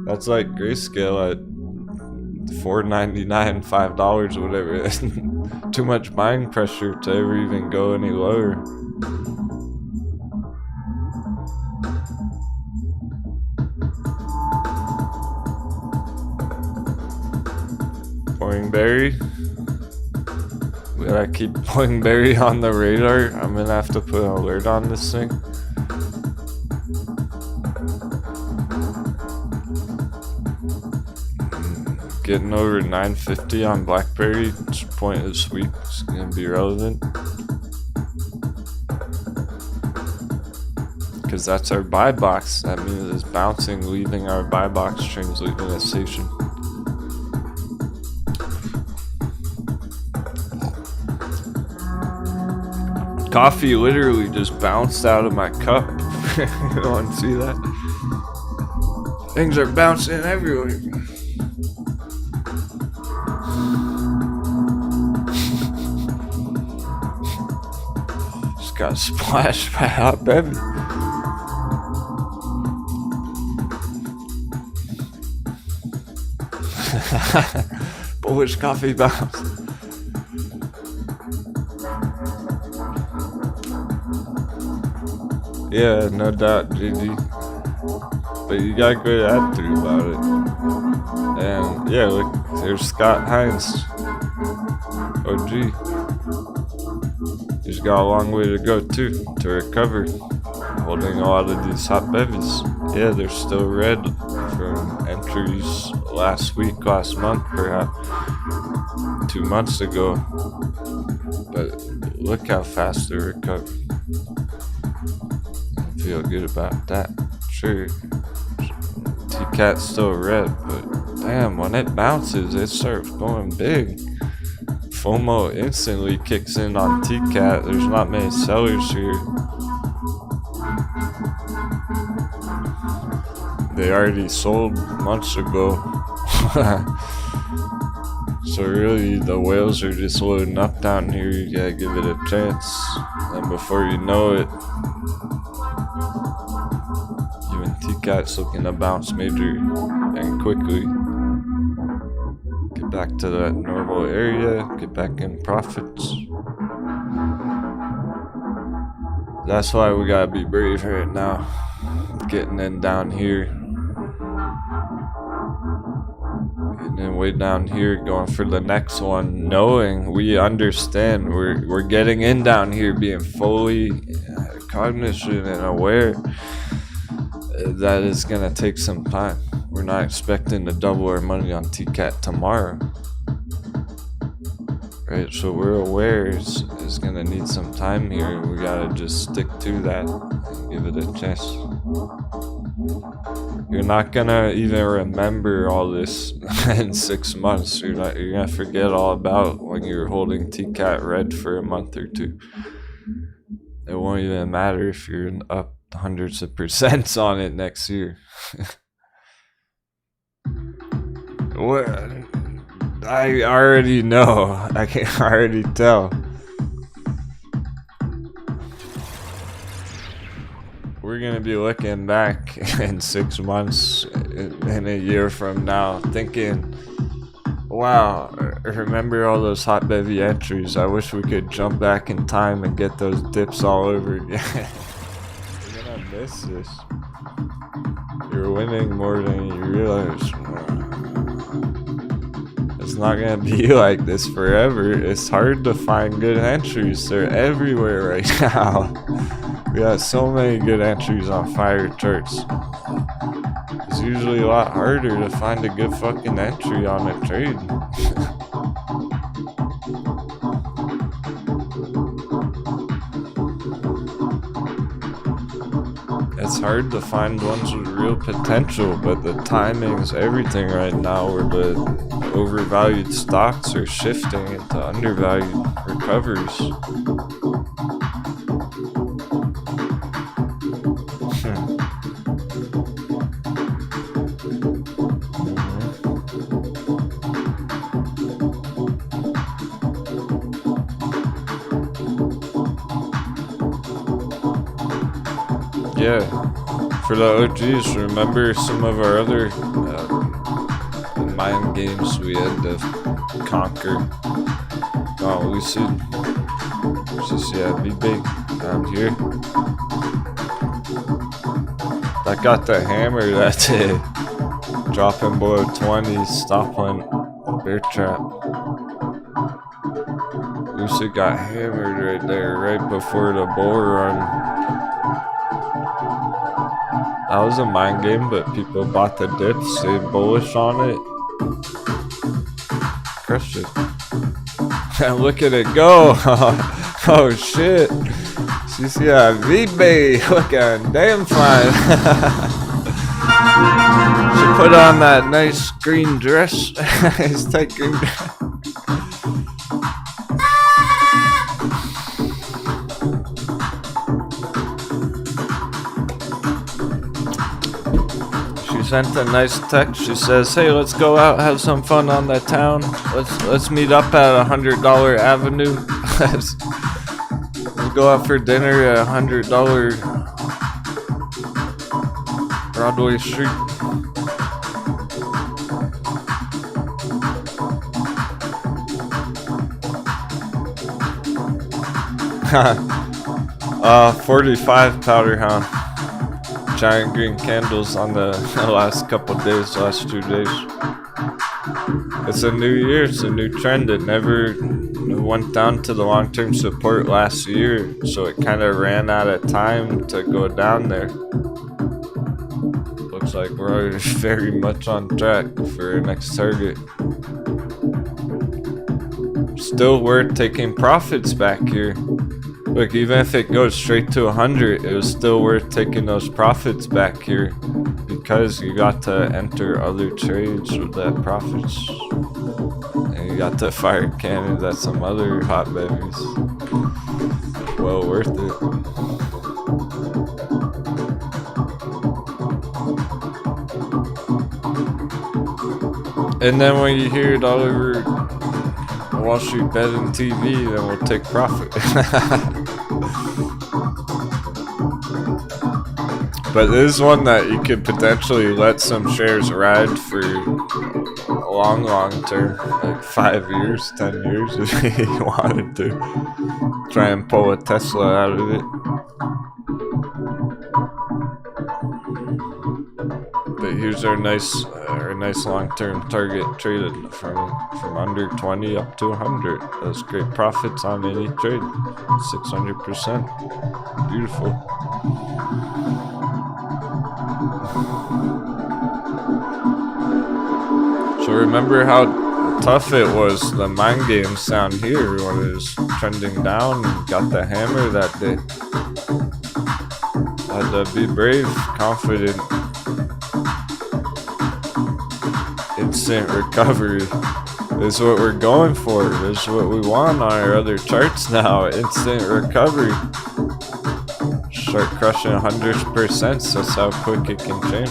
That's like Grayscale at $4.99, $5, whatever. Too much buying pressure to ever even go any lower. Berry. We gotta keep Berry on the radar. I'm gonna have to put an alert on this thing. Getting over 950 on Blackberry. It's point this week. It's gonna be relevant. Because that's our buy box. That means it's bouncing, leaving our buy box strings, leaving a station. Coffee literally just bounced out of my cup. You don't want to see that? Things are bouncing everywhere. Just got splashed by hot baby. Bullish coffee bounce. Yeah, no doubt, GG. But you got good attitude about it. And yeah, look, there's Scott Hines. OG. He's got a long way to go too, to recover. Holding a lot of these hot bevies. Yeah, they're still red from entries last week, last month, perhaps 2 months ago. But look how fast they recovered. Feel good about that. Sure, T-Cat's still red, but damn, when it bounces, it starts going big. FOMO instantly kicks in on T-Cat. There's not many sellers here. They already sold months ago. So really, the whales are just loading up down here. You gotta give it a chance. And before you know it, T-Cat's looking to bounce major and quickly. Get back to that normal area, get back in profits. That's why we gotta be brave right now. Getting in down here. And then way down here going for the next one, knowing we understand we're getting in down here, being fully cognizant and aware that it's gonna take some time. We're not expecting to double our money on TCAT tomorrow, right? So we're aware it's gonna need some time here. We gotta just stick to that and give it a chance. You're not gonna even remember all this in 6 months. You're gonna forget all about when you're holding TCAT red for a month or two. It won't even matter if you're up hundreds of percents on it next year. What? I already know. I can already tell. We're gonna be looking back in 6 months, in a year from now, thinking, wow, remember all those hot bevy entries? I wish we could jump back in time and get those dips all over again. You're gonna miss this. You're winning more than you realize. It's not gonna be like this forever. It's hard to find good entries. They're everywhere right now. We got so many good entries on fire charts. It's usually a lot harder to find a good fucking entry on a trade. It's hard to find ones with real potential, but the timing's everything right now, where the overvalued stocks are shifting into undervalued recoveries. Yeah, for the OGs, remember some of our other mind games we had to conquer. Oh, we should just, yeah, be big down here. I got the hammer that day, dropping below 20, stop on bear trap. Lucy got hammered right there, right before the bull run. That was a mind game, but people bought the dips, stayed bullish on it. Crushed it. Look at it go! Oh shit! CCI V-Bay looking damn fine. She put on that nice green dress. It's tight green dress. Sent a nice text. She says, "Hey, let's go out, have some fun on the town. Let's meet up at $100 Avenue. let's go out for dinner at $100 Broadway Street." $45 Powder Hound. Giant green candles on the last couple days, last 2 days. It's a new year, it's a new trend. It never went down to the long-term support last year, so it kind of ran out of time to go down there. Looks like we're very much on track for our next target. Still worth taking profits back here. Look, even if it goes straight to 100, it was still worth taking those profits back here, because you got to enter other trades with that profits. And you got to fire cannons at some other hot bevies. Well worth it. And then when you hear it all over Wall Street betting TV, then we'll take profit. But this is one that you could potentially let some shares ride for long term, like 5 years, 10 years if you wanted to. Try and pull a Tesla out of it. But here's our nice nice long-term target traded from under 20 up to 100. That's great profits on any trade. 600%. Beautiful. So remember how tough it was, the mind games down here when it was trending down and got the hammer that day. Had to be brave, confident. Instant recovery is what we're going for. This is what we want on our other charts now. Instant recovery. Start crushing 100%. That's how quick it can change.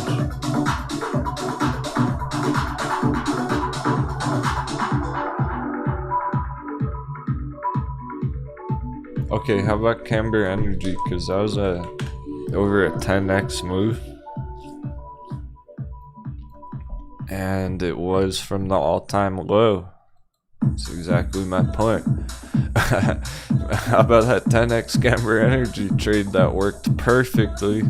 Okay, how about Camber Energy? Because that was over a 10x move. And it was from the all-time low. That's exactly my point. How about that 10x Camber Energy trade that worked perfectly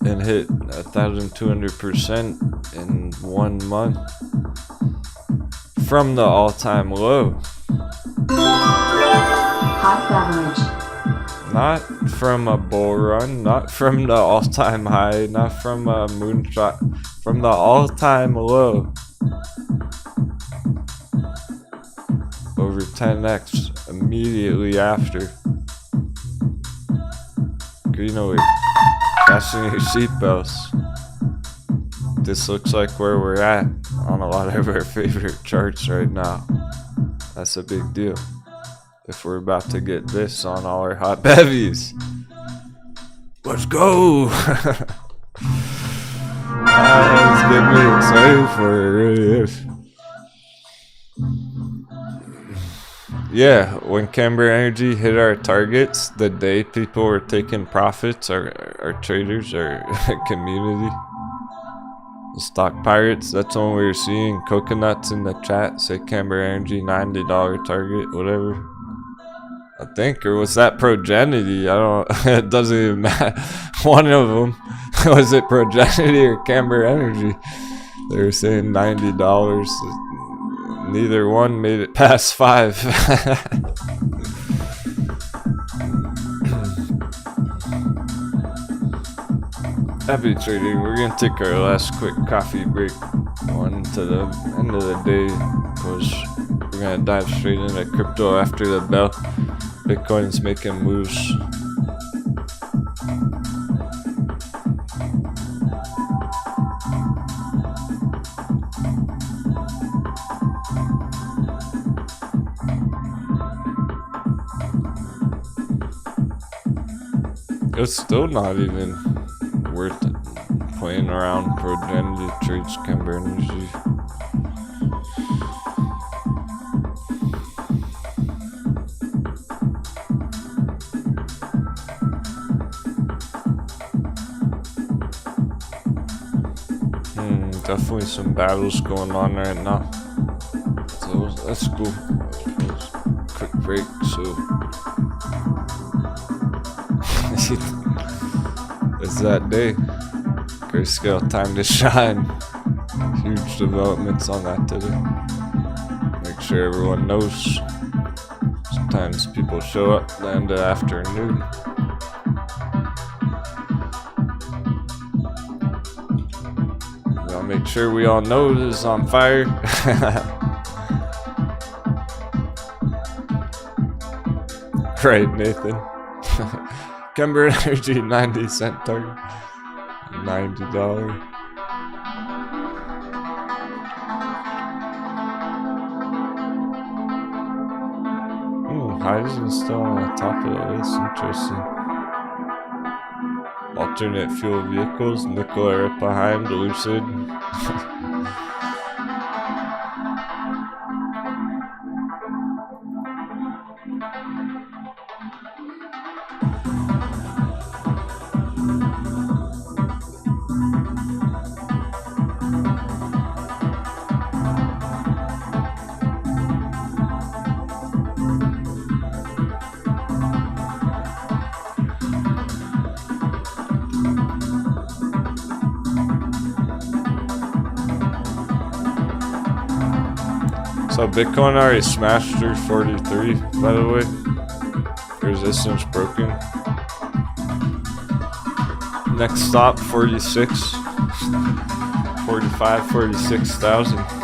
and hit 1,200% in 1 month from the all-time low? Hot beverage. Not from a bull run, not from the all-time high, not from a moonshot, from the all-time low. Over 10x immediately after. Greenaway, fasten your seatbelts. This looks like where we're at on a lot of our favorite charts right now. That's a big deal. If we're about to get this on all our hot bevies. Let's go! It's getting me excited for it, really is. Yeah, when Camber Energy hit our targets, the day people were taking profits, our traders, our community, the stock pirates, that's when we were seeing coconuts in the chat say Camber Energy $90 target, whatever. I think, or was that Progenity? I don't, it doesn't even matter. One of them, was it Progenity or Camber Energy? They were saying $90. Neither one made it past 5. Happy trading. We're gonna take our last quick coffee break on to the end of the day because we're gonna dive straight into crypto after the bell. Bitcoin's making moves. It's still not even worth it playing around Progenity trades, Camber Energy. Definitely some battles going on right now. So that's cool. Quick break, so it's that day. Grayscale time to shine. Huge developments on that today. Make sure everyone knows. Sometimes people show up at the end of the afternoon. Make sure we all know this is on fire. Right, Nathan. Camber Energy 90-cent target. $90. Hydrogen still on the top of the list. Interesting. Alternate fuel vehicles, nickel right behind, Lucid. So Bitcoin already smashed through 43, by the way. Resistance broken. Next stop 46. 45, 46,000.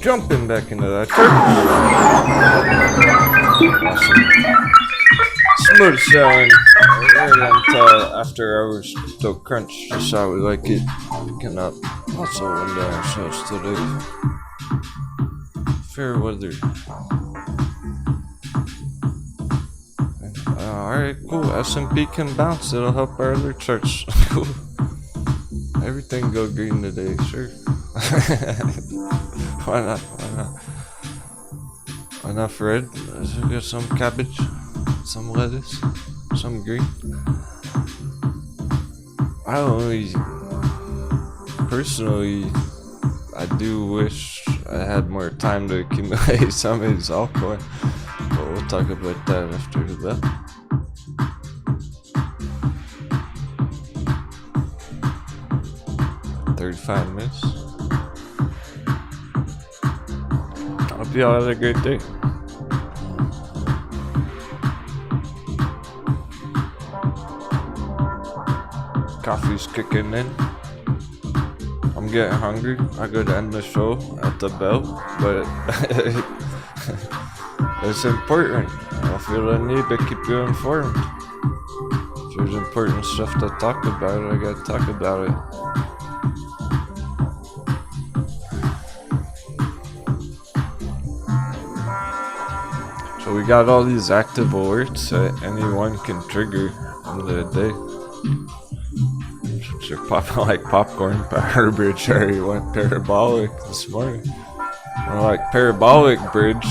Jumping back into that turn. Awesome. Smooth selling right until after hours. Still crunch, just how we like it. Picking up. Also window ourselves today. Fair weather. Alright, cool. S&P can bounce. It'll help our other charts. Cool. Everything go green today, sure. Why not? Why not? Enough red. Let's get some cabbage, some lettuce, some green. Personally, I do wish I had more time to accumulate some of these altcoin, but we'll talk about that after the bell. $35. Hope y'all have a great day. Coffee's kicking in. I'm getting hungry. I could end the show at the bell, but it's important. I feel the need to keep you informed. If there's important stuff to talk about, I gotta talk about it. So we got all these active alerts that anyone can trigger in the day. Which are popping like popcorn. Power bridge already went parabolic this morning. More like parabolic bridge.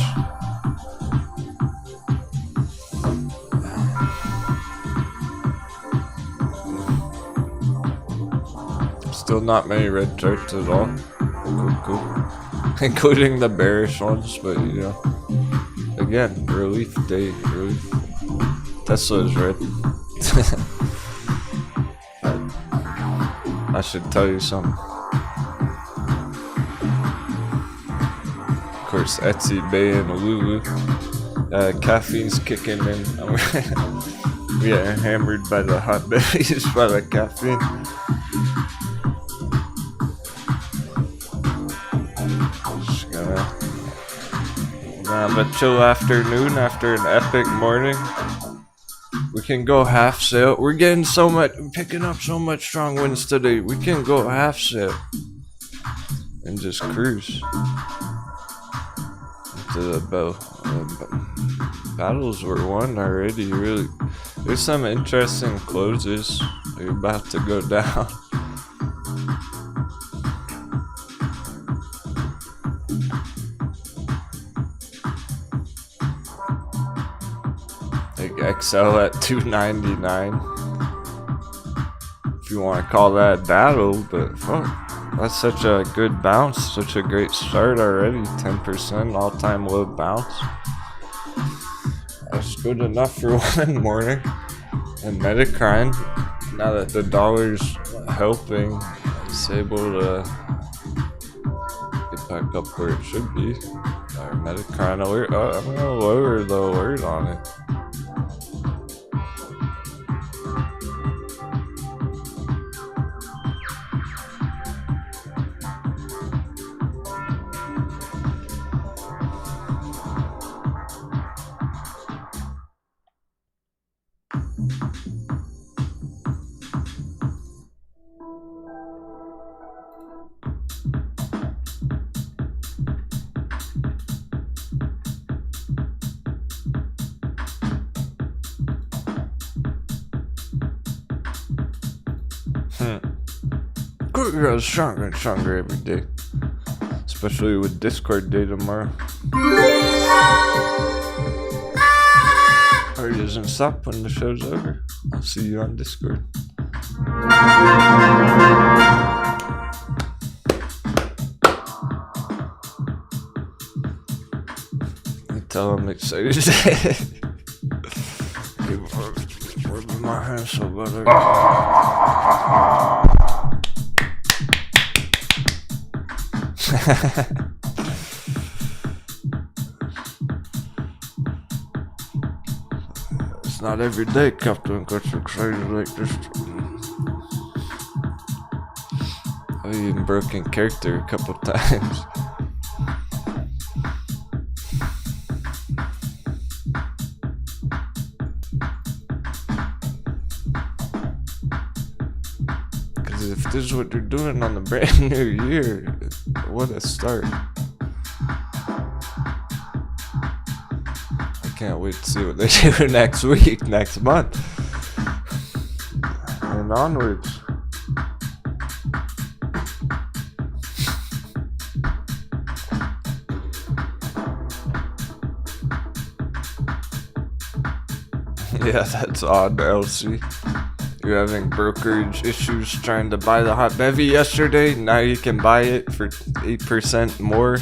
Still not many red charts at all. Cool. Including the bearish ones, but you know. Again, relief day, relief. Tesla's red. I should tell you something. Of course, Etsy, Bay, and Lulu. Caffeine's kicking in. We getting hammered by the hot berries, by the caffeine. Just gonna have a chill afternoon after an epic morning. We can go half sail. We're getting so much, picking up so much strong winds today. We can go half sail and just cruise into the bell. Battles were won already. Really, there's some interesting closes. They're about to go down. XL at 299. If you want to call that battle, but fuck, that's such a good bounce, such a great start already. 10% all-time low bounce. That's good enough for one morning. And Vechain, now that the dollar's helping, it's able to get back up where it should be. Our Vechain alert. I'm gonna lower the alert on it. It grows stronger and stronger every day, especially with Discord Day tomorrow. Or it doesn't stop when the show's over. I'll see you on Discord. I tell I'm excited. Where's my hand so better? It's not every day Captain gets excited like this. I've even broken character a couple times. Because if this is what they're doing on the brand new year, what a start. I can't wait to see what they do next week, next month, and onwards. Yeah, that's odd, LC. You're having brokerage issues trying to buy the hot bevy yesterday. Now you can buy it for 8% more,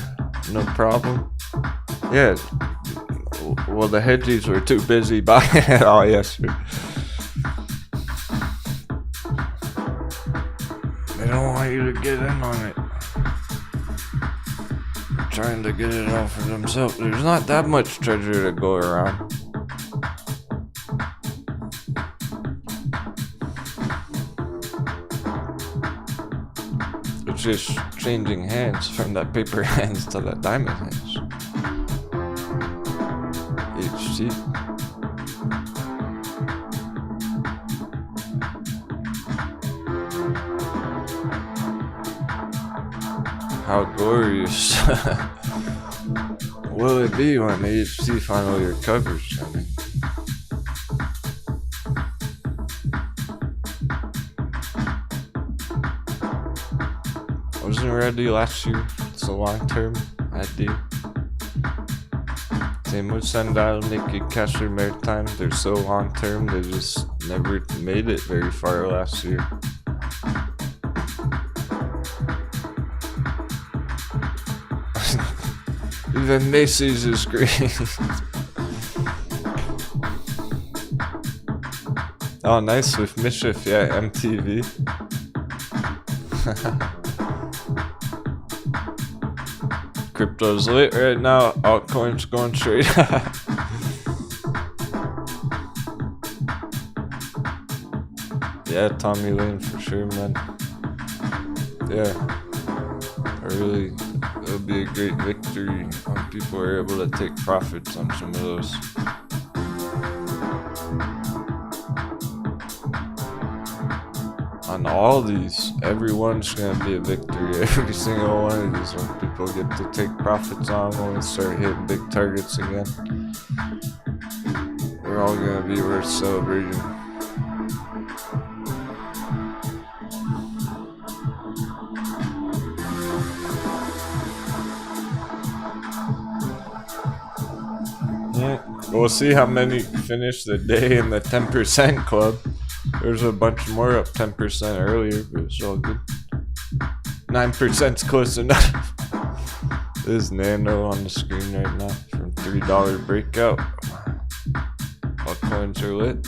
no problem. Yeah, well, the hedgies were too busy buying it all yesterday. They don't want you to get in on it. They're trying to get it all for themselves. There's not that much treasure to go around. It's just changing hands from that paper hands to the diamond hands. HT. How glorious will it be when HT finally recovers? I mean, I wasn't ready last year. It's a long-term idea. Same with Sundial, Naked Caster, Maritime. They're so long-term, they just never made it very far last year. Even Macy's is green. Oh, nice with Mischief, yeah, MTV. Crypto's lit right now. Altcoin's going straight. Yeah, Tommy Lane for sure, man. Yeah, it'll be a great victory when people are able to take profits on some of those. On all these, everyone's gonna be a victory. Every single one of these, when people get to take profits on, when we start hitting big targets again, they're all gonna be worth celebrating. We'll see how many finish the day in the 10% club. There's a bunch more up 10% earlier, but it's all good. 9%'s close enough. There's Nano on the screen right now from $3 breakout. Altcoins are lit.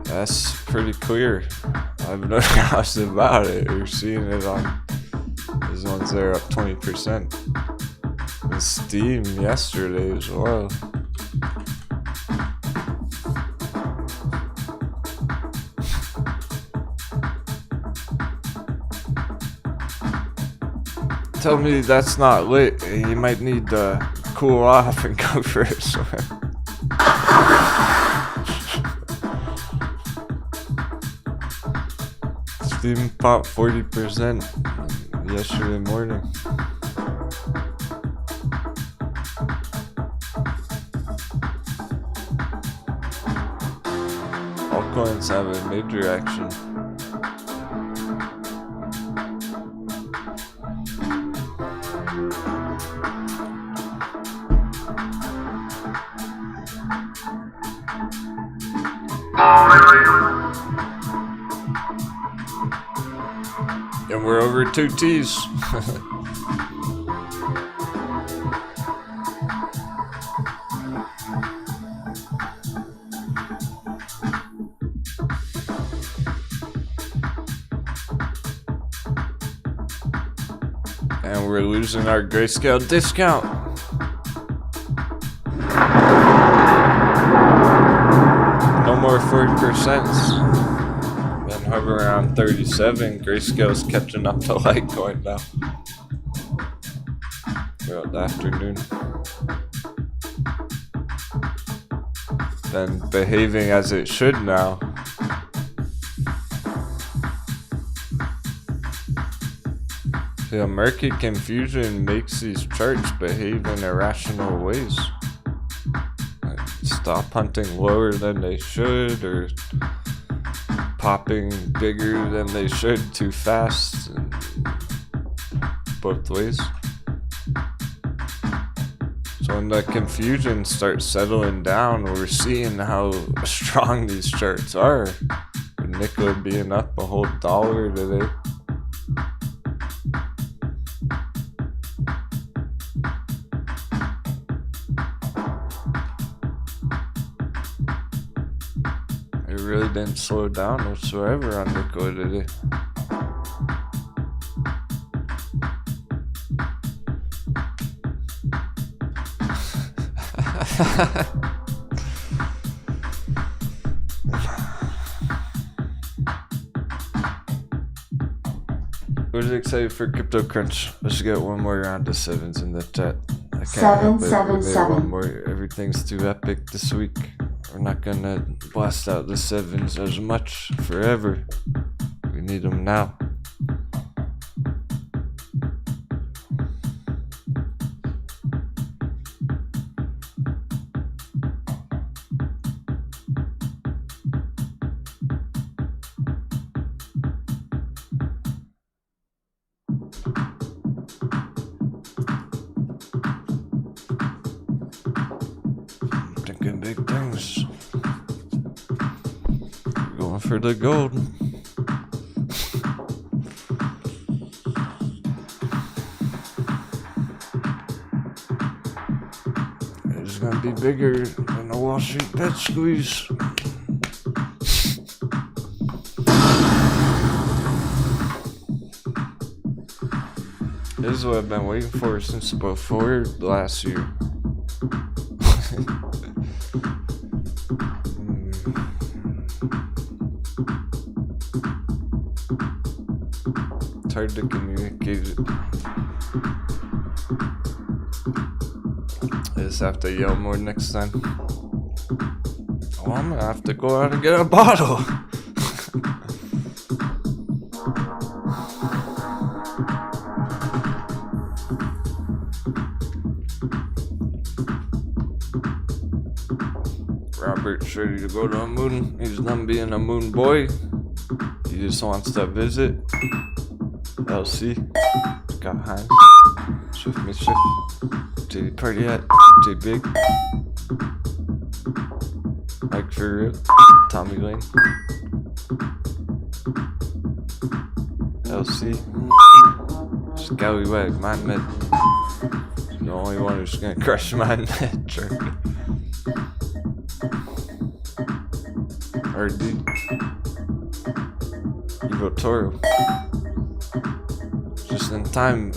That's pretty clear. I've no doubts about it. You're seeing it on these ones that are up 20%. And Steam yesterday as well. Tell me that's not lit. You might need to cool off and go for a swim. Steam popped 40% yesterday morning. Altcoins have a major action. And we're over 2 T's. And we're losing our grayscale discount. No more 40%. Hover around 37. Grayscale's catching up to Litecoin now. Throughout the afternoon. Then behaving as it should now. The market confusion makes these charts behave in irrational ways. Like stop hunting lower than they should, or popping bigger than they should too fast, and both ways. So when the confusion starts settling down, we're seeing how strong these charts are. With nickel being up a whole $1 today. It really didn't slow down whatsoever on nickel today. Who's excited for Crypto Crunch? Let's get one more round of sevens in the chat. I can't help it. We need one more. Everything's too epic this week. We're not gonna blast out the sevens as much forever. We need them now. Thinking big things. Going for the gold. It's gonna be bigger than the Wall Street bet squeeze. This is what I've been waiting for since before last year. It's hard to communicate it. I just have to yell more next time. Oh, I'm gonna have to go out and get a bottle. Robert's ready to go to the moon. He's done being a moon boy. He just wants to visit. LC. Got hands. Mischief. J Party at J Big. Mike for real. Tommy Lane. LC. Scallywag, Mindmed. The only one who's gonna crush Mindmed. RD. Evo Toro. Just in time.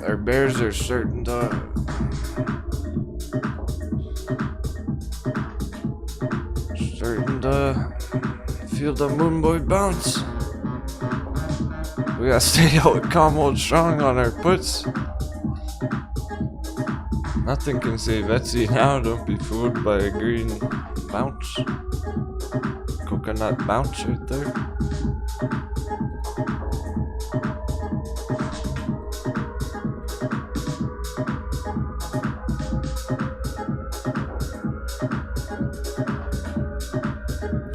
Our bears are starting to feel the moon boy bounce. We gotta stay out calm, hold strong on our puts. Nothing can save Etsy now. Don't be fooled by a green bounce. Coconut bounce right there.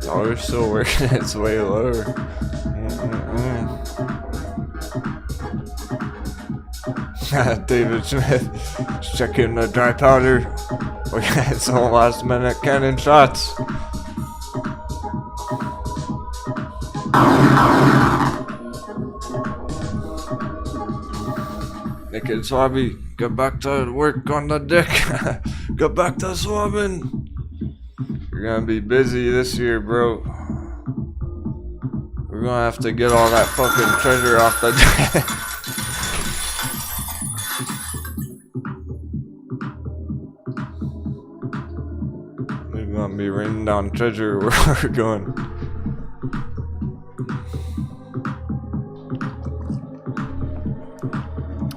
Oh, we're still working its way lower. David Smith is checking the dry powder. We got some last minute cannon shots. Nick and Swabby, get back to work on the deck. Get back to swabbing. You're gonna be busy this year, bro. We're gonna have to get all that fucking treasure off the deck. We're gonna be raining down treasure where we're going.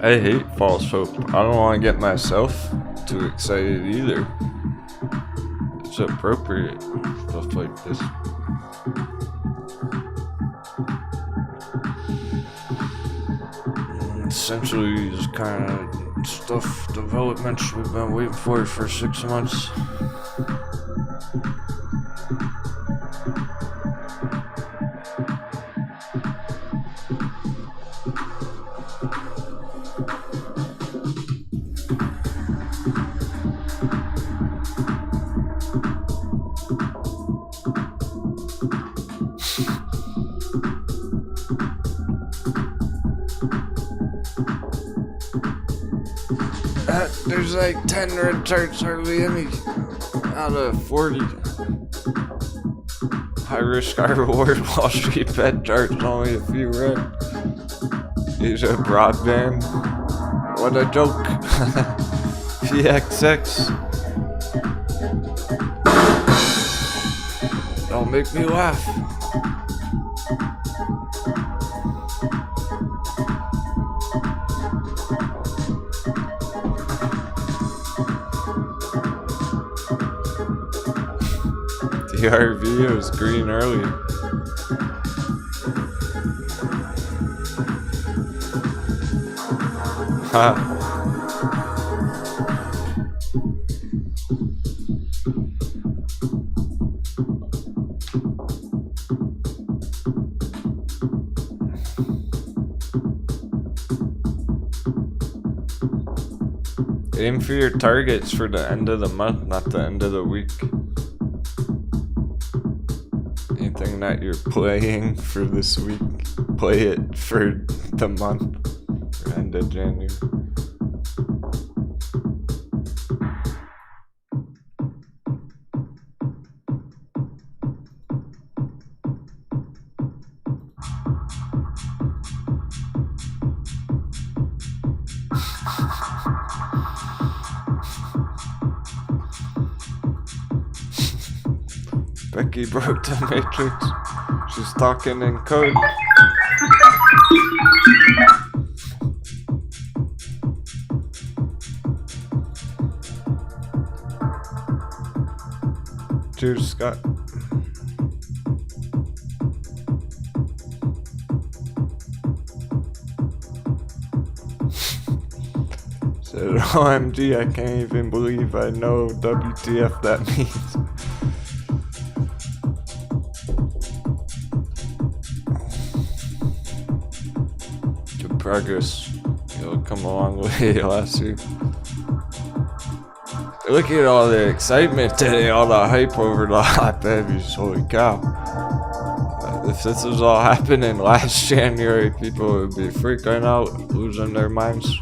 I hate false hope. I don't want to get myself too excited either. It's appropriate, stuff like this. Essentially, just kind of stuff developments we've been waiting for 6 months. There's like 10 red charts, hardly any out of 40. High risk, high reward, Wall Street Fed charts, only a few red. Asia broadband, what a joke. PXX, don't make me laugh. The RV was green earlier. Ha. Aim for your targets for the end of the month, not the end of the week. Anything that you're playing for this week, play it for the month, or end of January. Becky broke the matrix. She's talking in code. Cheers, Scott. Said, OMG, I can't even believe I know WTF that means. progress. You'll come a long way last year. Look at all the excitement today, all the hype over the hot babies. Holy cow. If this was all happening last January, people would be freaking out, losing their minds.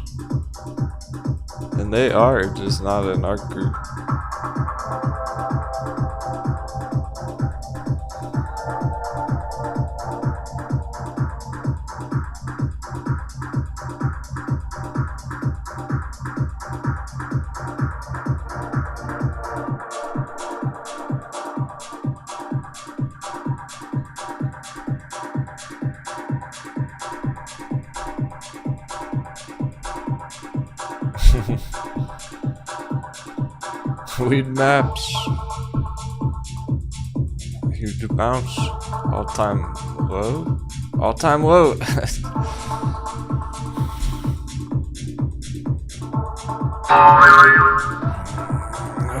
And they are, just not in our group. Weed maps. Huge bounce. All time low. All time low.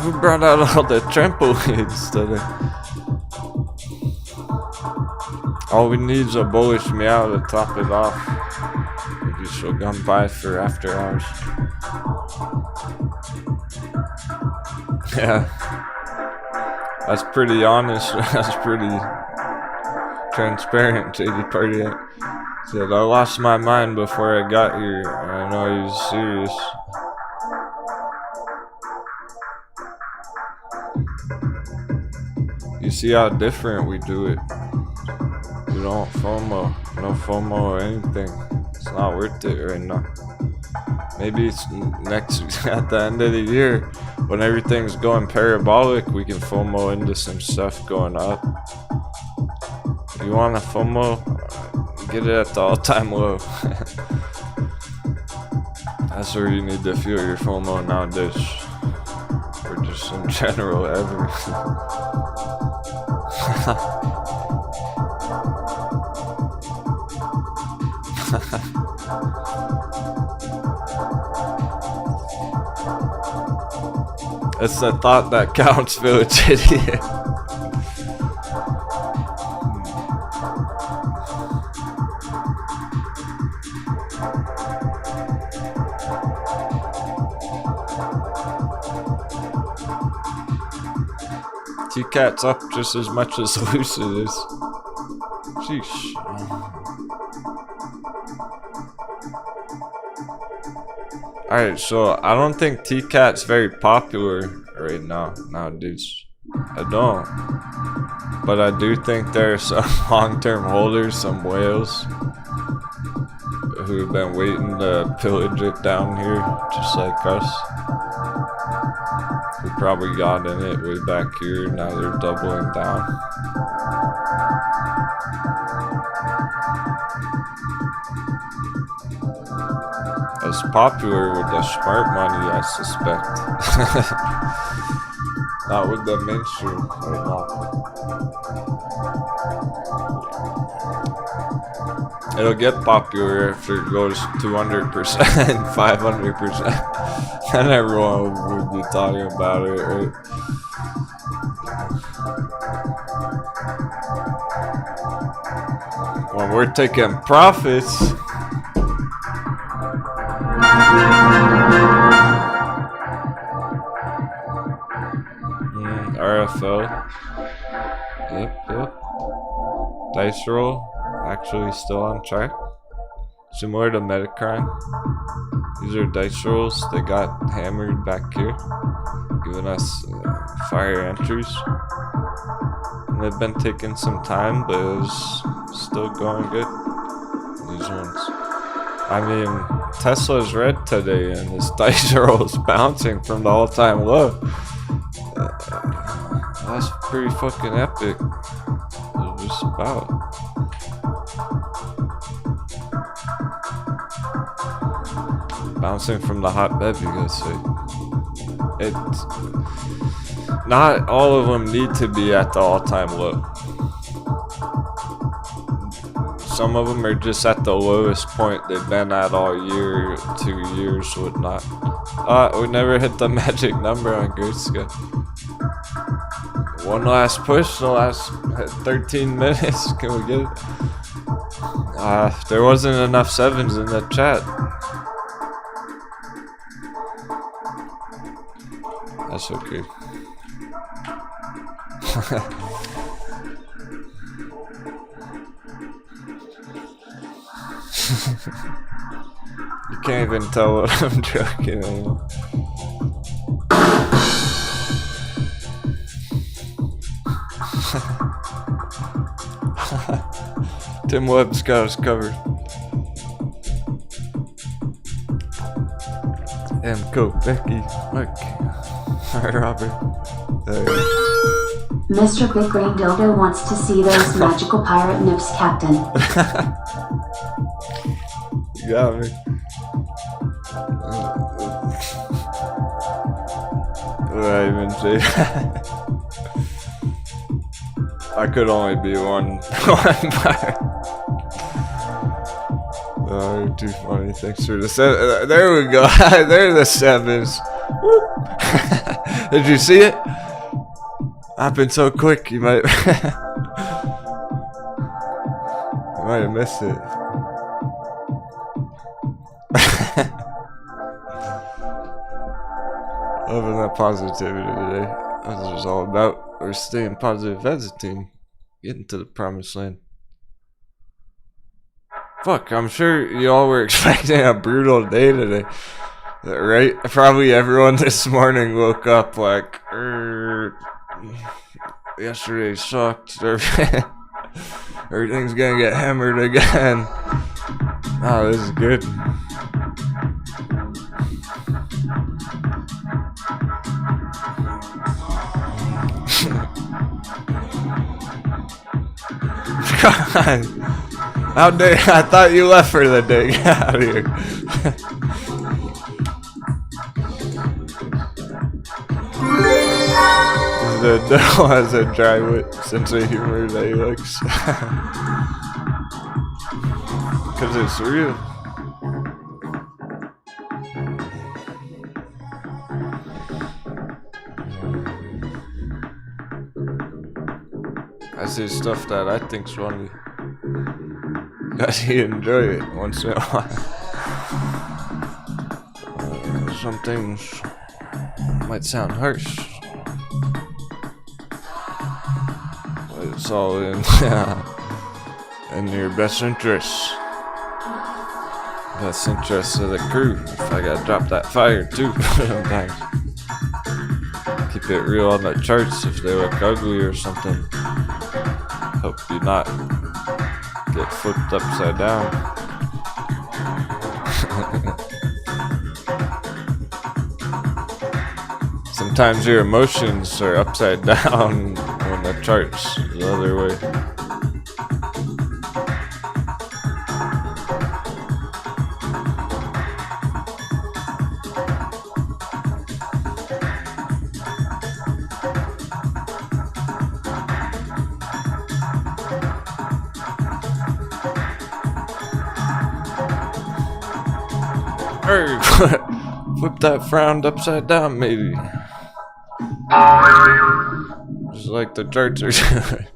Who brought out all the trampolines today? All we need is a bullish meow to top it off. Maybe she'll come by for after hours. Yeah, that's pretty honest. That's pretty transparent. JD Party said, I lost my mind before I got here. I know he was serious. You see how different we do it. We don't FOMO. No FOMO or anything. It's not worth it right now. Maybe it's next at the end of the year when everything's going parabolic, we can FOMO into some stuff going up. If you want to FOMO, get it at the all-time low. That's where you need to feel your FOMO nowadays. Or just in general ever. It's the thought that counts, village idiot. T-Cat's up just as much as Lucid is. Sheesh. Alright, so I don't think T-Cat's very popular right now, nowadays. I don't. But I do think there are some long-term holders, some whales, who have been waiting to pillage it down here, just like us. We probably got in it way back here, now they're doubling down. It's popular with the smart money, I suspect. Not with the mainstream right now. It'll get popular after it goes 200%, 500%. And everyone would be talking about it, right? When we're taking profits, RFL. Yep. Dice roll. Actually still on track. Similar to Metacrime. These are dice rolls. They got hammered back here. Giving us fire entries. And they've been taking some time, but it was still going good. These ones. I mean, Tesla's red today and this dice roll is bouncing from the all-time low. That's pretty fucking epic. Just about. Bouncing from the hotbed, you guys say. It's not all of them need to be at the all-time low. Some of them are just at the lowest point they've been at all year, 2 years, whatnot. We never hit the magic number on Gerska. One last push, the last 13 minutes. Can we get it? There wasn't enough 7s in the chat. That's okay. You can't even tell what I'm joking anymore. Tim Webb's got us covered. M. Coke, Becky, Mike, Robert. Mr. Big Green Dildo wants to see those magical pirate nips, Captain. You got me. What did I even say? I could only be one pirate. Oh, you're too funny. Thanks for the 7. There we go. There are the 7s. Did you see it? Happened so quick. You might have missed it. Loving that positivity today. That's what it's all about. We're staying positive as a team. Getting to the promised land. Fuck, I'm sure y'all were expecting a brutal day today. Right? Probably everyone this morning woke up like, yesterday sucked. Everything's gonna get hammered again. Oh, this is good. God. How dare I thought you left for the day. Get out of here. The devil has a dry wit sense of humor that he likes. Because it's real. I say stuff that I think's funny. That you enjoy it once in a while. Some things might sound harsh, but it's all in your best interests. Best interests of the crew. If I gotta drop that fire too, sometimes. Keep it real on the charts if they look ugly or something. Hope you not get flipped upside down. Sometimes your emotions are upside down when the chart's the other way. Hey, flip that frown upside down, maybe. Just like the charts are doing.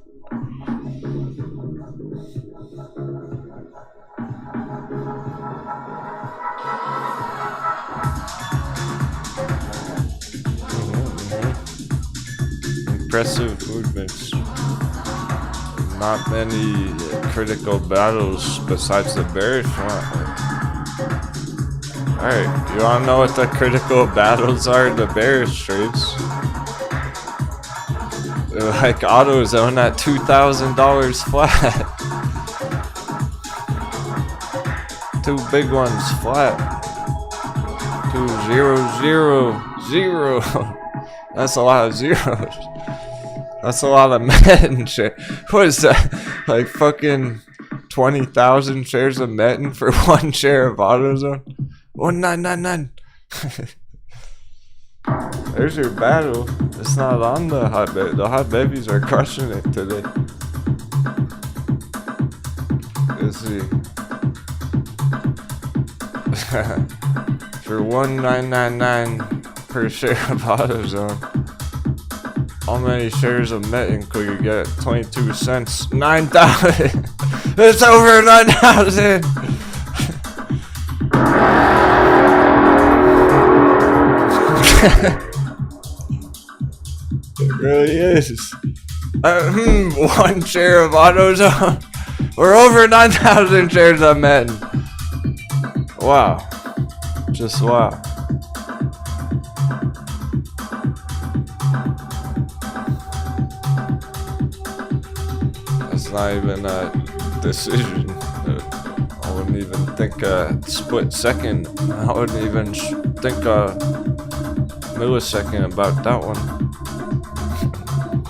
Impressive movements. Not many critical battles besides the bearish one. Alright, you wanna know what the critical battles are? The bearish trades. Like AutoZone at $2,000 flat. 2 big ones flat. 2,0,0,0. That's a lot of zeros. That's a lot of Metin share. What is that? Like fucking 20,000 shares of Metin for 1 share of AutoZone? 1999. There's your battle. It's not on the hot baby. The hot babies are crushing it today. Let's see. For 1,999 per share of AutoZone. How many shares of Metin could you get? 22 cents. 9,000. It's over 9,000. It really is. One share of AutoZone. We're over 9,000 shares of Madden. Wow. Just wow. That's not even a decision. I wouldn't even think a split second. I wouldn't even think a millisecond about that one.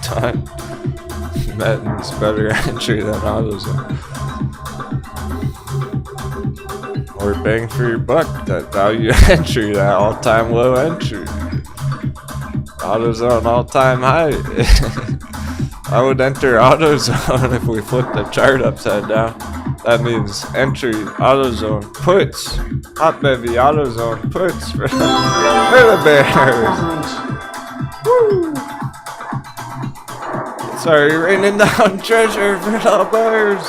Time. Madden's better entry than AutoZone. Or bang for your buck, that value entry, that all-time low entry. AutoZone all-time high. I would enter AutoZone if we flip the chart upside down. That means entry, AutoZone, puts. Hot bevy, AutoZone, puts for the Bears. Woo! Sorry, raining down treasure for the Bears.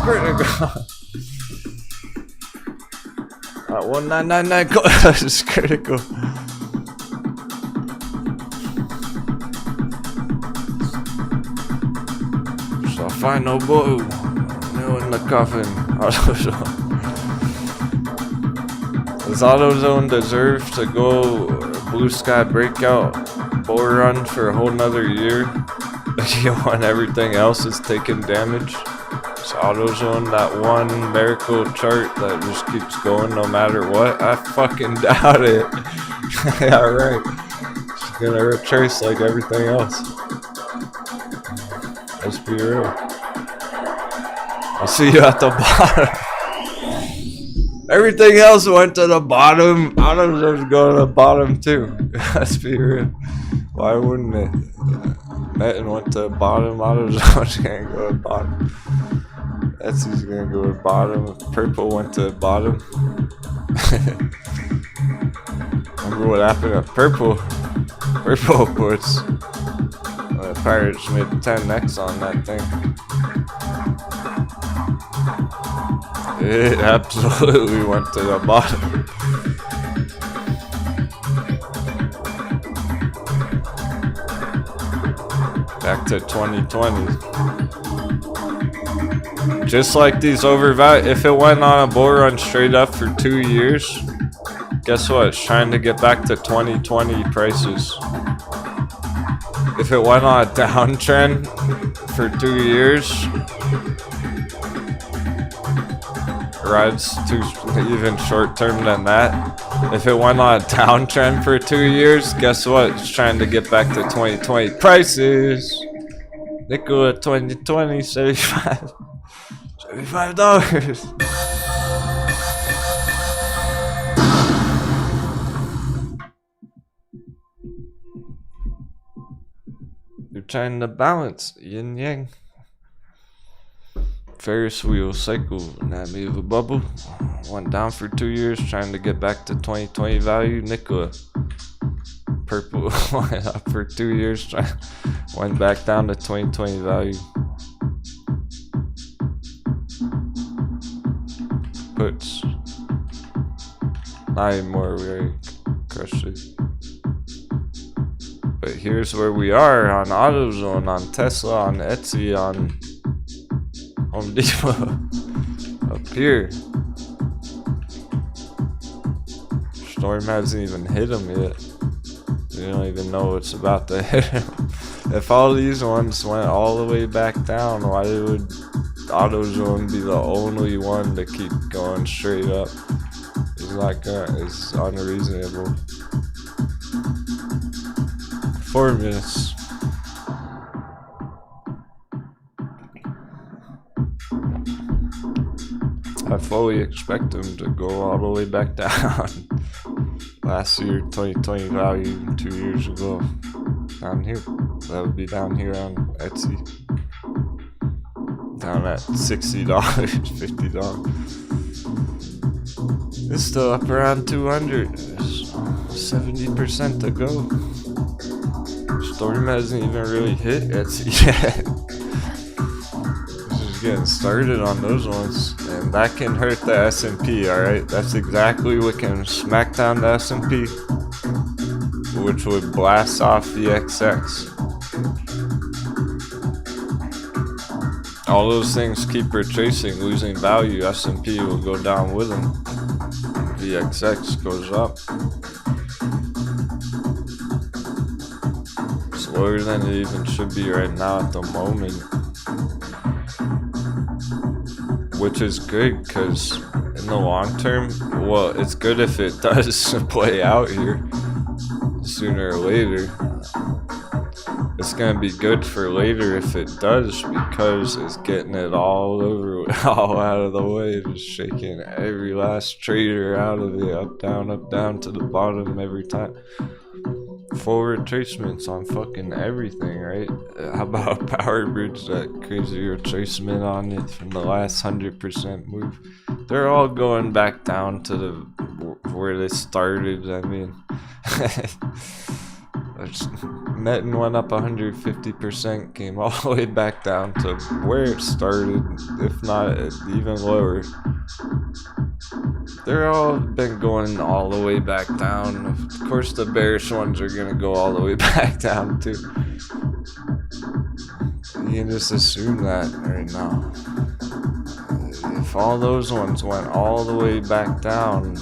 Critical. 1999 is critical. So final blow. Nail in the coffin. AutoZone. Does AutoZone deserve to go blue sky breakout bull run for a whole nother year? When everything else is taking damage? Is AutoZone that one miracle chart that just keeps going no matter what? I fucking doubt it. Yeah, right. It's gonna retrace like everything else. Let's be real. I'll see you at the bottom. Everything else went to the bottom. AutoZone's going to the bottom too. Let's be real. Why wouldn't it? Metin went to the bottom. AutoZone's gonna go to the bottom. Etsy's gonna go to the bottom. Purple went to the bottom. Remember what happened at Purple? Purple puts. The Pirates made 10x on that thing. It absolutely went to the bottom. Back to 2020. Just like these overvalued, if it went on a bull run straight up for 2 years, guess what? It's trying to get back to 2020 prices. If it went on a downtrend for 2 years, rides too even short term than that. If it went on a downtrend for 2 years, guess what? It's trying to get back to 2020 prices. Nickel 2020, $75. You're trying to balance yin yang. Ferris wheel cycle, anatomy of a bubble. Went down for 2 years, trying to get back to 2020 value. Nikola. Purple went up for 2 years, went back down to 2020 value. Puts. Not anymore, we already crushed it. But here's where we are on AutoZone, on Tesla, on Etsy, on Home Depot. Up here. Storm hasn't even hit him yet. We don't even know what's about to hit him. If all these ones went all the way back down, why would AutoZone be the only one to keep going straight up? It's like it's unreasonable. 4 minutes. I fully expect them to go all the way back down. Last year, 2020 value, 2 years ago. Down here. That would be down here on Etsy. Down at $60, $50. It's still up around 200. There's 70% to go. Storm hasn't even really hit Etsy yet. just getting started on those ones, and that can hurt the S&P. All right, that's exactly what can smack down the S&P, which would blast off the XX. All those things keep retracing, losing value. S&P will go down with them. The XX goes up. Slower than it even should be right now at the moment. Which is good, because in the long term, well, it's good if it does play out here sooner or later. It's gonna be good for later if it does, because it's getting it all out of the way, just shaking every last trader out of it, up down to the bottom every time. Full retracements on fucking everything, right? How about Power Bridge, that crazy retracement on it from the last 100% move? They're all going back down to the where they started. I mean, Metin went up 150%, came all the way back down to where it started, if not even lower. They're all been going all the way back down. Of course, the bearish ones are gonna go all the way back down too. You can just assume that right now. If all those ones went all the way back down,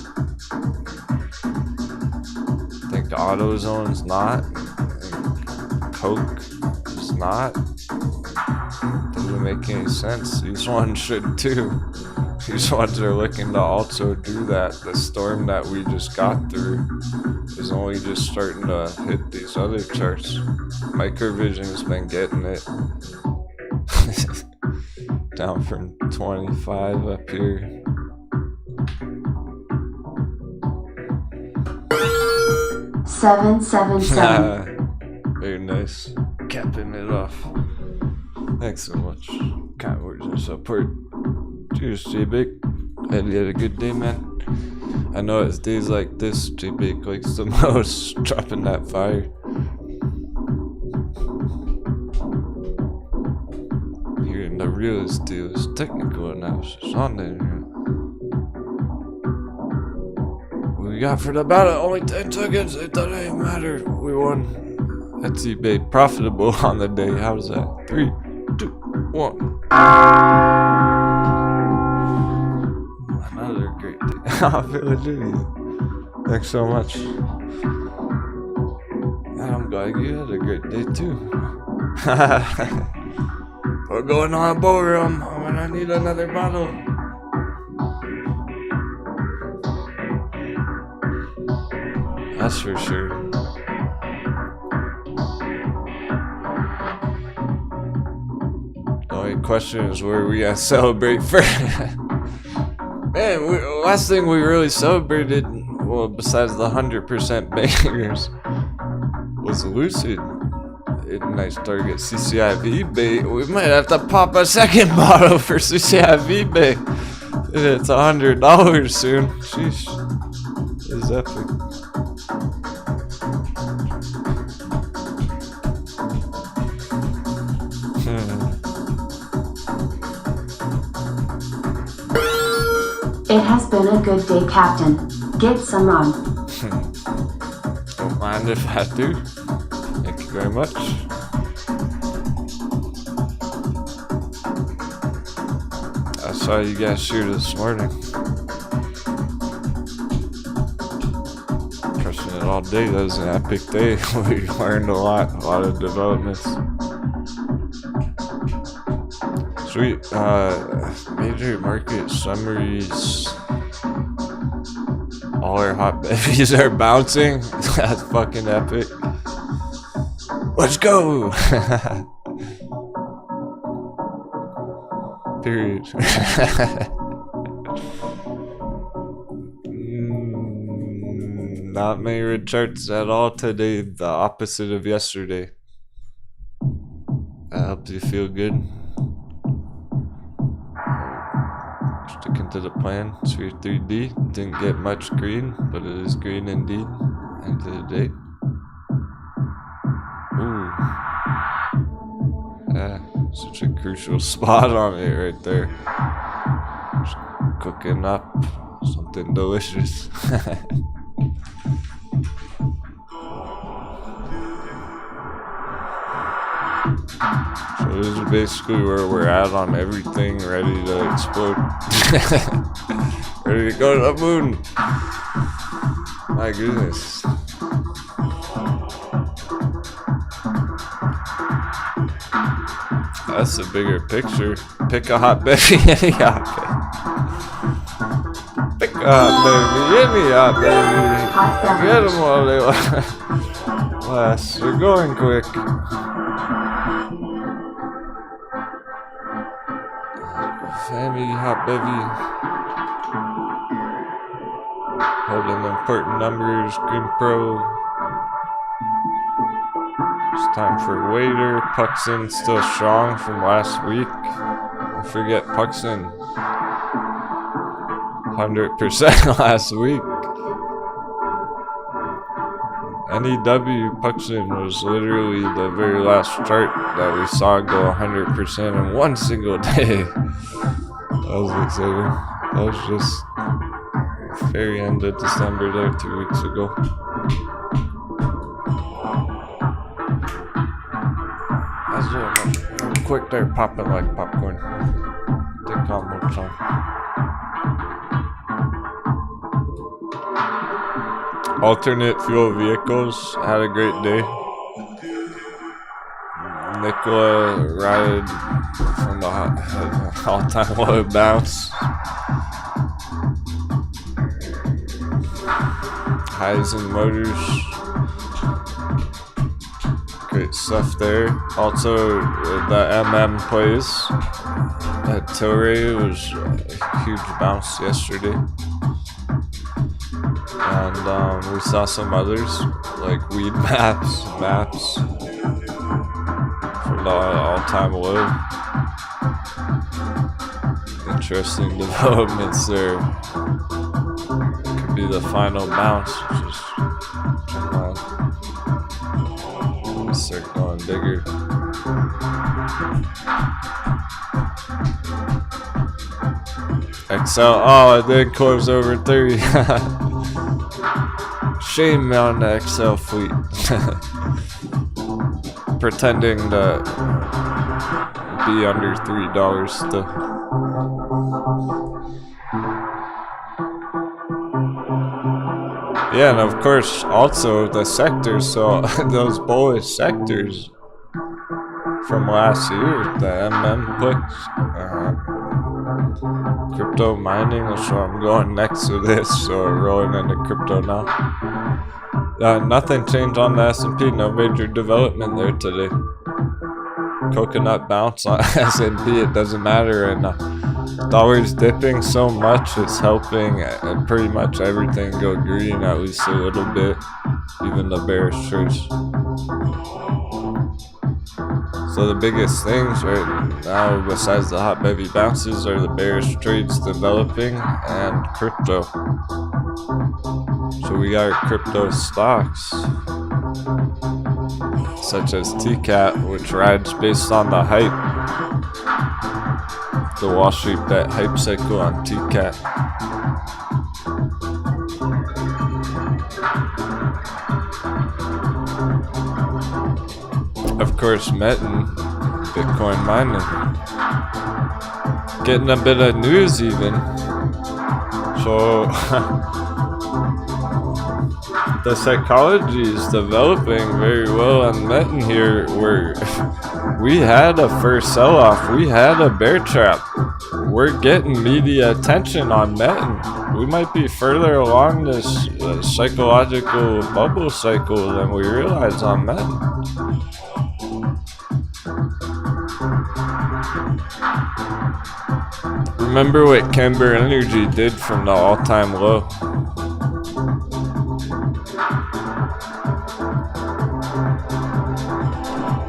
I think AutoZone's not, and Coke is not. Doesn't make any sense. These ones should too. These ones are looking to also do that. The storm that we just got through is only just starting to hit these other charts. Microvision's been getting it. Down from 25 up here. Seven. Very nice. Capping it off. Thanks so much. Kind words of support. Cheers, J-Big. Hope you had a good day, man. I know it's days like this J-Big likes the most, dropping that fire. Hearing the realest deals, technical analysis on the internet. What we got for the battle? Only 10 seconds. It doesn't even matter. We won. That's eBay profitable on the day. How's that? 3, 2, 1. Another great day. Philadelphia. Thanks so much. I'm glad you had a great day too. We're going on a bull run. I'm gonna need another bottle. That's for sure. The only question is where we gotta celebrate first. Man, last thing we really celebrated, well, besides the 100% bangers, was Lucid. Nice target CCIV bait. We might have to pop a second bottle for CCIV bait. It's $100 soon. Sheesh. This is epic. It has been a good day, Captain. Get some rum. Don't mind if I do. Thank you very much. I saw you guys shoot this morning. Crushing it all day. That was an epic day. We learned a lot of developments. Sweet. Major market summaries. All our hot babies are bouncing. That's fucking epic. Let's go! Period. Not many red charts at all today. The opposite of yesterday. That helps you feel good. Sticking to the plan. Sphere 3D. Didn't get much green, but it is green indeed. End of the day. Ooh. Yeah. Such a crucial spot on it right there. Just cooking up something delicious. So this is basically where we're at on everything, ready to explode. Ready to go to the moon. My goodness. That's a bigger picture. Pick a hot baby, any hot baby. Pick a hot baby, any hot baby. Get them while they last. They're going quick. Family hot baby. Holding important numbers, Green Pro. It's time for waiter. Puxin still strong from last week. Don't forget Puxin. 100% last week. NEW Puxin was literally the very last chart that we saw go 100% in one single day. That was exciting. That was just very end of December there 2 weeks ago. That's it. Quick, they're popping like popcorn. Take on more time. Alternate fuel vehicles had a great day. Nikola ride from the all-time low bounce. Highs and motors. Great stuff there. Also, the plays. That Tilray was a huge bounce yesterday. And we saw some others, like weed maps for the all-time low. Interesting developments there. Could be the final bounce. Just start going bigger. XL. Oh, it did close over 30. Shame on the XL fleet. Pretending to be under $3 still. Yeah, and of course, also the sectors. So those bullish sectors from last year, the push, crypto mining. So I'm going next to this. So rolling into crypto now. Nothing changed on the S&P. No major development there today. Coconut bounce on S&P. It doesn't matter. And dollar's dipping so much. It's helping pretty much everything go green at least a little bit. Even the bearish trades. So the biggest things right now, besides the hot baby bounces, are the bearish trades developing and crypto. So we got our crypto stocks, such as TCAT, which rides based on the hype. The Wall Street bet hype cycle on TCAT. Of course, Metin, Bitcoin mining. Getting a bit of news even. So the psychology is developing very well on Metin here, where we had a first sell-off, we had a bear trap. We're getting media attention on Metin. We might be further along this psychological bubble cycle than we realize on Metin. Remember what Camber Energy did from the all-time low.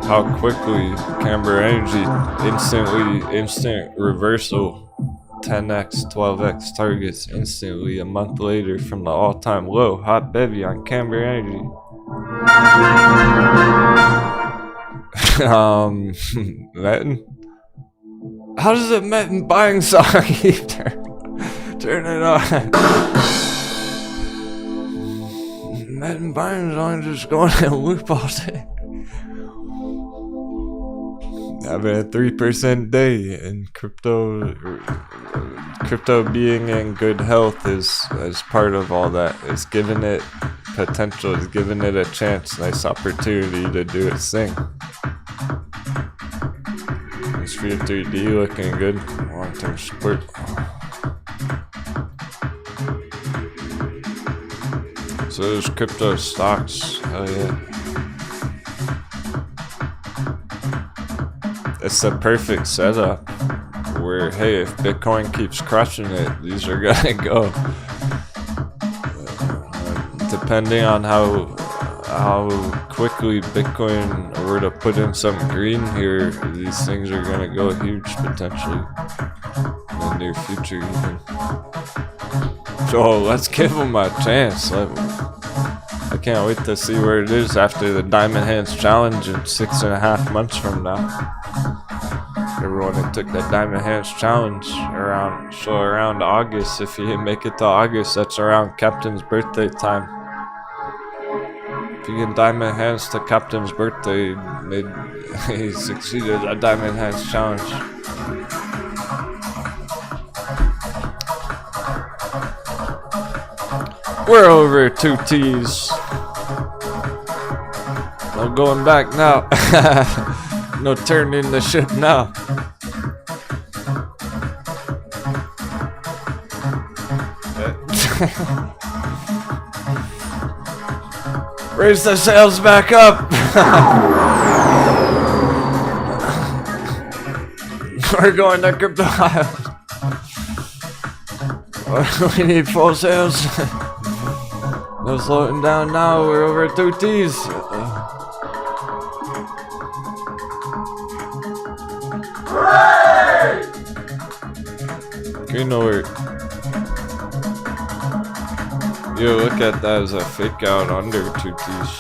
How quickly Camber Energy instant reversal, 10x, 12x targets instantly a month later from the all-time low. Hot bevy on Camber Energy. Metin? How does it Metin buying song keep turn it on? Metin buying song just going in a loop all day. Having a 3% day, and crypto being in good health is part of all that. It's giving it potential, it's giving it a chance, nice opportunity to do its thing. This Sphere 3D looking good, long-term support. So there's crypto stocks, hell yeah. It's the perfect setup where, hey, if Bitcoin keeps crushing it, these are gonna go. Depending on how quickly Bitcoin were to put in some green here, these things are gonna go huge potentially in the near future even. So let's give them a chance. I can't wait to see where it is after the Diamond Hands Challenge in 6.5 months from now. Everyone that took that Diamond Hands Challenge around August, if you didn't make it to August, that's around Captain's birthday time. If you get Diamond Hands to Captain's birthday, he succeeded at Diamond Hands Challenge. We're over 2 T's. No going back now. No turning the ship now. Raise the sails back up. We're going to Crypto Island. We need full sails. No slowing down now. We're over 2 T's. Green alert. Yo, look at that as a fake out under 2 T's.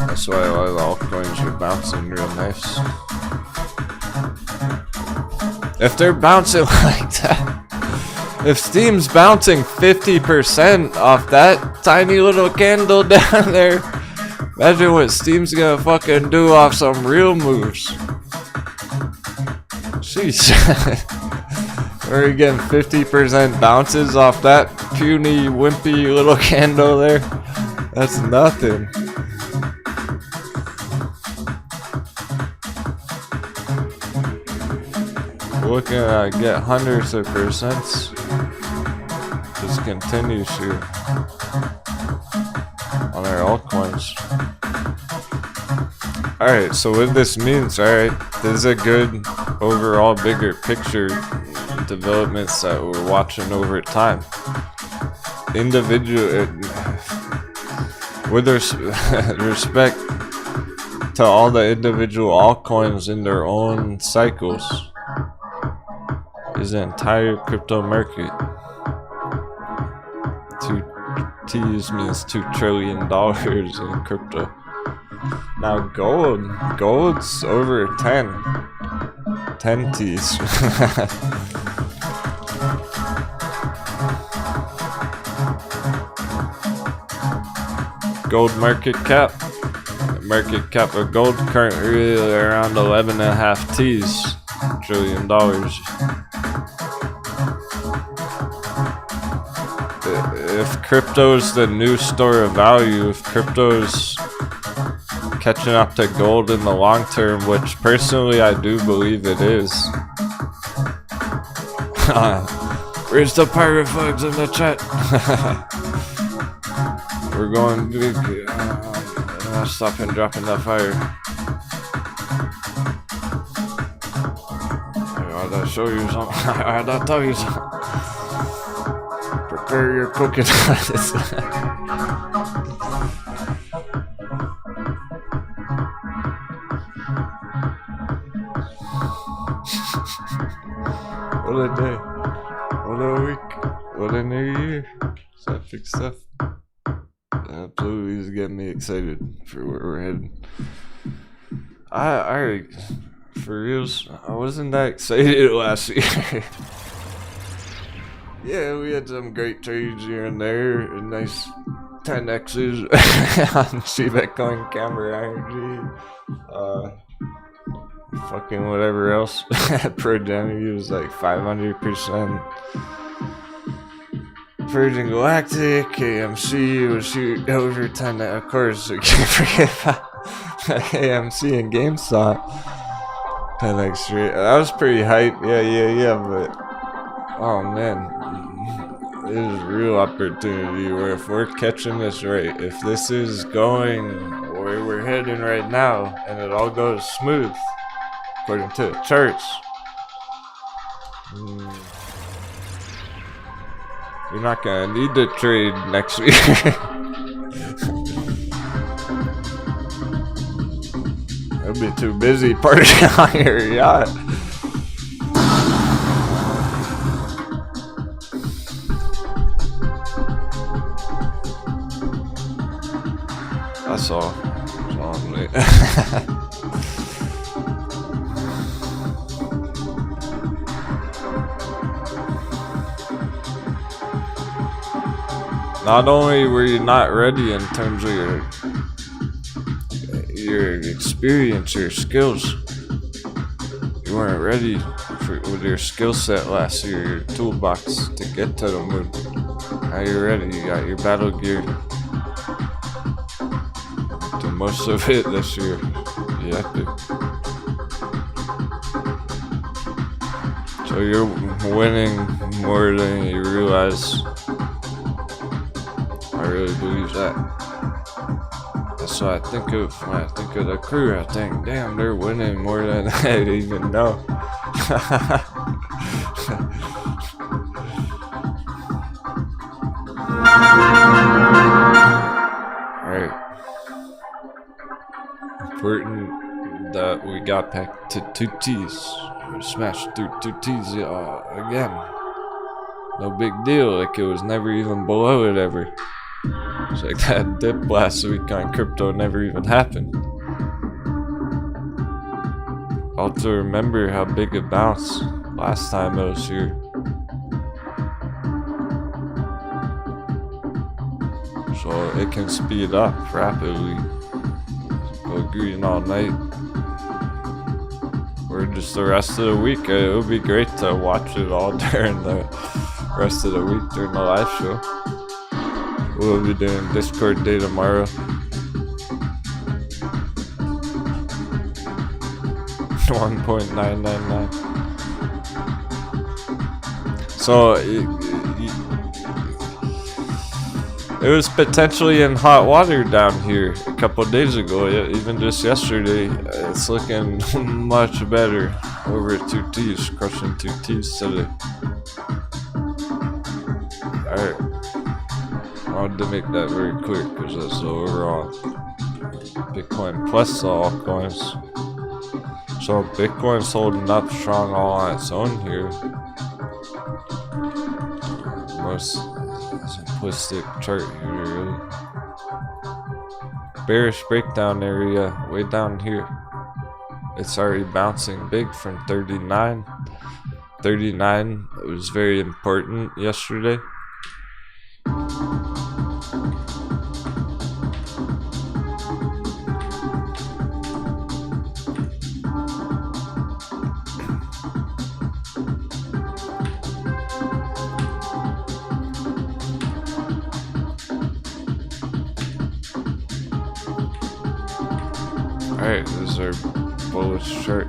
That's why a lot of the altcoins are bouncing real nice. If they're bouncing like that, if Steam's bouncing 50% off that tiny little candle down there, imagine what Steam's gonna fucking do off some real moves. Jeez. We're getting 50% bounces off that puny, wimpy little candle there. That's nothing. We're looking at get hundreds of percents. Just continues here on our altcoins. Alright, so what this means, alright, this is a good overall bigger picture developments that we're watching over time. Individual, with respect to all the individual altcoins in their own cycles, is the entire crypto market. 2 T's means $2 trillion in crypto. Now gold's over 10 T's. Gold market cap of gold currently around 11.5 T's, $1 trillion. If crypto's the new store of value, if crypto's catching up to gold in the long term, which personally I do believe it is. Where's the pirate flags in the chat? We're going big. Stop and dropping that fire. I gotta show you something. I gotta tell you something. Prepare your coconuts. What a day. What a week. What a new year. Is that fixed stuff? Please get me excited for where we're heading. I for reals, I wasn't that excited last year. Yeah, we had some great trades here and there, and nice 10x's on shiba coin camera energy. Fucking whatever else. Progeny was like 500%. Virgin Galactic, AMC was shoot over 10. Of course, we can't forget about AMC and GameStop. 10x straight. That was pretty hype. Yeah, but oh man. This is a real opportunity where if we're catching this right, if this is going where we're heading right now, and it all goes smooth, according to the charts, you're not gonna need to trade next week. I'll be too busy partying on your yacht. That's all. Not only were you not ready in terms of your experience, your skills, you weren't ready with your skill set last year, your toolbox to get to the moon. Now you're ready, you got your battle gear. Do most of it this year. You have to. So you're winning more than you realize. I really believe that. That's what I think of when I think of the crew. I think, damn, they're winning more than I even know. Alright. Important that we got back to 2Ts. We smashed through 2Ts again. No big deal, like it was never even below it ever. It's like that dip last week on crypto never even happened. Also remember how big it bounced last time it was here. So it can speed up rapidly. Go green all night. Or just the rest of the week. It would be great to watch it all during the rest of the week during the live show. We'll be doing Discord day tomorrow. 1.999. So it was potentially in hot water down here a couple days ago. Even just yesterday, it's looking much better over at 2Ts, crushing 2Ts today. Alright. I wanted to make that very clear because that's the overall Bitcoin plus the altcoins. So Bitcoin's holding up strong all on its own here. Most simplistic chart here, really. Bearish breakdown area way down here. It's already bouncing big from 39. 39 was very important yesterday. Alright, this is our bullish chart.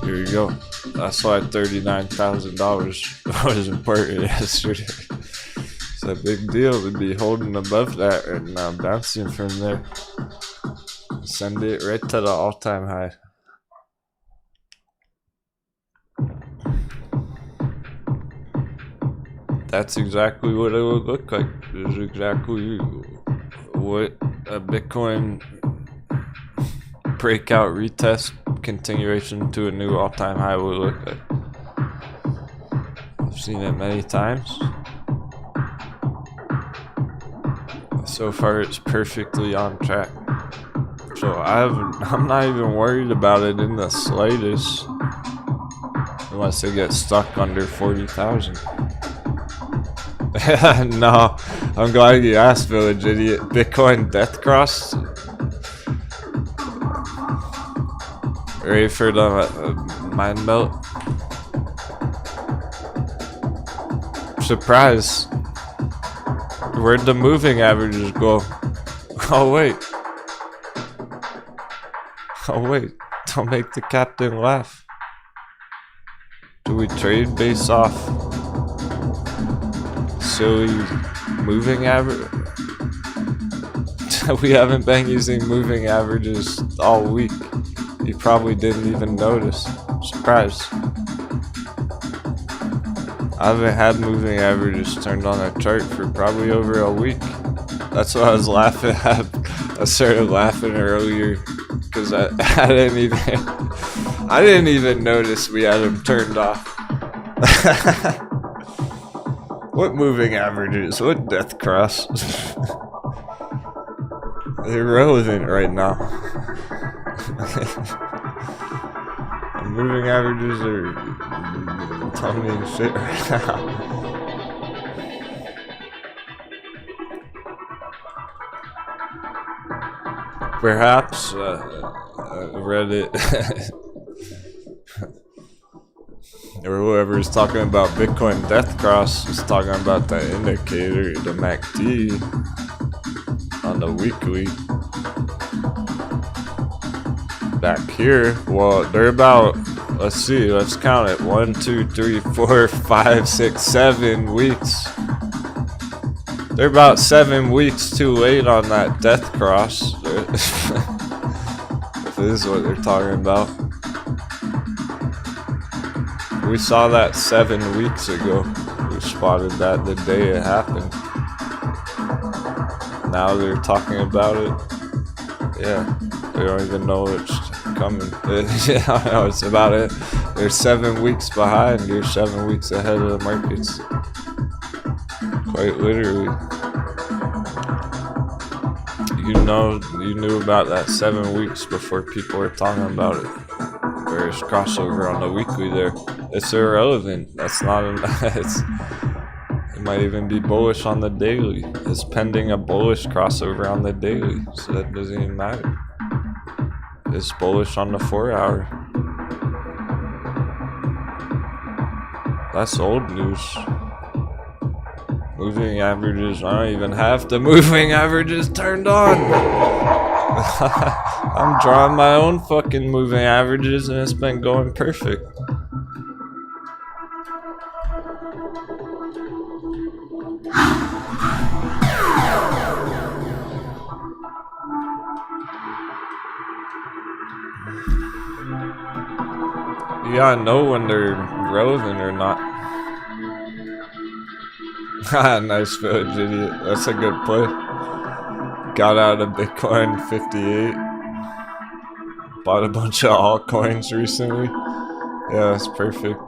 Here you go. That's why $39,000 was important yesterday. It's a big deal to be holding above that and bouncing from there. Send it right to the all-time high. That's exactly what it would look like. It's exactly what a Bitcoin breakout retest continuation to a new all-time high will look like. I've seen it many times. So far, it's perfectly on track. So I'm not even worried about it in the slightest, unless it gets stuck under 40,000. No, I'm glad you asked, Village Idiot. Bitcoin death cross. Ready for the mind melt? Surprise! Where'd the moving averages go? Oh wait. Oh wait. Don't make the captain laugh. Do we trade based off silly moving average? We haven't been using moving averages all week. You probably didn't even notice. Surprise. I haven't had moving averages turned on a chart for probably over a week. That's why I was laughing at. I started laughing earlier because I didn't even notice we had them turned off. What moving averages? What death cross? They're irrelevant right now. Moving averages are telling me shit right now. Perhaps Reddit or whoever's talking about Bitcoin death cross is talking about the indicator, the MACD on the weekly. Back here, well, they're about, let's see, let's count it, 1, 2, 3, 4, 5, 6, 7 weeks. They're about 7 weeks too late on that death cross. If this is what they're talking about. We saw that 7 weeks ago. We spotted that the day it happened. Now they're talking about it. Yeah, they don't even know it's coming. Yeah, I know it's about it. They're 7 weeks behind. You're 7 weeks ahead of the markets. Quite literally. You knew about that 7 weeks before people were talking about it. There's crossover on the weekly there. It's irrelevant. That's not it might even be bullish on the daily. It's pending a bullish crossover on the daily, so that doesn't even matter. It's bullish on the 4 hour. That's old news. Moving averages, I don't even have the moving averages turned on. I'm drawing my own fucking moving averages and it's been going perfect. You gotta know when they're relevant or not. Nice Village Idiot. That's a good play. Got out of Bitcoin 58. Bought a bunch of altcoins recently. Yeah, that's perfect.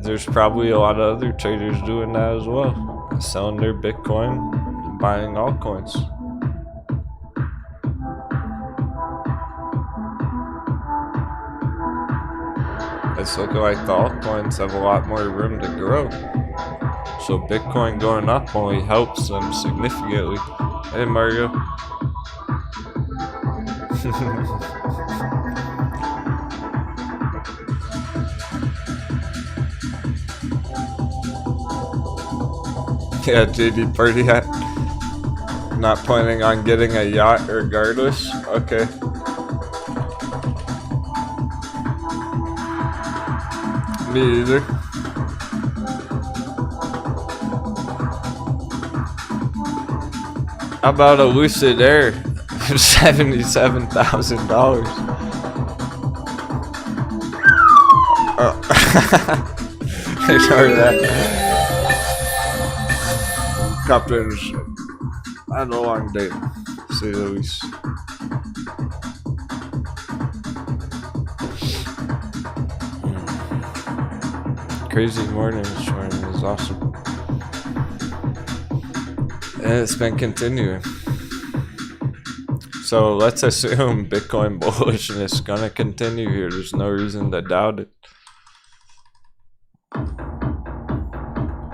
There's probably a lot of other traders doing that as well. Selling their Bitcoin and buying altcoins. It's looking like the altcoins have a lot more room to grow. So Bitcoin going up only helps them significantly. Hey Mario. Yeah, JD Party hat. Not planning on getting a yacht regardless. Okay. Me either. How about a Lucid Air for $77,000? Oh. Ignore that. Captain's had a long day. say the least. Crazy morning this morning is awesome. And it's been continuing. So let's assume Bitcoin bullishness is gonna continue here. There's no reason to doubt it.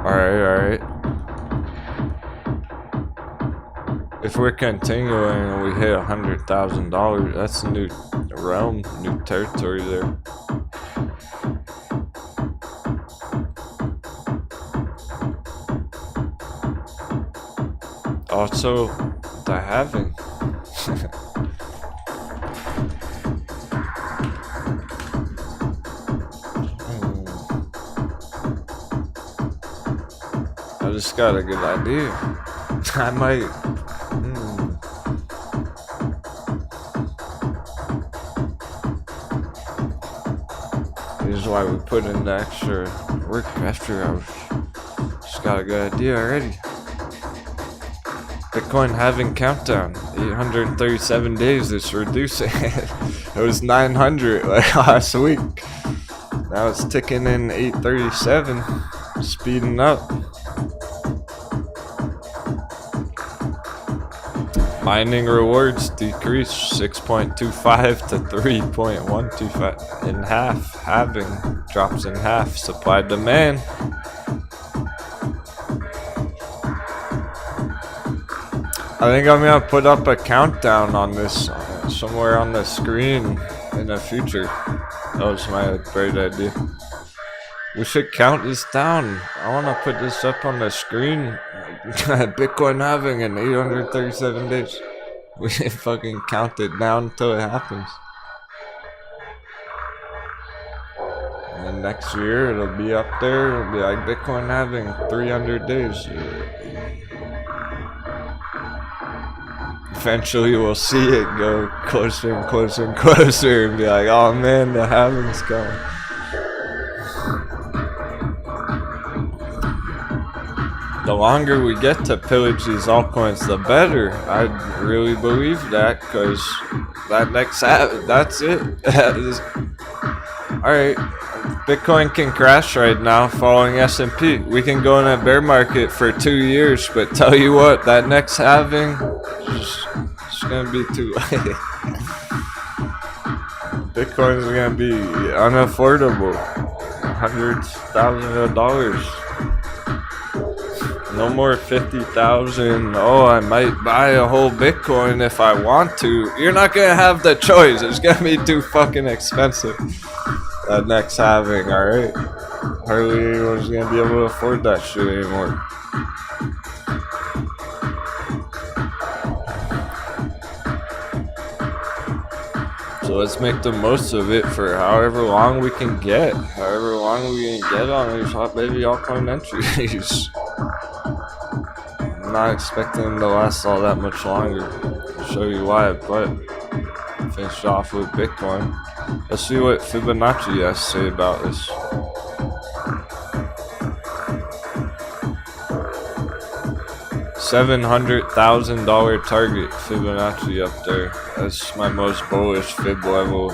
Alright. If we're continuing and we hit $100,000, that's a new realm, new territory there. Also, the halving. I just got a good idea. I might. This is why we put in the extra work after hours. Just got a good idea already. Bitcoin halving countdown, 837 days. It's reducing. It was 900 like last week. Now it's ticking in 837, speeding up. Mining rewards decreased 6.25 to 3.125 in half. Halving drops in half. Supply demand. I think I'm gonna put up a countdown on this somewhere on the screen in the future. That was my great idea. We should count this down. I wanna put this up on the screen. Bitcoin halving in 837 days. We fucking count it down until it happens. And next year it'll be up there. It'll be like Bitcoin halving 300 days. Eventually we'll see it go closer and closer and closer and be like, oh man, the halving's coming. The longer we get to pillage these altcoins, the better. I really believe that, because that next that's it. Alright, Bitcoin can crash right now following S&P. We can go in a bear market for 2 years, but tell you what, that next halving is gonna be too late. Bitcoin's gonna be unaffordable. Hundreds, thousands of dollars. No more 50,000. Oh, I might buy a whole Bitcoin if I want to. You're not gonna have the choice. It's gonna be too fucking expensive. That next halving, alright? Hardly anyone's gonna be able to afford that shit anymore. So let's make the most of it for however long we can get. However long we can get on these hot baby altcoin entries. I'm not expecting them to last all that much longer. I'll show you why, but finish off with Bitcoin. Let's see what Fibonacci has to say about this. $700,000 target Fibonacci up there. That's my most bullish fib level.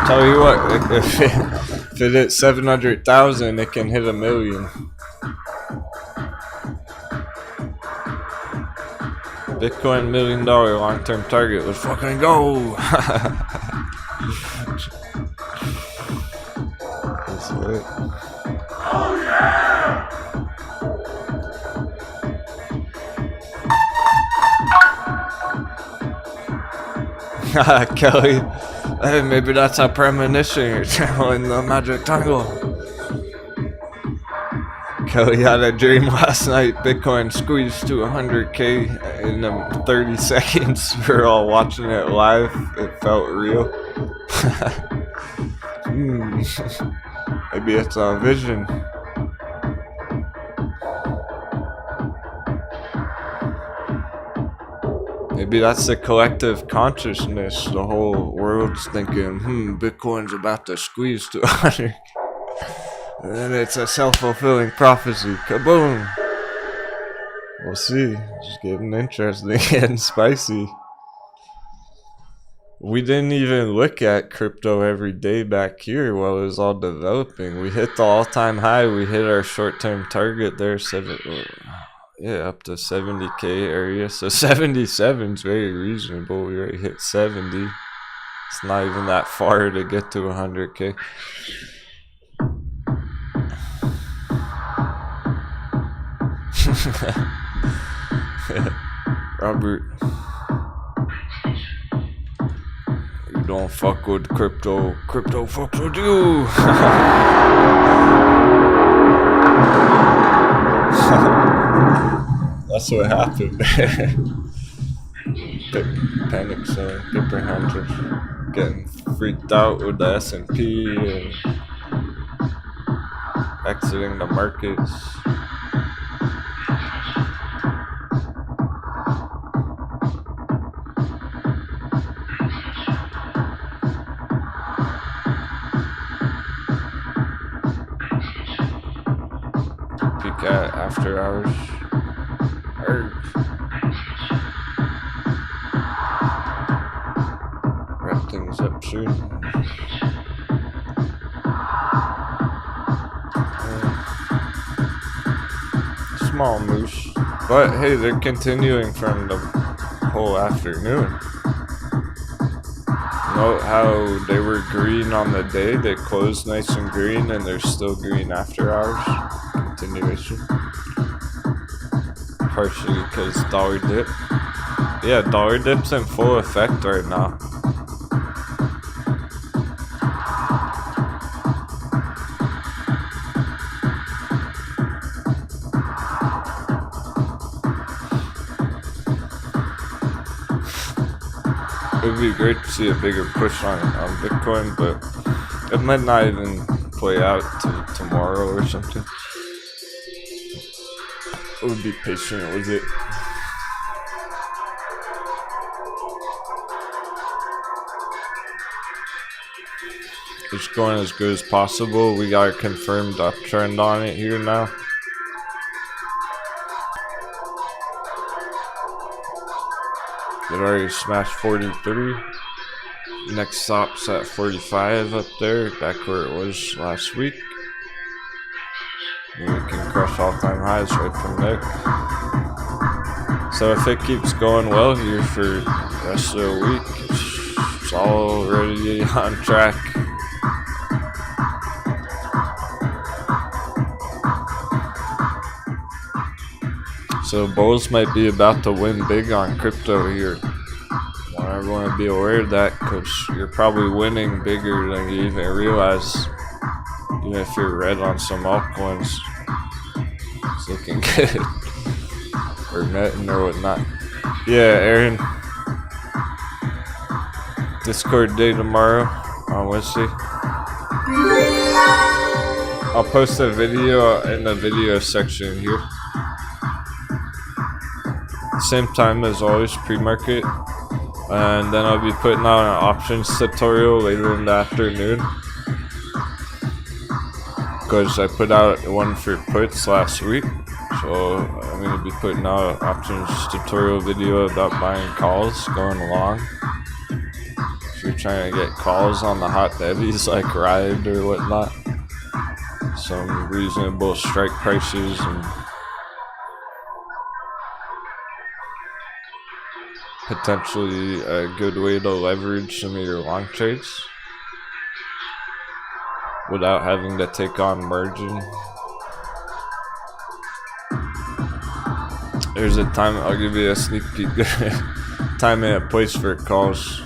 Tell you what, if it hits 700,000, it can hit 1 million. Bitcoin $1 million long-term target. Let's fucking go. That's it. Oh yeah! Kelly, hey, maybe that's a premonition. You're channeling the magic triangle. Kelly had a dream last night. Bitcoin squeezed to 100K in 30 seconds. We were all watching it live. It felt real. Maybe it's a vision. Maybe that's the collective consciousness. The whole world's thinking, Bitcoin's about to squeeze to 100. And then it's a self-fulfilling prophecy. Kaboom! We'll see. It's getting interesting and spicy. We didn't even look at crypto every day back here while it was all developing. We hit the all-time high. We hit our short-term target there, up to 70K area. So 77 is very reasonable. We already hit 70. It's not even that far to get to 100K. Robert, you don't fuck with crypto. Crypto fucks with you. That's what happened. Panic selling, paper hunters getting freaked out with the S&P and exiting the markets. Peek at after hours. Wrap things up soon. Small moose, but hey, they're continuing from the whole afternoon. Note how they were green on the day, they closed nice and green, and they're still green after hours. Continuation. Partially because dollar dip. Yeah, dollar dip's in full effect right now. It would be great to see a bigger push on Bitcoin, but it might not even play out till tomorrow or something. I would be patient with it. It's going as good as possible. We got a confirmed uptrend on it here now. It already smashed 43. Next stop's at 45 up there, back where it was last week. And we can crush all-time highs right from there. So if it keeps going well here for the rest of the week, it's already on track. So bulls might be about to win big on crypto here. I want everyone to be aware of that, because you're probably winning bigger than you even realize. Even if you're red on some altcoins, it's looking good. Or netting or whatnot. Yeah, Aaron. Discord day tomorrow on Wednesday. I'll post a video in the video section here. Same time as always, pre-market, and then I'll be putting out an options tutorial later in the afternoon, because I put out one for puts last week, so I'm going to be putting out an options tutorial video about buying calls going along. If you're trying to get calls on the hot heavies like Ride or whatnot, some reasonable strike prices and potentially a good way to leverage some of your long trades without having to take on margin. There's a time, I'll give you a sneak peek. Time and a place for calls.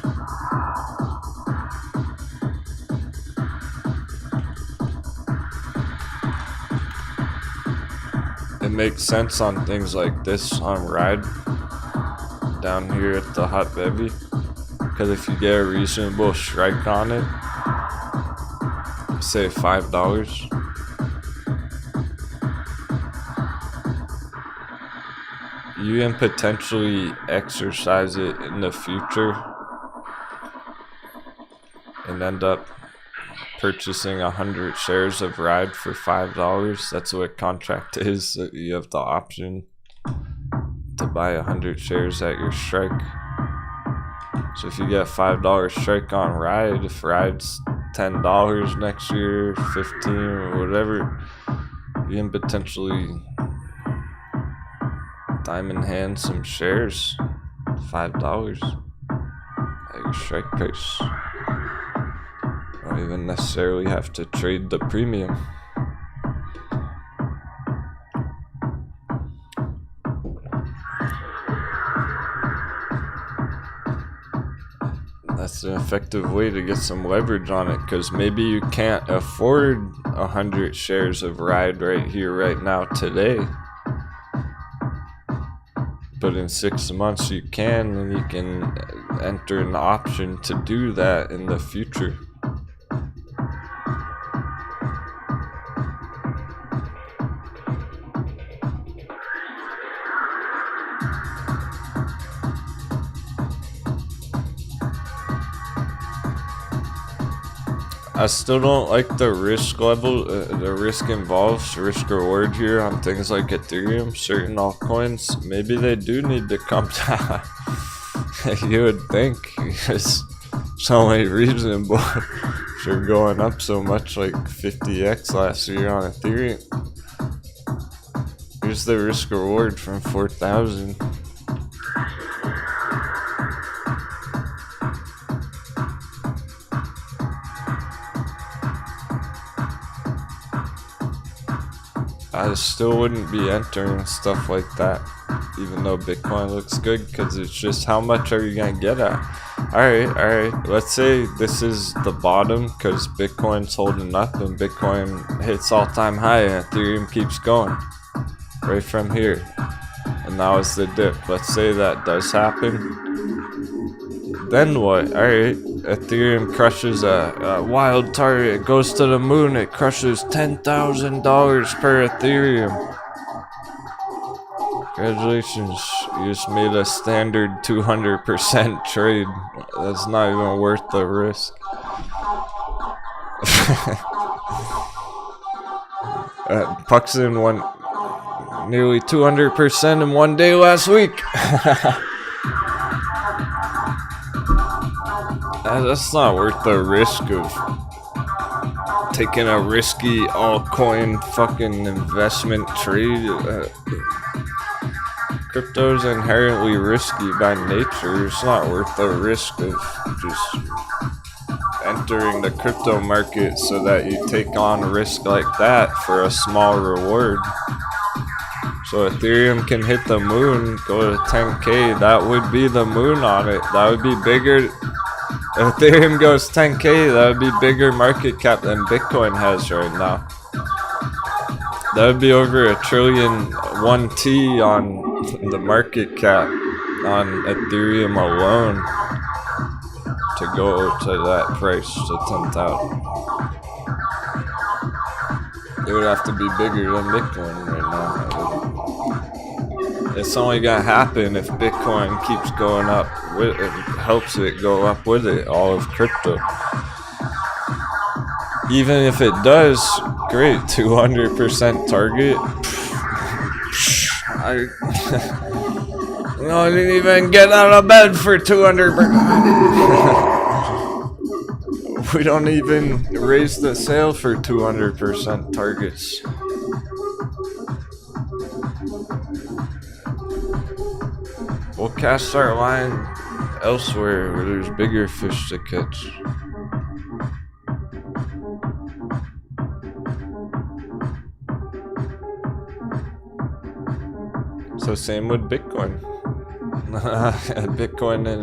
It makes sense on things like this on Ride down here at the hot bevy, because if you get a reasonable strike on it, say $5, you can potentially exercise it in the future and end up purchasing 100 shares of Ride for $5. That's what contract is. You have the option to buy 100 shares at your strike. So if you get $5 strike on Ride, if Ride's $10 next year, 15 or whatever, you can potentially diamond hand some shares, $5 at your strike price. You don't even necessarily have to trade the premium. That's an effective way to get some leverage on it, because maybe you can't afford 100 shares of Ride right here, right now, today. But in 6 months you can, and you can enter an option to do that in the future. I still don't like the risk level, the risk involved, risk reward here on things like Ethereum, certain altcoins. Maybe they do need to come down. You would think, because it's only reasonable if you're going up so much, like 50x last year on Ethereum. Here's the risk reward from 4,000. I still wouldn't be entering stuff like that, even though Bitcoin looks good, because it's just how much are you gonna get at? Alright, let's say this is the bottom because Bitcoin's holding up and Bitcoin hits all-time high and Ethereum keeps going right from here, and now it's the dip. Let's say that does happen. Then what? Alright, Ethereum crushes a wild target, it goes to the moon, it crushes $10,000 per Ethereum. Congratulations, you just made a standard 200% trade. That's not even worth the risk. Puxin won nearly 200% in one day last week. That's not worth the risk of taking a risky altcoin fucking investment trade. Crypto's inherently risky by nature. It's not worth the risk of just entering the crypto market so that you take on risk like that for a small reward. So Ethereum can hit the moon, go to 10K, that would be the moon on it. That would be bigger. If Ethereum goes 10K, that would be bigger market cap than Bitcoin has right now. That would be over $1 trillion 1T on the market cap on Ethereum alone to go to that price, to 10,000. It would have to be bigger than Bitcoin right now. It's only gonna happen if Bitcoin keeps going up, it helps it go up with it, all of crypto. Even if it does, great, 200% target. I didn't even get out of bed for 200%. We don't even raise the sale for 200% targets. We'll cast our line elsewhere where there's bigger fish to catch. So same with Bitcoin. Bitcoin in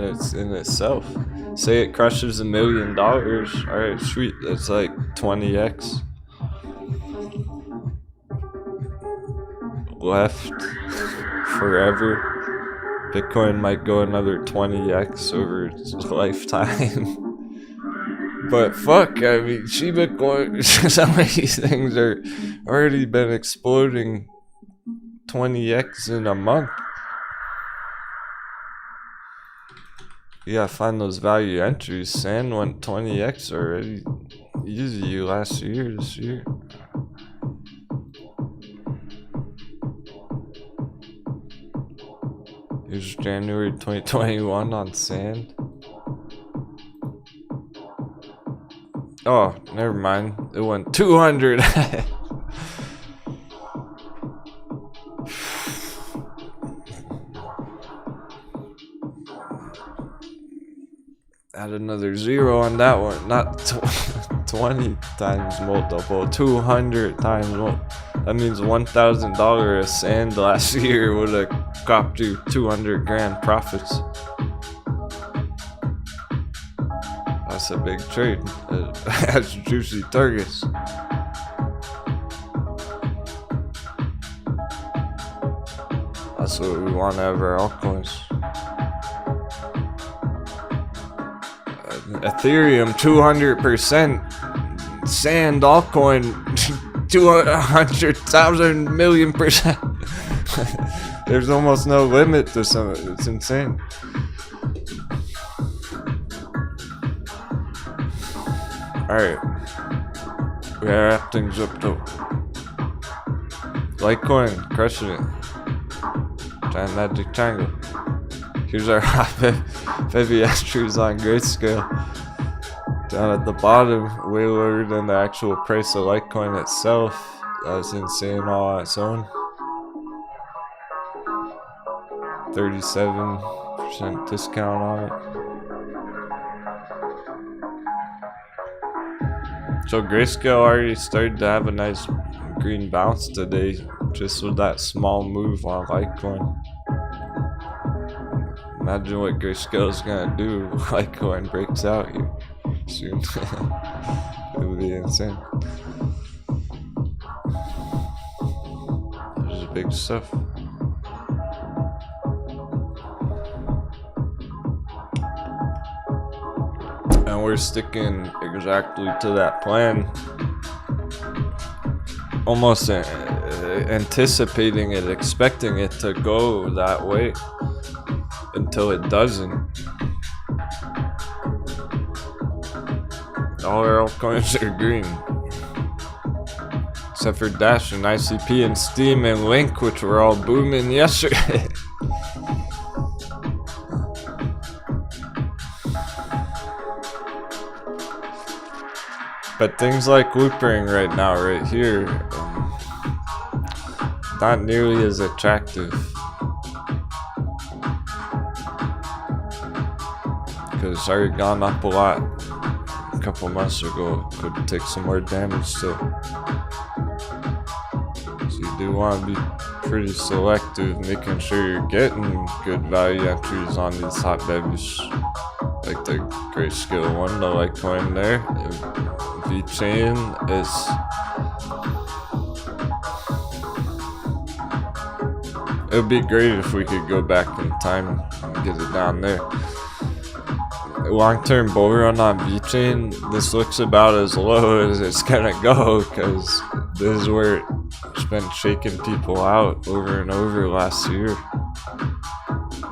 itself. Say it crushes $1 million. Alright, sweet. That's like 20x. Left forever. Bitcoin might go another 20x over its lifetime. But fuck, I mean, shiba coin, some of these things are already been exploding 20x in a month. You gotta find those value entries. Sand went 20x already. Easy last year, this year. Here's January 2021 on sand. Oh, never mind. It went 200. Add another 0 on that one. Not 20 times multiple. 200 times multiple. That means $1,000 of sand last year would have copped you 200 grand profits. That's a big trade. That's juicy targets. That's what we want out of our altcoins. Ethereum 200%. Sand altcoin 200,000 million %. There's almost no limit to some. It's insane. Alright, we are wrapping Dypto. Litecoin, crushing it. Giant magic triangle. Here's our heavy entries on grayscale. Down at the bottom, way lower than the actual price of Litecoin itself. That's insane all on its own. 37% discount on it. So grayscale already started to have a nice green bounce today, just with that small move on Litecoin. Imagine what grayscale is gonna do if Litecoin breaks out here soon. It would be insane. This is big stuff. And we're sticking exactly to that plan, almost anticipating it, expecting it to go that way until it doesn't. All our altcoins are green, except for Dash and ICP and Steam and Link, which were all booming yesterday. But things like loopring right now, right here, not nearly as attractive. Because it's already gone up a lot a couple months ago. Could take some more damage still. So you do want to be pretty selective, making sure you're getting good value entries on these hot babies. Like the grayscale one, the Litecoin there. Vechain is it would be great if we could go back in time and get it down there. Long-term bull run on vechain, this looks about as low as it's gonna go, because this is where it's been shaking people out over and over last year.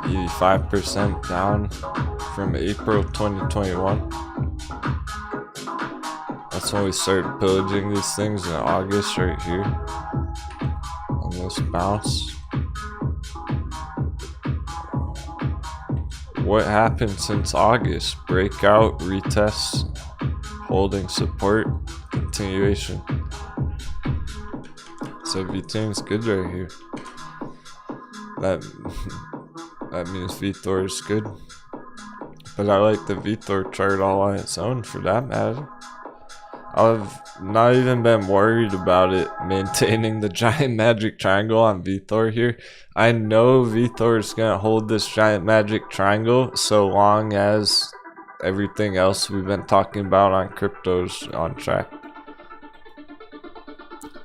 85% down from April 2021. That's when we started pillaging these things in August, right here on this bounce. What happened since August? Breakout, retest, holding support, continuation. So vechain's good right here. That means VThor is good. But I like the VThor chart all on its own for that matter. I've not even been worried about it maintaining the giant magic triangle on VThor here. I know VThor is going to hold this giant magic triangle so long as everything else we've been talking about on crypto's on track.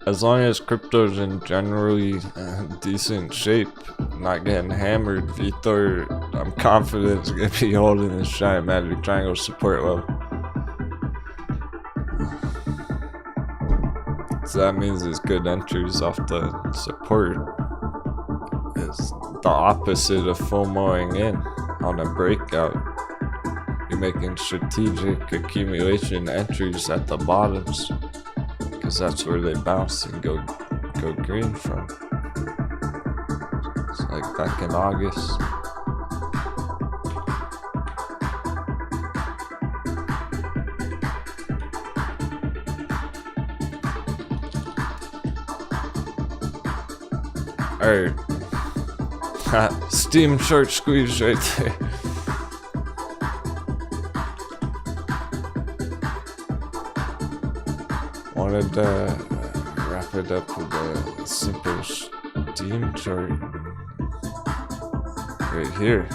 As long as crypto's in generally decent shape, not getting hammered, VThor, I'm confident is going to be holding this giant magic triangle support level. So that means it's good entries off the support. It's the opposite of FOMOing in on a breakout. You're making strategic accumulation entries at the bottoms, because that's where they bounce and go green from. It's like back in August. Alright. Steam short squeeze right there. Wanted to wrap it up with a simple Steam chart right here.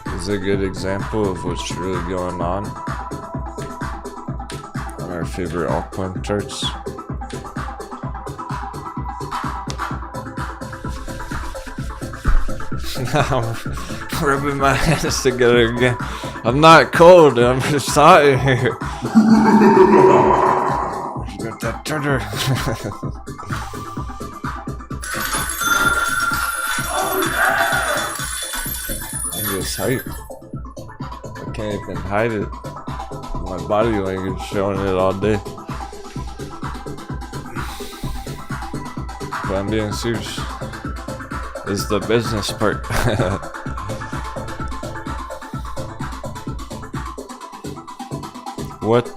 This is a good example of what's really going on our favorite altcoin charts. Now I'm rubbing my hands together again. I'm not cold, I'm just hot in here. Got that cheddar. I'm just hyped. I can't even hide it. My body language showing it all day. But I'm being serious. This is the business part. What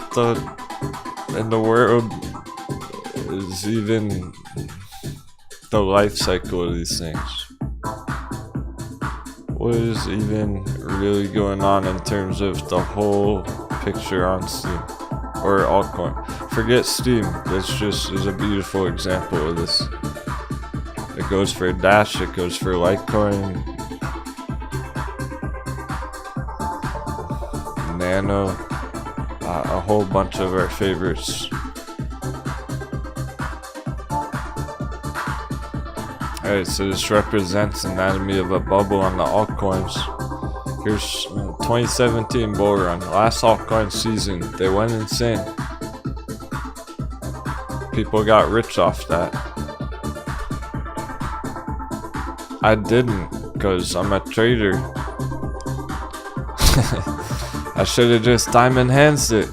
in the world is even the life cycle of these things? What is even really going on in terms of the whole picture on Steam or altcoin? Forget Steam. This just is a beautiful example of this. It goes for Dash, it goes for Litecoin, Nano, a whole bunch of our favorites. Alright, so this represents anatomy of a bubble on the altcoins. Here's 2017 bull run, last altcoin season. They went insane. People got rich off that. I didn't, because I'm a trader. I should have just diamond hands it.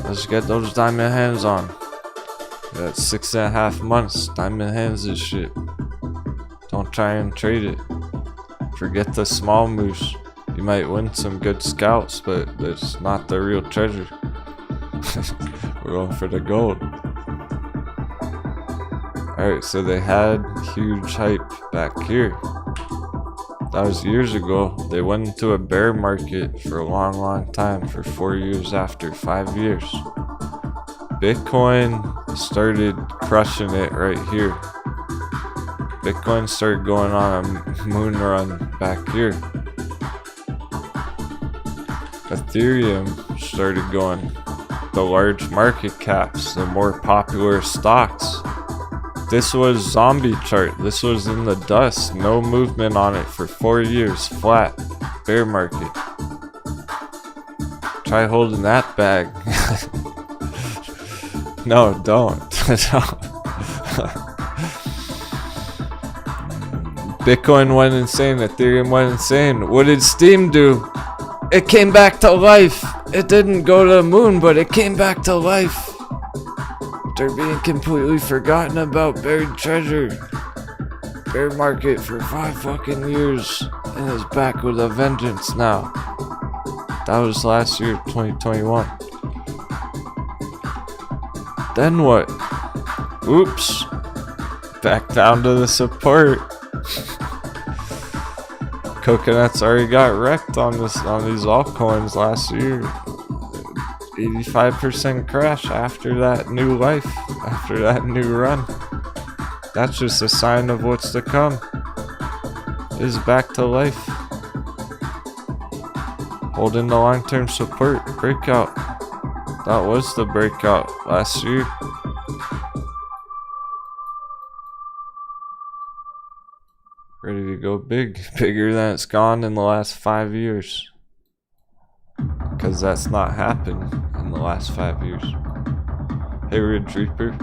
Let's get those diamond hands on. That's 6.5 months. Diamond hands this shit. Don't try and trade it. Forget the small moves. You might win some good scouts, but it's not the real treasure. We're going for the gold. Alright, so they had huge hype back here. That was years ago. They went into a bear market for a long time, for 4 years after, 5 years. Bitcoin started crushing it right here. Bitcoin started going on a moon run back here. Ethereum started going. The large market caps, the more popular stocks. This was zombie chart. This was in the dust. No movement on it for 4 years. Flat. Bear market. Try holding that bag. No, don't. Bitcoin went insane. Ethereum went insane. What did Steam do? It came back to life. It didn't go to the moon, but it came back to life. They're being completely forgotten about buried treasure. Bear market for 5 fucking years, and it's back with a vengeance now. That was last year, 2021. Then what? Oops. Back down to the support. Coconuts already got wrecked on these altcoins last year. 85% crash after that new life, after that new run. That's just a sign of what's to come. Is back to life. Holding the long-term support breakout. That was the breakout last year. Ready to go big. Bigger than it's gone in the last 5 years. Because that's not happened in the last 5 years. Hey Ridge Reaper,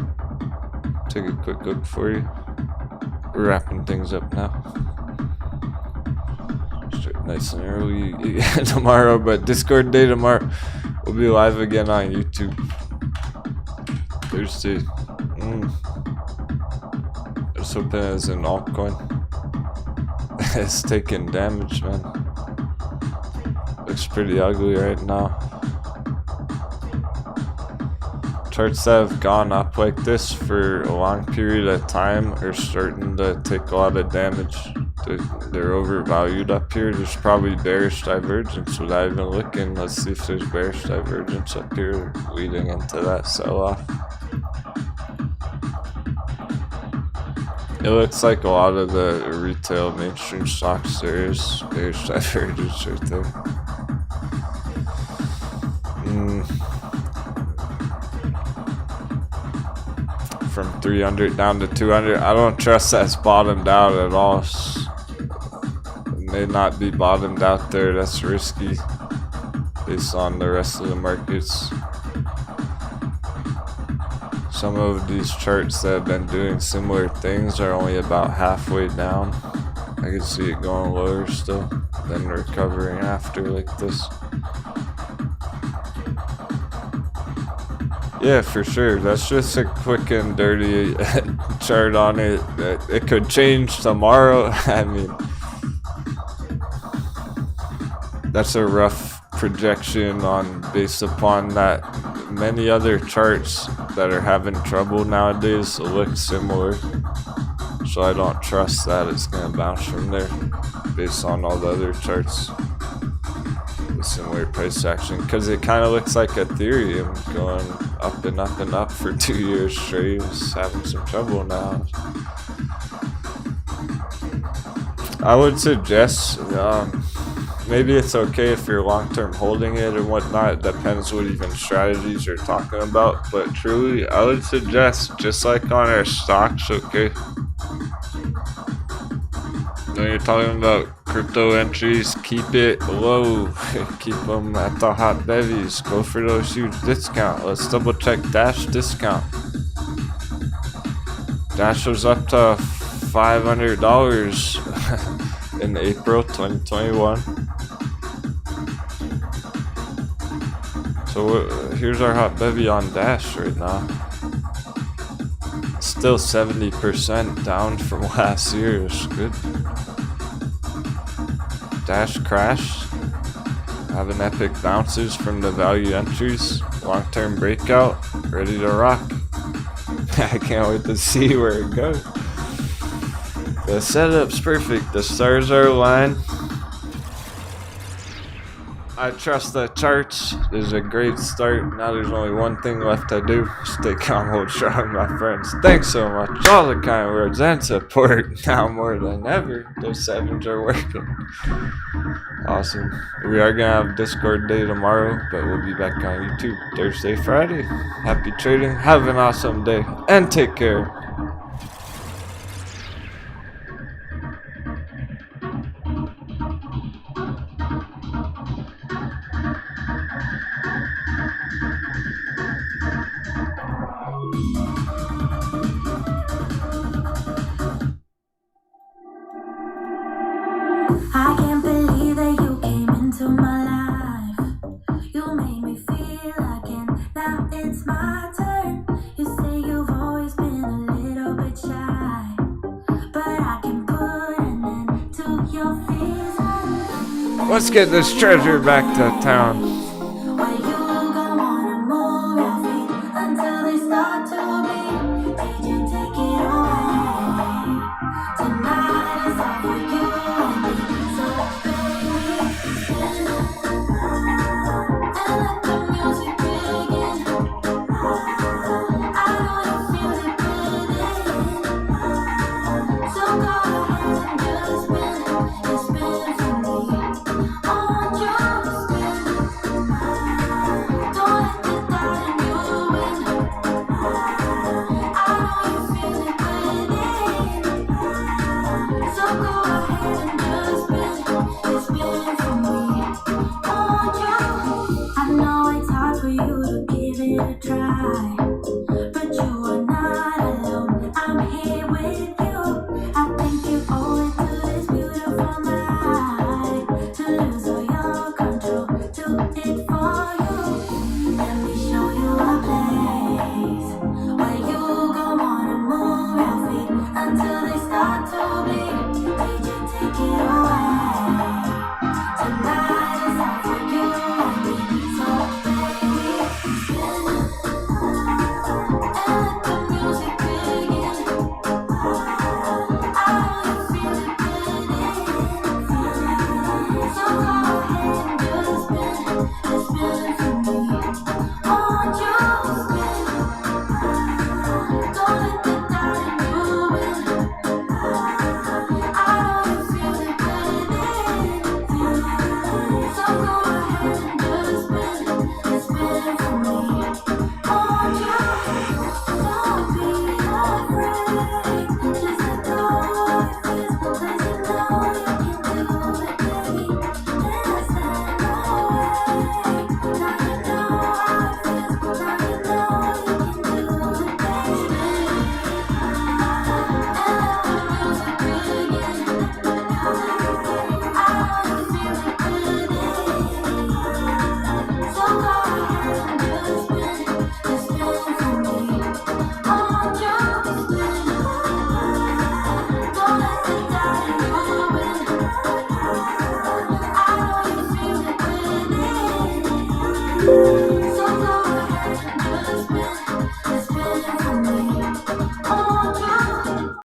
take a quick look for you. We're wrapping things up now. Start nice and early tomorrow, but Discord day tomorrow. We'll be live again on YouTube. Thursday. I was hoping it was an altcoin. It's taking damage, man. Looks pretty ugly right now. charts that have gone up like this for a long period of time are starting to take a lot of damage. They're overvalued up here. There's probably bearish divergence without even looking. Let's see if there's bearish divergence up here leading into that sell-off. It looks like a lot of the retail mainstream stocks, there is bearish divergence right there. From 300 down to 200, I don't trust that's bottomed out at all. It may not be bottomed out there. That's risky based on the rest of the markets. Some of these charts that have been doing similar things are only about halfway down. I can see it going lower still, then recovering after like this. Yeah, for sure. That's just a quick and dirty chart on it. It could change tomorrow. I mean, that's a rough projection based upon that. Many other charts that are having trouble nowadays look similar, so I don't trust that it's gonna bounce from there based on all the other charts with similar price action, because it kind of looks like Ethereum going up and up and up for 2 years straight. It's having some trouble now. I would suggest maybe it's okay if you're long-term holding it and whatnot. It depends what even strategies you're talking about. But truly, I would suggest, just like on our stocks, okay? When you're talking about crypto entries, keep it low. Keep them at the hot bevies. Go for those huge discounts. Let's double check Dash discount. Dash was up to $500 in April 2021. So here's our hot bevy on Dash right now. Still 70% down from last year. It's good. Dash crash. Having epic bounces from the value entries. Long-term breakout. Ready to rock. I can't wait to see where it goes. The setup's perfect. The stars are aligned. I trust the charts. There's a great start. Now there's only one thing left to do. Stay calm, hold strong, my friends. Thanks so much. All the kind words and support. Now more than ever, those sevens are working. Awesome. We are going to have Discord day tomorrow, but we'll be back on YouTube Thursday, Friday. Happy trading. Have an awesome day. And take care. I can't believe that you came into my life. You made me feel again. Now it's my turn. You say you've always been a little bit shy, but I can put an end to your fears. Let's get this treasure back to town.